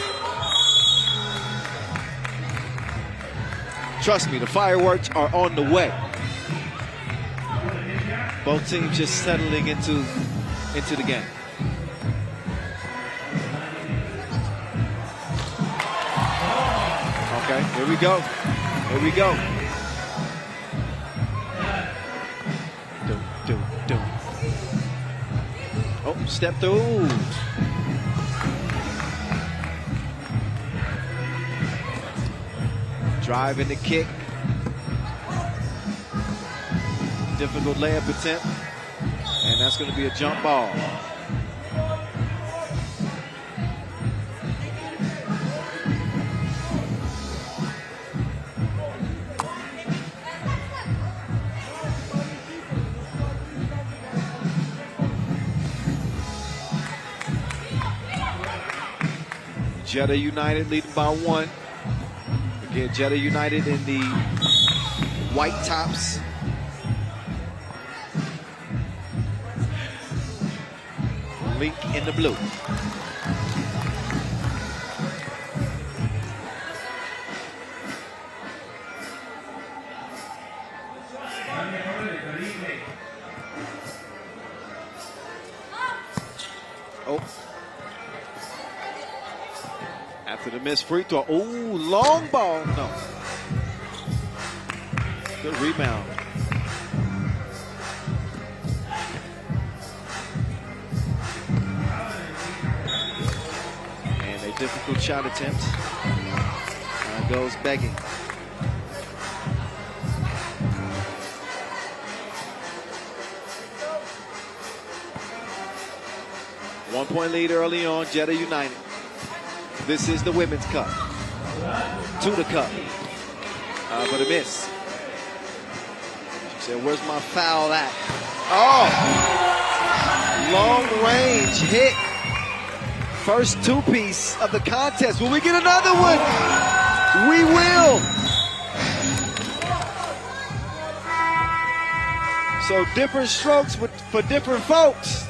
Trust me, the fireworks are on the way. Both teams just settling into the game. Here we go. Here we go. Do. Oh, step through. Driving the kick. Difficult layup attempt. And that's going to be a jump ball. Jeddah United leading by 1. Again, Jeddah United in the white tops. Link in the blue. Oh. After the missed free throw. Oh, long ball. No. Good rebound. And a difficult shot attempt. Goes begging. One-point lead early on, Jeddah United. This is the Women's Cup. To the cup. But a miss. She said, where's my foul at? Oh! Long range hit. First two-piece of the contest. Will we get another one? We will. So different strokes for different folks.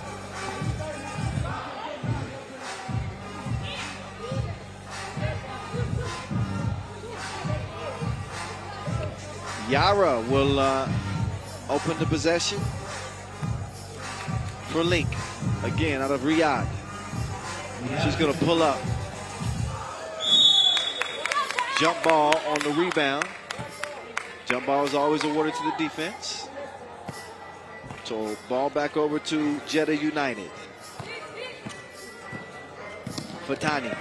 Yara will open the possession for Link. Again, out of Riyadh. She's going to pull up. Jump ball on the rebound. Jump ball is always awarded to the defense. So ball back over to Jeddah United. Fatani.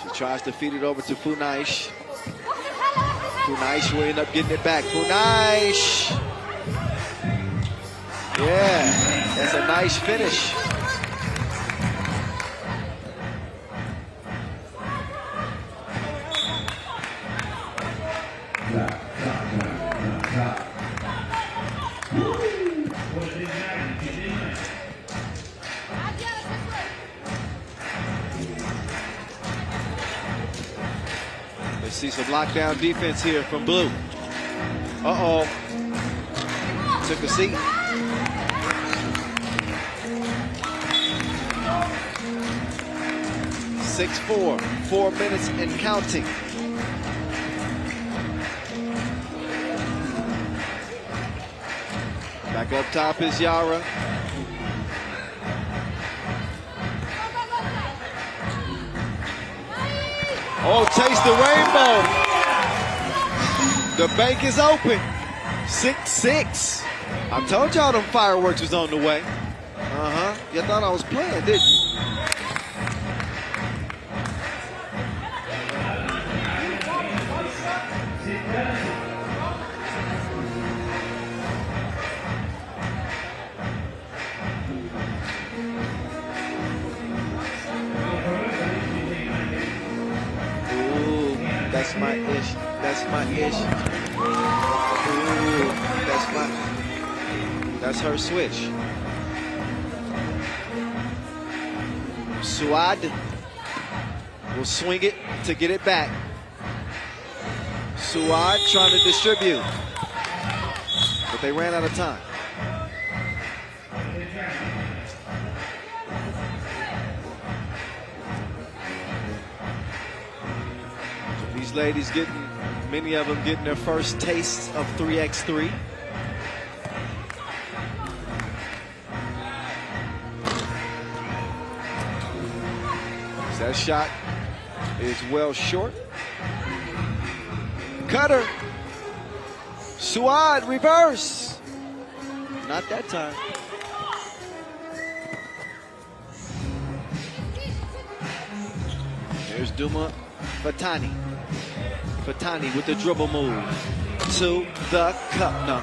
She tries to feed it over to Funaish. Funaish will end up getting it back. Funaish. Yeah, that's a nice finish. Let's see some lockdown defense here from Blue. Uh-oh. Took a seat. (6-4), 4 minutes and counting. Back up top is Yara. Oh, taste the rainbow. The bank is open. 6-6. I told y'all them fireworks was on the way. Uh-huh. You thought I was playing, didn't you? That's my ish. That's my ish. Ooh, that's her switch. Suad will swing it to get it back. Suad trying to distribute, but they ran out of time. These ladies many of them getting their first taste of 3x3. That shot is well short. cutter. Suad, reverse. Not that time. Here's Duma Fatani. Fatani with the dribble move to the cup. No.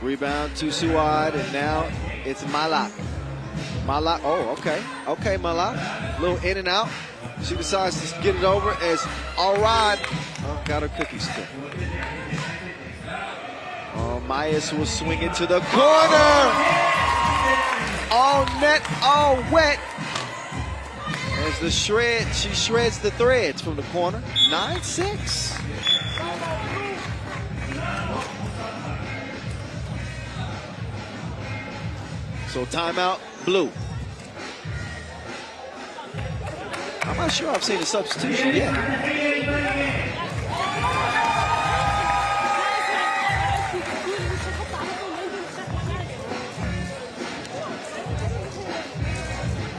Rebound to Suad, and now it's Malak. Malak, oh, okay. Okay, Malak. A little in and out. She decides to get it over as Arad. Oh, got her cookie stick. Oh, Myers will swing it to the corner. All net, all wet. As the shred, she shreds the threads from the corner. 9-6. So timeout, blue. I'm not sure I've seen a substitution yet.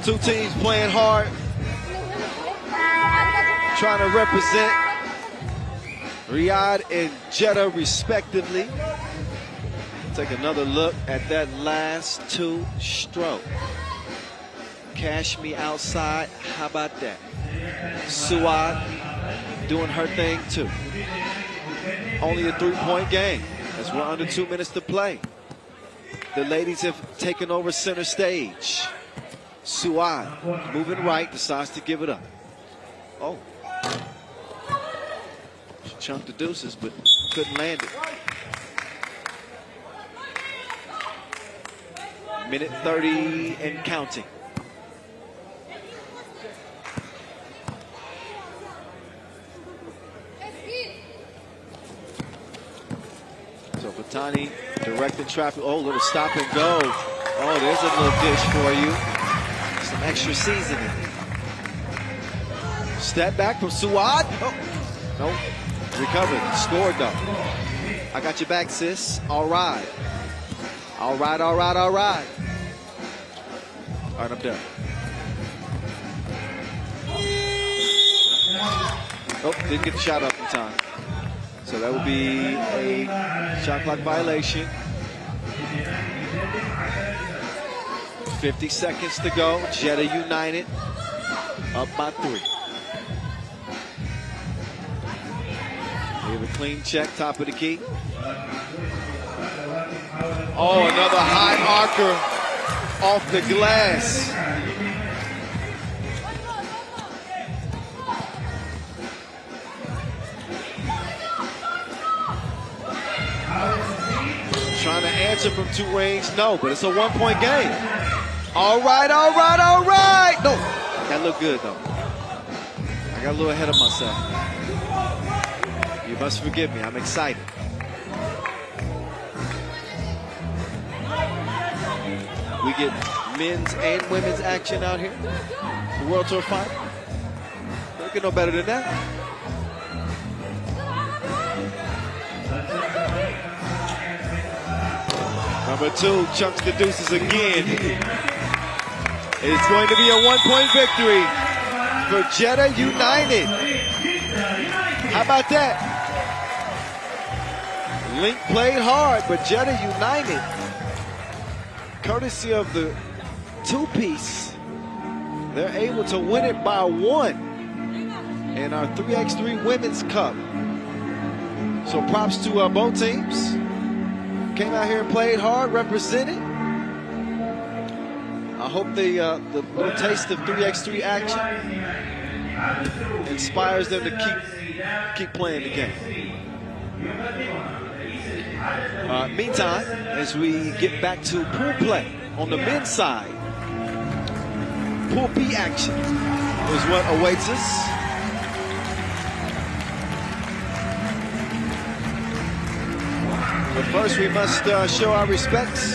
Two teams playing hard, trying to represent Riyadh and Jeddah respectively. Take another look at that last two stroke. Cash me outside, how about that? Suad doing her thing too. Only a 3-point game as we're under 2 minutes to play. The ladies have taken over center stage. Suad moving right, decides to give it up. Oh. She chunked the deuces, but couldn't land it. Minute 30 and counting. So Fatani directing traffic. Oh, little stop and go. Oh, there's a little dish for you. Some extra seasoning. Step back from Suad. Oh, no. Recovered. Scored though. I got your back, sis. All right. All right, all right, all right. All right, I'm done. Oh, didn't get the shot up in time. So that would be a shot clock violation. 50 seconds to go. Jeddah United up by 3. We have a clean check, top of the key. Oh, another high archer off the glass. Trying to answer from 2 range. No, but it's a 1-point game. All right, all right, all right. No, that looked good though. I got a little ahead of myself. You must forgive me, I'm excited. We get men's and women's action out here. The World Tour Final. Don't get no better than that. Number 2 chunks the deuces again. It's going to be a 1-point victory for Jeddah United. How about that? Link played hard, but Jeddah United, courtesy of the 2-piece, they're able to win it by 1 in our 3x3 Women's Cup. So props to both teams. Came out here and played hard, represented. I hope the little taste of 3x3 action inspires them to keep playing the game. Meantime, as we get back to pool play on the men's side, Pool B action is what awaits us. But first, we must show our respects.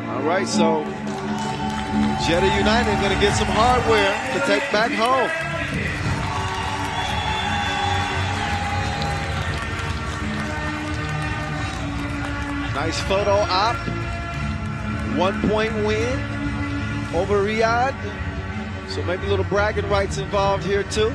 All right, so Jeddah United going to get some hardware to take back home. Nice photo op. 1-point win over Riyadh. So maybe a little bragging rights involved here too.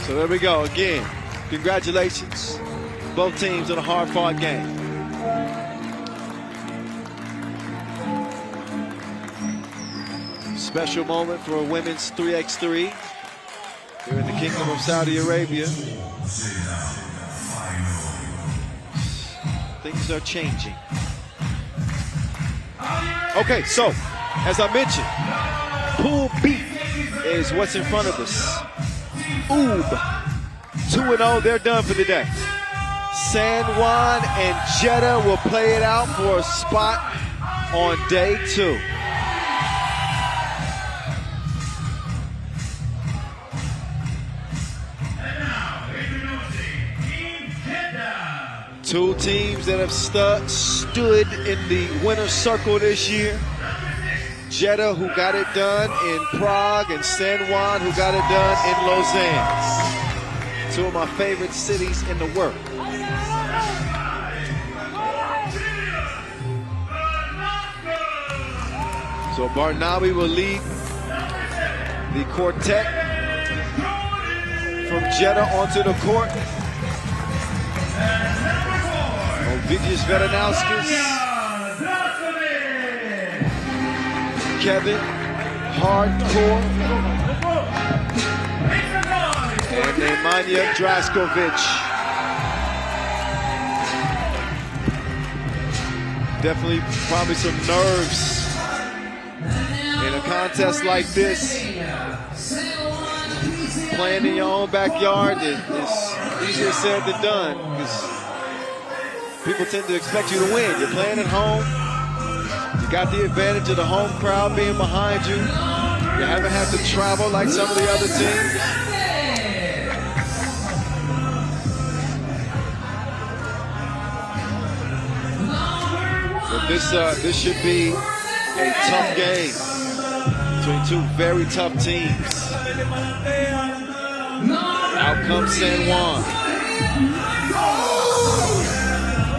So there we go again. Congratulations, both teams, on a hard-fought game. Special moment for a women's 3x3 here in the Kingdom of Saudi Arabia. Things are changing. Okay, so as I mentioned, Pool B is what's in front of us. Oob, 2-0, they're done for the day. San Juan and Jeddah will play it out for a spot on day 2. Two teams that have stood in the winner's circle this year. Jeddah, who got it done in Prague, and San Juan, who got it done in Lausanne. Two of my favorite cities in the world. So Barnaby will lead the quartet from Jeddah onto the court. Ovidius Vedanowskis, Kevin Hardcore, and Nemanja Draskovic. Definitely probably some nerves in a contest like this. Playing in your own backyard is easier said than done, because people tend to expect you to win. You're playing at home. You got the advantage of the home crowd being behind you. You haven't had to travel like some of the other teams. But this should be a tough game between two very tough teams. Out comes San Juan.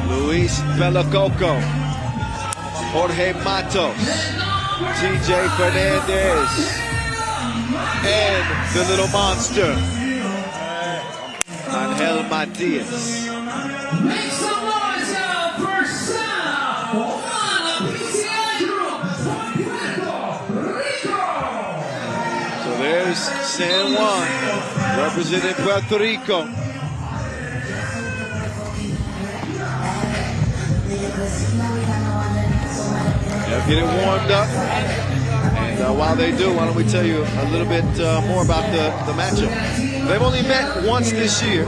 Luis Belacoco, Jorge Matos, TJ Fernandez, and the little monster, Angel Matias. Make some noise out for San Juan, PCI Group, Puerto Rico. So there's San Juan, representing Puerto Rico. They'll get it warmed up. And while they do, why don't we tell you a little bit more about the matchup. They've only met once this year.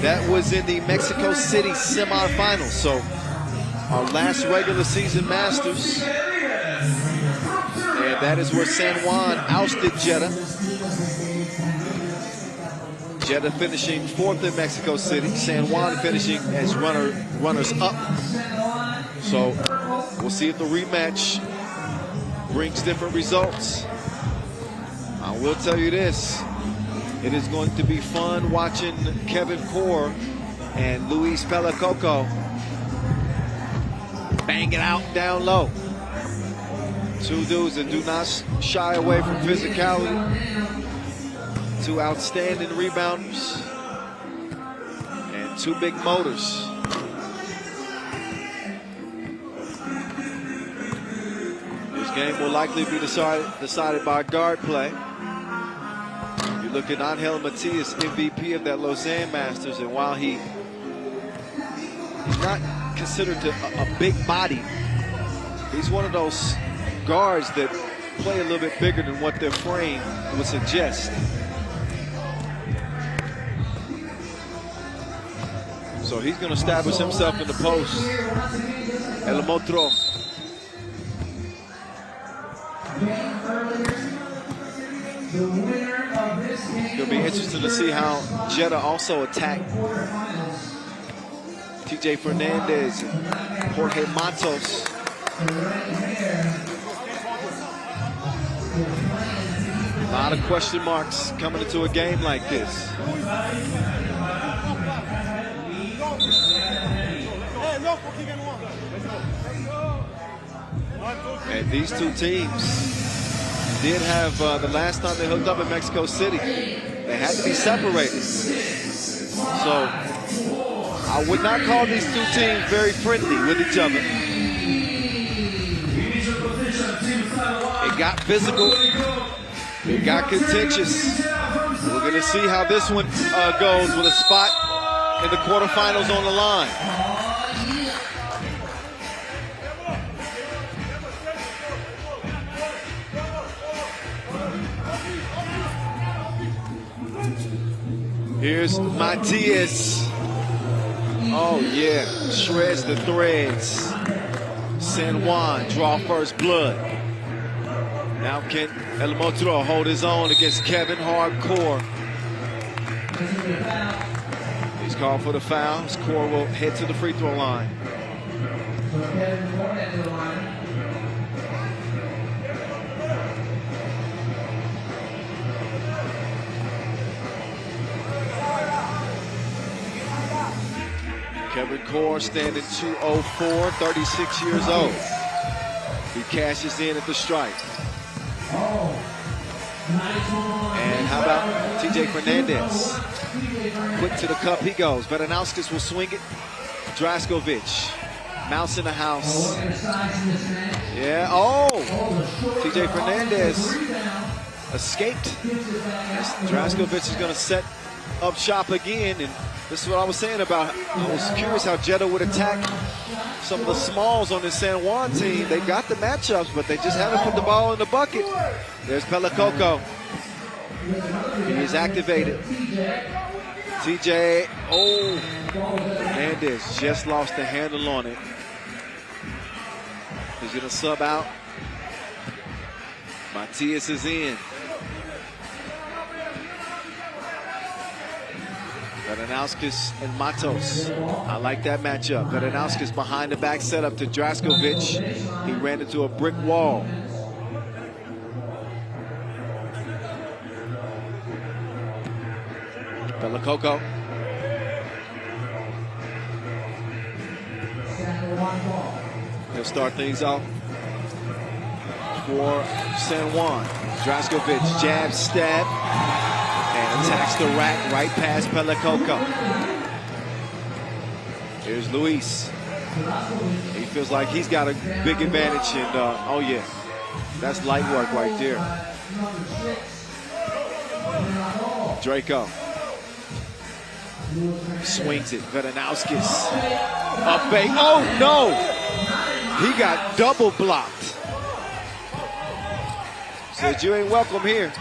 That was in the Mexico City semifinals. So our last regular season Masters. And that is where San Juan ousted Jeddah. Jeddah finishing 4th in Mexico City. San Juan finishing as runners-up. So we'll see if the rematch brings different results. I will tell you this. It is going to be fun watching Kevin Core and Luis Belacoco bang it out down low. Two dudes that do not shy away from physicality. Two outstanding rebounders. And two big motors. This game will likely be decided by guard play. You look at Angel Matias, MVP of that Lausanne Masters, and while he's not considered a big body, he's one of those guards that play a little bit bigger than what their frame would suggest. So he's going to establish himself in the post. El Motro. It'll be interesting to see how Jeddah also attacked TJ Fernandez and Jorge Matos. A lot of question marks coming into a game like this. And these two teams did have, the last time they hooked up in Mexico City, they had to be separated. So I would not call these two teams very friendly with each other. It got physical. It got contentious. We're going to see how this one goes with a spot in the quarterfinals on the line. Here's Matias. Oh yeah, shreds the threads. San Juan draw first blood. Now can El Motro hold his own against Kevin Hardcore? He's called for the foul. Core will head to the free throw line. Kevin Core standing 204, 36 years old. He cashes in at the strike. And how about TJ Fernandez? Quick to the cup he goes. Veranauskas will swing it. Draskovic. Mouse in the house. Yeah, oh! TJ Fernandez escaped. Draskovic is going to set up shop again, and this is what I was saying about, I was curious how Jeddah would attack some of the smalls on the San Juan team. They got the matchups, but they just haven't put the ball in the bucket. There's Pelacoco. He is activated. TJ, oh, Hernandez just lost the handle on it. He's gonna sub out. Matias is in. Veranauskas and Matos. I like that matchup. Veranauskas behind the back setup to Draskovic. He ran into a brick wall. Pelacoco. He'll start things off for San Juan. Draskovic, jab, stab. And attacks the rack right past Pelacoco. Here's Luis. He feels like he's got a big advantage, and oh yeah, that's light work right there. Draco swings it. Veranauskas up fake. Oh no! He got double blocked. Said you ain't welcome here.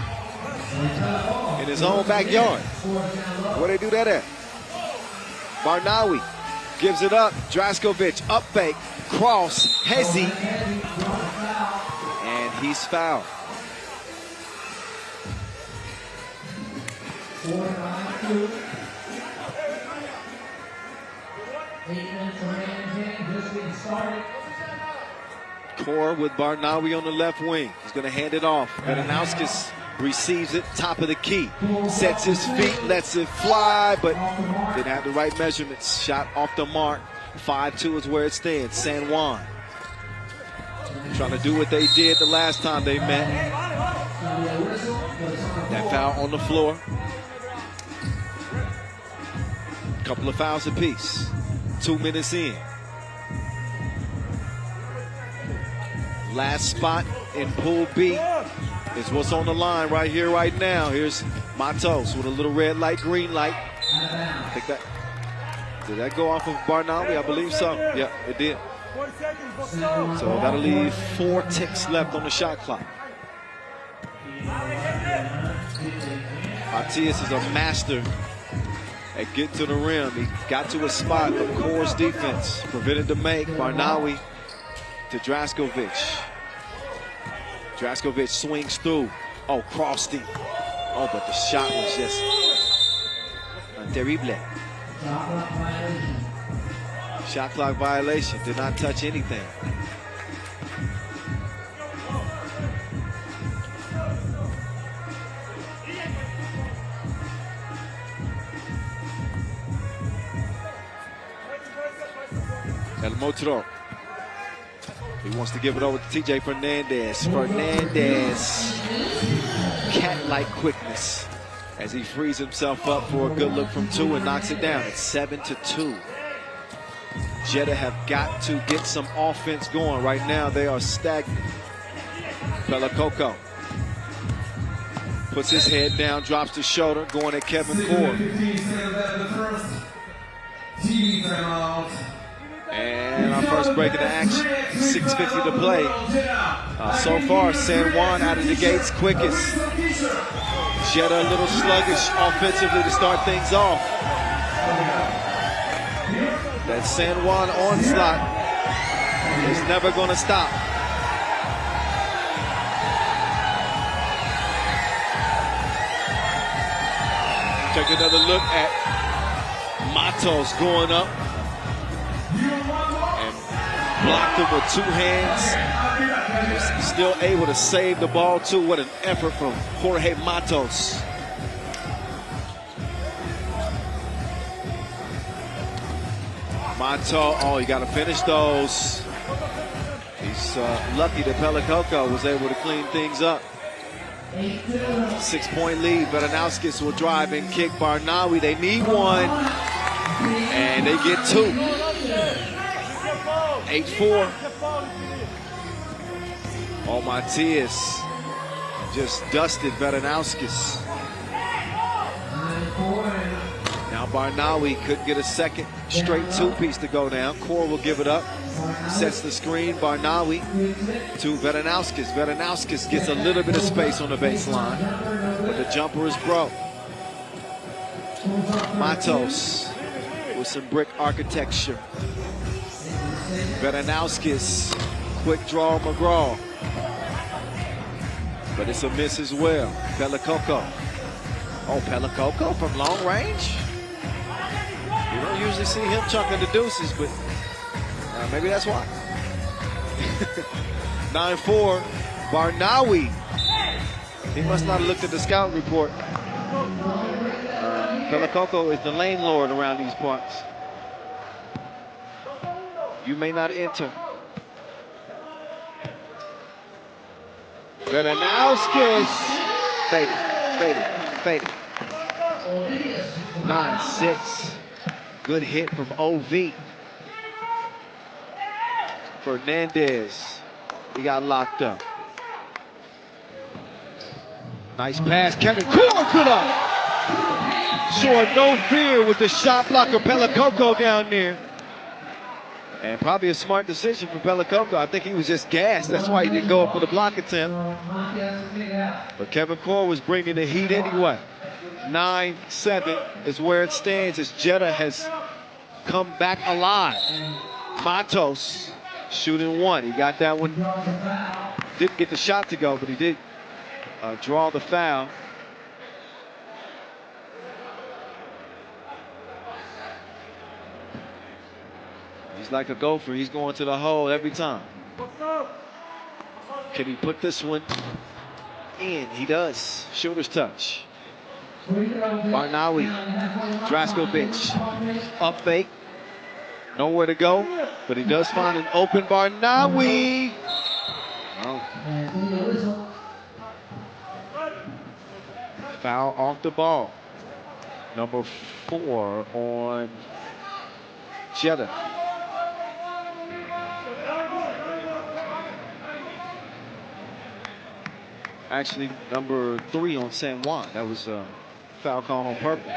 In his own backyard. Where they do that at? Barnawi gives it up. Draskovic up fake. Cross. Hezi. And he's fouled. Core with Barnawi on the left wing. He's going to hand it off. Veranauskas receives it, top of the key. Sets his feet, lets it fly, but didn't have the right measurements. Shot off the mark. 5-2 is where it stands. San Juan. trying to do what they did the last time they met. That foul on the floor. Couple of fouls apiece. 2 minutes in. Last spot in Pool B is what's on the line right here, right now. Here's Matos with a little red light, green light. I think that, did that go off of Barnawi? I believe so. Yeah, it did. So that'll leave 4 ticks left on the shot clock. Matias is a master at getting to the rim. He got to a spot, but Core's defense prevented the make. Barnawi to Draskovic. Draskovic swings through. Oh, crossed him. Oh, but the shot was just terrible. Shot clock violation. Did not touch anything. El Motro. He wants to give it over to TJ Fernandez. Fernandez, cat-like quickness as he frees himself up for a good look from 2 and knocks it down. It's 7-2. Jeddah have got to get some offense going. Right now they are stagnant. Pelakoko puts his head down, drops the shoulder, going at Kevin Core. And our first break of the action, 6:50 to play. So far, San Juan out of the gates quickest. Jeddah a little sluggish offensively to start things off. That San Juan onslaught is never going to stop. Take another look at Matos going up. Blocked him with 2 hands. Was still able to save the ball too. What an effort from Jorge Matos. Mato, oh, you got to finish those. He's lucky that Pelakoko was able to clean things up. 6-point lead. Vedanauskis will drive and kick. Barnawi, they need one. And they get 2. 8-4. Oh, Matias just dusted Vedanauskis. Now Barnawi could get a second straight 2-piece to go down. Core will give it up. Sets the screen. Barnawi to Vedanauskis. Vedanauskis gets a little bit of space on the baseline, but the jumper is broke. Matos with some brick architecture. Vedanauskis, quick draw McGraw. But it's a miss as well. Pelakoko. Oh, Pelakoko from long range? You don't usually see him chunking the deuces, but maybe that's why. 9-4, Barnawi. He must not have looked at the scout report. Pelakoko is the lane lord around these parts. You may not enter. Vedanauskis. Faded. 9-6. Good hit from OV. Fernandez. He got locked up. Nice pass. Kevin Core put up. Showing no fear with the shot blocker Pelakoko down there. And probably a smart decision for Pelakoko. I think he was just gassed. That's why he didn't go up for the block attempt. But Kevin Core was bringing the heat anyway. 9-7 is where it stands as Jeddah has come back alive. Matos shooting 1. He got that one. Didn't get the shot to go, but he did draw the foul. He's like a gopher. He's going to the hole every time. Can he put this one in? He does. Shooter's touch. Barnawi. Draskovic. Up fake. Nowhere to go, but he does find an open Barnawi. Foul off the ball. Number 4 on Jeddah. Actually, number 3 on San Juan. That was a foul call on purple.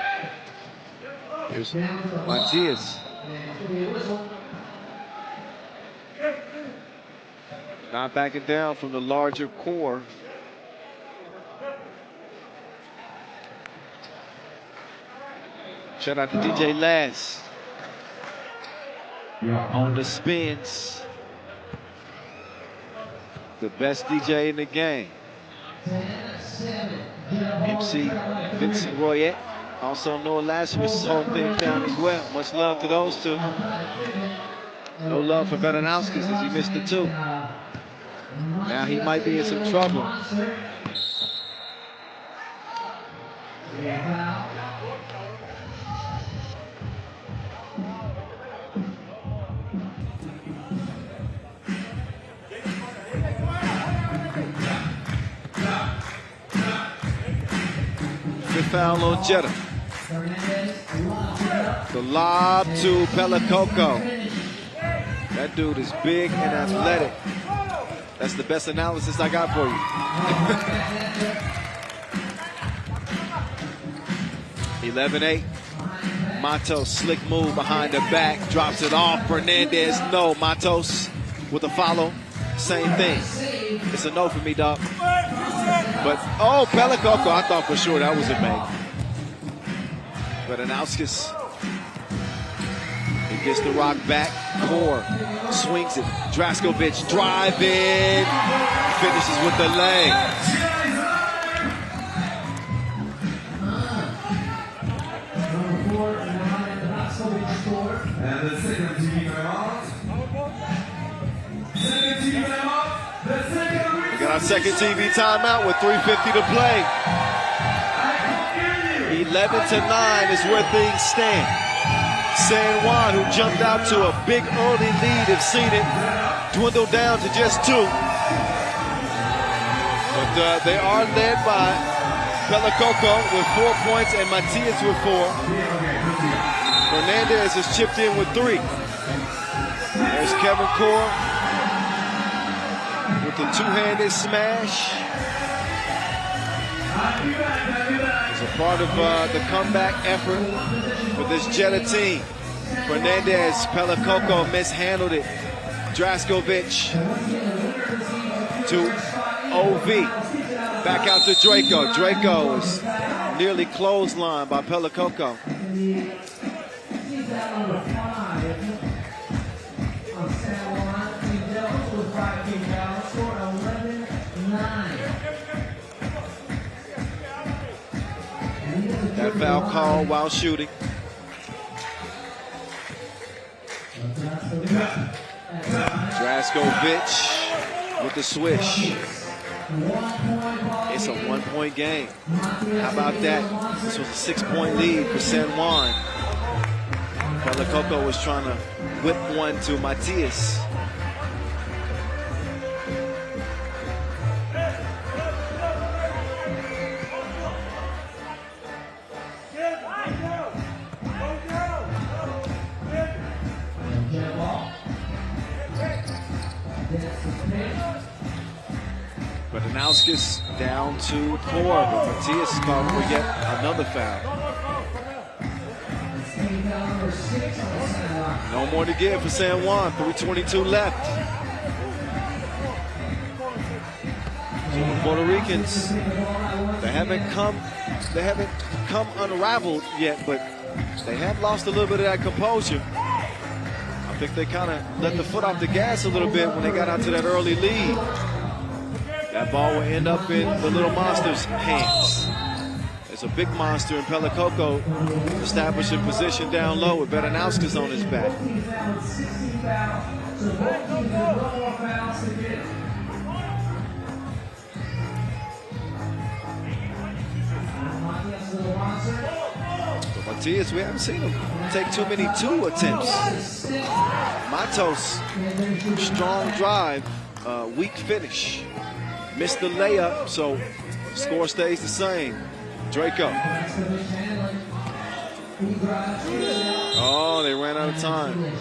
Here's Matthias. Not backing down from the larger core. Shout out to DJ Laz on the spins. The best DJ in the game. MC Vincent Royette, also Noah Lazarus, holding things down as well. Much love to those two. No love for Berenauskas as he missed the 2. Now he might be in some trouble. Fifth foul on Jeddah. The lob to Pelacoco. That dude is big and athletic. That's the best analysis I got for you. 11-8. Matos, slick move behind the back, drops it off. Fernandez, no. Matos with a follow, same thing. It's a no for me, dog. But, oh, Pelacoco, I thought for sure that was a make. Berenauskas, he gets the rock back. Core swings it. Draskovic driving, finishes with the leg. And the second team timeout. Second team timeout. The second. We got our second TV timeout with 3:50 to play. 11-9 is where things stand. San Juan, who jumped out to a big early lead, have seen it dwindle down to just 2. But they are led by Pelacoco with 4 points and Matias with 4. Fernandez has chipped in with 3. There's Kevin Core with the 2-handed smash. It's a part of the comeback effort for this Jeddah team. Fernandez, Pelacoco mishandled it. Draskovic to OV. Back out to Draco. Draco is nearly clotheslined by Pelacoco. That foul call while shooting. Draskovic with the swish. It's a 1-point game. How about that? This was a 6-point lead for San Juan. Pelacoco was trying to whip one to Matias. Berenauskas down to 4, but Matias called for yet another foul. No more to give for San Juan. 3:22 left. So the Puerto Ricans, they haven't come unraveled yet, but they have lost a little bit of that composure. I think they kind of let the foot off the gas a little bit when they got out to that early lead. That ball will end up in the little monster's hands. There's a big monster in Pelacoco establishing position down low with Berenauskas on his back. But Matias, we haven't seen him take too many 2 attempts. Matos, strong drive. weak finish. Missed the layup, so score stays the same. Draco. Oh, they ran out of time.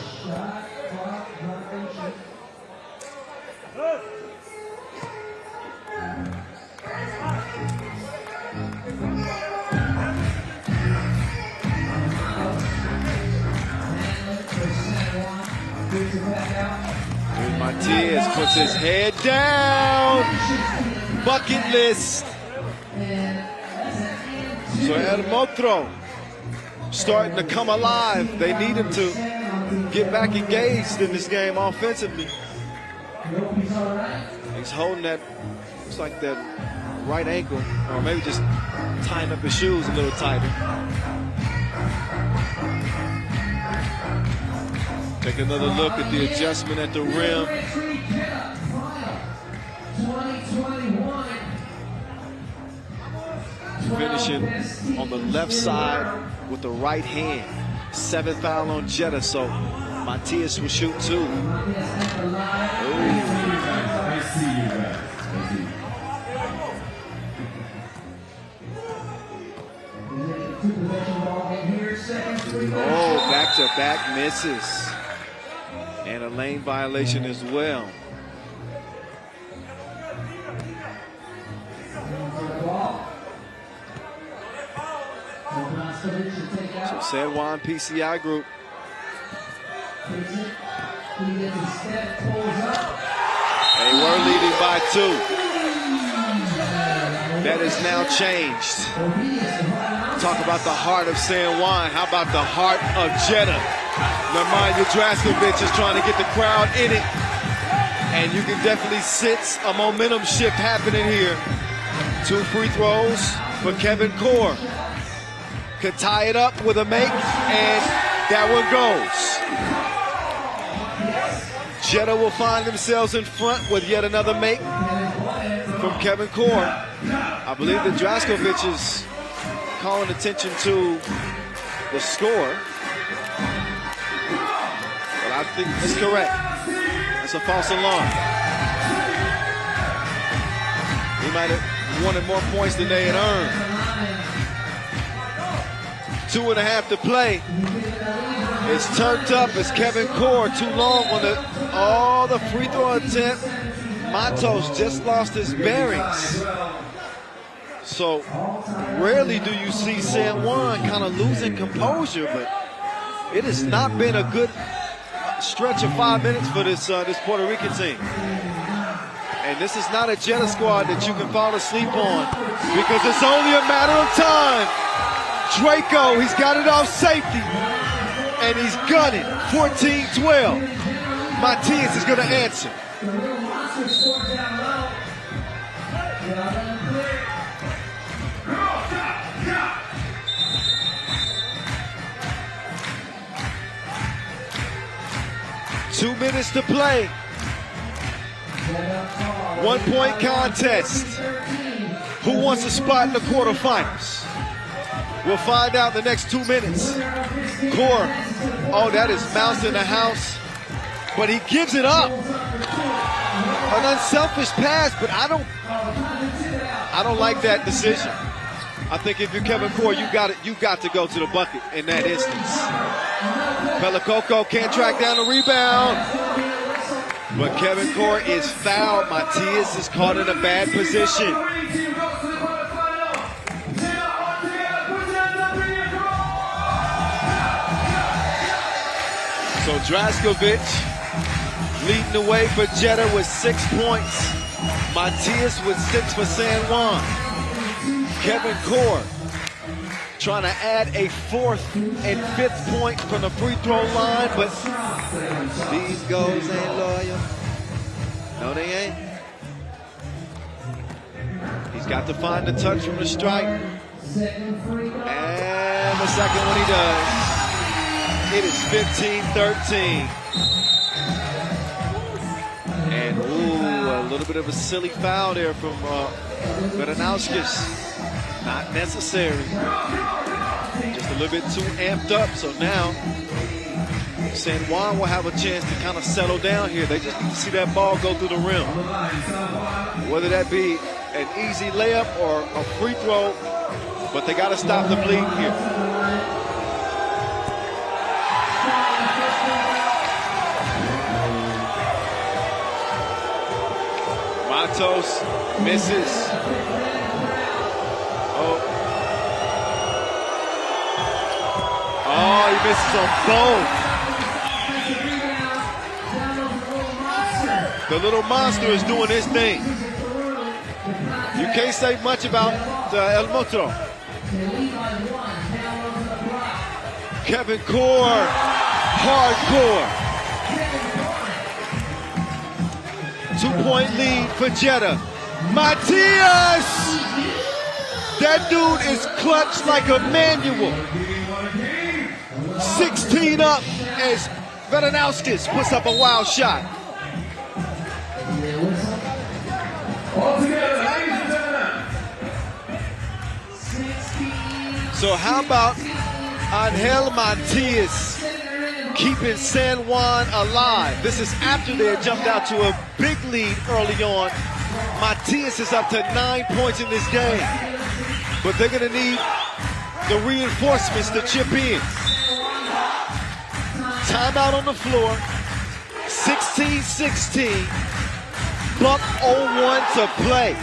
Matias puts his head down. Bucket list. So El Motro starting to come alive. They need him to get back engaged in this game offensively. He's holding that, looks like that right ankle, or maybe just tying up his shoes a little tighter. Take another look at the adjustment at the rim. Finishing on the left side with the right hand. 7th foul on Jeddah, so Matias will shoot 2. Ooh. Oh, back-to-back misses. And a lane violation as well. So San Juan PCI group. They were leading by 2. That is now changed. Talk about the heart of San Juan. How about the heart of Jeddah? Leman Yadraskovic is trying to get the crowd in it. And you can definitely sense a momentum shift happening here. 2 free throws for Kevin Core. Could tie it up with a make, and that one goes. Jeddah will find themselves in front with yet another make from Kevin Core. I believe that Draskovic is calling attention to the score. But I think it's correct. That's a false alarm. He might have wanted more points than they had earned. 2.5 to play. It's turned up as Kevin Core too long on the free throw attempt. Matos just lost his bearings. So rarely do you see San Juan kind of losing composure, but it has not been a good stretch of 5 minutes for this Puerto Rican team. And this is not a Jeddah squad that you can fall asleep on, because it's only a matter of time. Draco, he's got it off safety, and he's gunning. 14-12. Matias is going to answer. Two minutes to play. 1 point contest. Who wants a spot in the quarterfinals? We'll find out in the next 2 minutes. Core, oh, that is Mouse in the house, but he gives it up. An unselfish pass, but I don't like that decision. I think if you're Kevin Core, you got to go to the bucket in that instance. Pelicoco can't track down the rebound, but Kevin Core is fouled. Matias is caught in a bad position. So Draskovic leading the way for Jeddah with 6 points. Matias with 6 for San Juan. Kevin Core trying to add a 4th and 5th point from the free throw line, but these goals ain't loyal. No, they ain't. He's got to find the touch from the strike. And the second one he does. It is 15-13. And ooh, a little bit of a silly foul there from Veranowskis. Not necessary. Just a little bit too amped up. So now San Juan will have a chance to kind of settle down here. They just need to see that ball go through the rim. Whether that be an easy layup or a free throw, but they got to stop the bleed here. Matos misses. Oh, he misses on both. The little monster is doing his thing. You can't say much about El Motro. Kevin Core, hardcore. 2-point lead for Jeddah. Matthias! That dude is clutch like a manual. 16 up as Vedanauskis puts up a wild shot. So how about Angel Matthias keeping San Juan alive? This is after they had jumped out to a big lead early on. Matthias is up to 9 points in this game. But they're going to need the reinforcements to chip in. Timeout on the floor. 16-16. Buck 0-1 to play.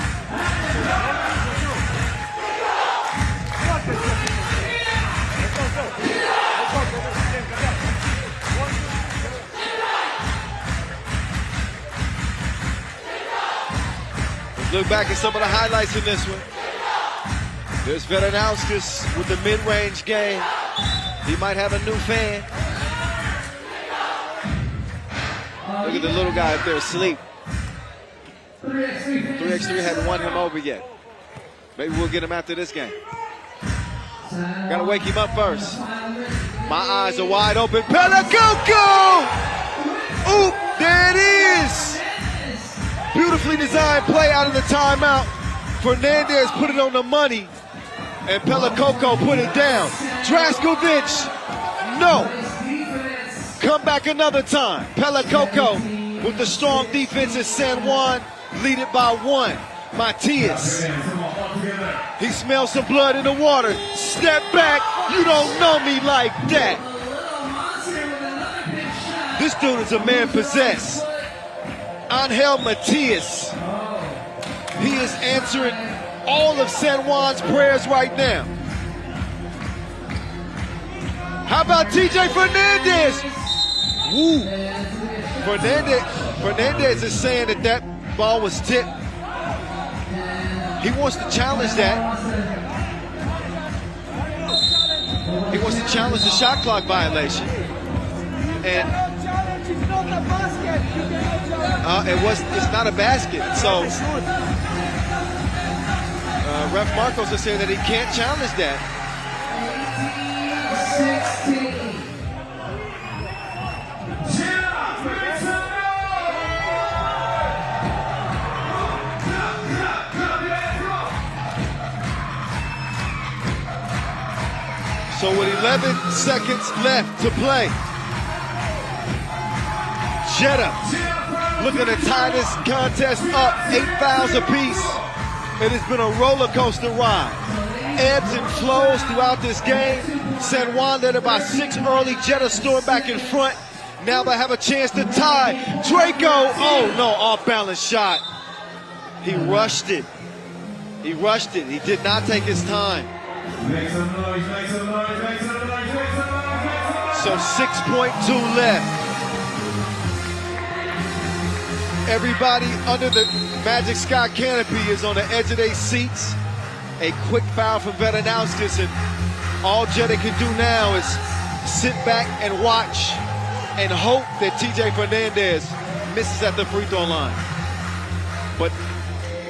Let's look back at some of the highlights in this one. There's Vedanauskis with the mid-range game. He might have a new fan. Look at the little guy up there asleep. 3x3 hadn't won him over yet. Maybe we'll get him after this game. Gotta wake him up first. My eyes are wide open. Pelakoko! Oop, there it is! Beautifully designed play out of the timeout. Fernandez put it on the money, and Pelakoko put it down. Draskovic, no. Come back another time. Pelakoko with the strong defense as San Juan lead it by 1. Matthias, he smells some blood in the water. Step back, you don't know me like that. This dude is a man possessed. Angel Matthias, he is answering all of San Juan's prayers right now. How about TJ Fernandez? Woo. Fernandez is saying that that ball was tipped. He wants to challenge that. He wants to challenge the shot clock violation. And it's not a basket. So Ref Marcos is saying that he can't challenge that. 16. So with 11 seconds left to play, Jeddah looking to tie this contest up 8 fouls apiece. It has been a roller coaster ride. Ebbs and flows throughout this game. San Juan led it by 6 early. Jeddah stormed back in front. Now they have a chance to tie. Draco, oh no, off balance shot. He rushed it. He rushed it. He did not take his time. Make some noise, make some noise, make some noise, make some noise. So 6.2 left. Everybody under the Magic Sky canopy is on the edge of their seats. A quick foul from Vedanauskis, and all Jeddah can do now is sit back and watch and hope that TJ Fernandez misses at the free throw line. But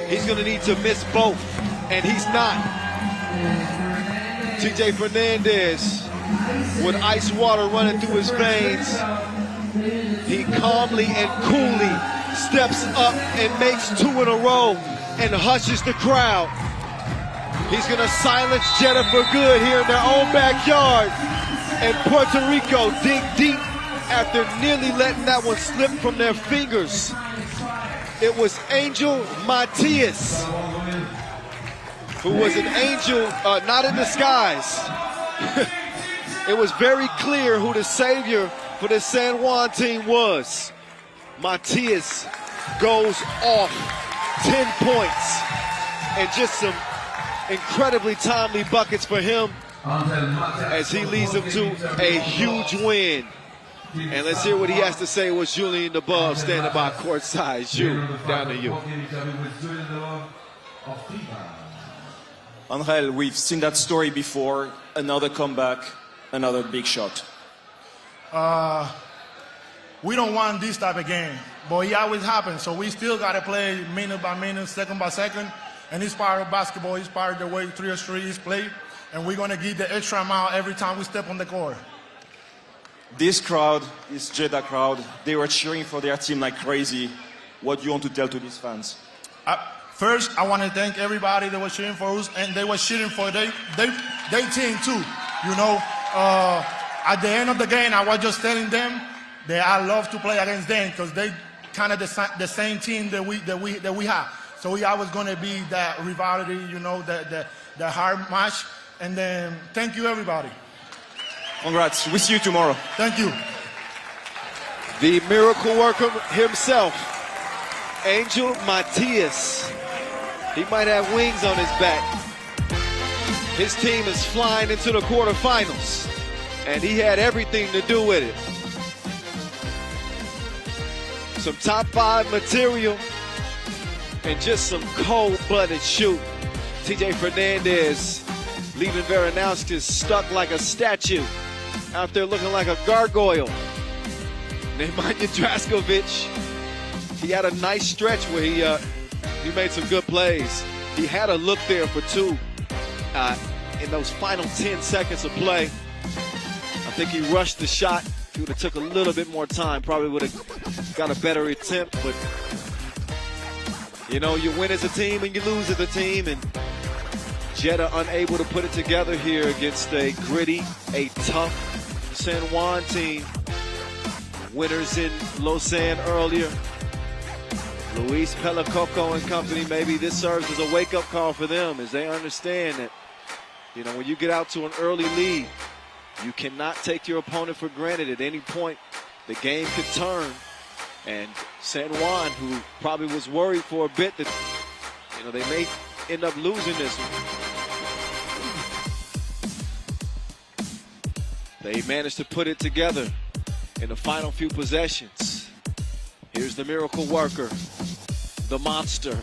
he's going to need to miss both, and he's not. TJ Fernandez with ice water running through his veins. He calmly and coolly steps up and makes 2 in a row and hushes the crowd. He's going to silence Jeddah for good here in their own backyard. And Puerto Rico dig deep after nearly letting that one slip from their fingers. It was Angel Matias, who was an angel not in disguise. It was very clear who the savior for the San Juan team was. Matias goes off 10 points and just some incredibly timely buckets for him as he leads them to a huge win. And let's hear what he has to say with Julian above, standing by courtside. Ju, down to you. Angel, we've seen that story before. Another comeback, another big shot. We don't want this type of game, but it always happens. So we still got to play minute by minute, second by second. And it's part of basketball. It's part of the way 3x3 is played. And we're going to give the extra mile every time we step on the court. This crowd, this Jeddah crowd, they were cheering for their team like crazy. What do you want to tell to these fans? First, I want to thank everybody that was cheering for us, and they were cheering for their team too. You know, at the end of the game, I was just telling them that I love to play against them because they kind of the same team that we have. So we always going to be that rivalry, you know, the hard match. And then thank you, everybody. Congrats. We'll see you tomorrow. Thank you. The miracle worker himself, Angel Matias. He might have wings on his back. His team is flying into the quarterfinals, and he had everything to do with it. Some top 5 material and just some cold-blooded shoot. TJ Fernandez leaving Veranowskis stuck like a statue out there looking like a gargoyle. Nemanja Draskovic, he had a nice stretch where he made some good plays. He had a look there for 2 in those final 10 seconds of play. I think he rushed the shot. If he would have took a little bit more time, probably would have got a better attempt. But, you know, you win as a team and you lose as a team. And Jeddah unable to put it together here against a gritty, a tough San Juan team. Winners in Lausanne earlier. Luis Pelacoco and company, maybe this serves as a wake-up call for them as they understand that, you know, when you get out to an early lead, you cannot take your opponent for granted. At any point, the game could turn. And San Juan, who probably was worried for a bit that, you know, they may end up losing this one. They managed to put it together in the final few possessions. Here's the miracle worker, the monster.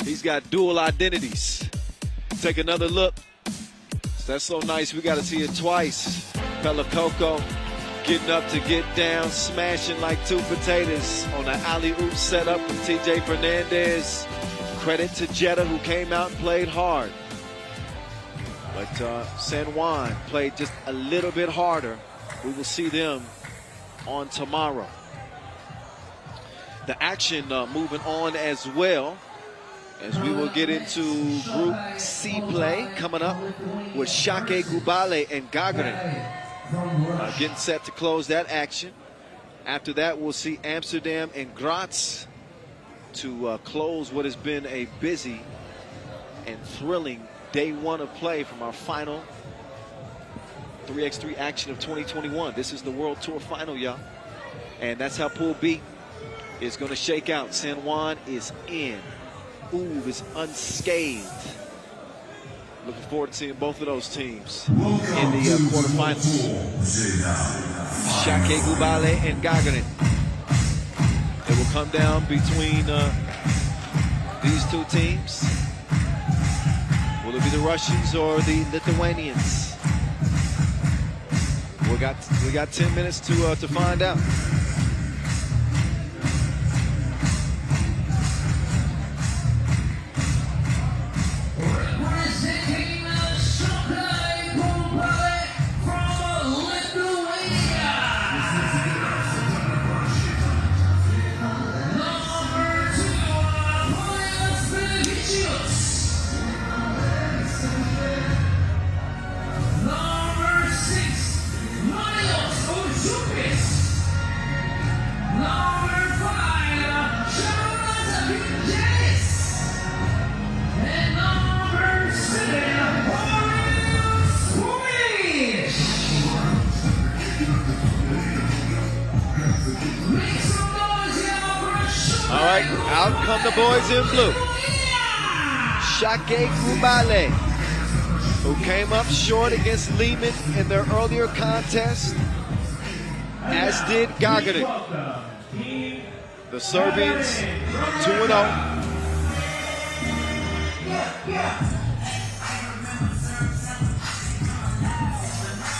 He's got dual identities. Take another look. That's so nice, we got to see it twice. Pelacoco getting up to get down, smashing like 2 potatoes on an alley-oop setup from TJ Fernandez. Credit to Jeddah, who came out and played hard. But San Juan played just a little bit harder. We will see them on tomorrow. The action moving on as well, as we will get into Group C play coming up with Šakiai, Gulbelė, and Gagarin. Getting set to close that action. After that, we'll see Amsterdam and Gratz to close what has been a busy and thrilling day 1 of play from our final 3x3 action of 2021. This is the World Tour final, y'all. And that's how Pool B is going to shake out. San Juan is in. Uv is unscathed. Looking forward to seeing both of those teams in the quarterfinals. Šakiai, Gulbelė, and Gagarin. It will come down between these 2 teams. Will it be the Russians or the Lithuanians? We got 10 minutes to find out. Representing Šakiai, Gulbelė from Lithuania. Number 2, Number 6, right, out come the boys in blue. Šakiai Gulbelė, who came up short against Liman in their earlier contest, as did Gagarin. The Serbians 2-0.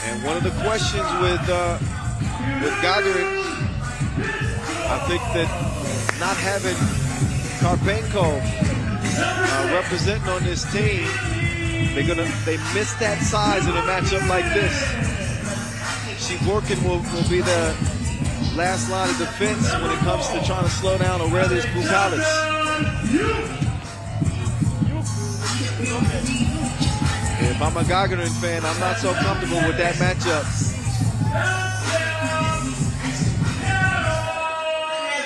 And one of the questions with Gagarin, I think that not having Karpenko representing on this team, they miss that size in a matchup like this. Shiborkin will be the last line of defense when it comes to trying to slow down Aurelius Bukalis. If I'm a Gagarin fan, I'm not so comfortable with that matchup.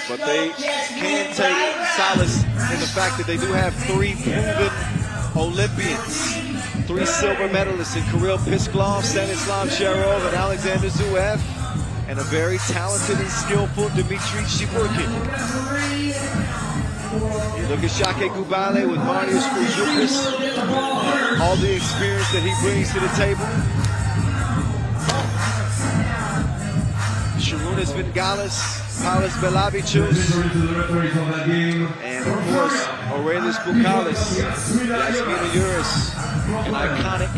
But they can take solace in the fact that they do have 3 proven Olympians, 3 silver medalists in Kirill Pisklov, Stanislav Sharov, and Alexander Zhuev, and a very talented and skillful Dmitry Shiburkin. You look at Šakiai Gulbelė with Marius Uzupis, all the experience that he brings to the table. Sharunas Vingalis, Paulis Belavicius, and of course Aurelius Bukalis, Yasmina Uris. An iconic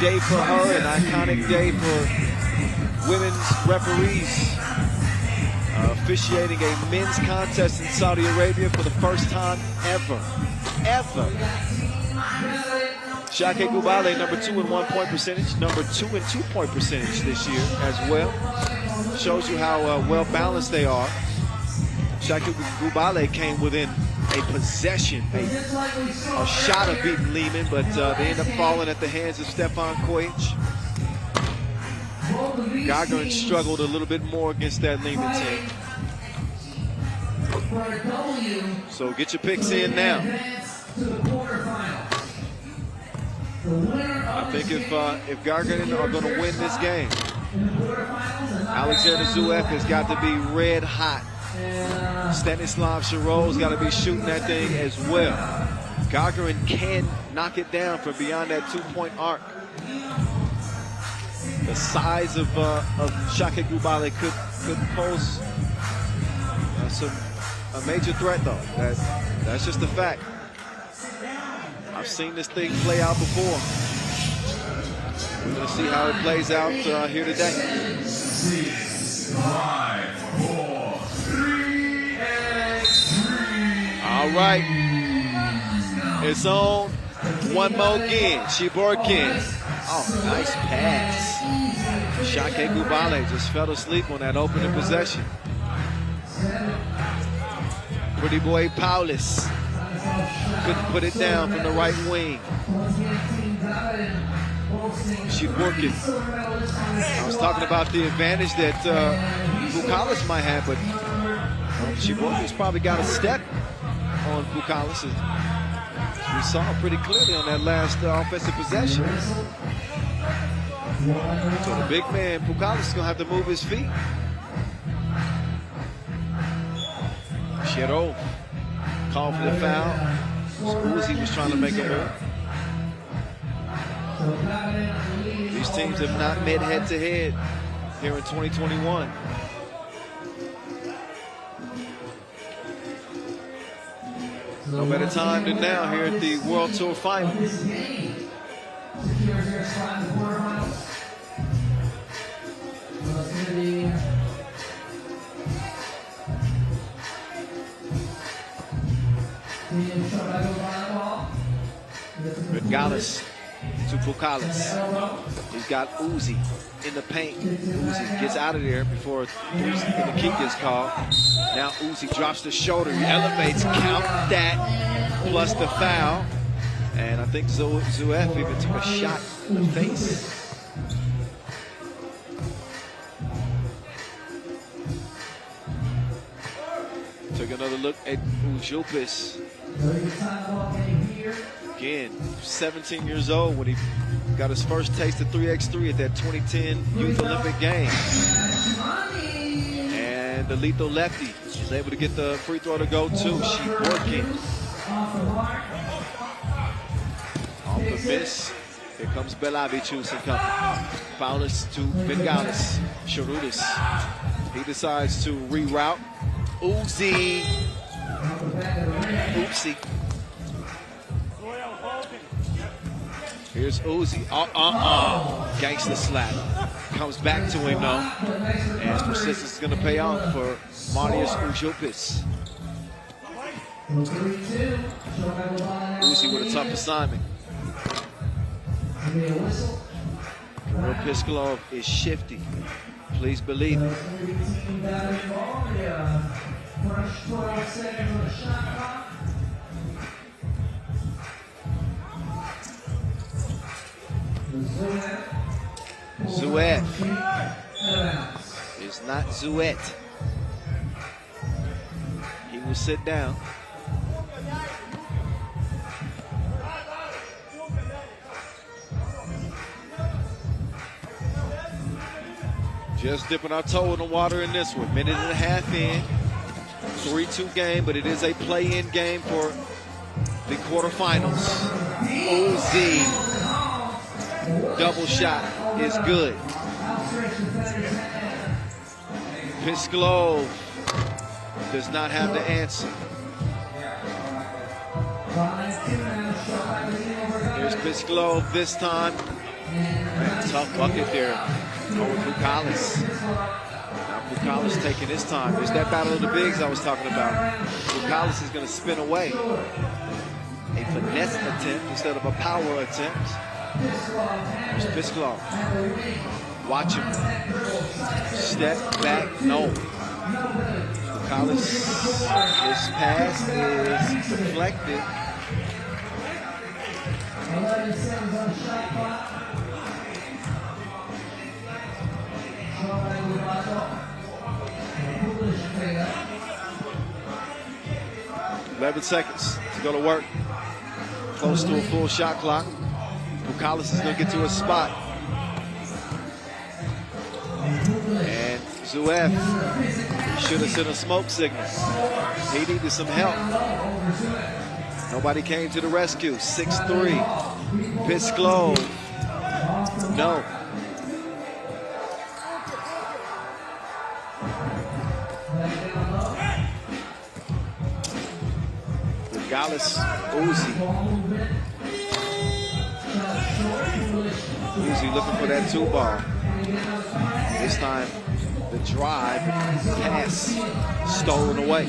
day for her, an iconic day for women's referees. Officiating a men's contest in Saudi Arabia for the first time ever. Šakiai Gulbelė, number 2 in 1 point percentage, number 2 in 2 point percentage this year as well. Shows you how well balanced they are. Šakiai Gulbelė came within a possession, a shot of beating Liman, but they end up falling at the hands of Stefan Kojic. Gagarin struggled a little bit more against that Liman team. So get your picks in now. I think if Gagarin are going to win this game, Alexander Zhuev has got to be red hot. Stanislav Sharov's got to be shooting that thing as well. Gagarin can knock it down from beyond that 2-point arc. The size of Šakiai Gulbelė could pose a major threat, though. That's just a fact. I've seen this thing play out before. We're going to see how it plays out here today. 6, 5, 4, 3, and 3. All right. It's on. One more again. Shiborkin. Oh, nice pass. Šakiai Gulbelė just fell asleep on that opening possession. Pretty boy Paulis couldn't put it down from the right wing. Shiborkin. I was talking about the advantage that Bukalis might have, but Shiborkin's probably got a step on Bukalis. We saw pretty clearly on that last offensive possession. So the big man, Bukalis, is going to have to move his feet. Sharov called for the foul. Uzi was trying to make a move. These teams have not met head-to-head here in 2021. No better time than now here at the World Tour Finals. Vingalis to Bukalis. He's got Uzi in the paint. Uzi gets out of there before the kick gets called. Now Uzi drops the shoulder, he elevates, count that, plus the foul. And I think Zhuev even took a shot in the face. Took another look at Uzupis. Again, 17 years old when he got his first taste of 3x3 at that 2010 Youth Olympic Games. And the lethal lefty is able to get the free throw to go too. She working. Off the miss. Here comes Belavichus and company. Paulus to Bengalis. Sharudis. He decides to reroute. Uzi. Oopsie. Here's Uzi. Gangsta slap. Comes back to him though. And persistence is going to pay off for Marius Ujopis. Uzi with a tough assignment. Kirill Piskalov is shifty. Please believe it. Zuet is not Zuet. He will sit down. Just dipping our toe in the water in this one. Minute and a half in. 3-2 game, but it is a play-in game for the quarterfinals. OZ. Double shot is good. Pisklov does not have the answer. Here's Pisklov this time. Man, tough bucket there over Bukalis. Now Bukalis taking his time. There's that battle of the bigs I was talking about. Bukalis is going to spin away. A finesse attempt instead of a power attempt. There's Pisklov. Watch him. Step back. No. Bukalis, his pass is deflected. "11 seconds to go to work. Close to a full shot clock. Bukalis is going to get to a spot. And Zuev should have sent a smoke signal. He needed some help. Nobody came to the rescue. 6'3". Pisklov. No. Gallus, Uzi. Uzi looking for that 2-ball. This time, the drive, pass, stolen away.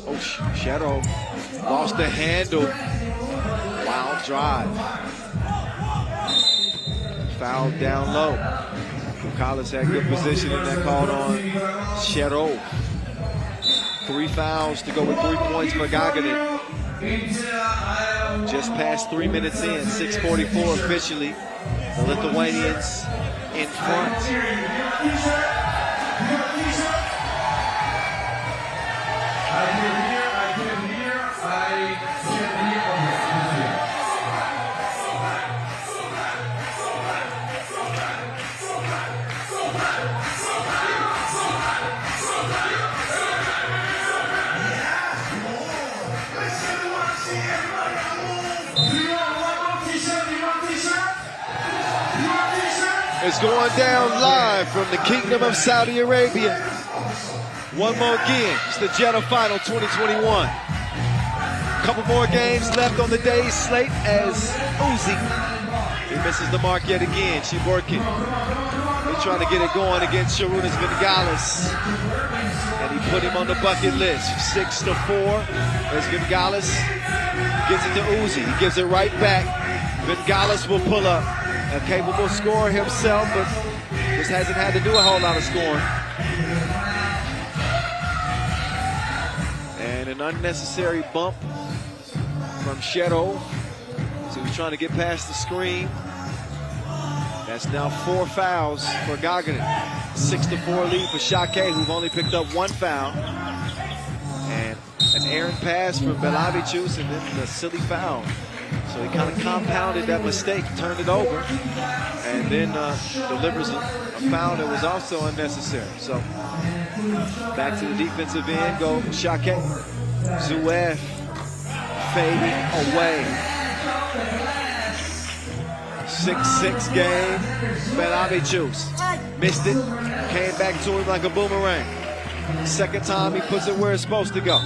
Oh, Shadow lost the handle. Wild drive. Foul down low. Bukalis had good position and that called on Shadow. 3 fouls to go with 3 points for Gagarin. Just past 3 minutes in, 6:44 officially. The Lithuanians in front. It's going down live from the Kingdom of Saudi Arabia. One more again. It's the Jeddah Final 2021. Couple more games left on the day's slate as Uzi. He misses the mark yet again. She's working. They're trying to get it going against Sharunas Bengalis. And he put him on the bucket list. 6-4 as Bengalis gets it to Uzi. He gives it right back. Bengalis will pull up. A capable scorer himself, but just hasn't had to do a whole lot of scoring. And an unnecessary bump from Shadow. So he's trying to get past the screen. That's now 4 fouls for Gagarin. 6-4 lead for Šakiai, who've only picked up 1 foul. And an errant pass from Belavichus, and then the silly foul. So he kind of compounded that mistake, turned it over, and then delivers a foul that was also unnecessary. So back to the defensive end, go Šakiai. Zuev fading away. 6-6 game. Belavicius missed it, came back to him like a boomerang. Second time he puts it where it's supposed to go.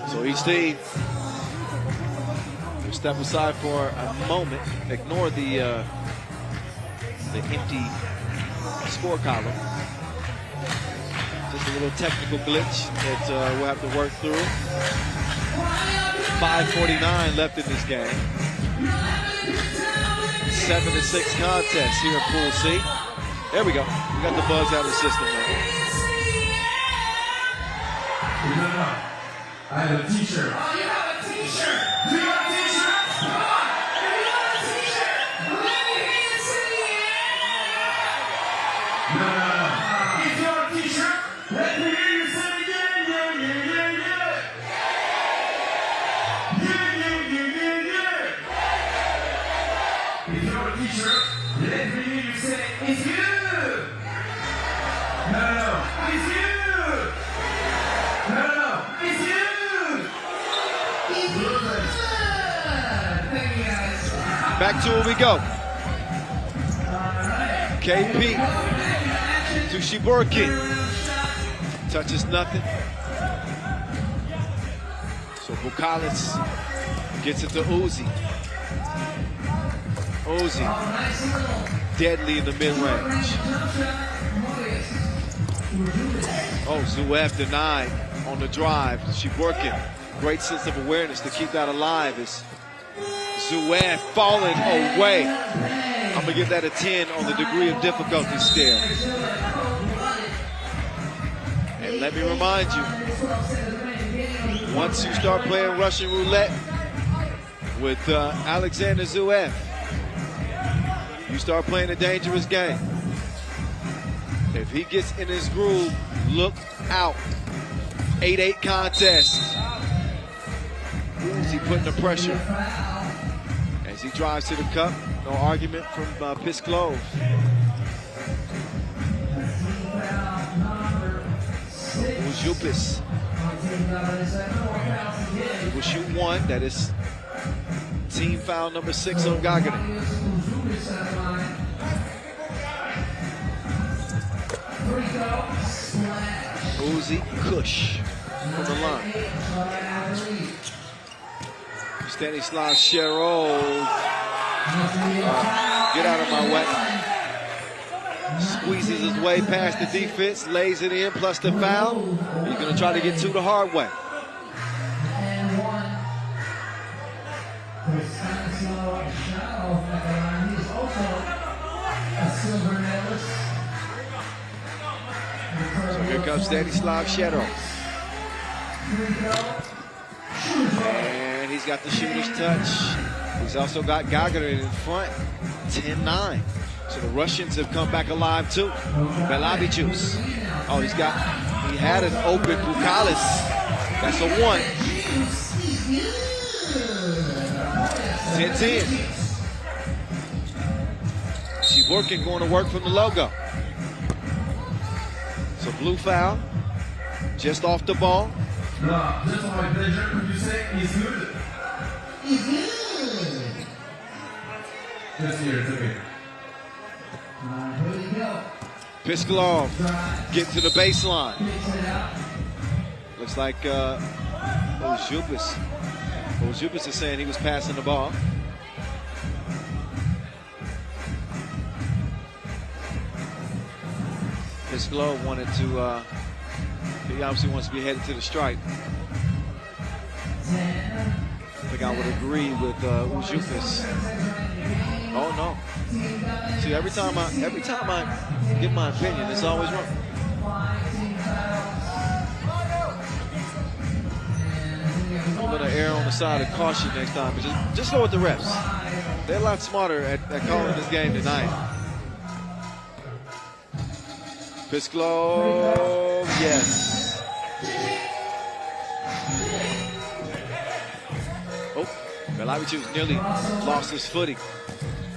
So each team will step aside for a moment, ignore the empty score column. Just a little technical glitch that we'll have to work through. 5:49 left in this game. 7-6 contest here in Pool C. There we go. We got the bugs out of the system now. I have a t-shirt. Oh, you have a t-shirt? Do you have a t-shirt? Come on! If you have a t-shirt, let me hear you say yeah! No. If you have a t-shirt, let me hear you say yeah. If you have a t-shirt, let me hear you say it's good. No. It's good. No. It's good. Back to where we go. KP to Shiborki. Touches nothing. So Bukalis gets it to Uzi. Uzi, deadly in the mid-range. Oh, Zuev denied on the drive. Shiborki, great sense of awareness to keep that alive. Is Zuev falling away. I'm going to give that a 10 on the degree of difficulty scale. And let me remind you, once you start playing Russian roulette with Alexander Zuev, you start playing a dangerous game. If he gets in his groove, look out. 8-8 contest. Uzi putting the pressure as he drives to the cup. No argument from Pisklov. Uzupis. He will shoot one. That is team foul number 6 on Gagarin. Uzi Kush from the line. Stanislav Sherov. Get out of my way. Squeezes his way past the defense, lays it in, plus the foul. He's going to try to get to the hard way. So here comes Stanislav Sherov. And he's got the shooter's touch. He's also got Gagarin in front, 10-9. So the Russians have come back alive too. Belavicius. Oh, he had an open Bukalis. That's a 1. 10-10. Shiborkin going to work from the logo. So blue foul, just off the ball. No, just for my pleasure, could you say he's good? He's good. Just here, it's okay. Pisklov getting to the baseline. Looks like Ozupis. Ozupis is saying he was passing the ball. Pisklov wanted to, he obviously wants to be headed to the stripe. I think I would agree with Ozupis. Oh no. See, every time I give my opinion, it's always wrong. I'm gonna err on the side of caution next time, but just go with the refs. They're a lot smarter at calling this game than I am. Pisklov, yes. Oh, Belavichus nearly lost his footing.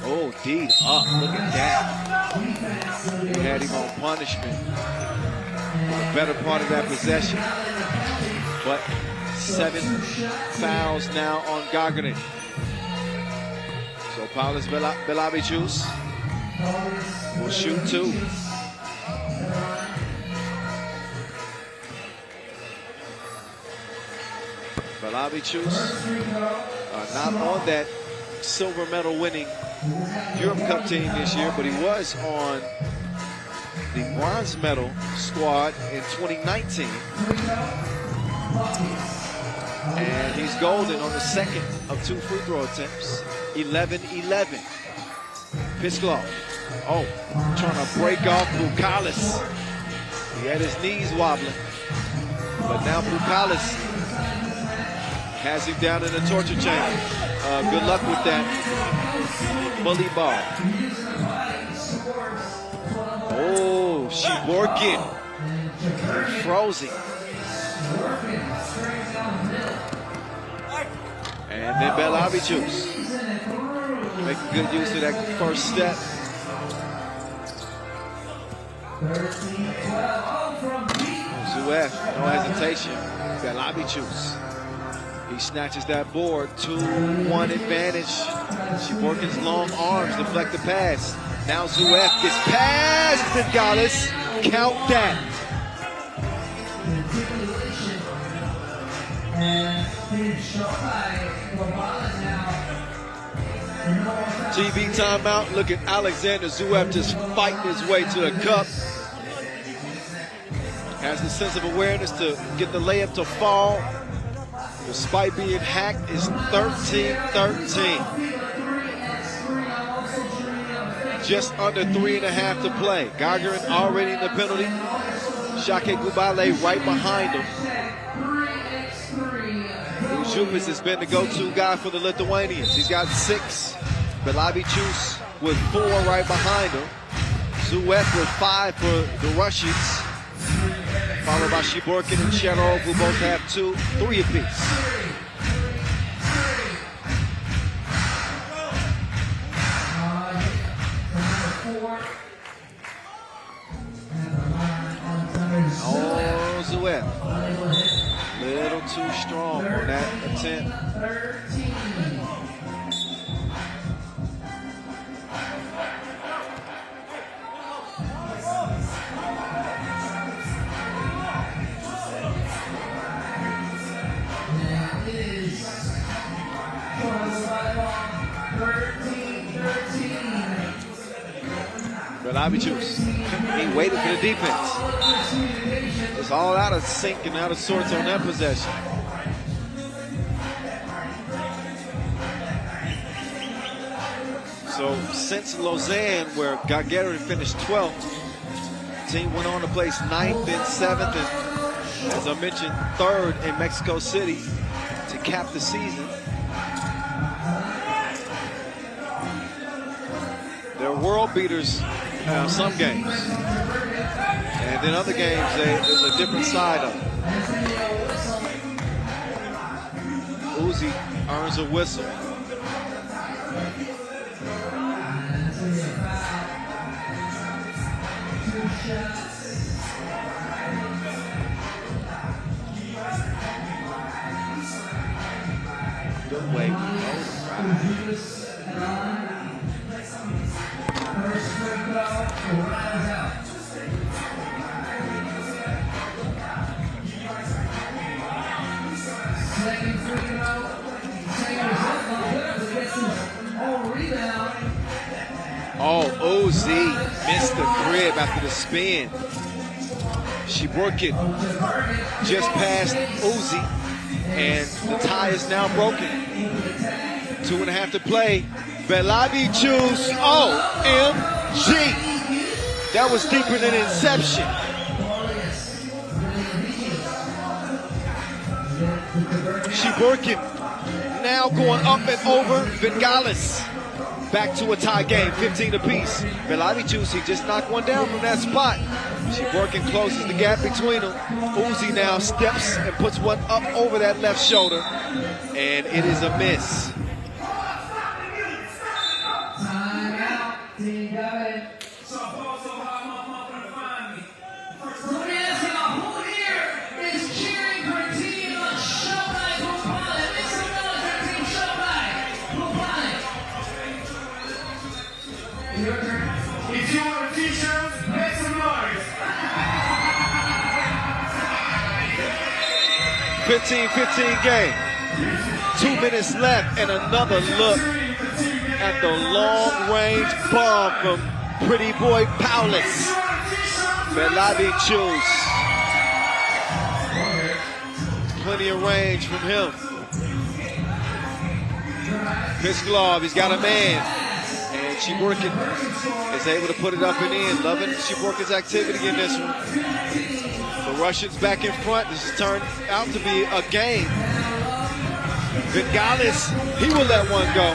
Oh, D up, look at that. He had him on punishment. The better part of that possession. But 7 fouls now on Gagarin. So Paulos Belavichus will shoot 2. Belavichus not on that silver medal winning Europe Cup team this year, but he was on the bronze medal squad in 2019. And he's golden on the second of 2 free throw attempts. 11-11. Pisklov. Oh, trying to break off Bukalis. He had his knees wobbling. But now Bukalis has him down in the torture chamber. Good luck with that bully ball. Oh, Shiborkin. Frozen. And then Belavichus making good use of that first step. Zuef, no hesitation. Belavichus. He snatches that board. 2-1 advantage. Shiborkin's long arms deflect the pass. Now Zuef gets past Bengalis. Count that. TV timeout. Look at Alexander Zuef just fighting his way to the cup. Has the sense of awareness to get the layup to fall. Despite being hacked, is 13-13. Just under 3.5 to play. Gagarin already in the penalty. Šakiai Gulbelė right behind him. Užupis has been the go-to guy for the Lithuanians. He's got 6. Belavichus with 4 right behind him. Zuef with 5 for the Russians. Followed by Shiborkin and Cherov, who both have 3 apiece. Oh, Zuef. Little too strong on that attempt. Belavichus, he waited for the defense. It's all out of sync and out of sorts on that possession. So since Lausanne, where Gagarin finished 12th, the team went on to place 9th and 7th, and as I mentioned, 3rd in Mexico City to cap the season. They're world beaters in some games. And then other games, there's a different side of it. Uzi earns a whistle. Good way. Oh, Uzi missed the grip after the spin. Shiborkin just passed Uzi, and the tie is now broken. 2.5 to play. Belabi choose OMG. That was deeper than Inception. She working. Now going up and over Vingalis. Back to a tie game, 15 apiece. Belabi choose, he just knocked one down from that spot. She working, closes the gap between them. Uzi now steps and puts one up over that left shoulder. And it is a miss. If you want a t-shirt, make some noise. 15-15 game. 2 minutes left and another look at the long-range bomb from Pretty Boy Paulus. Belabi choose. Plenty of range from him. Pisklov, he's got a man. And Shiborkin is able to put it up and in. Loving Shiborkin's activity in this one. The Russians back in front. This has turned out to be a game. Vingalis, he will let one go.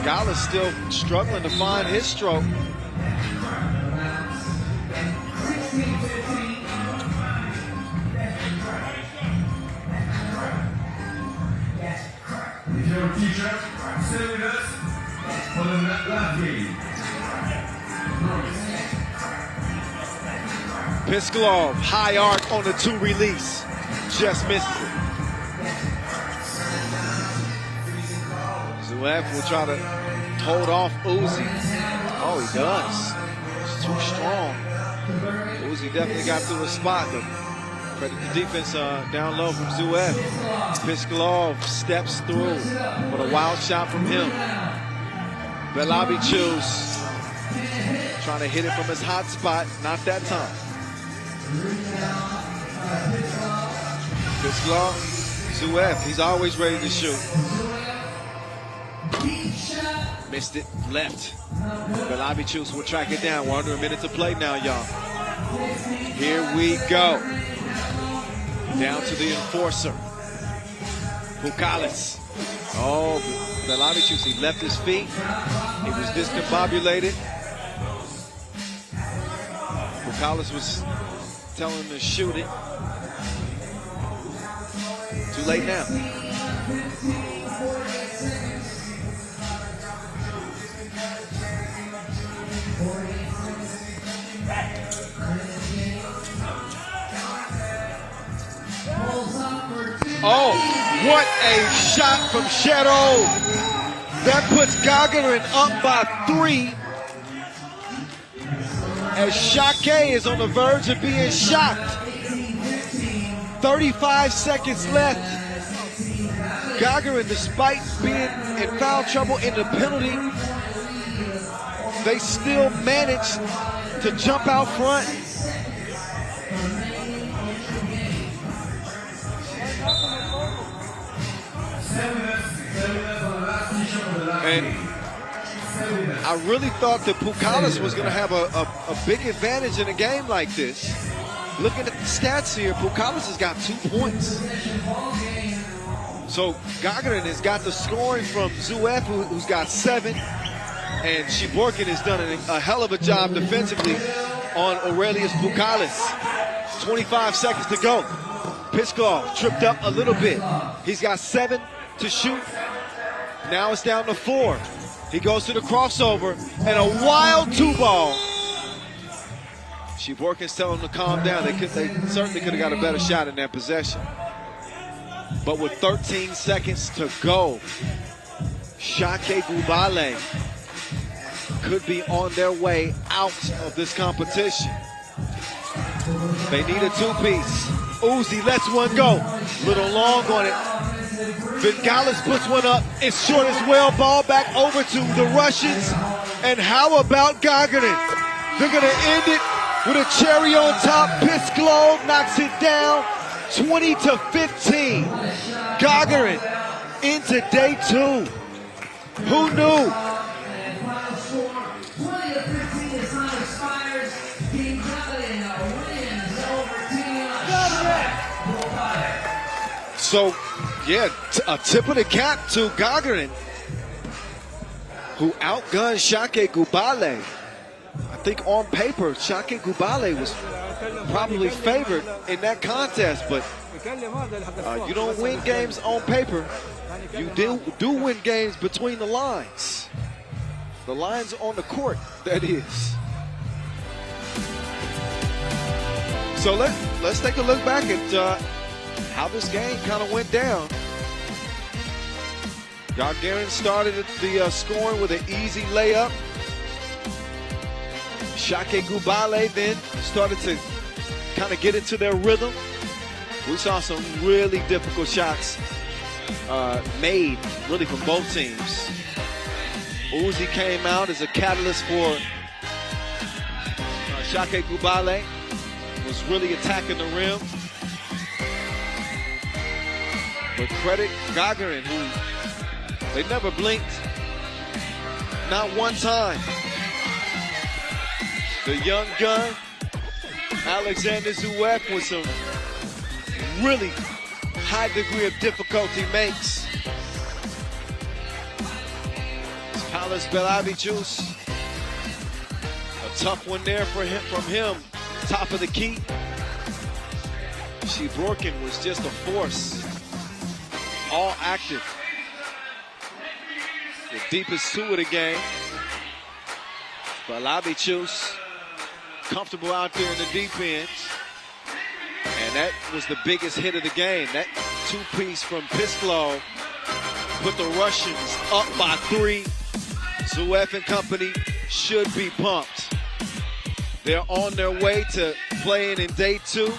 Vingalis still struggling to find his stroke. If you're a t-shirt, stay with us. For the last game. Pisklov, high arc on the 2 release. Just misses it. Zuev will try to hold off Uzi. Oh, he does. It's too strong. Uzi definitely got through a spot, but credit the defense down low from Zuev. Pisklov steps through with a wild shot from him. Belabi choose. Trying to hit it from his hot spot. Not that time. Pisklov, Zuev, he's always ready to shoot. Missed it, left. Belabi choose will track it down. We're under a minute to play now, y'all. Here we go. Down to the enforcer. Pukalis. Oh, Belabi choose, he left his feet. He was discombobulated. Pukalis was telling him to shoot it. Too late now. Oh, what a shot from Shadow. That puts Gagarin up by 3. As Šakiai is on the verge of being shocked. 35 seconds left. Gagarin, despite being in foul trouble in the penalty, they still managed to jump out front. And I really thought that Pukalis was going to have a big advantage in a game like this. Looking at the stats here, Pukalis has got 2 points. So Gagarin has got the scoring from Zuev, who's got 7. And Shiborkin has done a hell of a job defensively on Aurelius Pukalis. 25 seconds to go. Pisklov tripped up a little bit. He's got 7 to shoot. Now it's down to 4. He goes to the crossover and a wild 2-ball. Shiborkin's telling him to calm down. They certainly could have got a better shot in that possession. But with 13 seconds to go, Šakiai Gulbelė could be on their way out of this competition. They need a 2-piece. Uzi lets one go. Little long on it. Vingalis puts one up. It's short as well. Ball back over to the Russians. And how about Gagarin? They're going to end it with a cherry on top. Pisklov knocks it down 20-15. Gagarin into day 2. Who knew? So, yeah, a tip of the cap to Gagarin, who outgunned Šakiai Gulbelė. I think on paper, Šakiai Gulbelė was probably favored in that contest, but you don't win games on paper. You do win games between the lines. The lines on the court, that is. So let's take a look back at how this game kind of went down. Gagarin started the scoring with an easy layup. Šakiai Gulbelė then started to kind of get into their rhythm. We saw some really difficult shots made really from both teams. Uzi came out as a catalyst for Šakiai Gulbelė. Was really attacking the rim. But credit Gagarin, who they never blinked, not one time. The young gun, Alexander Zuev, with some really high degree of difficulty makes. Palace Belavicius, a tough one there for him, from him. Top of the key. Sheborkin was just a force. All active. The deepest two of the game. Belavicius comfortable out there in the deep end. And that was the biggest hit of the game. That two-piece from Pisklo put the Russians up by 3. Zuev and company should be pumped. They're on their way to playing in day 2.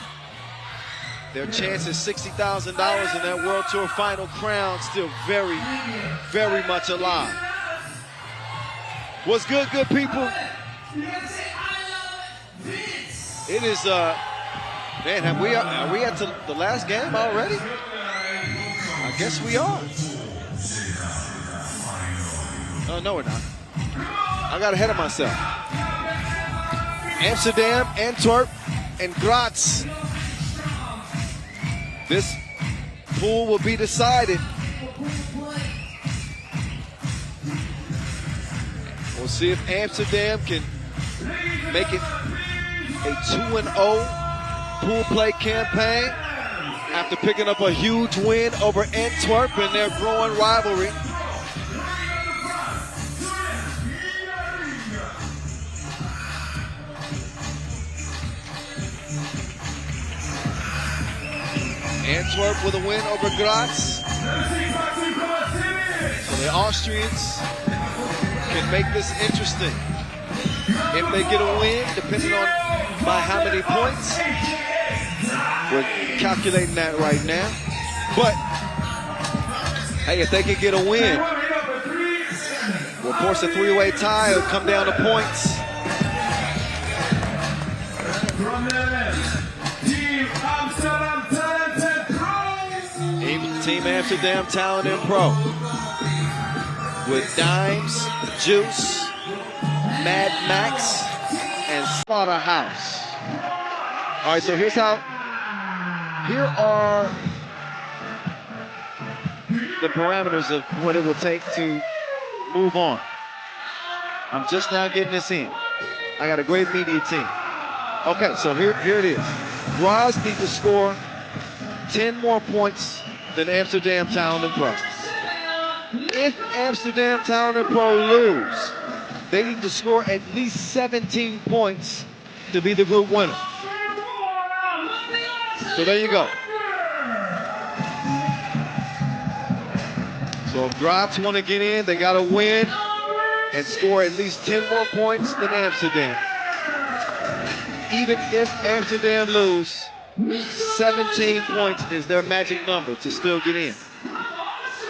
Their chance is $60,000 in that World Tour final crown still very, very much alive. What's good, good people? It is, man, are we at the last game already? I guess we are. Oh, no, we're not. I got ahead of myself. Amsterdam, Antwerp, and Gratz. This pool will be decided. We'll see if Amsterdam can make it a 2-0 pool play campaign after picking up a huge win over Antwerp in their growing rivalry. Antwerp with a win over Graz. So the Austrians can make this interesting. If they get a win, depending on by how many points. We're calculating that right now. But, hey, if they can get a win, we'll force a 3-way tie. It'll come down to points. Team Amsterdam Talent&Pro with Dimes, Juice, Mad Max, and Slaughterhouse. All right, so here are the parameters of what it will take to move on. I'm just now getting this in. I got a great media team. Okay, so here it is. Graz need to score 10 more points than Amsterdam Talent&Pro. If Amsterdam Talent&Pro lose, they need to score at least 17 points to be the group winner. So there you go. So if Graz want to get in, they got to win and score at least 10 more points than Amsterdam. Even if Amsterdam lose, 17 points is their magic number to still get in.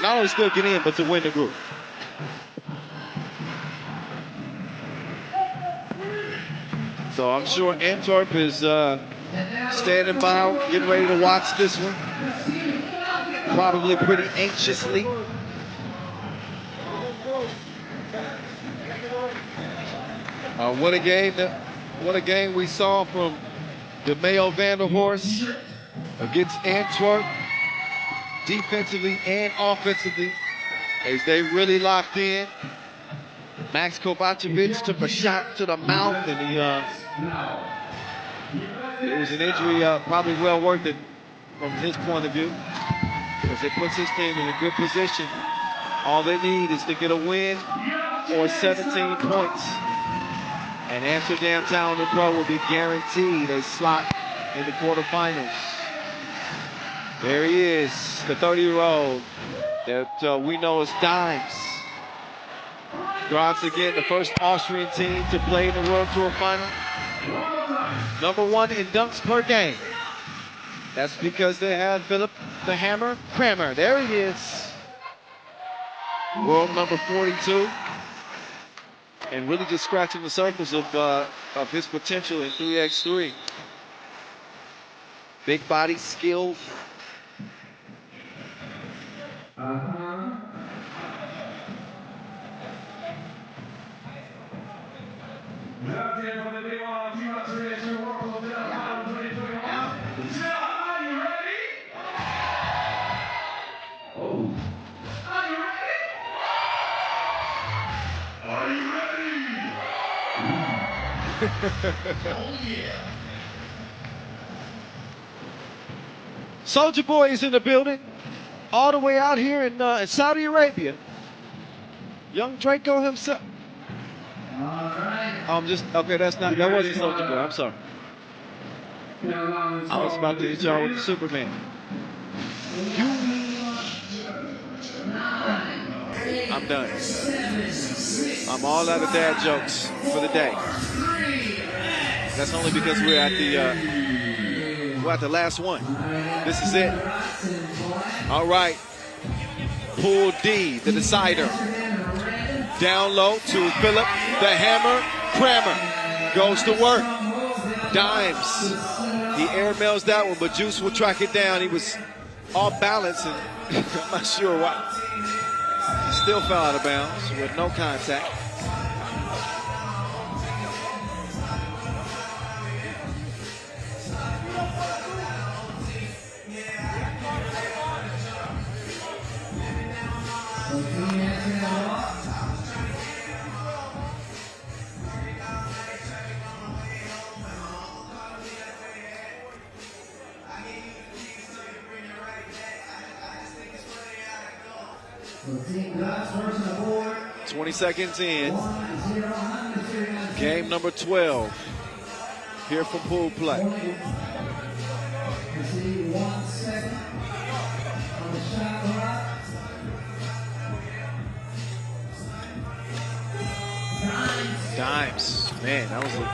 Not only still get in, but to win the group. So I'm sure Antwerp is standing by, getting ready to watch this one. Probably pretty anxiously. What a game we saw from the Mayo Vanderhorst against Antwerp. defensively and offensively, as they really locked in. Max Kovacevic took a shot to the mouth, and it was an injury probably well worth it from his point of view, because it puts his team in a good position. All they need is to get a win or 17 points, and Amsterdam Talent&Pro will be guaranteed a slot in the quarterfinals. There he is, the 30-year-old that we know as Dimes. Graz again, the first Austrian team to play in the World Tour Final. #1 in dunks per game. That's because they had Philip the Hammer Kramer. There he is. World number 42. And really just scratching the surface of his potential in 3x3. Big body, skilled. Soldier Boy is in the building, all the way out here in Saudi Arabia. Young Draco himself. Okay, that wasn't Soldier Boy, I'm sorry. I was about to hit y'all with the Superman. I'm done. I'm all out of dad jokes for the day. That's only because we're at the last one. This is it. All right. Pool D, the decider. Down low to Philip the Hammer Kramer. Goes to work. Dimes. He airmails that one, but Juice will track it down. He was off balance, and I'm not sure why. He still fell out of bounds with no contact. Board. 20 seconds in. Game number 12. Here from pool play. Dimes. Man, that was a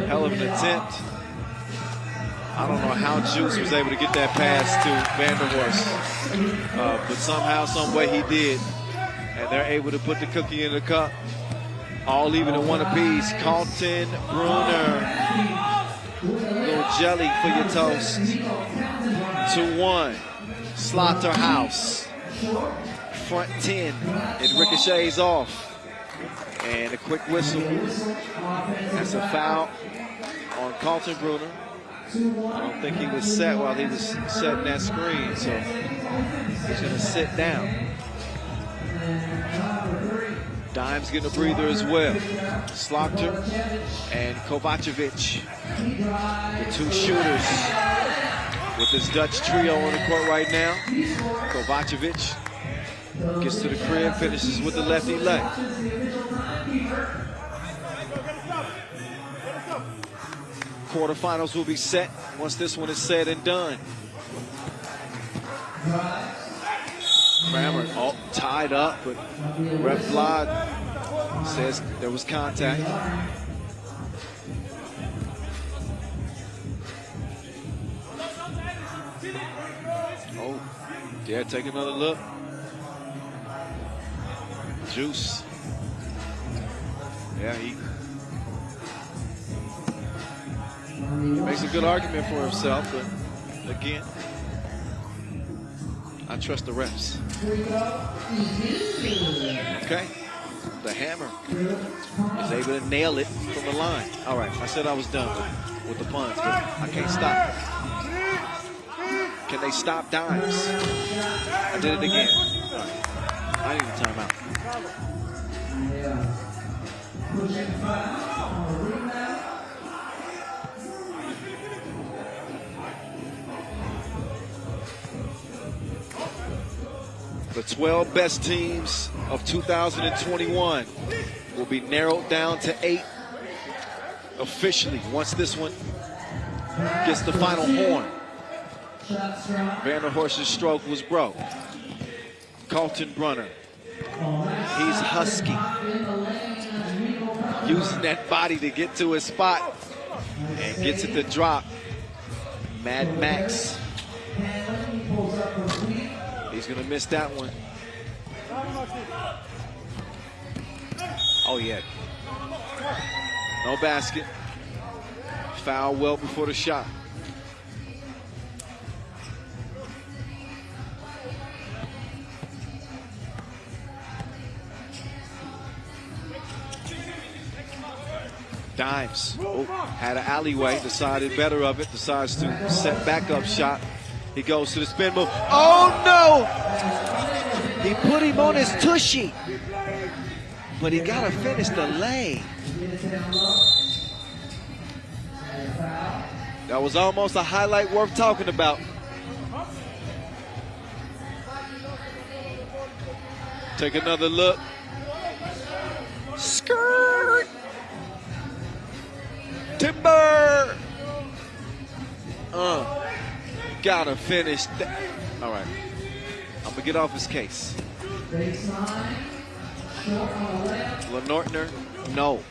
hell of an attempt. I don't know how Juice was able to get that pass to Vanderhorst, but somehow, some way he did. And they're able to put the cookie in the cup. All even at one apiece. Carlton Bruner. Little jelly for your toast. 2-1. Slaughterhouse. Front 10. It ricochets off. And a quick whistle. That's a foul on Carlton Bruner. I don't think he was set while he was setting that screen, so he's going to sit down. Dimes getting a breather as well. Slaughter and Kovacevic, the two shooters with this Dutch trio on the court right now. Kovacevic gets to the crib, finishes with the lefty leg. Quarterfinals will be set once this one is said and done. Kramer tied up, but ref Vlad says there was contact. Oh, yeah, take another look. Juice. Yeah, he makes a good argument for himself, but again, I trust the refs. Okay, the Hammer is able to nail it from the line. All right, I said I was done with the puns, but I can't stop. Can they stop Dimes? I did it again. I need a timeout. The 12 best teams of 2021 will be narrowed down to 8 officially once this one gets the final horn. Vanderhorst's stroke was broke. Carlton Brunner, he's husky. Using that body to get to his spot and gets it to drop. Mad Max. He's gonna miss that one. Oh yeah. No basket. Foul well before the shot. Dimes had an alleyway, decided better of it, decides to set back up shot. He goes to the spin move. Oh no! He put him on his tushy, but he gotta finish the lay. That was almost a highlight worth talking about. Take another look. Skirt! Timber! Gotta finish that. All right. I'm gonna get off his case. Lenortner, no.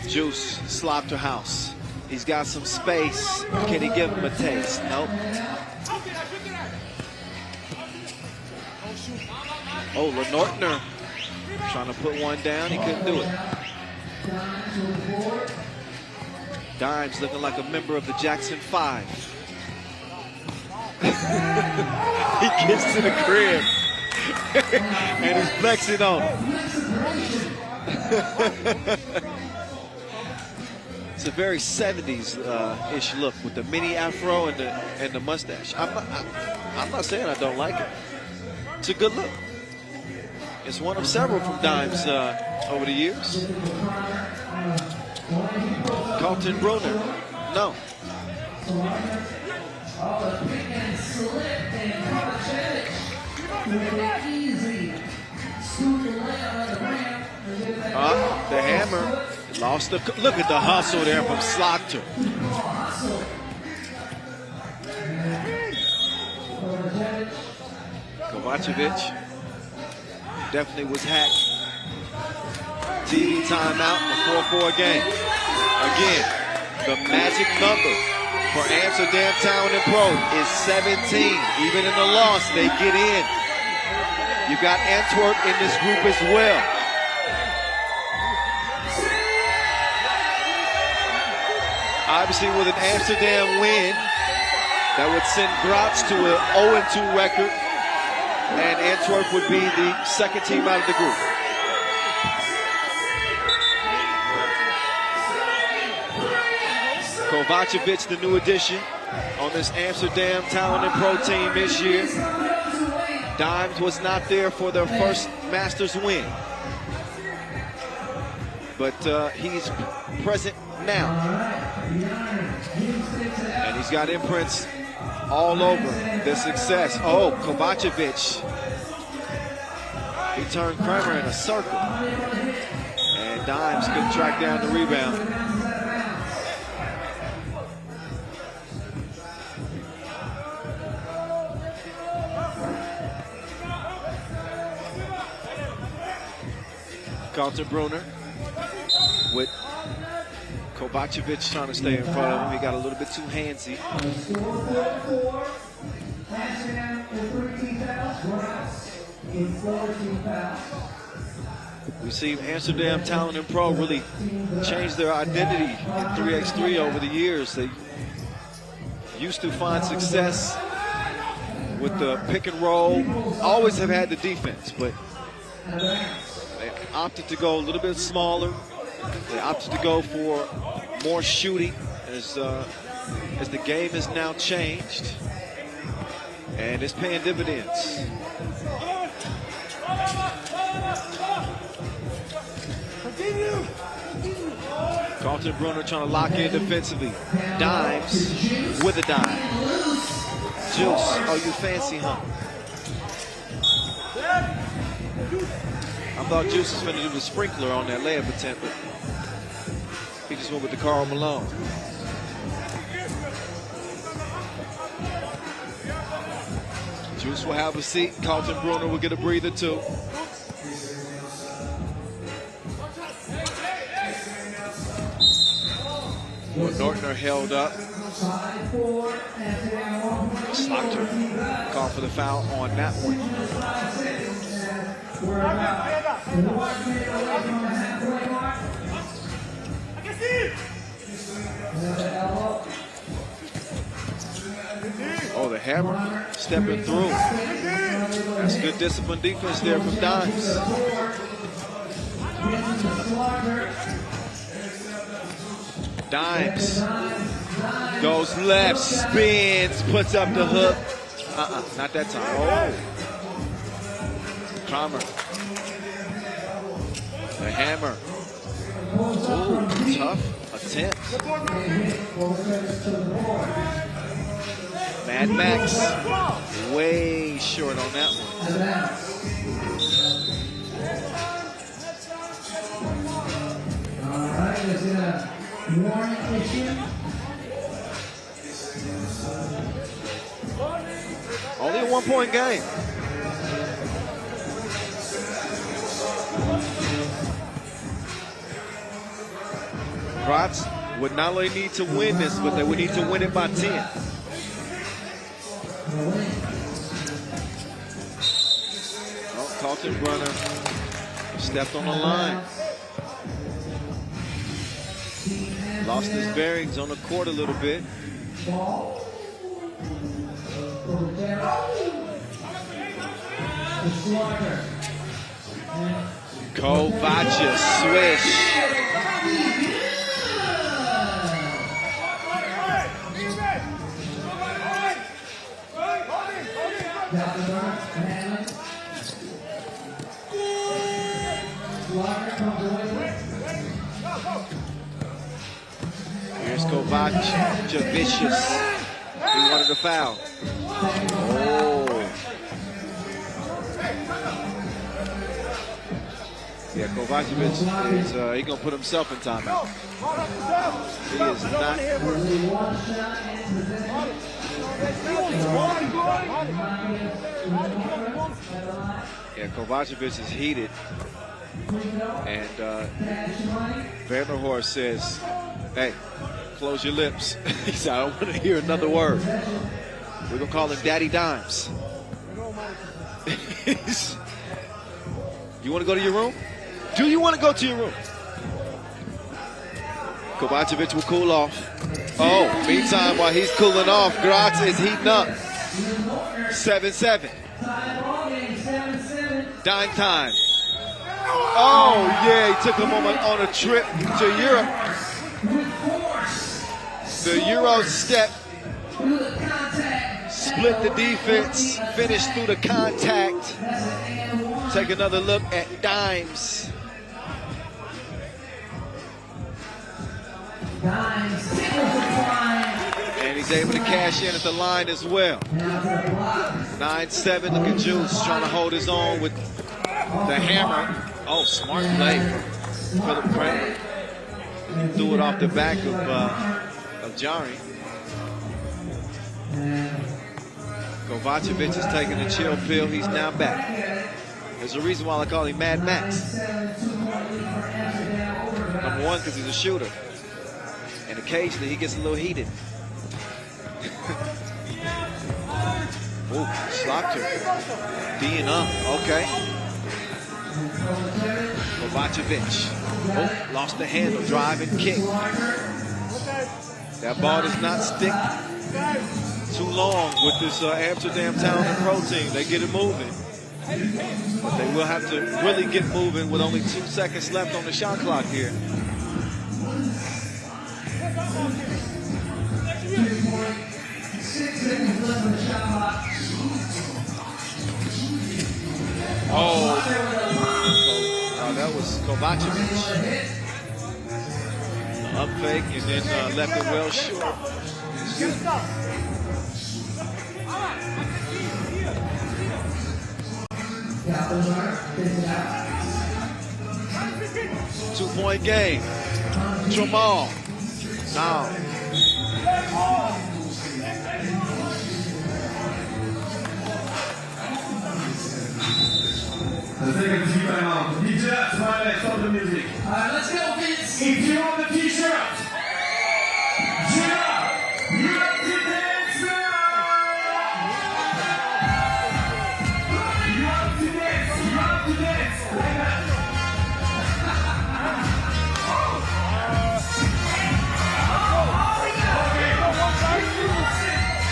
Juice, Slaughterhouse. He's got some space. Can he give him a taste? Nope. Oh, Lenortner trying to put one down. He couldn't do it. Dimes looking like a member of the Jackson 5. He gets to the crib and he's flexing on him. It's a very 70s-ish look with the mini afro and the mustache. I'm not saying I don't like it. It's a good look. It's one of several from Dimes over the years. Carlton Brunner, no. The hammer lost the. Look at the hustle there from Slaughter. Kovacevic definitely was hacked. TV timeout in the 4-4 game. Again, the magic number for Amsterdam Talent&Pro is 17. Even in the loss, they get in. You got Antwerp in this group as well. Obviously, with an Amsterdam win, that would send Gratz to an 0-2 record, and Antwerp would be the second team out of the group. Kovacevic, the new addition on this Amsterdam Talent&Pro team this year. Dimes was not there for their first Masters win, but he's present now. And he's got imprints all over their success. Oh, Kovacevic. He turned Kramer in a circle. And Dimes couldn't track down the rebound. Carlton Brunner with Kovacevic trying to stay in front of him. He got a little bit too handsy. We've seen Amsterdam Talent&Pro really change their identity in 3x3 over the years. They used to find success with the pick and roll, always have had the defense, but they opted to go a little bit smaller. They opted to go for more shooting as as the game has now changed, and it's paying dividends. Carlton Brunner trying to lock in defensively. Dimes with a dime. Juice, oh, you fancy, huh? I thought Juice was going to do the sprinkler on that layup attempt, but he just went with the Karl Malone. Juice will have a seat. Carlton Brunner will get a breather too. Nortner held up. Slaughter called for the foul on that one. Oh, the hammer stepping through. That's good disciplined defense there from Dimes. Dimes goes left, spins, puts up the hook. Not that time. Oh. Kramer. The hammer. Ooh, tough attempt. Mad Max way short on that one. All right, let's get a warning issue. Only a 1-point game. Gratz would not only need to win this, but they would need to win it by 10. Oh, Carlton Brunner stepped on the line. Lost his bearings on the court a little bit. Kovacic swish. Here's Kovacic, vicious. He wanted a foul. Oh. Yeah, Kovacic is he's gonna put himself in timeout. He is not. Yeah, Kovacic is heated, and Vanderhorst says, "Hey, close your lips." He said, "I don't want to hear another word." We're gonna call him Daddy Dimes. You want to go to your room? Do you want to go to your room? Kovacic will cool off. Oh, meantime, while he's cooling off, Gratz is heating up. 7-7. Dime time. Oh, yeah, he took him on a trip to Europe. The Euro step. Split the defense, finished through the contact. Take another look at Dimes. And he's able to cash in at the line as well. 9-7, look at Juice trying to hold his own with the hammer. Oh, smart play from Philip Kramer. He threw it off the back of Jari. Kovacic is taking the chill pill. He's now back. There's a reason why I call him Mad Max. Number one, because he's a shooter. And occasionally he gets a little heated. Ooh, Slaughter. D'ing up. Okay. Kovacic. Oh, lost the handle. Drive and kick. That ball does not stick too long with this Amsterdam Talent&Pro team. They get it moving. But they will have to really get moving with only 2 seconds left on the shot clock here. Kovacevic. Up fake and then left it well short. Two-point game. Jamal. Now. The second team timeout. DJ, smile, stop the music. Let's go, Vince. If you want the t-shirt, Jeddah, you have to dance now. You have to dance. You have to dance. Like that.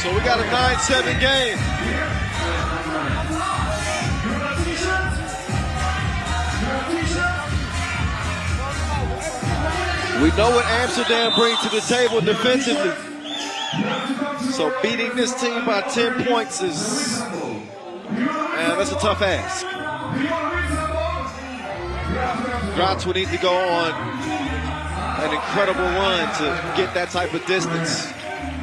So we got a 9-7 game. We know what Amsterdam brings to the table defensively. So beating this team by 10 points is, man, that's a tough ask. Gratz would need to go on an incredible run to get that type of distance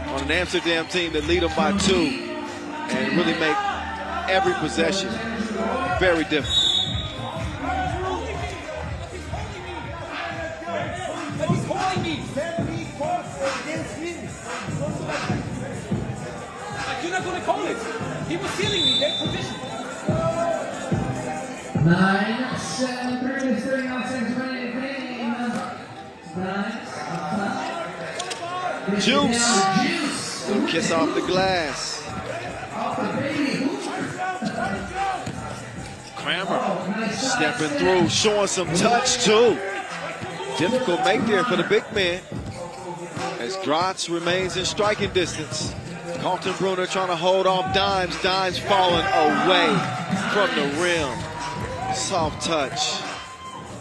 on an Amsterdam team that lead them by 2 and really make every possession very difficult. You're not going to call it. He was stealing me. That position. 9-7, 39 seconds remaining in the game. Juice. Little kiss off the glass. Kramer stepping through, showing some touch too. Difficult make there for the big man as Gratz remains in striking distance. Carlton Bruner trying to hold off Dimes. Dimes falling away from the rim. Soft touch.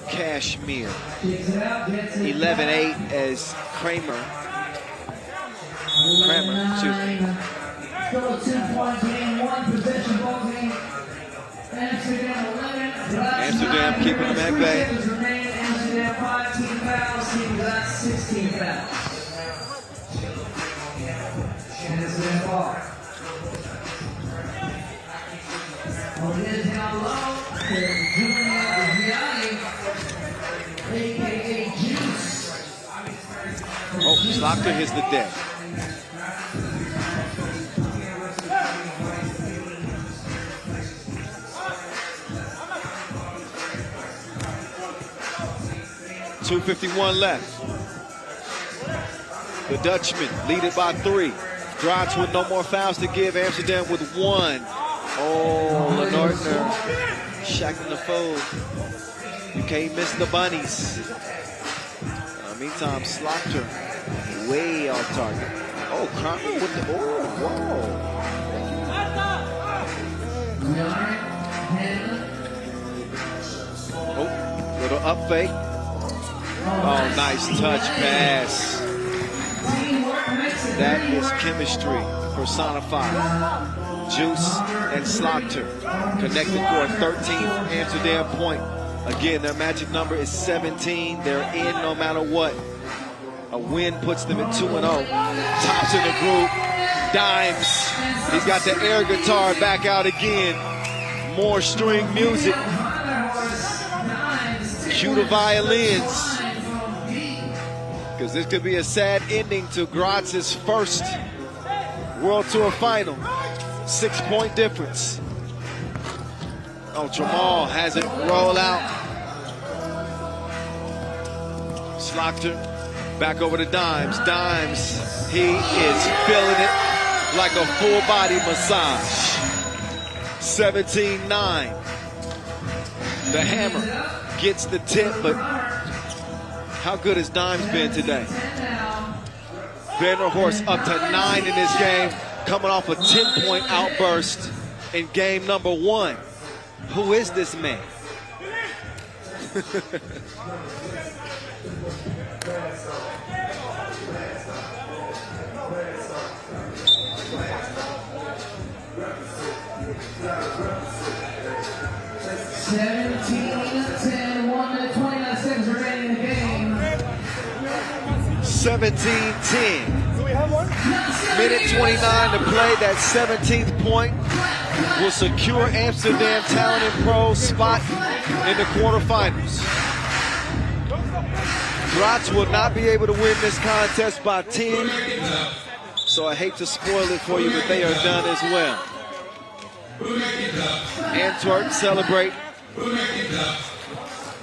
Cashmere. 11-8 as Kramer, excuse me. Still a 2-point game, 1 possession ball game. Amsterdam 11. Amsterdam keeping them at bay. Amsterdam 5 team fouls. Team Gratz 16 fouls. Amsterdam ball. On it down low. AKA Juice. Oh, Slocter hits the deck. .251 left. The Dutchman lead it by 3. Gratz with no more fouls to give. Amsterdam with 1. Oh, Lenordner shacking the fold. You can't miss the bunnies. Meantime, Slocter way off target. Oh, Kramer with the, oh, whoa. Oh, little up fake. Oh, nice touch pass. That is chemistry personified. Juice and Slocter connected for a 13th Amsterdam point. Again, their magic number is 17. They're in no matter what. A win puts them at 2-0. Tops in the group. Dimes. He's got the air guitar back out again. More string music. Cue the violins. Because this could be a sad ending to Gratz's first World Tour final. 6-point difference. Oh, Jamal has it roll out. Slocter back over to Dimes. Dimes, he is feeling it like a full body massage. 17-9. The hammer gets the tip, but how good has Dimes been today? Vanderhorst up to 9 in this game, coming off a 10-point outburst in game number 1. Who is this man? $17-10, 1 minute 29 17-10. Minute 29 to play. That 17th point will secure Amsterdam Talent&Pro spot in the quarterfinals. Gratz will not be able to win this contest by 10. So I hate to spoil it for you, but they are done as well. Antwerp celebrate.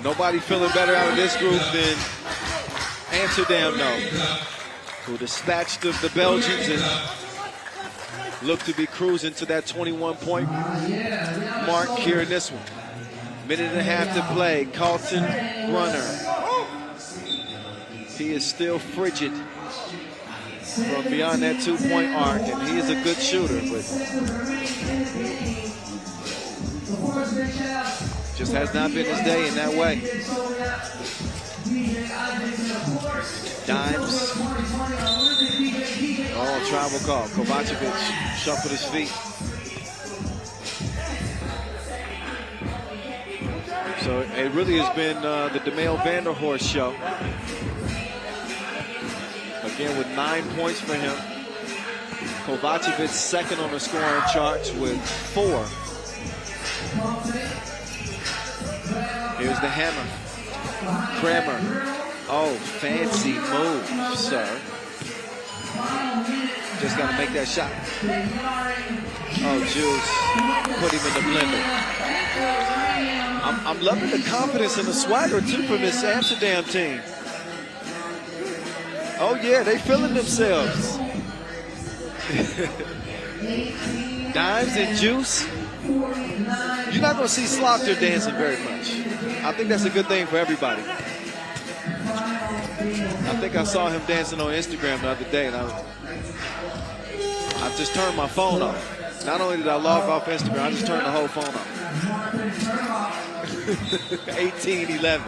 Nobody feeling better out of this group than Amsterdam, no. Who dispatched the Belgians and look to be cruising to that 21-point mark here in this one. Minute and a half to play. Carlton Brunner. He is still frigid from beyond that 2-point arc, and he is a good shooter, but just has not been his day in that way. Dimes. Oh, travel call. Kovacevic shuffled his feet. So it really has been the DeMail Vanderhorst show. Again with 9 points for him. Kovacevic second on the scoring charts with 4. Here's the hammer. Kramer. Oh, fancy move, sir. Just got to make that shot. Oh, Juice. Put him in the blender. I'm loving the confidence and the swagger, too, from this Amsterdam team. Oh, yeah, they feeling themselves. Dimes and Juice. You're not going to see Slaughter dancing very much. I think that's a good thing for everybody. I think I saw him dancing on Instagram the other day, and I just turned my phone off. Not only did I log off Instagram, I just turned the whole phone off. 18-11.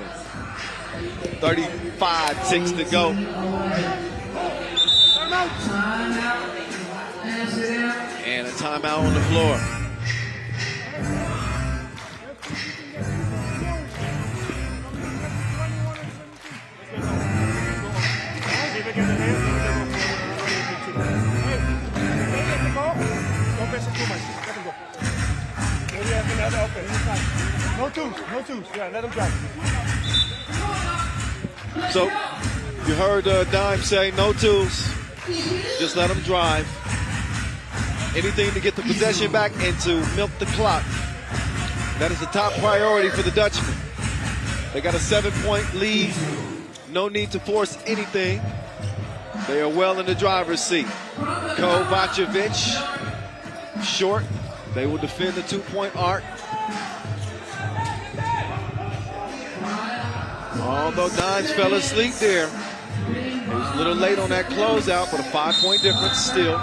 35 ticks to go. And a timeout on the floor. No twos. Yeah, let them drive. So, you heard Dime say no twos. Just let them drive. Anything to get the possession back and to milk the clock. That is the top priority for the Dutchmen. They got a 7-point lead. No need to force anything. They are well in the driver's seat. Kovacevic, short. They will defend the 2-point arc. Although Dimes fell asleep there. He was a little late on that closeout, but a 5-point difference still.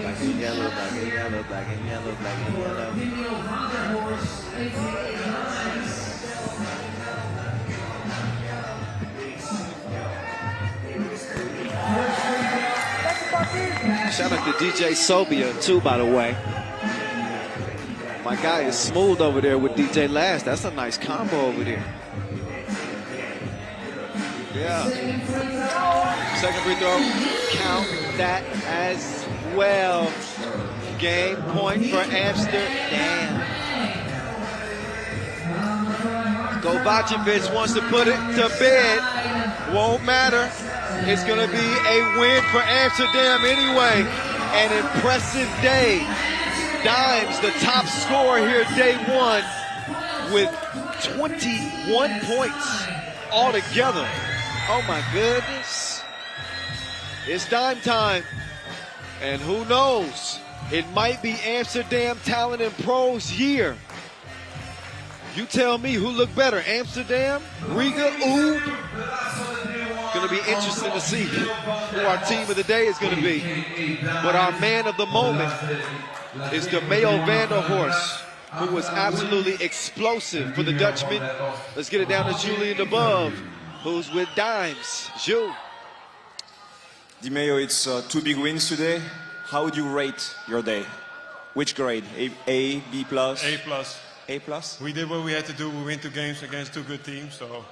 Black and yellow, black and yellow, black and yellow, black and yellow. Shout out to DJ Sobia, too, by the way. My guy is smooth over there with DJ Last. That's a nice combo over there. Yeah. Second free throw. Count that as well. Game point for Amsterdam. Kovacevic wants to put it to bed. Won't matter. It's going to be a win for Amsterdam anyway. An impressive day. Dimes, the top scorer here day one, with 21 points altogether. Oh my goodness. It's dime time. And who knows? It might be Amsterdam Talent&Pro's year. You tell me who looked better, Amsterdam, Riga, ooh. Going to be interesting to see who our team of the day is going to be. But our man of the moment is DeMail Vanderhorst, who was absolutely explosive for the Dutchman. Let's get it down to Julian above. who's with dimes. Ju. Di Maio, it's 2 big wins today. How would you rate your day? Which grade? A, B plus? A plus. A plus? We did what we had to do. We win 2 games against 2 good teams, so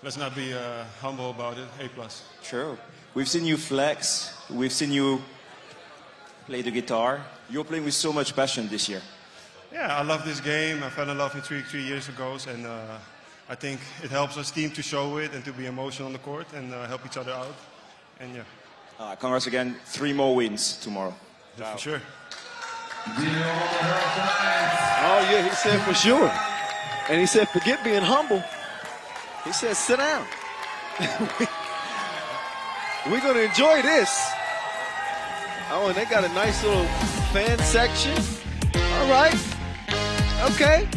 let's not be humble about it. A plus. Sure. We've seen you flex. We've seen you play the guitar. You're playing with so much passion this year. Yeah, I love this game. I fell in love with 3 years ago, and I think it helps us team to show it and to be emotional on the court and help each other out. And yeah. Congrats again. 3 more wins tomorrow. Yeah, for sure. Oh, yeah, he said for sure. And he said, forget being humble. He said, sit down. We're going to enjoy this. Oh, and they got a nice little fan section. All right. Okay.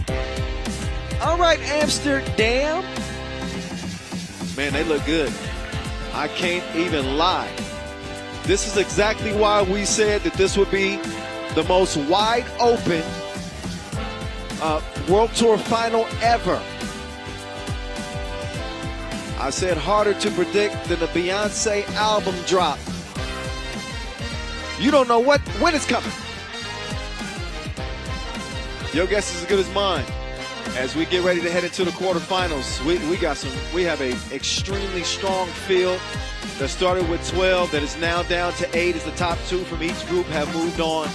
All right, Amsterdam. Man, they look good. I can't even lie. This is exactly why we said that this would be the most wide open World Tour final ever. I said harder to predict than a Beyonce album drop. You don't know when it's coming. Your guess is as good as mine. As we get ready to head into the quarterfinals, we have an extremely strong field that started with 12 that is now down to 8 as the top 2 from each group have moved on.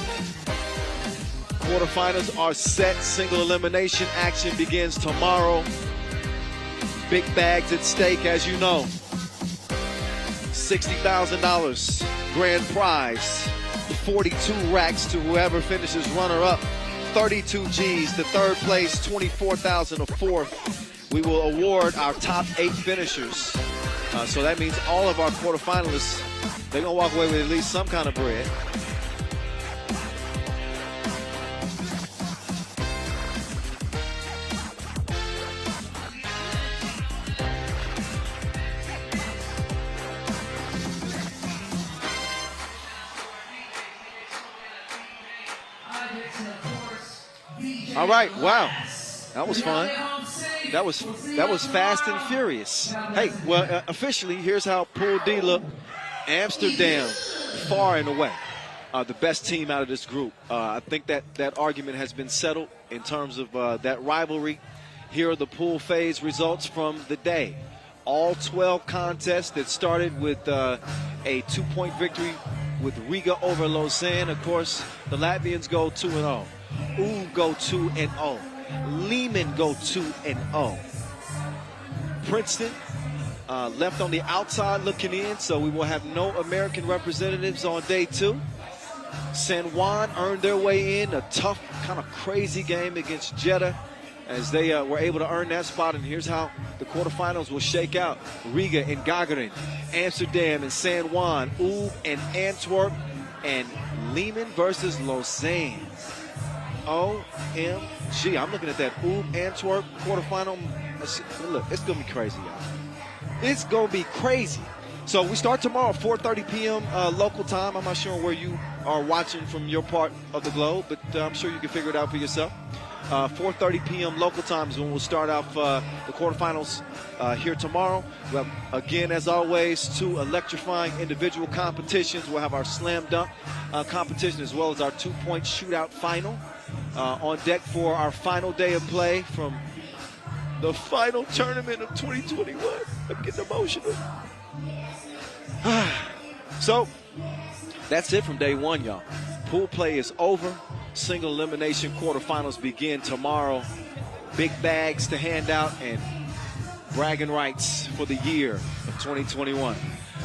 Quarterfinals are set. Single elimination action begins tomorrow. Big bags at stake, as you know. $60,000 grand prize, 42 racks to whoever finishes runner-up, 32 G's to third place, 24,000 to fourth. We will award our top 8 finishers. So that means all of our quarterfinalists, they're gonna walk away with at least some kind of bread. All right, wow, that was fun. That was fast and furious. Hey, well, officially, here's how Pool D looked. Amsterdam, far and away, the best team out of this group. I think that argument has been settled in terms of that rivalry. Here are the pool phase results from the day. All 12 contests that started with a 2-point victory with Riga over Lausanne. Of course, the Latvians go 2-0. Go 2-0. Liman go 2-0. Princeton left on the outside looking in, so we will have no American representatives on day 2. San Juan earned their way in, a tough, kind of crazy game against Jeddah as they were able to earn that spot. And here's how the quarterfinals will shake out. Riga and Gagarin, Amsterdam and San Juan, and Antwerp, and Liman versus Lausanne. OMG. I'm looking at that Antwerp quarterfinal. Look, it's going to be crazy, y'all. It's going to be crazy. So we start tomorrow, 4:30 p.m. Local time. I'm not sure where you are watching from your part of the globe, but I'm sure you can figure it out for yourself. 4:30 p.m. local time is when we'll start off the quarterfinals here tomorrow. We'll have, again, as always, 2 electrifying individual competitions. We'll have our slam dunk competition as well as our 2-point shootout final. On deck for our final day of play from the final tournament of 2021. I'm getting emotional. So, that's it from day 1, y'all. Pool play is over. Single elimination quarterfinals begin tomorrow. Big bags to hand out and bragging rights for the year of 2021.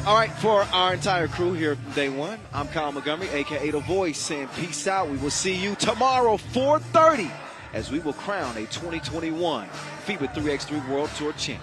All right, for our entire crew here from day 1, I'm Kyle Montgomery, a.k.a. The Voice, saying peace out. We will see you tomorrow, 4:30, as we will crown a 2021 FIBA 3x3 World Tour champion.